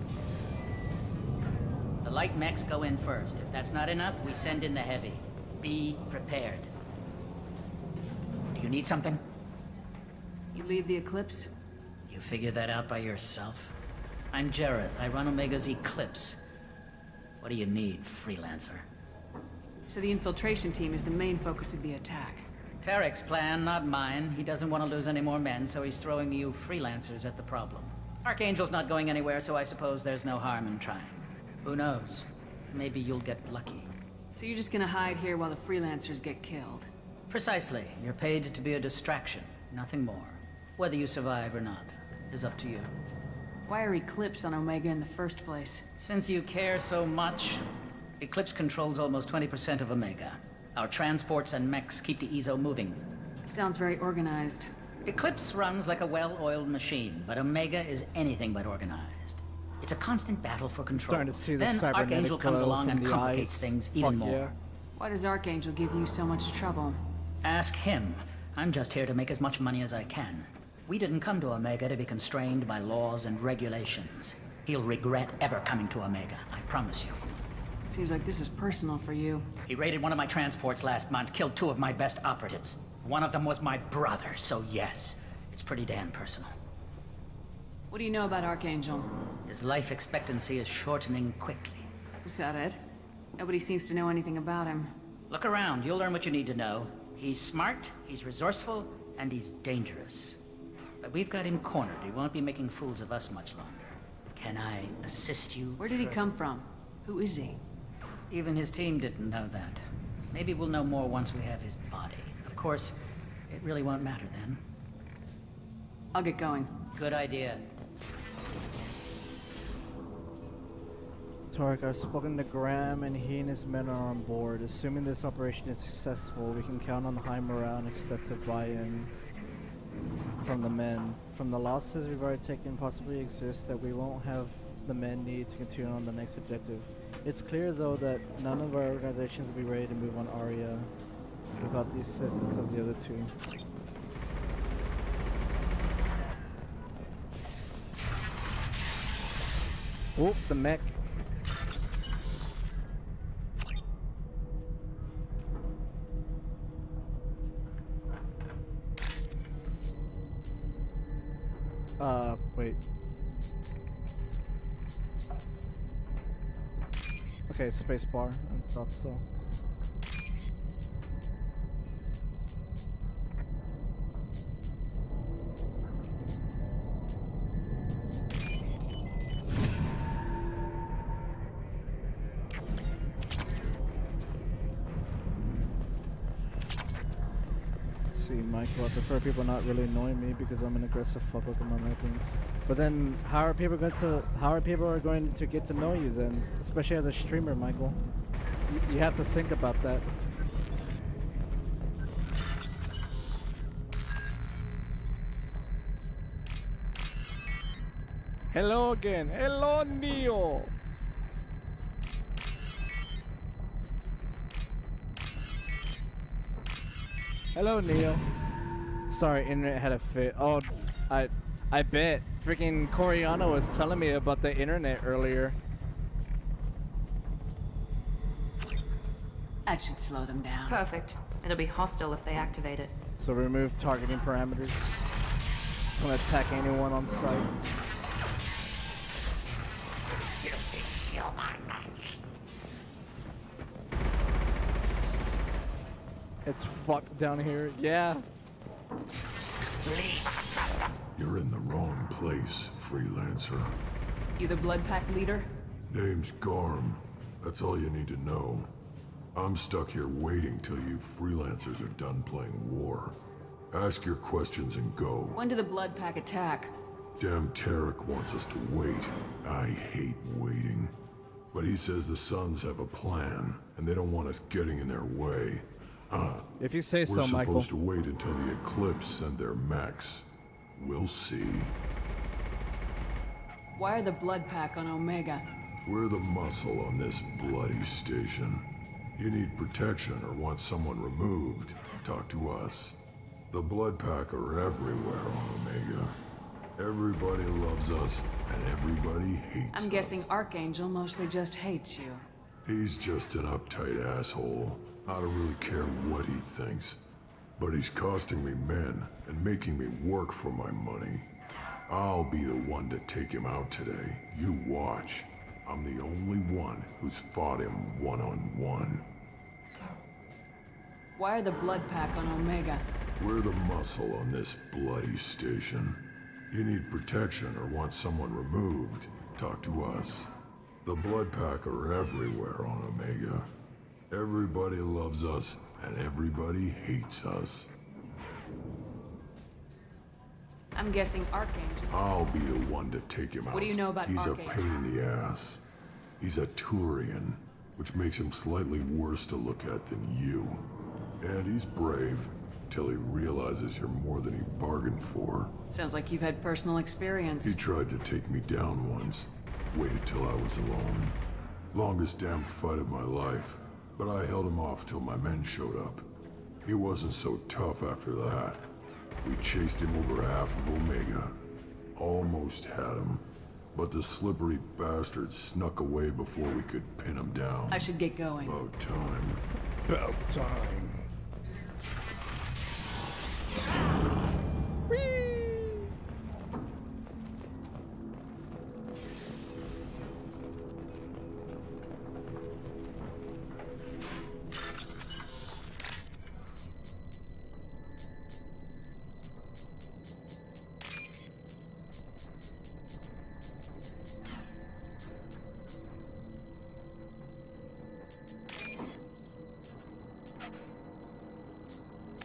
The light mechs go in first. If that's not enough, we send in the heavy. Be prepared. Do you need something? You lead the Eclipse? You figure that out by yourself? I'm Jareth. I run Omega's Eclipse. What do you need, freelancer? So the infiltration team is the main focus of the attack. Tarek's plan, not mine. He doesn't want to lose any more men, so he's throwing you freelancers at the problem. Archangel's not going anywhere, so I suppose there's no harm in trying. Who knows? Maybe you'll get lucky. So you're just gonna hide here while the freelancers get killed? Precisely. You're paid to be a distraction, nothing more. Whether you survive or not is up to you. Why are Eclipse on Omega in the first place? Since you care so much, Eclipse controls almost 20% of Omega. Our transports and mechs keep the EZO moving. Sounds very organized. Eclipse runs like a well-oiled machine, but Omega is anything but organized. It's a constant battle for control. Starting to see the then Archangel comes along and complicates things even more. Yeah. Why does Archangel give you so much trouble? Ask him. I'm just here to make as much money as I can. We didn't come to Omega to be constrained by laws and regulations. He'll regret ever coming to Omega, I promise you. Seems like this is personal for you. He raided one of my transports last month, killed 2 of my best operatives. One of them was my brother, so yes, it's pretty damn personal. What do you know about Archangel? His life expectancy is shortening quickly. Is that it? Nobody seems to know anything about him. Look around, you'll learn what you need to know. He's smart, he's resourceful, and he's dangerous. But we've got him cornered. He won't be making fools of us much longer. Can I assist you? Where did he come from? Who is he? Even his team didn't know that. Maybe we'll know more once we have his body. Of course, it really won't matter then. I'll get going. Good idea. Tarek, I've spoken to Graham and he and his men are on board. Assuming this operation is successful, we can count on high morale and extensive buy-in from the men. From the losses we've already taken, possibly exists that we won't have the men need to continue on the next objective. It's clear though that none of our organizations will be ready to move on Aria without the assistance of the other two. Oh, the mech. Wait. Okay, spacebar. I thought so. See, Michael, I prefer people not really annoying me because I'm an aggressive fuck among other things. But then, how are people going to get to know you then? Especially as a streamer, Michael. You have to think about that. Hello again. Hello, Neo. Hello, Neo. Sorry, internet had a fit. Oh, I bet. Freaking Coriano was telling me about the internet earlier. That should slow them down. Perfect. It'll be hostile if they activate it. So remove targeting parameters. Just want to attack anyone on sight. It's fucked down here. Yeah. You're in the wrong place, freelancer. You the Blood Pack leader? Name's Garm. That's all you need to know. I'm stuck here waiting till you freelancers are done playing war. Ask your questions and go. When did the Blood Pack attack? Damn Tarek wants us to wait. I hate waiting. But he says the Suns have a plan, and they don't want us getting in their way. If you say so, Michael. We're Michael. supposed to wait until the Eclipse send their mechs. We'll see. Why are the Blood Pack on Omega? We're the muscle on this bloody station. You need protection or want someone removed, talk to us. The Blood Pack are everywhere on Omega. Everybody loves us, and everybody hates us. I'm guessing Archangel mostly just hates you. He's just an uptight asshole. I don't really care what he thinks. But he's costing me men and making me work for my money. I'll be the one to take him out today. You watch. I'm the only one who's fought him one-on-one. Why are the Blood Pack on Omega? We're the muscle on this bloody station. You need protection or want someone removed, talk to us. The Blood Pack are everywhere on Omega. Everybody loves us, and everybody hates us. I'm guessing Archangel. I'll be the one to take him out. What do you know about He's Archangel? a pain in the ass. He's a Turian, which makes him slightly worse to look at than you. And he's brave, till he realizes you're more than he bargained for. Sounds like you've had personal experience. He tried to take me down once. Waited till I was alone. Longest damn fight of my life. But I held him off till my men showed up. He wasn't so tough after that. We chased him over half of Omega. Almost had him. But the slippery bastard snuck away before we could pin him down. I should get going. About time. About time.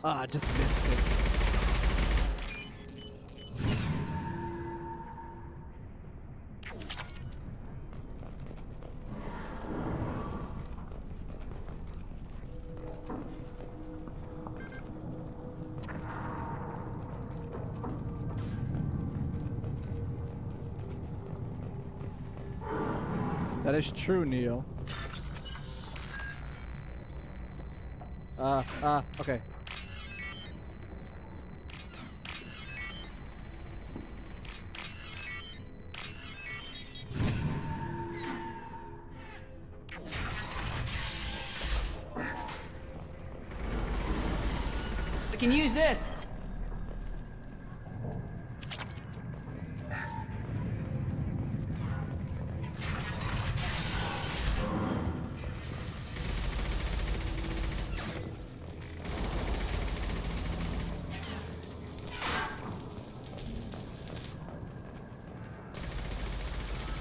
Ah, I just missed it. That is true, Neo. Okay. We can use this.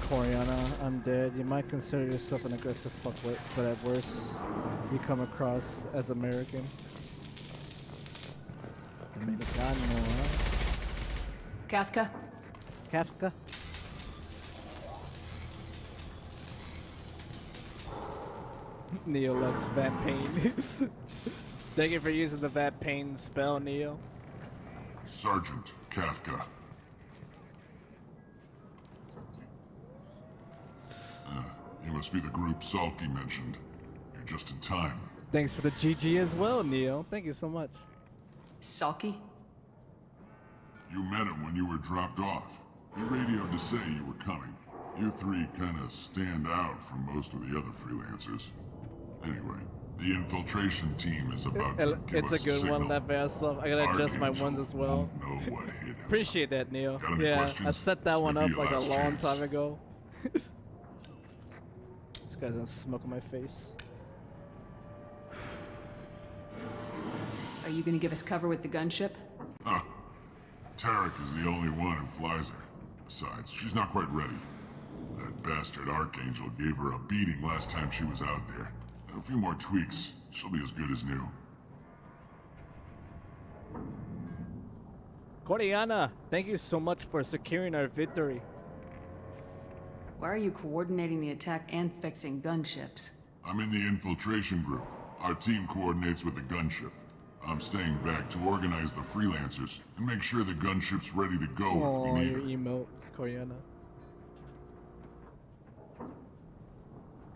Coriana, I'm dead. You might consider yourself an aggressive fuckwit, but at worst, you come across as American. Americano, huh? Kafka? Kafka? Neo loves Bad Pain. Thank you for using the Bad Pain spell, Neo. Sergeant Kafka. You must be the group Salky mentioned. You're just in time. Thanks for the GG as well, Neo. Thank you so much. Salky? You met him when you were dropped off. He radioed to say you were coming. You three kind of stand out from most of the other freelancers. Anyway, the infiltration team is about to give It's us a good signal. one, that bad stuff. I gotta adjust my ones as well. Know what hit him. Appreciate that, Neo. Got any Yeah, questions? I set that This one may up be your like a last long chance. time ago. This guy's gonna smoke on my face. Are you gonna give us cover with the gunship? Huh. Tarek is the only one who flies her. Besides, she's not quite ready. That bastard Archangel gave her a beating last time she was out there. And a few more tweaks, she'll be as good as new. Coriana, thank you so much for securing our victory. Why are you coordinating the attack and fixing gunships? I'm in the infiltration group. Our team coordinates with the gunship. I'm staying back to organize the freelancers and make sure the gunship's ready to go Oh, if we need your it. emote, Coriana.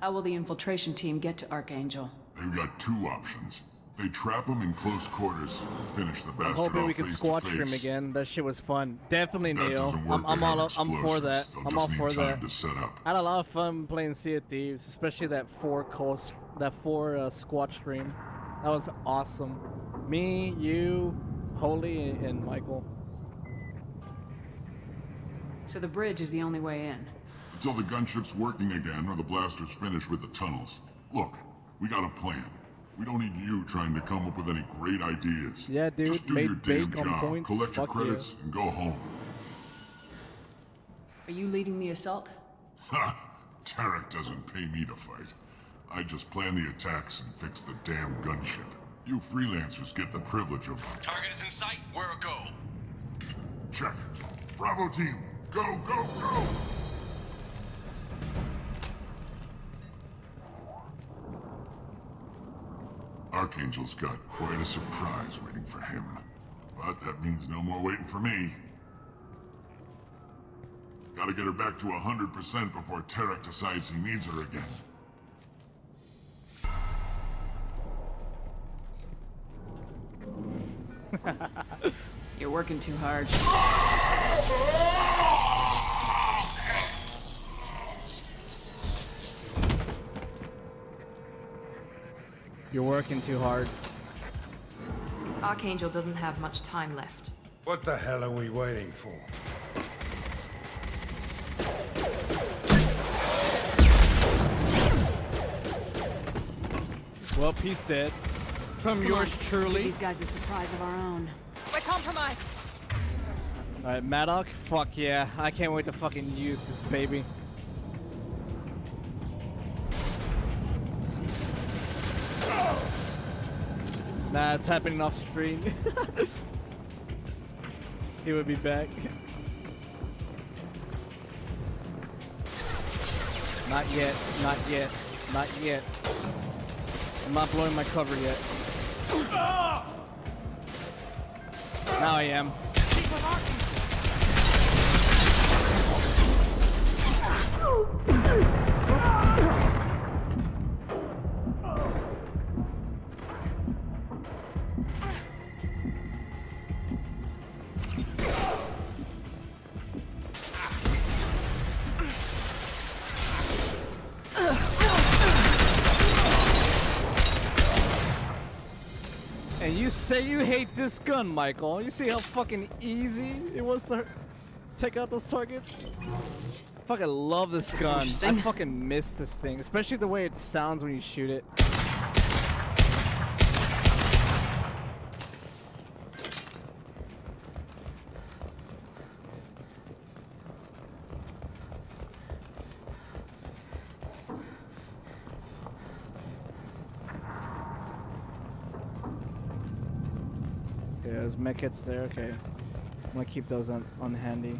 How will the infiltration team get to Archangel? They've got two options. They trap him in close quarters, finish the I'm bastard hoping off we can face squatch to stream face. again. That shit was fun. Definitely, That Neo. doesn't work, I'm they all have I'm for that. explosives. They'll I'm just all need for time that. to set up. I had a lot of fun playing Sea of Thieves, especially that four squatch stream. That was awesome. Me, you, Holy, and Michael. So the bridge is the only way in. Until the gunship's working again or the blasters finish with the tunnels. Look, we got a plan. We don't need you trying to come up with any great ideas. Yeah, dude. Just do made your damn bank on job, points. collect your Fuck credits, and go home. Are you leading the assault? Ha! Tarek doesn't pay me to fight. I just plan the attacks and fix the damn gunship. You freelancers get the privilege of... Target is in sight. Where a go? Check. Bravo team, go, go, go! Archangel's got quite a surprise waiting for him. But that means no more waiting for me. Gotta get her back to 100% before Tarek decides he needs her again. You're working too hard. You're working too hard. Archangel doesn't have much time left. What the hell are we waiting for? Well, he's dead. From Come yours on. truly. Give these guys a surprise of our own. We're compromised. Alright, Maddock, fuck yeah. I can't wait to fucking use this baby. Nah, it's happening off screen. He would be back. Not yet, not yet, not yet. I'm not blowing my cover yet. Now I am. And you say you hate this gun, Michael. You see how fucking easy it was to take out those targets? I fucking love this gun. I fucking miss this thing, especially the way it sounds when you shoot it. Okay, there's mech kits there. Okay, I'm gonna keep those on handy.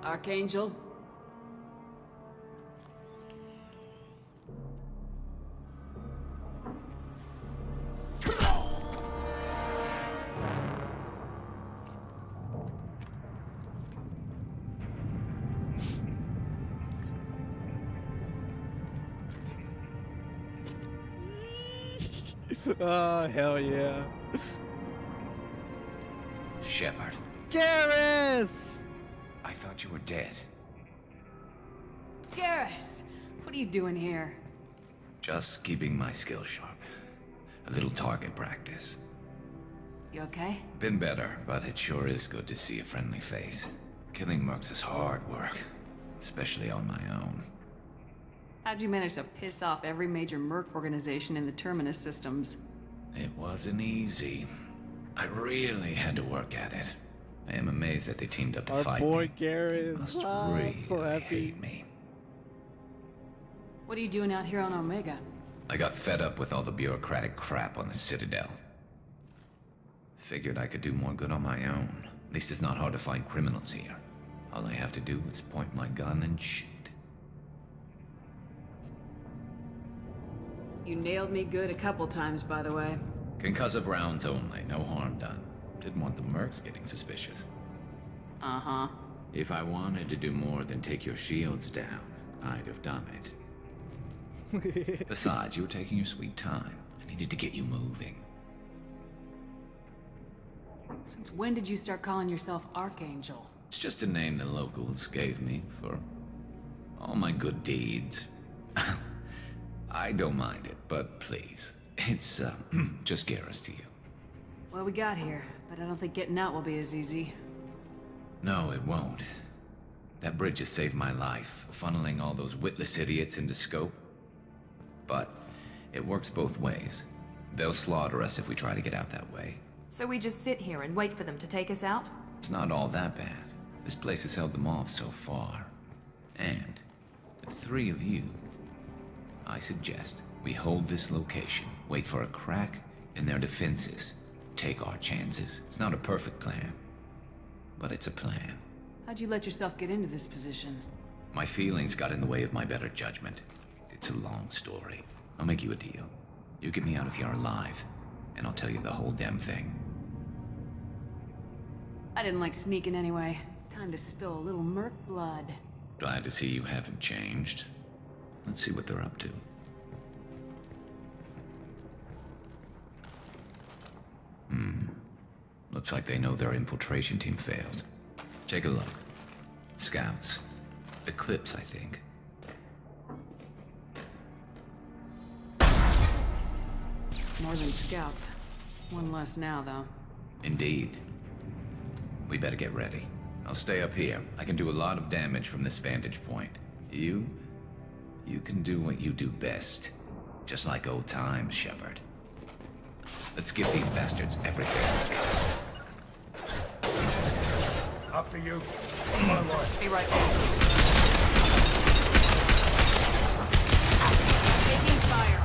Archangel? Oh, hell yeah. Shepard. Garrus! I thought you were dead. Garrus! What are you doing here? Just keeping my skills sharp. A little target practice. You okay? Been better, but it sure is good to see a friendly face. Killing mercs is hard work, especially on my own. How'd you manage to piss off every major merc organization in the Terminus systems? It wasn't easy. I really had to work at it. I am amazed that they teamed up to fight me. Our boy Garrus. Must Oh, really so happy. hate me. What are you doing out here on Omega? I got fed up with all the bureaucratic crap on the Citadel. Figured I could do more good on my own. At least it's not hard to find criminals here. All I have to do is point my gun and shoot. You nailed me good a couple times, by the way. Concussive rounds only, no harm done. Didn't want the mercs getting suspicious. Uh-huh. If I wanted to do more than take your shields down, I'd have done it. Besides, you were taking your sweet time. I needed to get you moving. Since when did you start calling yourself Archangel? It's just a name the locals gave me for all my good deeds. I don't mind it, but please, it's just Garrus to you. Well, we got here, but I don't think getting out will be as easy. No, it won't. That bridge has saved my life, funneling all those witless idiots into scope. But it works both ways. They'll slaughter us if we try to get out that way. So we just sit here and wait for them to take us out? It's not all that bad. This place has held them off so far. And with 3 of you, I suggest we hold this location, wait for a crack in their defenses, take our chances. It's not a perfect plan, but it's a plan. How'd you let yourself get into this position? My feelings got in the way of my better judgment. It's a long story. I'll make you a deal. You get me out of here alive, and I'll tell you the whole damn thing. I didn't like sneaking anyway. Time to spill a little merc blood. Glad to see you haven't changed. Let's see what they're up to. Looks like they know their infiltration team failed. Take a look. Scouts. Eclipse, I think. More than scouts. One less now, though. Indeed. We better get ready. I'll stay up here. I can do a lot of damage from this vantage point. You can do what you do best. Just like old times, Shepard. Let's give these bastards everything. After you. On my way. Be right back. Taking fire.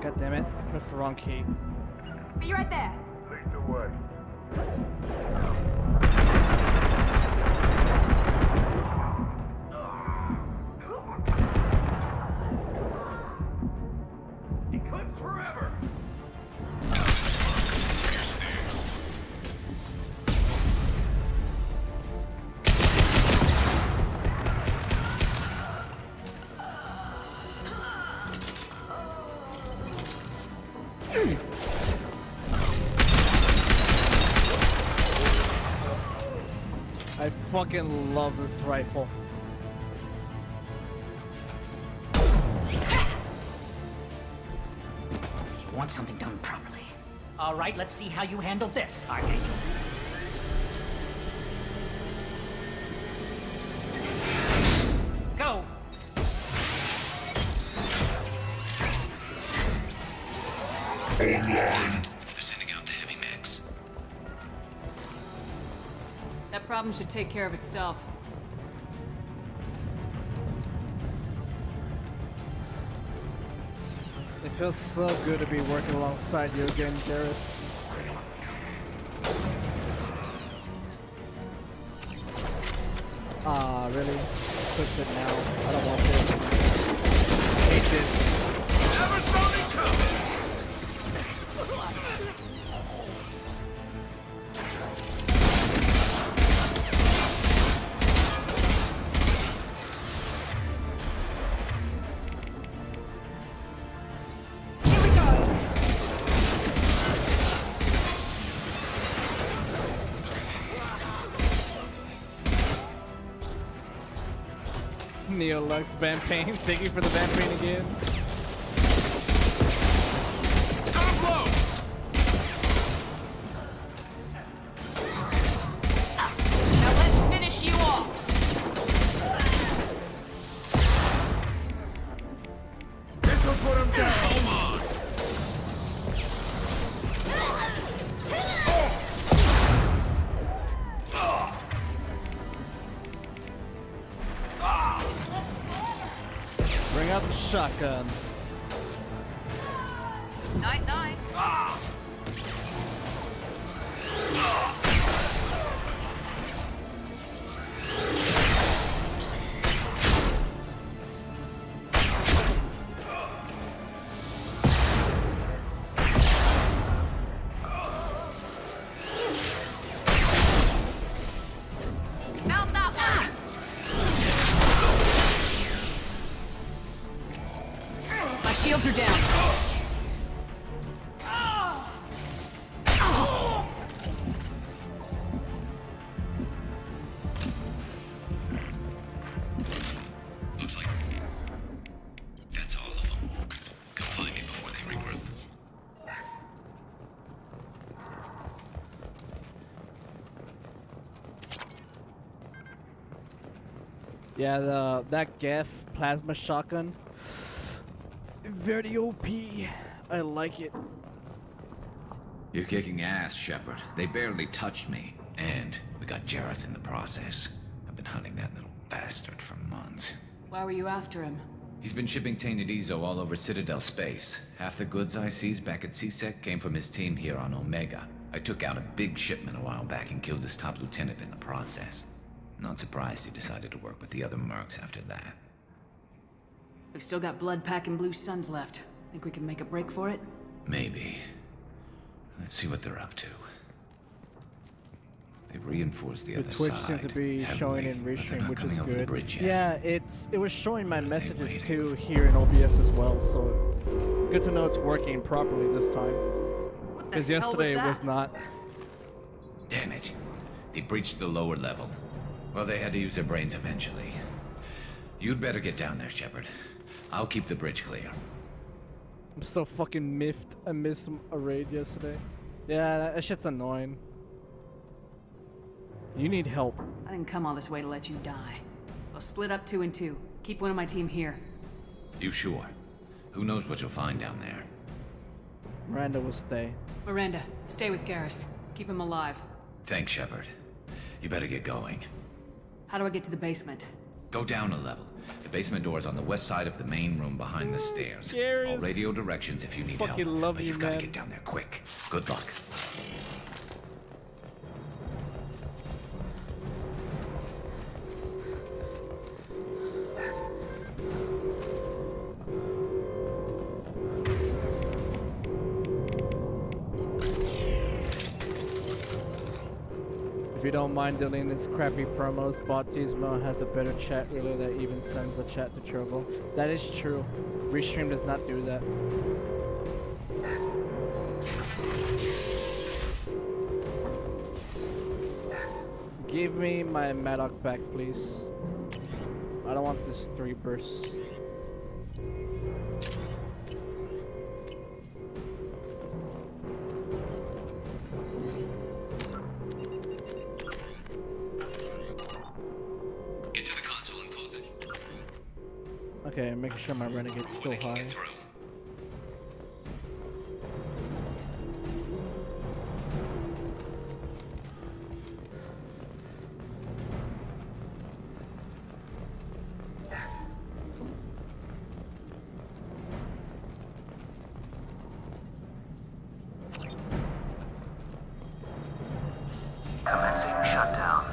God damn it. Pressed the wrong key. Be right there. Lead the way. Eclipse forever! I fucking love this rifle. You want something done properly. All right, let's see how you handle this, Archangel. Go! Online. They're sending out the heavy mechs. That problem should take care of itself. It feels so good to be working alongside you again, Garrett. Ah, really? Push it now. I don't want this. I hate this. Never saw me coming! Neolux Vampain, thank you for the Vampain again. Now let's finish you off. This will put him down. Come on. Bring out the shotgun. Night, night. Mount that one. My shields are down. Looks like that's all of them. Come find me before they regroup. Yeah, that Geth plasma shotgun. Very OP. I like it. You're kicking ass, Shepard. They barely touched me. And we got Jareth in the process. I've been hunting that little bastard for months. Why were you after him? He's been shipping tainted Ezo all over Citadel space. Half the goods I seized back at CSEC came from his team here on Omega. I took out a big shipment a while back and killed his top lieutenant in the process. Not surprised he decided to work with the other mercs after that. We've still got Blood Pack and Blue Suns left. Think we can make a break for it? Maybe. Let's see what they're up to. They reinforced the other Twitch side. seems to be showing in restream, which is good. Yeah, it was showing my messages too here in OBS as well, so good to know it's working properly this time. Because yesterday it was not. Damn it. They breached the lower level. Well, they had to use their brains eventually. You'd better get down there, Shepard. I'll keep the bridge clear. I'm still fucking miffed. I missed a raid yesterday. Yeah, that shit's annoying. You need help. I didn't come all this way to let you die. I'll split up 2 and 2. Keep one of my team here. You sure? Who knows what you'll find down there? Miranda will stay. Miranda, stay with Garrus. Keep him alive. Thanks, Shepard. You better get going. How do I get to the basement? Go down a level. The basement door is on the west side of the main room behind the stairs. Garrus. All radio directions if you need help. Love but you, you've got to man. get down there quick. Good luck. If you don't mind deleting its crappy promos, Bautismo has a better chat relay that even sends a chat to Trovo. That is true. Restream does not do that. Give me my Maddock back, please. I don't want this 3 bursts. Okay, making sure my renegade's still high. Commencing shutdown.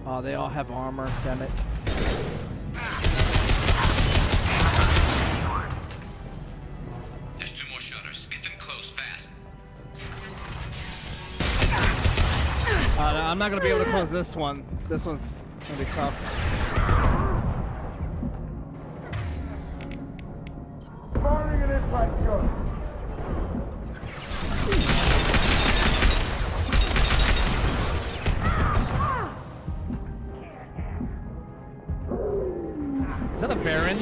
Oh, they all have armor, damn it. There's 2 more shutters. Get them closed fast. I'm not gonna be able to close this one. This one's gonna be tough. Firing an impact gun. Is that a Baron?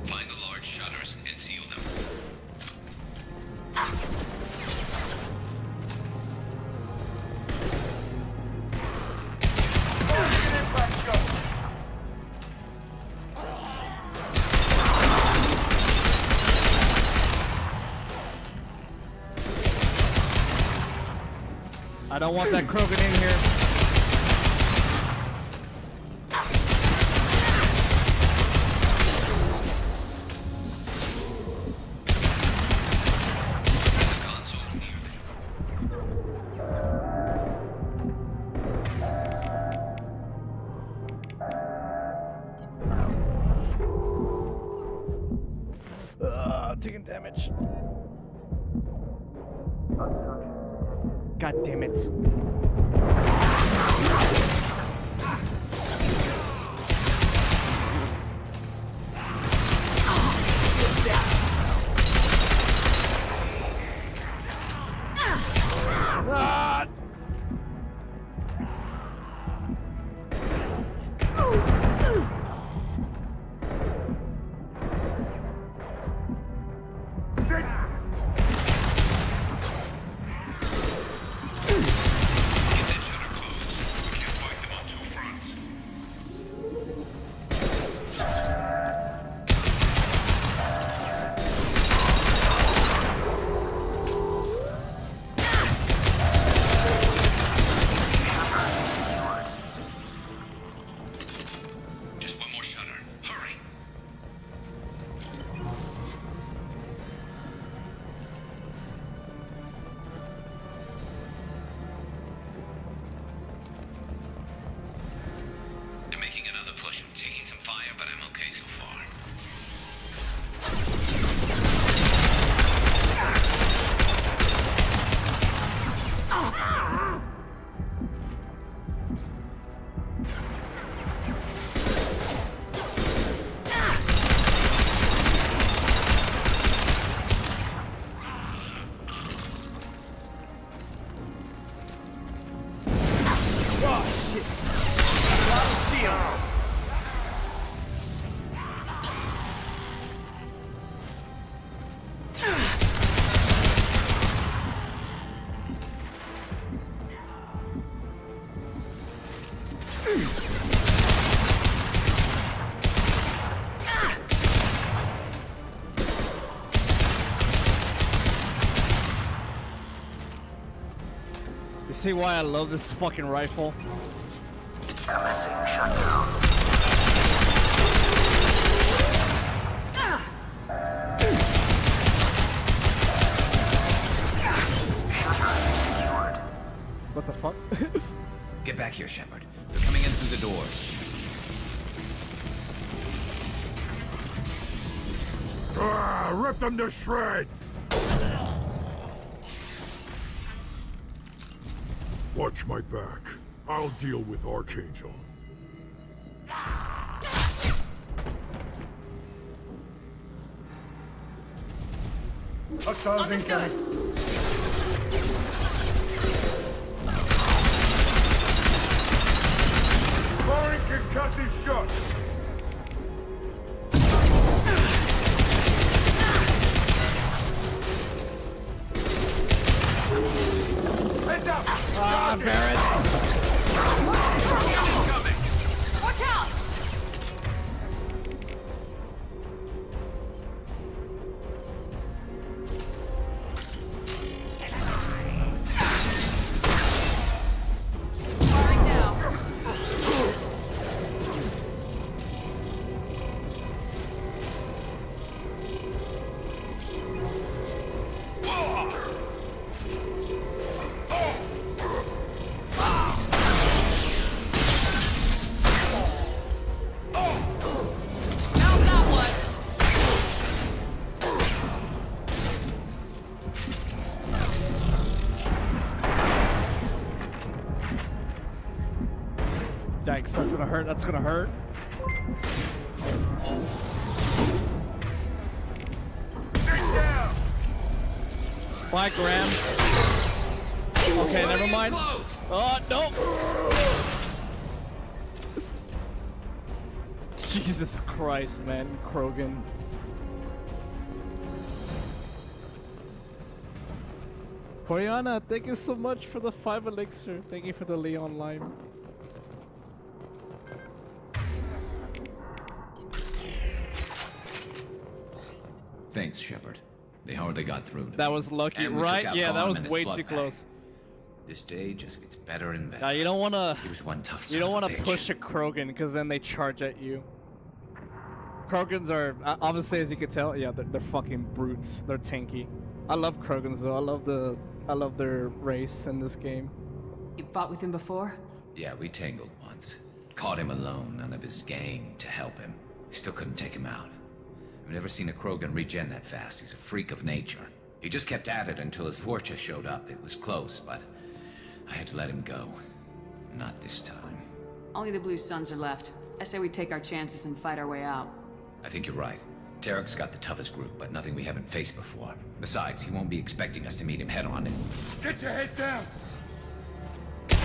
Find the large shutters and seal them. I don't want that Krogan in here. Taking damage. God damn it. see why I love this fucking rifle? Commencing shutdown. What the fuck? Get back here, Shepard. They're coming in through the doors. Rip them to shreds! Watch my back. I'll deal with Archangel. Hostiles incoming. Firing concussive shot. Heads up! Barrett! Watch out! Firing now. Yikes, that's gonna hurt, that's gonna hurt. Bye, Graham. Okay, never mind. Oh, no! Jesus Christ, man. Krogan. Koreana, thank you so much for the 5 elixir. Thank you for the Leon lime. Thanks, Shepard. They hardly got through to That me. was lucky, And we took right? out Yeah, that Braun was and his way blood too bag. close. This day just gets better and better. Yeah, you don't wanna. He was one tough You don't son of wanna a bitch. push a Krogan because then they charge at you. Krogans are obviously, as you can tell, yeah, they're fucking brutes. They're tanky. I love Krogans though. I love their race in this game. You fought with him before? Yeah, we tangled once. Caught him alone, none of his gang to help him. Still couldn't take him out. I've never seen a Krogan regen that fast. He's a freak of nature. He just kept at it until his Vorcha showed up. It was close, but I had to let him go. Not this time. Only the Blue Suns are left. I say we take our chances and fight our way out. I think you're right. Tarek's got the toughest group, but nothing we haven't faced before. Besides, he won't be expecting us to meet him head-on. Get your head down! Damn,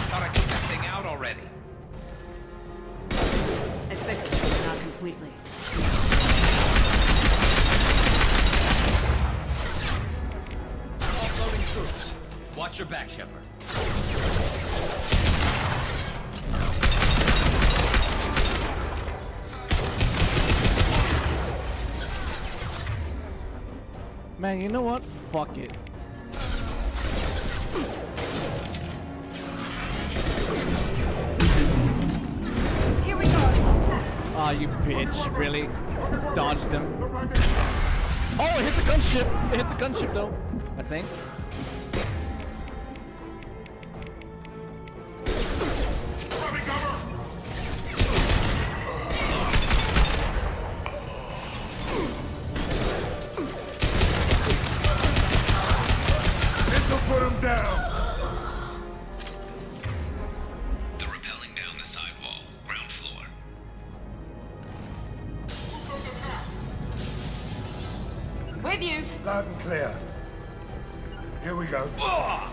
thought I took that thing out already. I fixed it, but not completely. Offloading troops. Watch your back, Shepard. Man, you know what? Fuck it. Here we go. Aw, you bitch. Really? Dodged him. Oh, it hit the gunship. It hit the gunship, though. I think. This'll put him down! They're rappelling down the sidewall, ground floor. With you. Loud and clear. Here we go.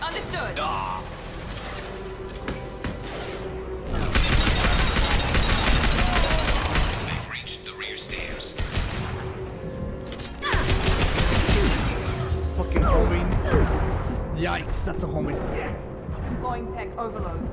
Understood. They've reached the rear stairs. Fucking homing. Yikes, that's a homing. Deploying tech overload.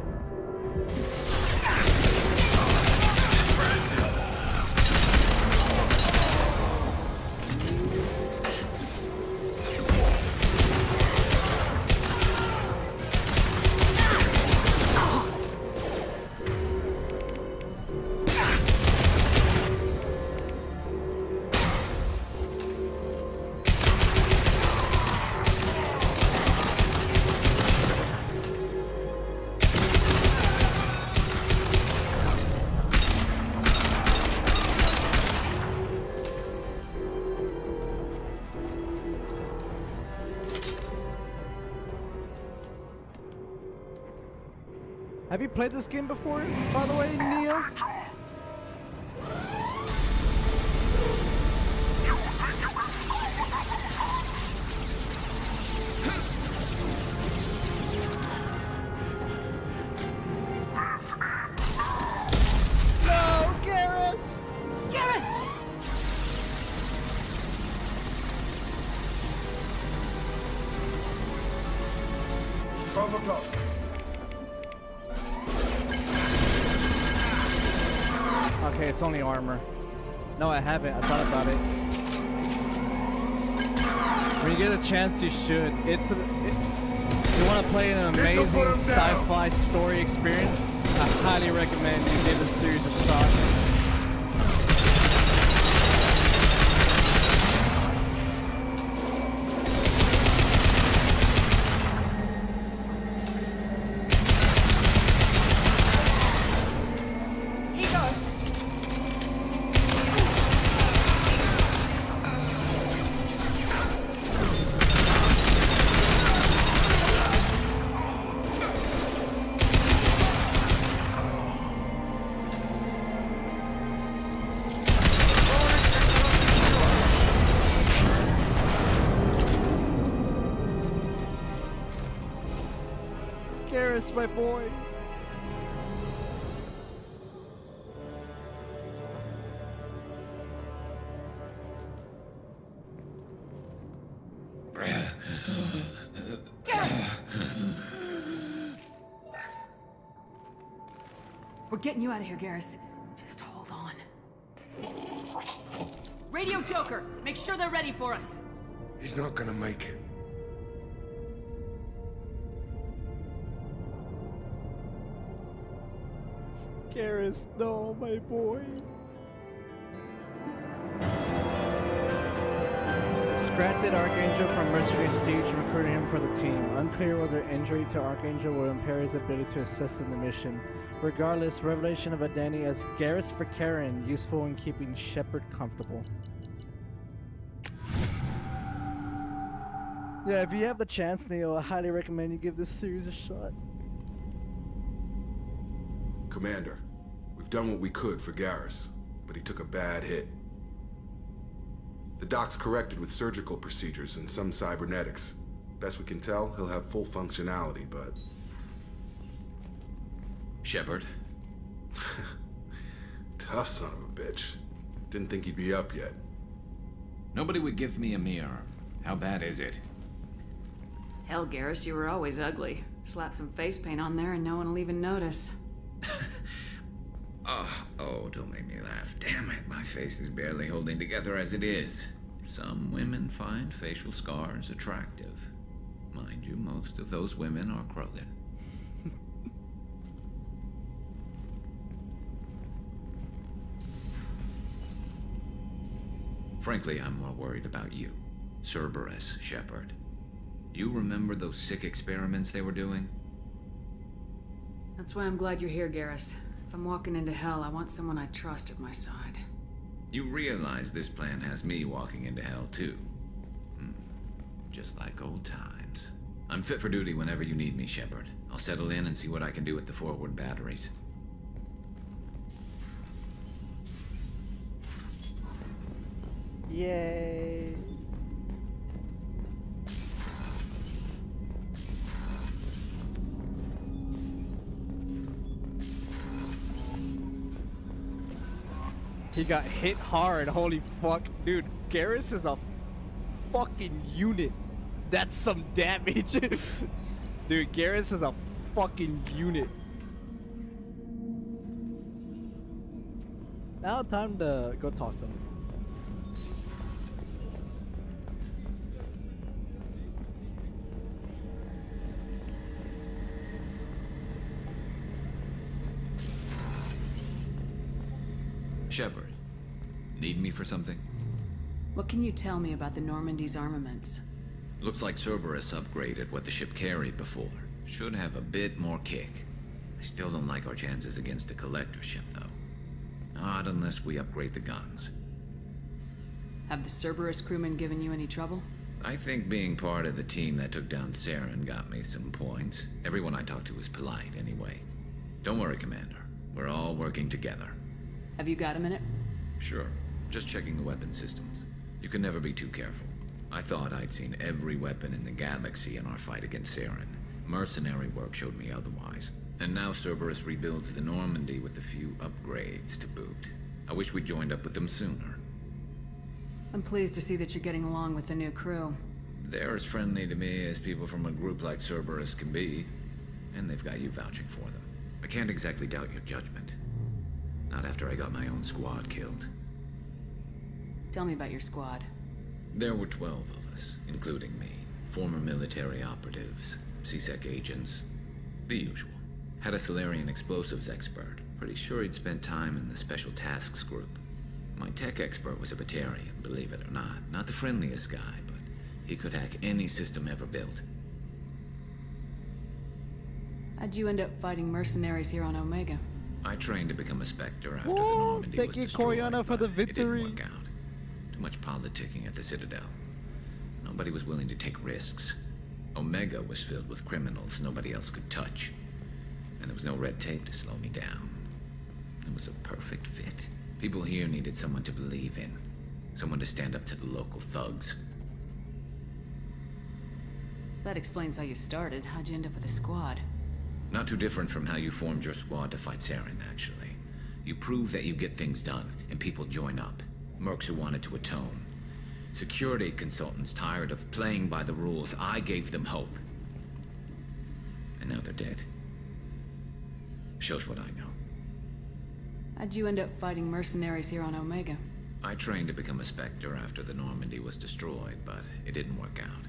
Have you played this game before, by the way, Neo? No, Garrus! Garrus! 12 o'clock. Okay, it's only armor. No, I haven't. I thought about it. When you get a chance, you should. You want to play an amazing sci-fi story experience? I highly recommend you give this series a shot. Garrus, my boy. We're getting you out of here, Garrus. Just hold on. Radio Joker, make sure they're ready for us. He's not gonna make it. Garrus, no, my boy. Scrapped Archangel from Mercenary Siege, recruited him for the team. Unclear whether injury to Archangel will impair his ability to assist in the mission. Regardless, revelation of Adani as Garrus for Karen, useful in keeping Shepard comfortable. Yeah, if you have the chance, Neo, I highly recommend you give this series a shot. Commander, we've done what we could for Garrus, but he took a bad hit. The doc's corrected with surgical procedures and some cybernetics. Best we can tell, he'll have full functionality, but... Shepard? Tough son of a bitch. Didn't think he'd be up yet. Nobody would give me a mirror. How bad is it? Hell, Garrus, you were always ugly. Slap some face paint on there and no one will even notice. Oh, don't make me laugh. Damn it, my face is barely holding together as it is. Some women find facial scars attractive. Mind you, most of those women are Krogan. Frankly, I'm more worried about you. Cerberus, Shepard. You remember those sick experiments they were doing? That's why I'm glad you're here, Garrus. If I'm walking into hell, I want someone I trust at my side. You realize this plan has me walking into hell, too. Just like old times. I'm fit for duty whenever you need me, Shepard. I'll settle in and see what I can do with the forward batteries. Yay! He got hit hard, holy fuck. Dude, Garrus is a fucking unit. That's some damage. Dude, Garrus is a fucking unit. Now time to go talk to him. Shepard, need me for something? What can you tell me about the Normandy's armaments? Looks like Cerberus upgraded what the ship carried before. Should have a bit more kick. I still don't like our chances against a collector ship, though. Not unless we upgrade the guns. Have the Cerberus crewmen given you any trouble? I think being part of the team that took down Saren got me some points. Everyone I talked to was polite, anyway. Don't worry, Commander. We're all working together. Have you got a minute? Sure. Just checking the weapon systems. You can never be too careful. I thought I'd seen every weapon in the galaxy in our fight against Saren. Mercenary work showed me otherwise. And now Cerberus rebuilds the Normandy with a few upgrades to boot. I wish we'd joined up with them sooner. I'm pleased to see that you're getting along with the new crew. They're as friendly to me as people from a group like Cerberus can be. And they've got you vouching for them. I can't exactly doubt your judgment. Not after I got my own squad killed. Tell me about your squad. There were 12 of us, including me. Former military operatives, C-Sec agents, the usual. Had a Solarian explosives expert. Pretty sure he'd spent time in the Special Tasks group. My tech expert was a Batarian, believe it or not. Not the friendliest guy, but he could hack any system ever built. How'd you end up fighting mercenaries here on Omega? I trained to become a Spectre after the Normandy was destroyed, Coriana for the but it didn't victory. work out. Too much politicking at the Citadel. Nobody was willing to take risks. Omega was filled with criminals nobody else could touch. And there was no red tape to slow me down. It was a perfect fit. People here needed someone to believe in. Someone to stand up to the local thugs. That explains how you started. How'd you end up with a squad? Not too different from how you formed your squad to fight Saren, actually. You prove that you get things done, and people join up. Mercs who wanted to atone. Security consultants tired of playing by the rules. I gave them hope. And now they're dead. Shows what I know. How'd you end up fighting mercenaries here on Omega? I trained to become a Spectre after the Normandy was destroyed, but it didn't work out.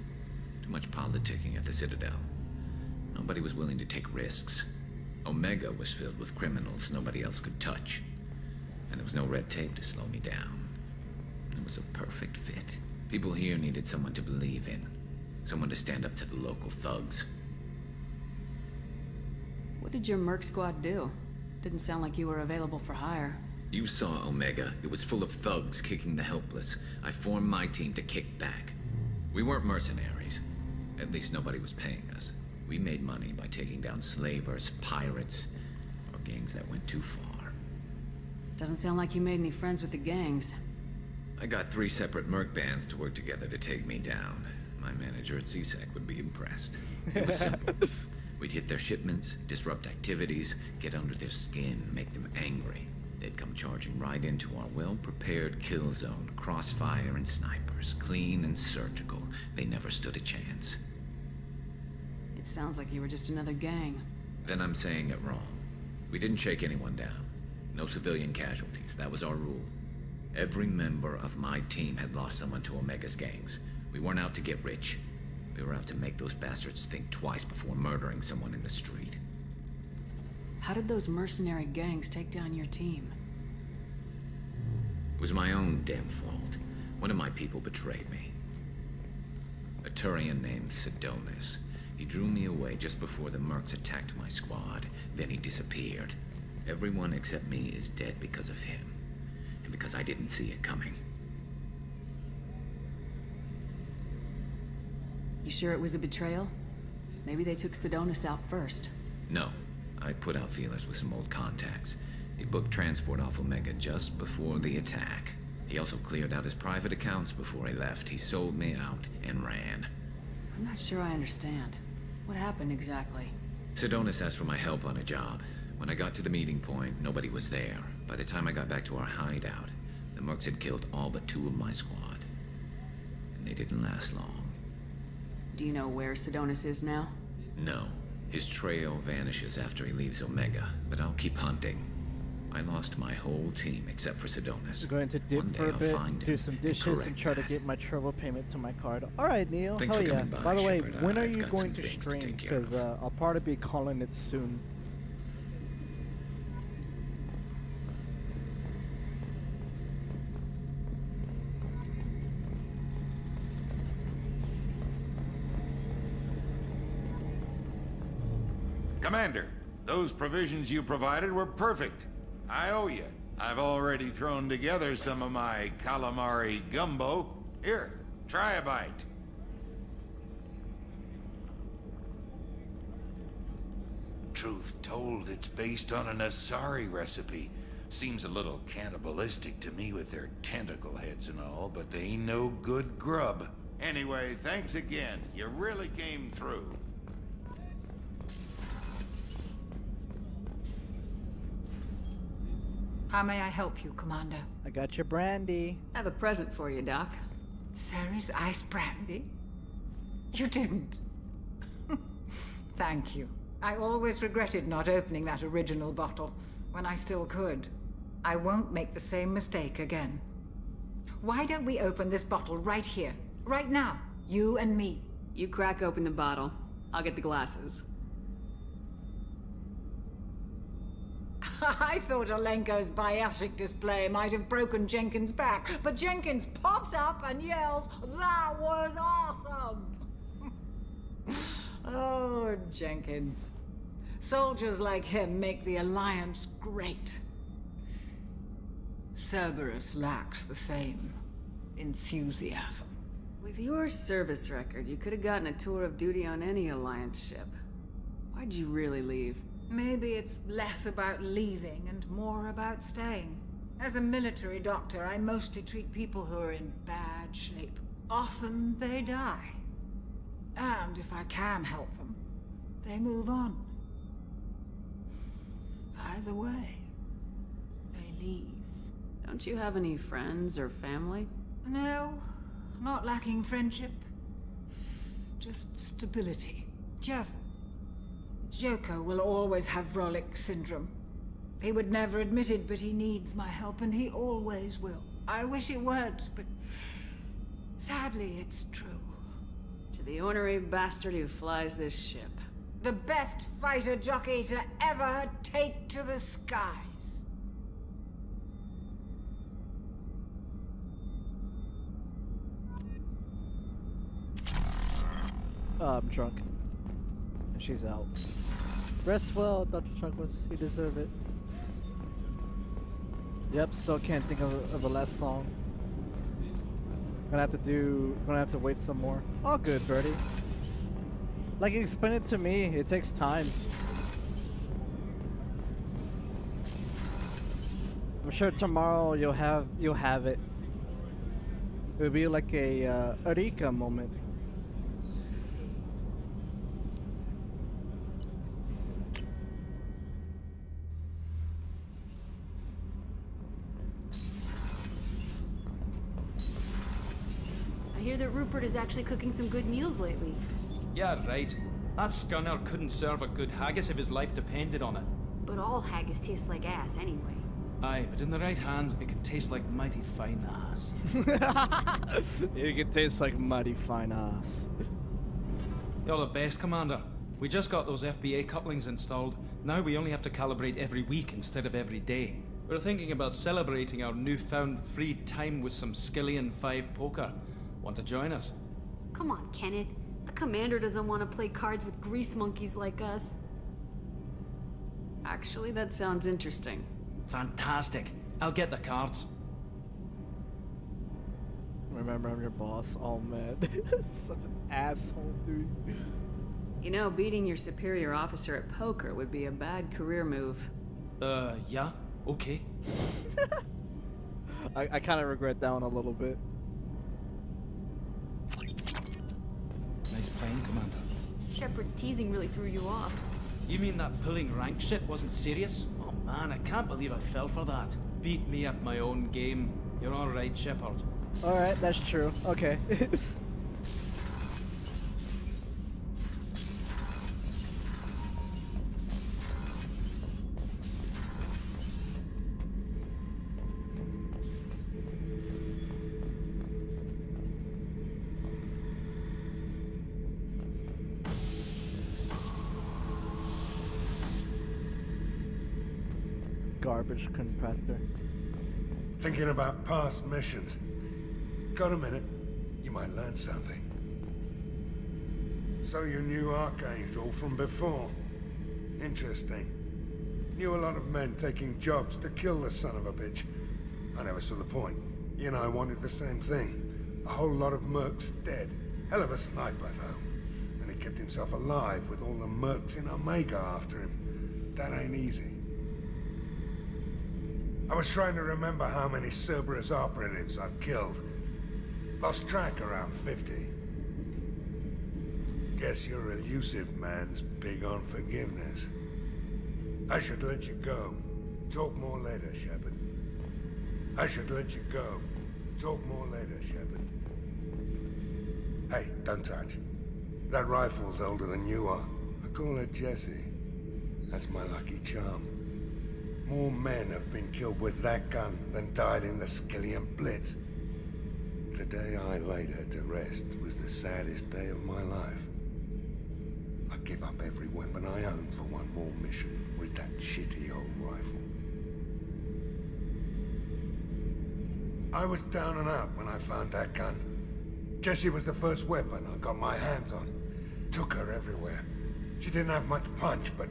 Too much politicking at the Citadel. Nobody was willing to take risks. Omega was filled with criminals nobody else could touch. And there was no red tape to slow me down. It was a perfect fit. People here needed someone to believe in. Someone to stand up to the local thugs. What did your merc squad do? Didn't sound like you were available for hire. You saw Omega. It was full of thugs kicking the helpless. I formed my team to kick back. We weren't mercenaries. At least nobody was paying us. We made money by taking down slavers, pirates, or gangs that went too far. Doesn't sound like you made any friends with the gangs. I got 3 separate merc bands to work together to take me down. My manager at CSEC would be impressed. It was simple. We'd hit their shipments, disrupt activities, get under their skin, make them angry. They'd come charging right into our well-prepared kill zone, crossfire and snipers, clean and surgical. They never stood a chance. It sounds like you were just another gang. Then I'm saying it wrong. We didn't shake anyone down. No civilian casualties, that was our rule. Every member of my team had lost someone to Omega's gangs. We weren't out to get rich. We were out to make those bastards think twice before murdering someone in the street. How did those mercenary gangs take down your team? It was my own damn fault. One of my people betrayed me. A Turian named Sidonis. He drew me away just before the mercs attacked my squad. Then he disappeared. Everyone except me is dead because of him. And because I didn't see it coming. You sure it was a betrayal? Maybe they took Sidonis out first. No. I put out feelers with some old contacts. He booked transport off Omega just before the attack. He also cleared out his private accounts before he left. He sold me out and ran. I'm not sure I understand. What happened exactly? Sidonis asked for my help on a job. When I got to the meeting point, nobody was there. By the time I got back to our hideout, the mercs had killed all but 2 of my squad. And they didn't last long. Do you know where Sidonis is now? No. His trail vanishes after he leaves Omega, but I'll keep hunting. I lost my whole team except for Sidonis. Going to dip for a bit, do some dishes, and try to get my travel payment to my card. All right, Neil. Thanks Hell for yeah. coming By the way, Shepard. when are I've you got going some to things stream? take care Because of. I'll probably be calling it soon. Commander, those provisions you provided were perfect. I owe you. I've already thrown together some of my calamari gumbo. Here, try a bite. truth told, it's based on an Asari recipe. Seems a little cannibalistic to me with their tentacle heads and all, but they ain't no good grub. Anyway, thanks again. You really came through. How may I help you, Commander? I got your brandy. I have a present for you, Doc. Sarah's ice brandy? You didn't. Thank you. I always regretted not opening that original bottle when I still could. I won't make the same mistake again. Why don't we open this bottle right here, right now? You and me. You crack open the bottle. I'll get the glasses. I thought Alenko's biotic display might have broken Jenkins' back, but Jenkins pops up and yells, "That was awesome!" Oh, Jenkins. Soldiers like him make the Alliance great. Cerberus lacks the same enthusiasm. With your service record, you could have gotten a tour of duty on any Alliance ship. Why'd you really leave? Maybe it's less about leaving and more about staying. As a military doctor, I mostly treat people who are in bad shape. Often they die. And if I can help them, they move on. Either way, they leave. Don't you have any friends or family? No, not lacking friendship. Just stability. Jeff, Joko will always have Vrolic syndrome. He would never admit it, but he needs my help, and he always will. I wish it weren't, but sadly, it's true. To the ornery bastard who flies this ship. The best fighter jockey to ever take to the skies. I'm drunk. And she's out. Rest well, Dr. Chocolates. You deserve it. Yep, still can't think of the last song. Gonna have to wait some more. All good, Birdie. Like, explain it to me. It takes time. I'm sure tomorrow you'll have it. It'll be like a Eureka moment. I hear that Rupert is actually cooking some good meals lately. Yeah, right. That scunner couldn't serve a good haggis if his life depended on it. But all haggis tastes like ass anyway. Aye, but in the right hands, it can taste like mighty fine ass. It can taste like mighty fine ass. You're the best, Commander. We just got those FBA couplings installed. Now we only have to calibrate every week instead of every day. We're thinking about celebrating our newfound free time with some Skillian 5 poker. Want to join us? Come on, Kenneth. The commander doesn't want to play cards with grease monkeys like us. Actually, that sounds interesting. Fantastic. I'll get the cards. Remember, I'm your boss. Oh, man. Such an asshole, dude. You know, beating your superior officer at poker would be a bad career move. Yeah? Okay. I kind of regret that one a little bit. Nice playing, Commander. Shepard's teasing really threw you off. You mean that pulling rank shit wasn't serious? Oh man, I can't believe I fell for that. Beat me at my own game. You're alright, Shepard. Alright, that's true. Okay. Garbage contractor. Thinking about past missions. Got a minute? You might learn something. So you knew Archangel from before? Interesting. Knew a lot of men taking jobs to kill the son of a bitch. I never saw the point. You and I wanted the same thing. A whole lot of mercs dead. Hell of a sniper, though. And he kept himself alive with all the mercs in Omega after him. That ain't easy. I was trying to remember how many Cerberus operatives I've killed. Lost track around 50. Guess your elusive man's big on forgiveness. I should let you go. Talk more later, Shepard. I should let you go. Talk more later, Shepard. Hey, don't touch. That rifle's older than you are. I call it Jesse. That's my lucky charm. More men have been killed with that gun than died in the Skillian Blitz. The day I laid her to rest was the saddest day of my life. I'd give up every weapon I own for one more mission with that shitty old rifle. I was down and out when I found that gun. Jesse was the first weapon I got my hands on. Took her everywhere. She didn't have much punch, but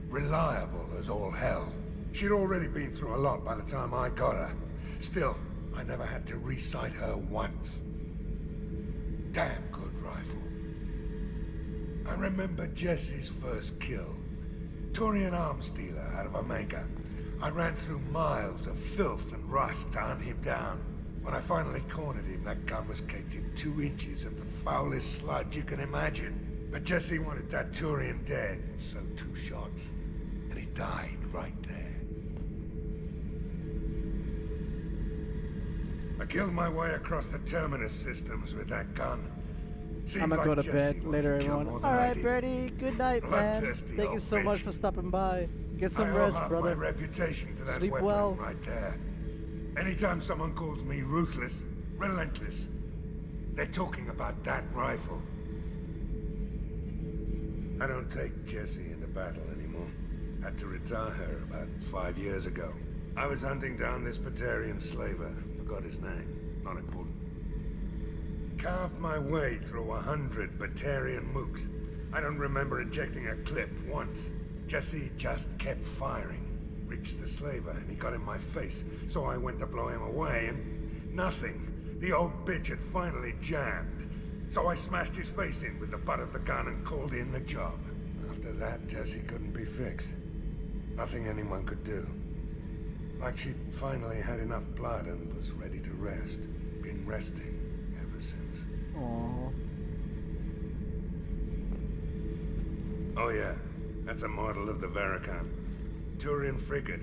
reliable as all hell. She'd already been through a lot by the time I got her. Still, I never had to recite her once. Damn good rifle. I remember Jesse's first kill. Turian arms dealer out of Omega. I ran through miles of filth and rust to hunt him down. When I finally cornered him, that gun was caked in 2 inches of the foulest sludge you can imagine. But Jesse wanted that Turian dead, so 2 shots. And he died right there. I killed my way across the Terminus systems with that gun. I'm gonna go to bed later, everyone. Alright, Birdie, good night, man. Thank you so much for stopping by. Get some rest, brother. My reputation to that Sleep weapon well. right there. Anytime someone calls me ruthless, relentless, they're talking about that rifle. I don't take Jessie into battle anymore. Had to retire her about 5 years ago. I was hunting down this Batarian slaver. Forgot his name. Not important. Carved my way through 100 Batarian mooks. I don't remember ejecting a clip once. Jesse just kept firing. Reached the slaver and he got in my face, so I went to blow him away and nothing. The old bitch had finally jammed. So I smashed his face in with the butt of the gun and called in the job. After that, Jesse couldn't be fixed. Nothing anyone could do. Like she'd finally had enough blood and was ready to rest. Been resting ever since. Aww. Oh yeah, that's a model of the Veracon. Turian frigate.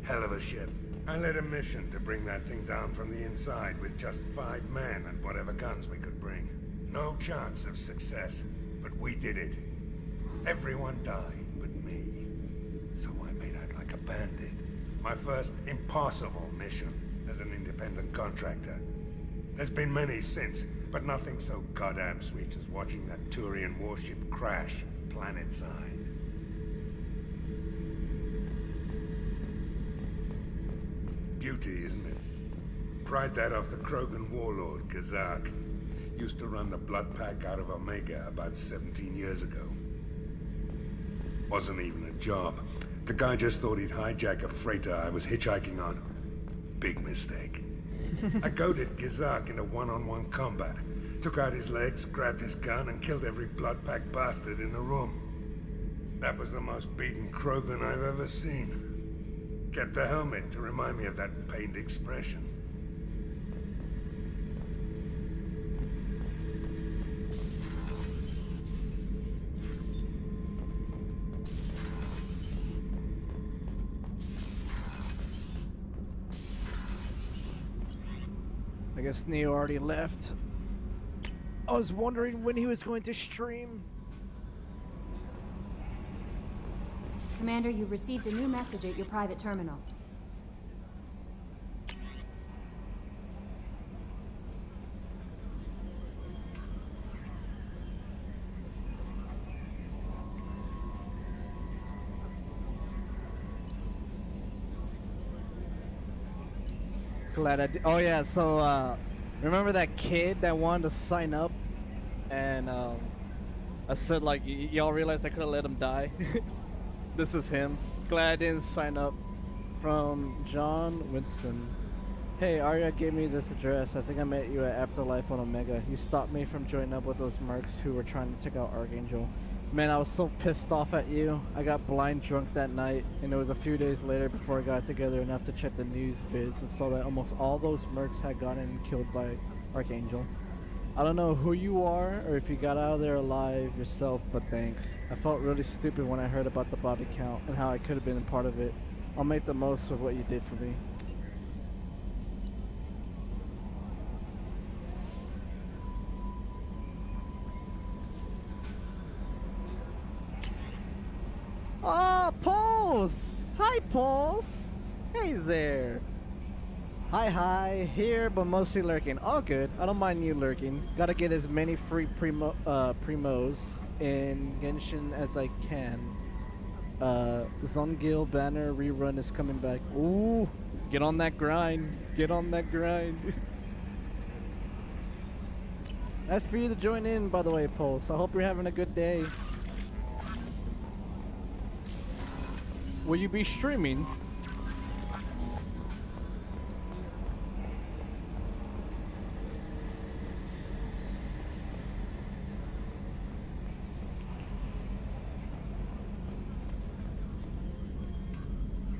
Hell of a ship. I led a mission to bring that thing down from the inside with just 5 men and whatever guns we could bring. No chance of success, but we did it. Everyone died but me. So I made out like a bandit. My first impossible mission as an independent contractor. There's been many since, but nothing so goddamn sweet as watching that Turian warship crash planet-side. Beauty, isn't it? Pried that off the Krogan warlord, Kazak. Used to run the blood pack out of Omega about 17 years ago. Wasn't even a job. The guy just thought he'd hijack a freighter I was hitchhiking on. Big mistake. I goaded Kazak into one-on-one combat. Took out his legs, grabbed his gun, and killed every blood pack bastard in the room. That was the most beaten Krogan I've ever seen. Kept a helmet to remind me of that pained expression. I guess Neo already left. I was wondering when he was going to stream. Commander, you've received a new message at your private terminal. Glad I did. Oh yeah, so remember that kid that wanted to sign up, and I said like y'all realized I could have let him die. This is him. Glad I didn't sign up. From John Winston. Hey, Arya gave me this address. I think I met you at Afterlife on Omega. You stopped me from joining up with those mercs who were trying to take out Archangel. Man, I was so pissed off at you. I got blind drunk that night, and it was a few days later before I got together enough to check the news vids and saw that almost all those mercs had gotten killed by Archangel. I don't know who you are or if you got out of there alive yourself, but thanks. I felt really stupid when I heard about the body count and how I could have been a part of it. I'll make the most of what you did for me. Oh, Pulse! Hi, Pulse! Hey there! Hi, here, but mostly lurking. All good. I don't mind you lurking. Gotta get as many free primos in Genshin as I can. Zongil banner rerun is coming back. Ooh! Get on that grind. Get on that grind. Nice for you to join in, by the way, Pulse. I hope you're having a good day. Will you be streaming?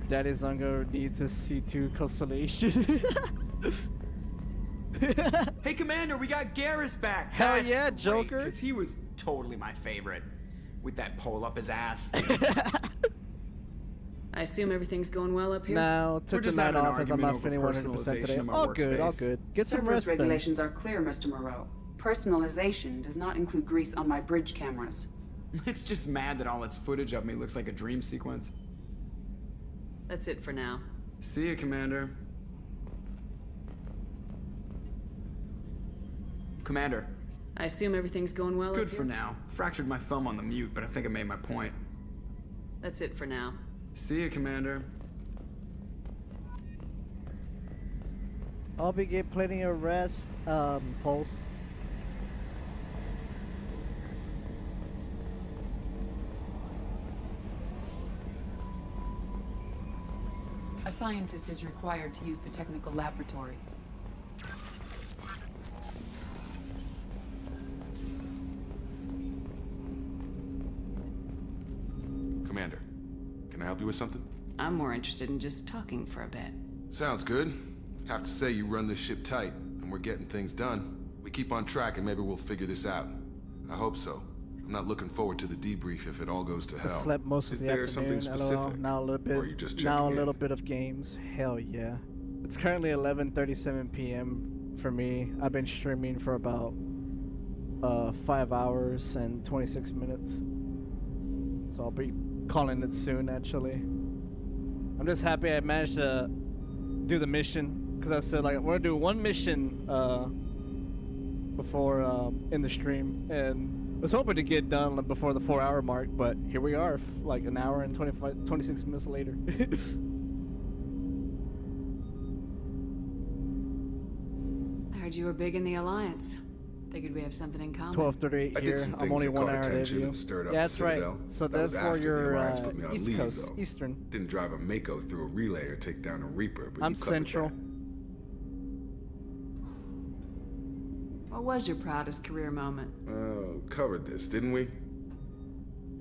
Daddy Zongo needs a C2 constellation. Hey, Commander, we got Garrus back. Hell That's yeah, great, Joker. Because he was totally my favorite. With that pole up his ass. I assume everything's going well up here? No, took the night off as I'm not feeling 100% personalization today. of my All good, all workspace. good. Get some Cerberus rest then. regulations are clear, Mr. Moreau. Personalization does not include grease on my bridge cameras. It's just mad that all its footage of me looks like a dream sequence. That's it for now. See ya, Commander. Commander. I assume everything's going well Good up here? for now. Fractured my thumb on the mute, but I think I made my point. That's it for now. See ya, Commander. I'll be getting plenty of rest, Pulse. A scientist is required to use the technical laboratory. Commander, can I help you with something? I'm more interested in just talking for a bit. Sounds good. Have to say you run this ship tight, and we're getting things done. We keep on track and maybe we'll figure this out. I hope so. I'm not looking forward to the debrief if it all goes to hell. I slept most of the there afternoon. something LOL. specific? Now a little bit. Or are you just now a checking in? little bit of games. Hell yeah. It's currently 11:37 p.m. for me. I've been streaming for about 5 hours and 26 minutes. So I'll be calling it soon. Actually, I'm just happy I managed to do the mission because I said like we're gonna do one mission before in the stream and. I was hoping to get done before the 4-hour mark, but here we are, like an hour and 26 minutes later. I heard you were big in the Alliance. Figured we have something in common. 12:38 I did here. some I'm things only that 1 caught hour ahead of attention you. and stirred up Yeah, the that's right. Citadel. So That was that's for after the your Alliance put me on East leave, Coast, though. Eastern. Didn't drive a Mako through a relay or take down a Reaper, but I'm you covered Central. that. What was your proudest career moment? Covered this, didn't we?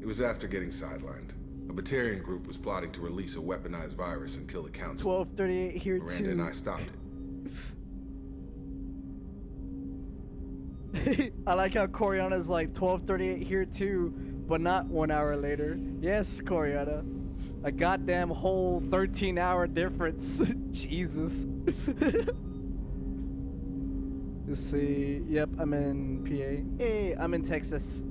It was after getting sidelined. A Batarian group was plotting to release a weaponized virus and kill the council. 12:38 here Miranda too. and I stopped it. I like how Coriana's like 12:38 here too, but not 1 hour later. Yes, Coriana. A goddamn whole 13-hour difference. Jesus. Let's see. Yep, I'm in PA. Hey, I'm in Texas.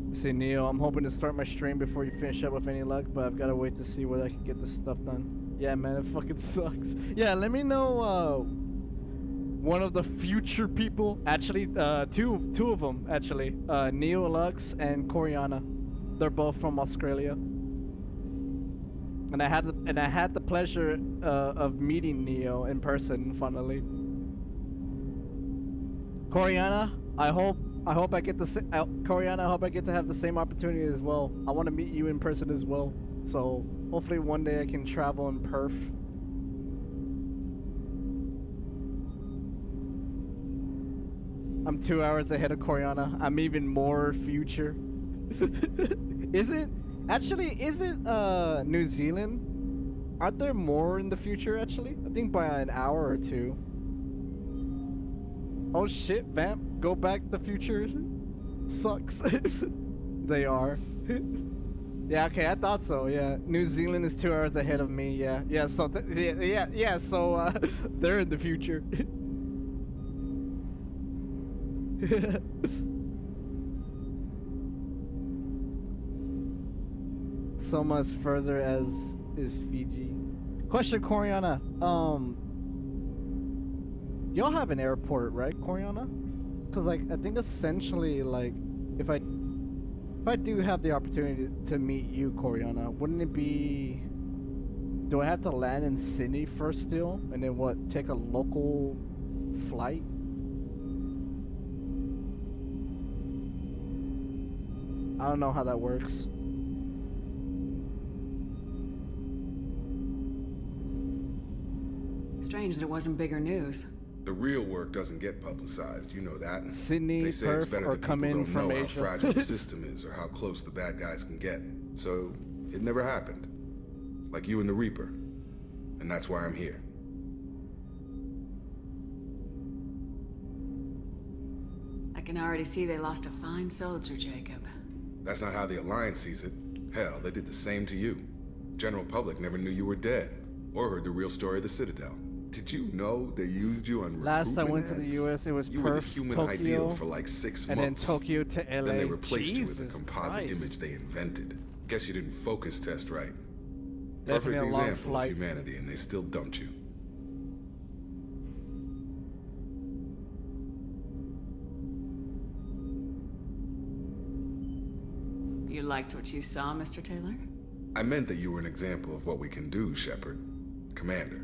Let's see, Neo, I'm hoping to start my stream before you finish up with any luck, but I've got to wait to see whether I can get this stuff done. Yeah, man, it fucking sucks. Yeah, let me know, one of the future people, actually, two of them, actually, Neo Lux and Coriana. They're both from Australia. And I had the pleasure of meeting Neo in person, finally. Coriana, I hope I get to Coriana, I hope I get to have the same opportunity as well. I want to meet you in person as well. So hopefully one day I can travel in Perth. I'm 2 hours ahead of Coriana. I'm even more future. Isn't New Zealand? Aren't there more in the future actually? I think by an hour or two. Oh shit, vamp, go back the future. Sucks. They are. Yeah, okay, I thought so. Yeah, New Zealand is 2 hours ahead of me. Yeah, yeah. So so they're in the future. So much further as is Fiji. Question, Coriana. Y'all have an airport, right, Coriana? Cause like I think essentially like if I do have the opportunity to meet you, Coriana, wouldn't it be? Do I have to land in Sydney first still, and then what? Take a local flight? I don't know how that works. Strange that it wasn't bigger news. The real work doesn't get publicized, you know that. Sydney, they say it's Perth, better or that come people in don't from know how Asia. fragile the system is or how close the bad guys can get. So, it never happened. Like you and the Reaper. And that's why I'm here. I can already see they lost a fine soldier, Jacob. That's not how the Alliance sees it. Hell, they did the same to you. General public never knew you were dead, or heard the real story of the Citadel. Did you know they used you on Last I went to the U.S., it was You were the Perth, human Tokyo, ideal for like 6 and months. then Tokyo to L.A. Then they replaced you Jesus with a composite Christ. image they invented. Guess you didn't focus test right. Definitely Perfect a long example flight. of humanity, and they still dumped you. You liked what you saw, Mr. Taylor? I meant that you were an example of what we can do, Shepard. Commander.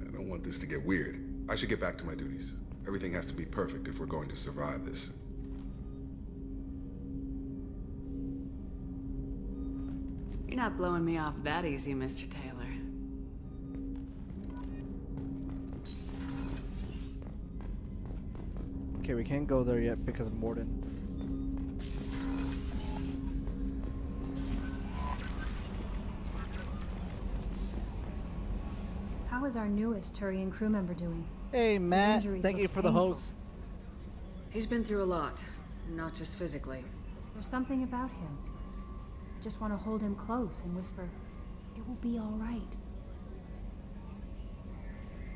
I don't want this to get weird. I should get back to my duties. Everything has to be perfect if we're going to survive this. You're not blowing me off that easy, Mr. Taylor. Okay, we can't go there yet because of Morden. How is our newest Turian crew member doing? Hey, His Matt. injuries Thank you look for the painful. host. He's been through a lot, not just physically. There's something about him. I just want to hold him close and whisper, "It will be all right."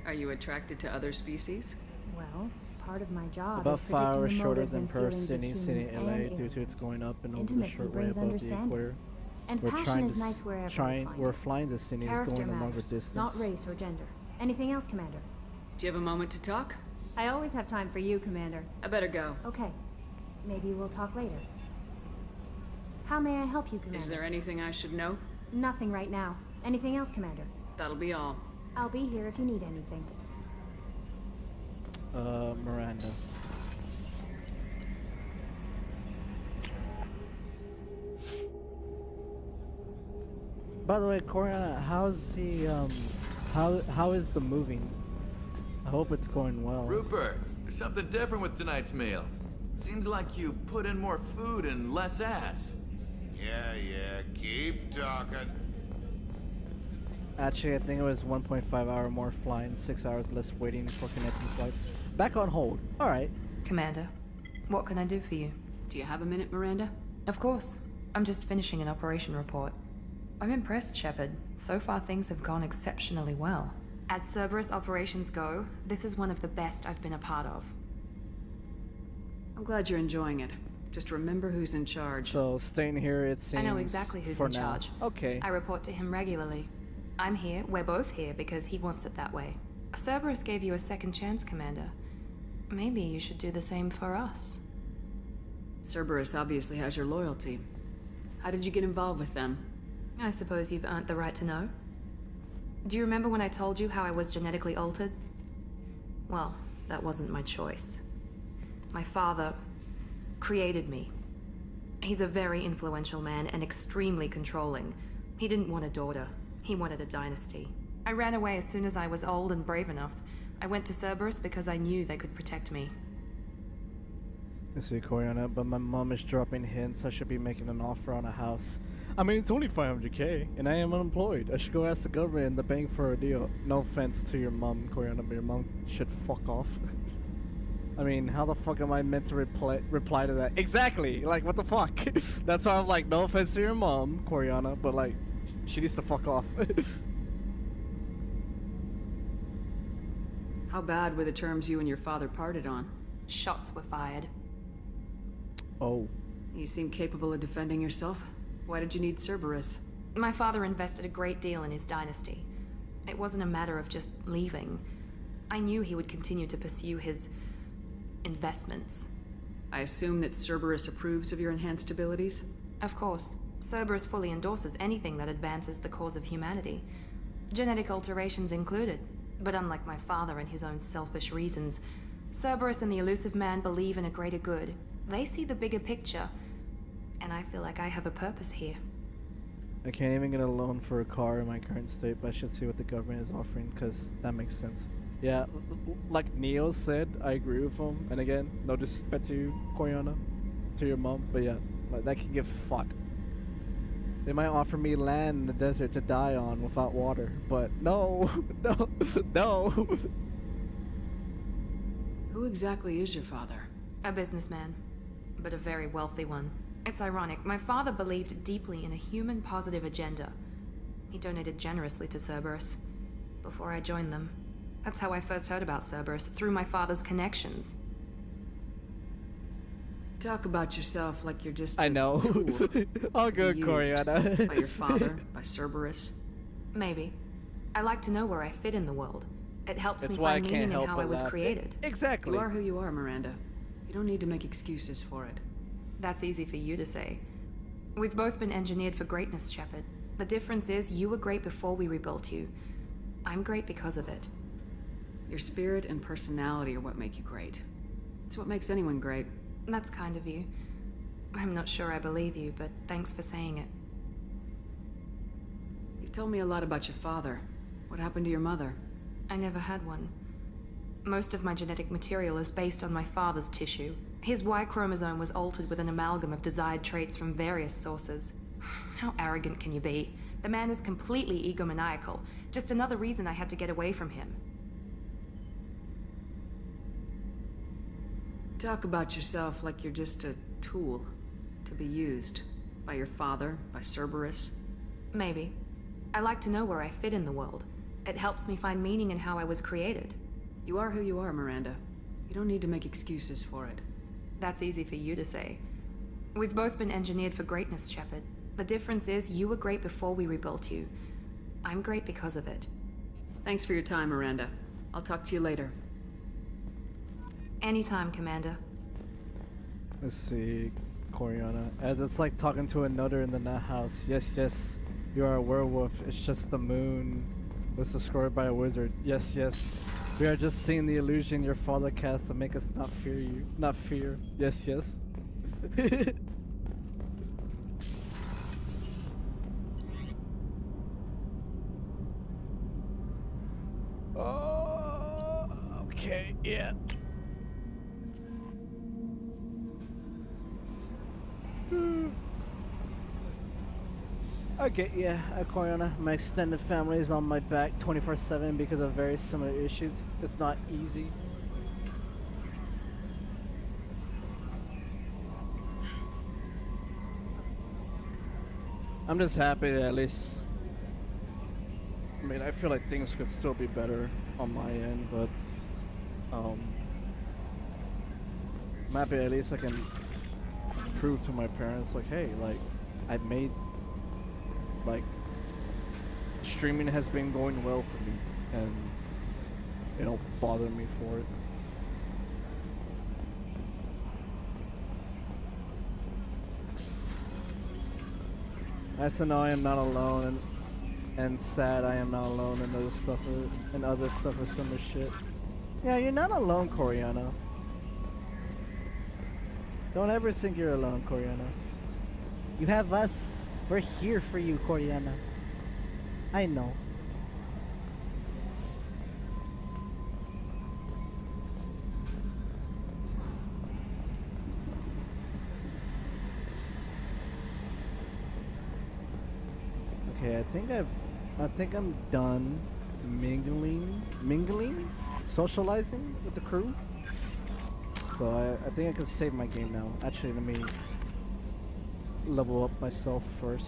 Are you attracted to other species? Well, part of my job About is 5 predicting hours the shorter motives than and Perth, feelings of Sydney, humans LA, and due to its aliens. going up and over the Intimacy short way brings above the understanding. equator. And We're passion trying is to nice wherever we find we're it. flying to Sydney, is Character going a longer matters, distance. not race or gender. Anything else, Commander? Do you have a moment to talk? I always have time for you, Commander. I better go. Okay. Maybe we'll talk later. How may I help you, Commander? Is there anything I should know? Nothing right now. Anything else, Commander? That'll be all. I'll be here if you need anything. Miranda. By the way, Coriana, how's he, how is the moving? I hope it's going well. Rupert, there's something different with tonight's meal. Seems like you put in more food and less ass. Yeah, keep talking. Actually, I think it was 1.5 hour more flying, 6 hours less waiting for connecting flights. Back on hold. All right. Commander, what can I do for you? Do you have a minute, Miranda? Of course. I'm just finishing an operation report. I'm impressed, Shepard. So far, things have gone exceptionally well. As Cerberus operations go, this is one of the best I've been a part of. I'm glad you're enjoying it. Just remember who's in charge. So, staying here, it seems. I know exactly who's for in now. charge. Okay. I report to him regularly. I'm here, we're both here, because he wants it that way. Cerberus gave you a second chance, Commander. Maybe you should do the same for us. Cerberus obviously has your loyalty. How did you get involved with them? I suppose you've earned the right to know. Do you remember when I told you how I was genetically altered? Well, that wasn't my choice. My father created me. He's a very influential man and extremely controlling. He didn't want a daughter. He wanted a dynasty. I ran away as soon as I was old and brave enough. I went to Cerberus because I knew they could protect me. I see, Coriana, but my mom is dropping hints I should be making an offer on a house. I mean, it's only 500k, and I am unemployed. I should go ask the government and the bank for a deal. No offense to your mom, Coriana, but your mom should fuck off. I mean, how the fuck am I meant to reply to that? Exactly! Like, what the fuck? That's why I'm like, no offense to your mom, Coriana, but like, she needs to fuck off. How bad were the terms you and your father parted on? Shots were fired. Oh. You seem capable of defending yourself. Why did you need Cerberus? My father invested a great deal in his dynasty. It wasn't a matter of just leaving. I knew he would continue to pursue his investments. I assume that Cerberus approves of your enhanced abilities? Of course. Cerberus fully endorses anything that advances the cause of humanity. Genetic alterations included. But unlike my father and his own selfish reasons, Cerberus and the Elusive Man believe in a greater good. They see the bigger picture, and I feel like I have a purpose here. I can't even get a loan for a car in my current state, but I should see what the government is offering, because that makes sense. Yeah, like Neo said, I agree with him. And again, no disrespect to you, Coriana, to your mom, but yeah, like, that can get fucked. They might offer me land in the desert to die on without water, but no, no, no. Who exactly is your father? A businessman, but a very wealthy one. It's ironic. My father believed deeply in a human-positive agenda. He donated generously to Cerberus before I joined them. That's how I first heard about Cerberus, through my father's connections. Talk about yourself like you're just I know. All good, Coriana. By your father, by Cerberus. Maybe. I like to know where I fit in the world. It helps That's me why find I can't meaning in help how but I was laugh. created. Exactly. You are who you are, Miranda. You don't need to make excuses for it. That's easy for you to say. We've both been engineered for greatness, Shepard. The difference is you were great before we rebuilt you. I'm great because of it. Your spirit and personality are what make you great. It's what makes anyone great. That's kind of you. I'm not sure I believe you, but thanks for saying it. You've told me a lot about your father. What happened to your mother? I never had one. Most of my genetic material is based on my father's tissue. His Y chromosome was altered with an amalgam of desired traits from various sources. How arrogant can you be? The man is completely egomaniacal. Just another reason I had to get away from him. Talk about yourself like you're just a tool to be used by your father, by Cerberus. Maybe. I like to know where I fit in the world. It helps me find meaning in how I was created. You are who you are, Miranda. You don't need to make excuses for it. That's easy for you to say. We've both been engineered for greatness, Shepard. The difference is you were great before we rebuilt you. I'm great because of it. Thanks for your time, Miranda. I'll talk to you later. Anytime, Commander. Let's see, Coriana. As it's like talking to another in the nut house. Yes, yes, you are a werewolf. It's just the moon was destroyed by a wizard. Yes, yes. We are just seeing the illusion your father cast to make us not fear you. Not fear. Yes, yes. Oh, okay, yeah. Okay, yeah, Coriana. My extended family is on my back 24/7 because of very similar issues. It's not easy. I'm just happy that at least... I mean, I feel like things could still be better on my end, but... I'm happy at least I can prove to my parents, like, hey, like, I made... Like, streaming has been going well for me, and they don't bother me for it. Nice to know I am not alone, and sad I am not alone in other stuff with similar shit. Yeah, you're not alone, Coriana. Don't ever think you're alone, Coriana. You have us. We're here for you, Coriana. I know. Okay, I think I'm done mingling, socializing with the crew. So I think I can save my game now. Actually, let me level up myself first.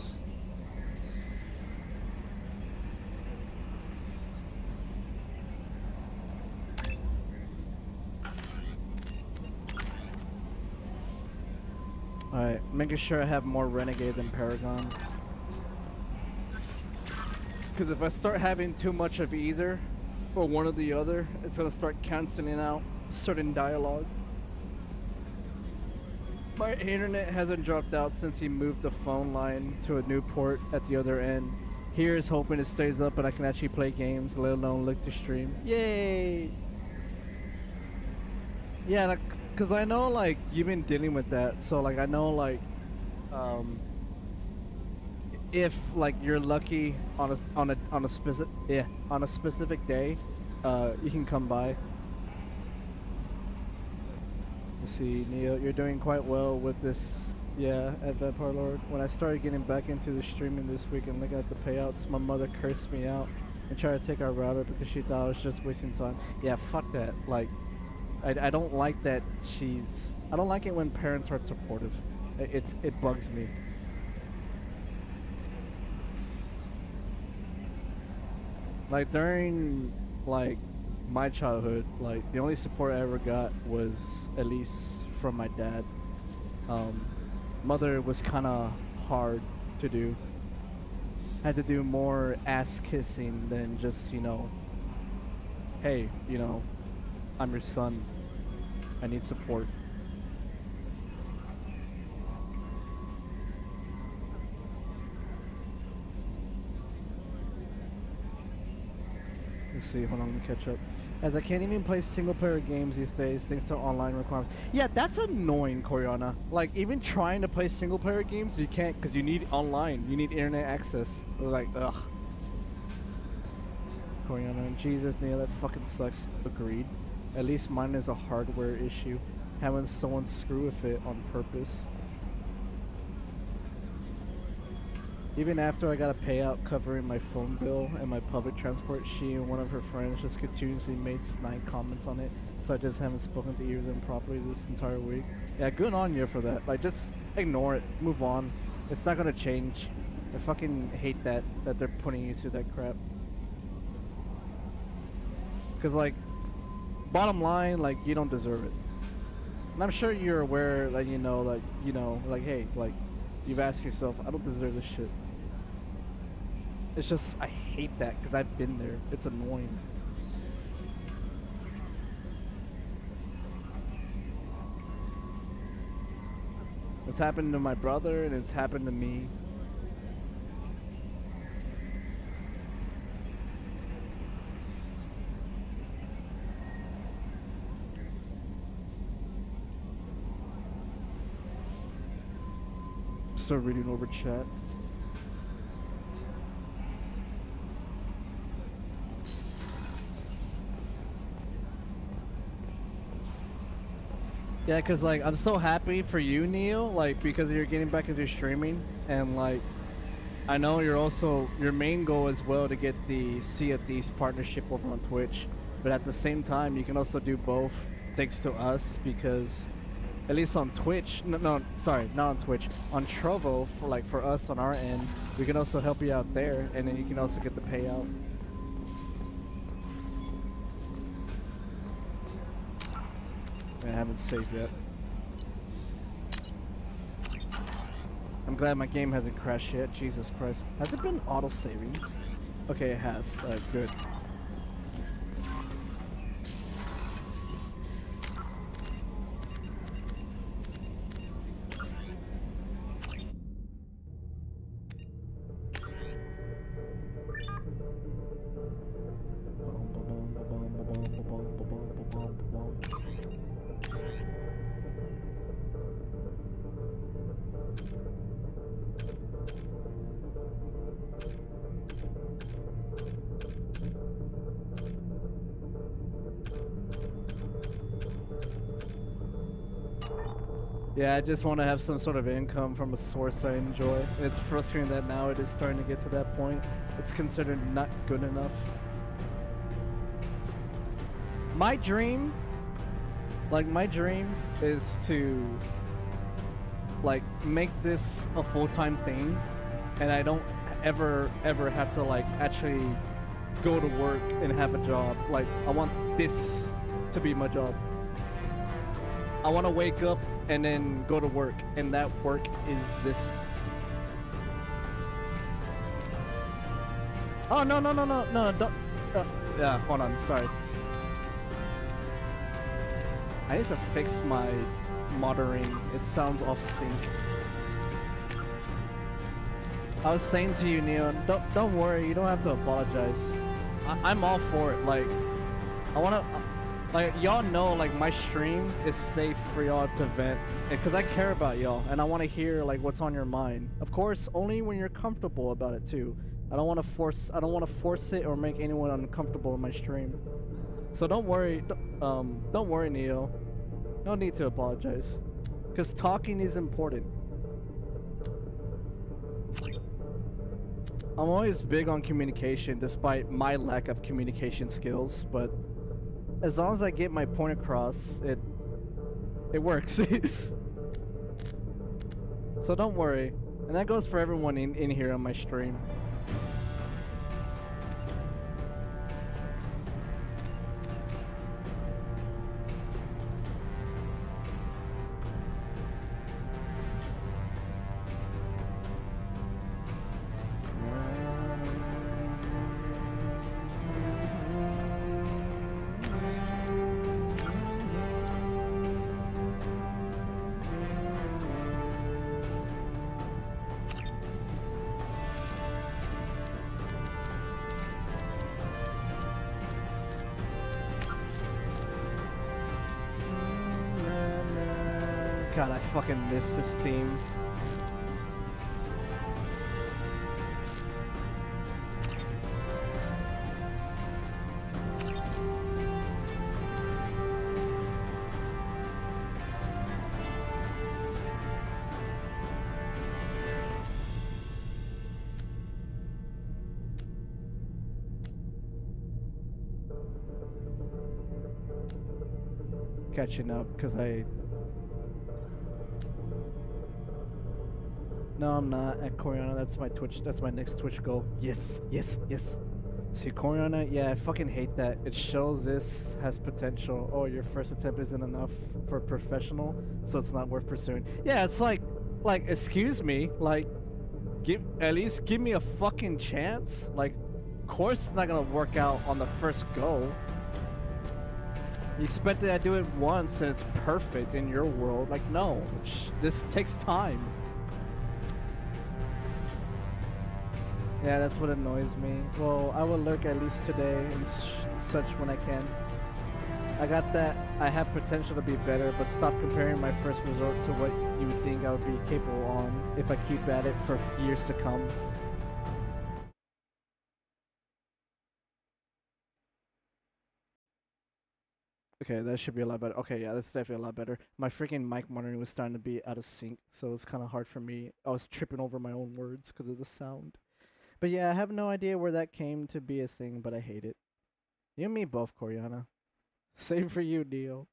Alright, making sure I have more Renegade than Paragon. Because if I start having too much of either, or one or the other, it's going to start canceling out certain dialogue. My internet hasn't dropped out since he moved the phone line to a new port at the other end. Here is hoping it stays up and I can actually play games, let alone look to stream. Yay! Yeah, like, cause I know like you've been dealing with that, so like I know like, if like you're lucky on a specific day, you can come by. You see, Neo, you're doing quite well with this. Yeah, at that part, Lord. When I started getting back into the streaming this week and looking at the payouts, my mother cursed me out and tried to take our router because she thought I was just wasting time. Yeah, fuck that. Like, I don't like that I don't like it when parents aren't supportive. It bugs me. Like during like my childhood, like the only support I ever got was at least from my dad. Mother was kind of hard to do. Had to do more ass kissing than just, you know, hey, you know, I'm your son. I need support. Let's see, hold on, let me catch up. As I can't even play single player games these days thanks to online requirements. Yeah, that's annoying, Coriana. Like, even trying to play single player games, you can't because you need online. You need internet access. Like, ugh. Coriana, Jesus, Neil, that fucking sucks. Agreed. At least mine is a hardware issue. Having someone screw with it on purpose. Even after I got a payout covering my phone bill and my public transport, she and one of her friends just continuously made snide comments on it, so I just haven't spoken to either of them properly this entire week. Yeah, good on you for that. Like, just ignore it. Move on. It's not gonna change. I fucking hate that they're putting you through that crap. Cause like, bottom line, like, you don't deserve it. And I'm sure you're aware, like, you know, like, hey, like, you've asked yourself, I don't deserve this shit. It's just, I hate that because I've been there. It's annoying. It's happened to my brother and it's happened to me. Start reading over chat. Yeah, cause like I'm so happy for you, Neo, like because you're getting back into streaming, and like I know you're also your main goal as well to get the Sea of Thieves partnership over on Twitch, but at the same time you can also do both thanks to us because at least on Twitch, no, sorry, not on Twitch, on Trovo, for us on our end, we can also help you out there, and then you can also get the payout. I haven't saved yet. I'm glad my game hasn't crashed yet. Jesus Christ. Has it been auto-saving? Okay, it has. Good. Yeah, I just want to have some sort of income from a source I enjoy. It's frustrating that now it is starting to get to that point. It's considered not good enough. My dream is to like make this a full-time thing, and I don't ever have to like actually go to work and have a job. Like, I want this to be my job. I want to wake up and then go to work, and that work is this. Oh, no, don't. Yeah, hold on, sorry. I need to fix my monitoring. It sounds off sync. I was saying to you, Neo, don't worry, you don't have to apologize. I'm all for it. Like, I wanna, like, y'all know, like, my stream is safe for y'all to vent, because I care about y'all, and I want to hear, like, what's on your mind. Of course, only when you're comfortable about it too. I don't want to force it or make anyone uncomfortable in my stream. So don't worry, don't worry, Neo. No need to apologize, because talking is important. I'm always big on communication, despite my lack of communication skills, but as long as I get my point across, it works. So don't worry. And that goes for everyone in here on my stream. God, I fucking miss this theme. Catching up, because No, I'm not at Coriana. That's my Twitch. That's my next Twitch goal. Yes. See, Coriana, yeah, I fucking hate that. It shows this has potential. Oh, your first attempt isn't enough for professional, so it's not worth pursuing. Yeah, it's like, excuse me, like, at least give me a fucking chance. Like, of course it's not gonna work out on the first go. You expect that I do it once and it's perfect in your world. Like, no, this takes time. Yeah, that's what annoys me. Well, I will lurk at least today and such when I can. I got that I have potential to be better, but stop comparing my first result to what you would think I would be capable on if I keep at it for years to come. Okay, that should be a lot better. Okay, yeah, that's definitely a lot better. My freaking mic monitoring was starting to be out of sync, so it's kind of hard for me. I was tripping over my own words because of the sound. But yeah, I have no idea where that came to be a thing, but I hate it. You and me both, Coriana. Same for you, Neo.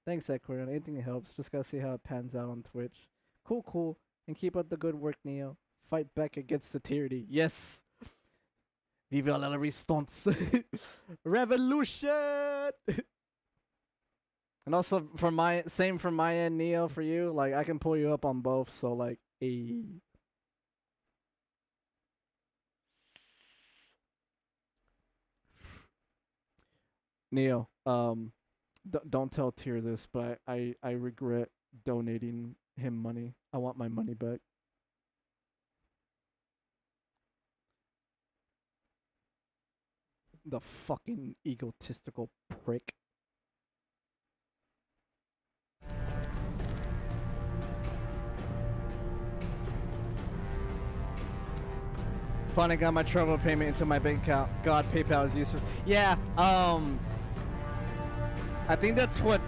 Thanks, Coriana. Anything helps. Just gotta see how it pans out on Twitch. Cool. And keep up the good work, Neo. Fight back against the tyranny. Yes! Vive la resistance! Revolution! And also, same from my end, Neo, for you. Like, I can pull you up on both, so like, ayy. Neo, don't tell Tyr this, but I regret donating him money. I want my money back. The fucking egotistical prick. Finally got my travel payment into my bank account. God, PayPal is useless. Yeah, I think that's what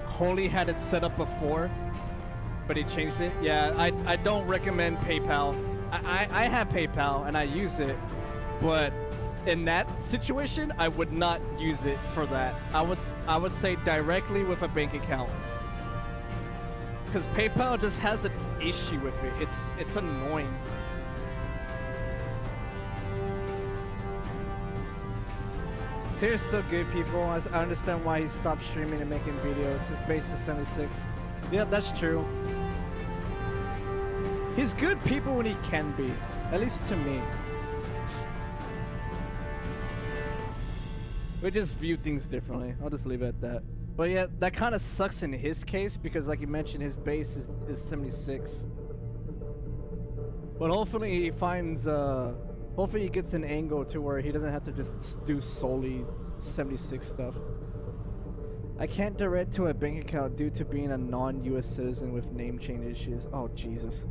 Holy had it set up before. but he changed it. Yeah, I don't recommend PayPal. I have PayPal and I use it, but in that situation, I would not use it for that. I would say directly with a bank account, because PayPal just has an issue with it. It's annoying. Tier's still good, people. I understand why he stopped streaming and making videos. His base is 76. Yeah, that's true. He's good people when he can be, at least to me. We just view things differently. I'll just leave it at that. But yeah, that kind of sucks in his case because, like you mentioned, his base is 76. But hopefully he finds, hopefully he gets an angle to where he doesn't have to just do solely 76 stuff. I can't direct to a bank account due to being a non-US citizen with name change issues. Oh, Jesus.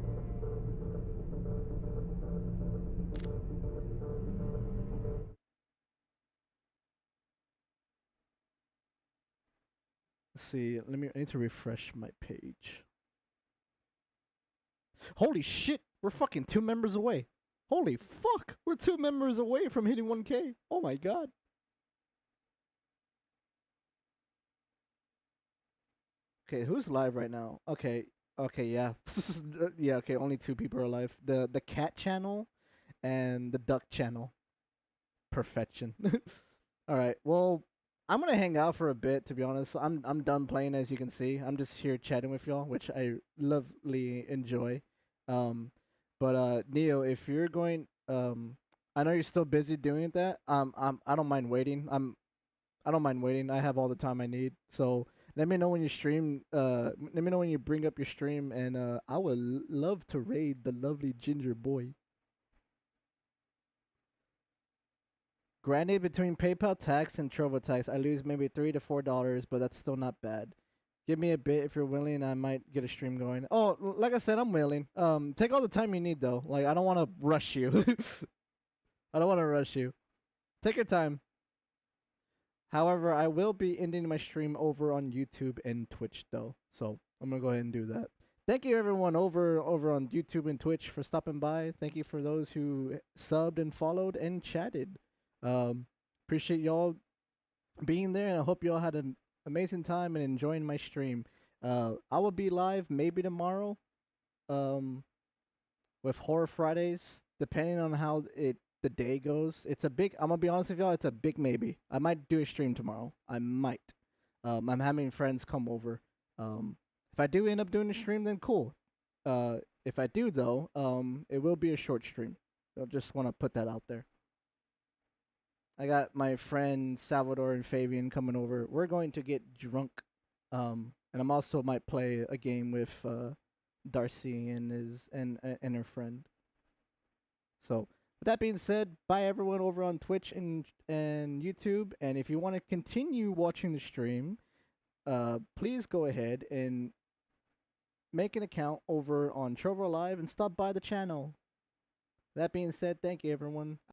Let's see, I need to refresh my page. Holy shit, we're fucking 2 members away. Holy fuck, we're 2 members away from hitting 1K. Oh my god. Okay, who's live right now? Okay, yeah. Yeah, okay, only 2 people are live. The cat channel and the duck channel. Perfection. Alright, well, I'm gonna hang out for a bit, to be honest. I'm done playing, as you can see. I'm just here chatting with y'all, which I lovely enjoy. But Neo, if you're going, I know you're still busy doing that. I don't mind waiting. I don't mind waiting. I have all the time I need. So let me know when you stream. Let me know when you bring up your stream, and I would love to raid the lovely ginger boy. Granted, between PayPal tax and Trovo tax, I lose maybe $3 to $4, but that's still not bad. Give me a bit if you're willing. I might get a stream going. Oh, like I said, I'm willing. Take all the time you need, though. Like, I don't want to rush you. I don't want to rush you. Take your time. However, I will be ending my stream over on YouTube and Twitch, though. So I'm gonna go ahead and do that. Thank you, everyone over on YouTube and Twitch for stopping by. Thank you for those who subbed and followed and chatted. Appreciate y'all being there, and I hope y'all had an amazing time and enjoying my stream. I will be live maybe tomorrow, with Horror Fridays, depending on how the day goes. It's a big, I'm gonna be honest with y'all, it's a big maybe. I might do a stream tomorrow. I might. I'm having friends come over. If I do end up doing a stream, then cool. If I do, though, it will be a short stream. I just want to put that out there. I got my friend Salvador and Fabian coming over. We're going to get drunk. And I'm also might play a game with Darcy and her friend. So with that being said, bye everyone over on Twitch and YouTube. And if you want to continue watching the stream, please go ahead and make an account over on Trovo Live and stop by the channel. That being said, thank you everyone.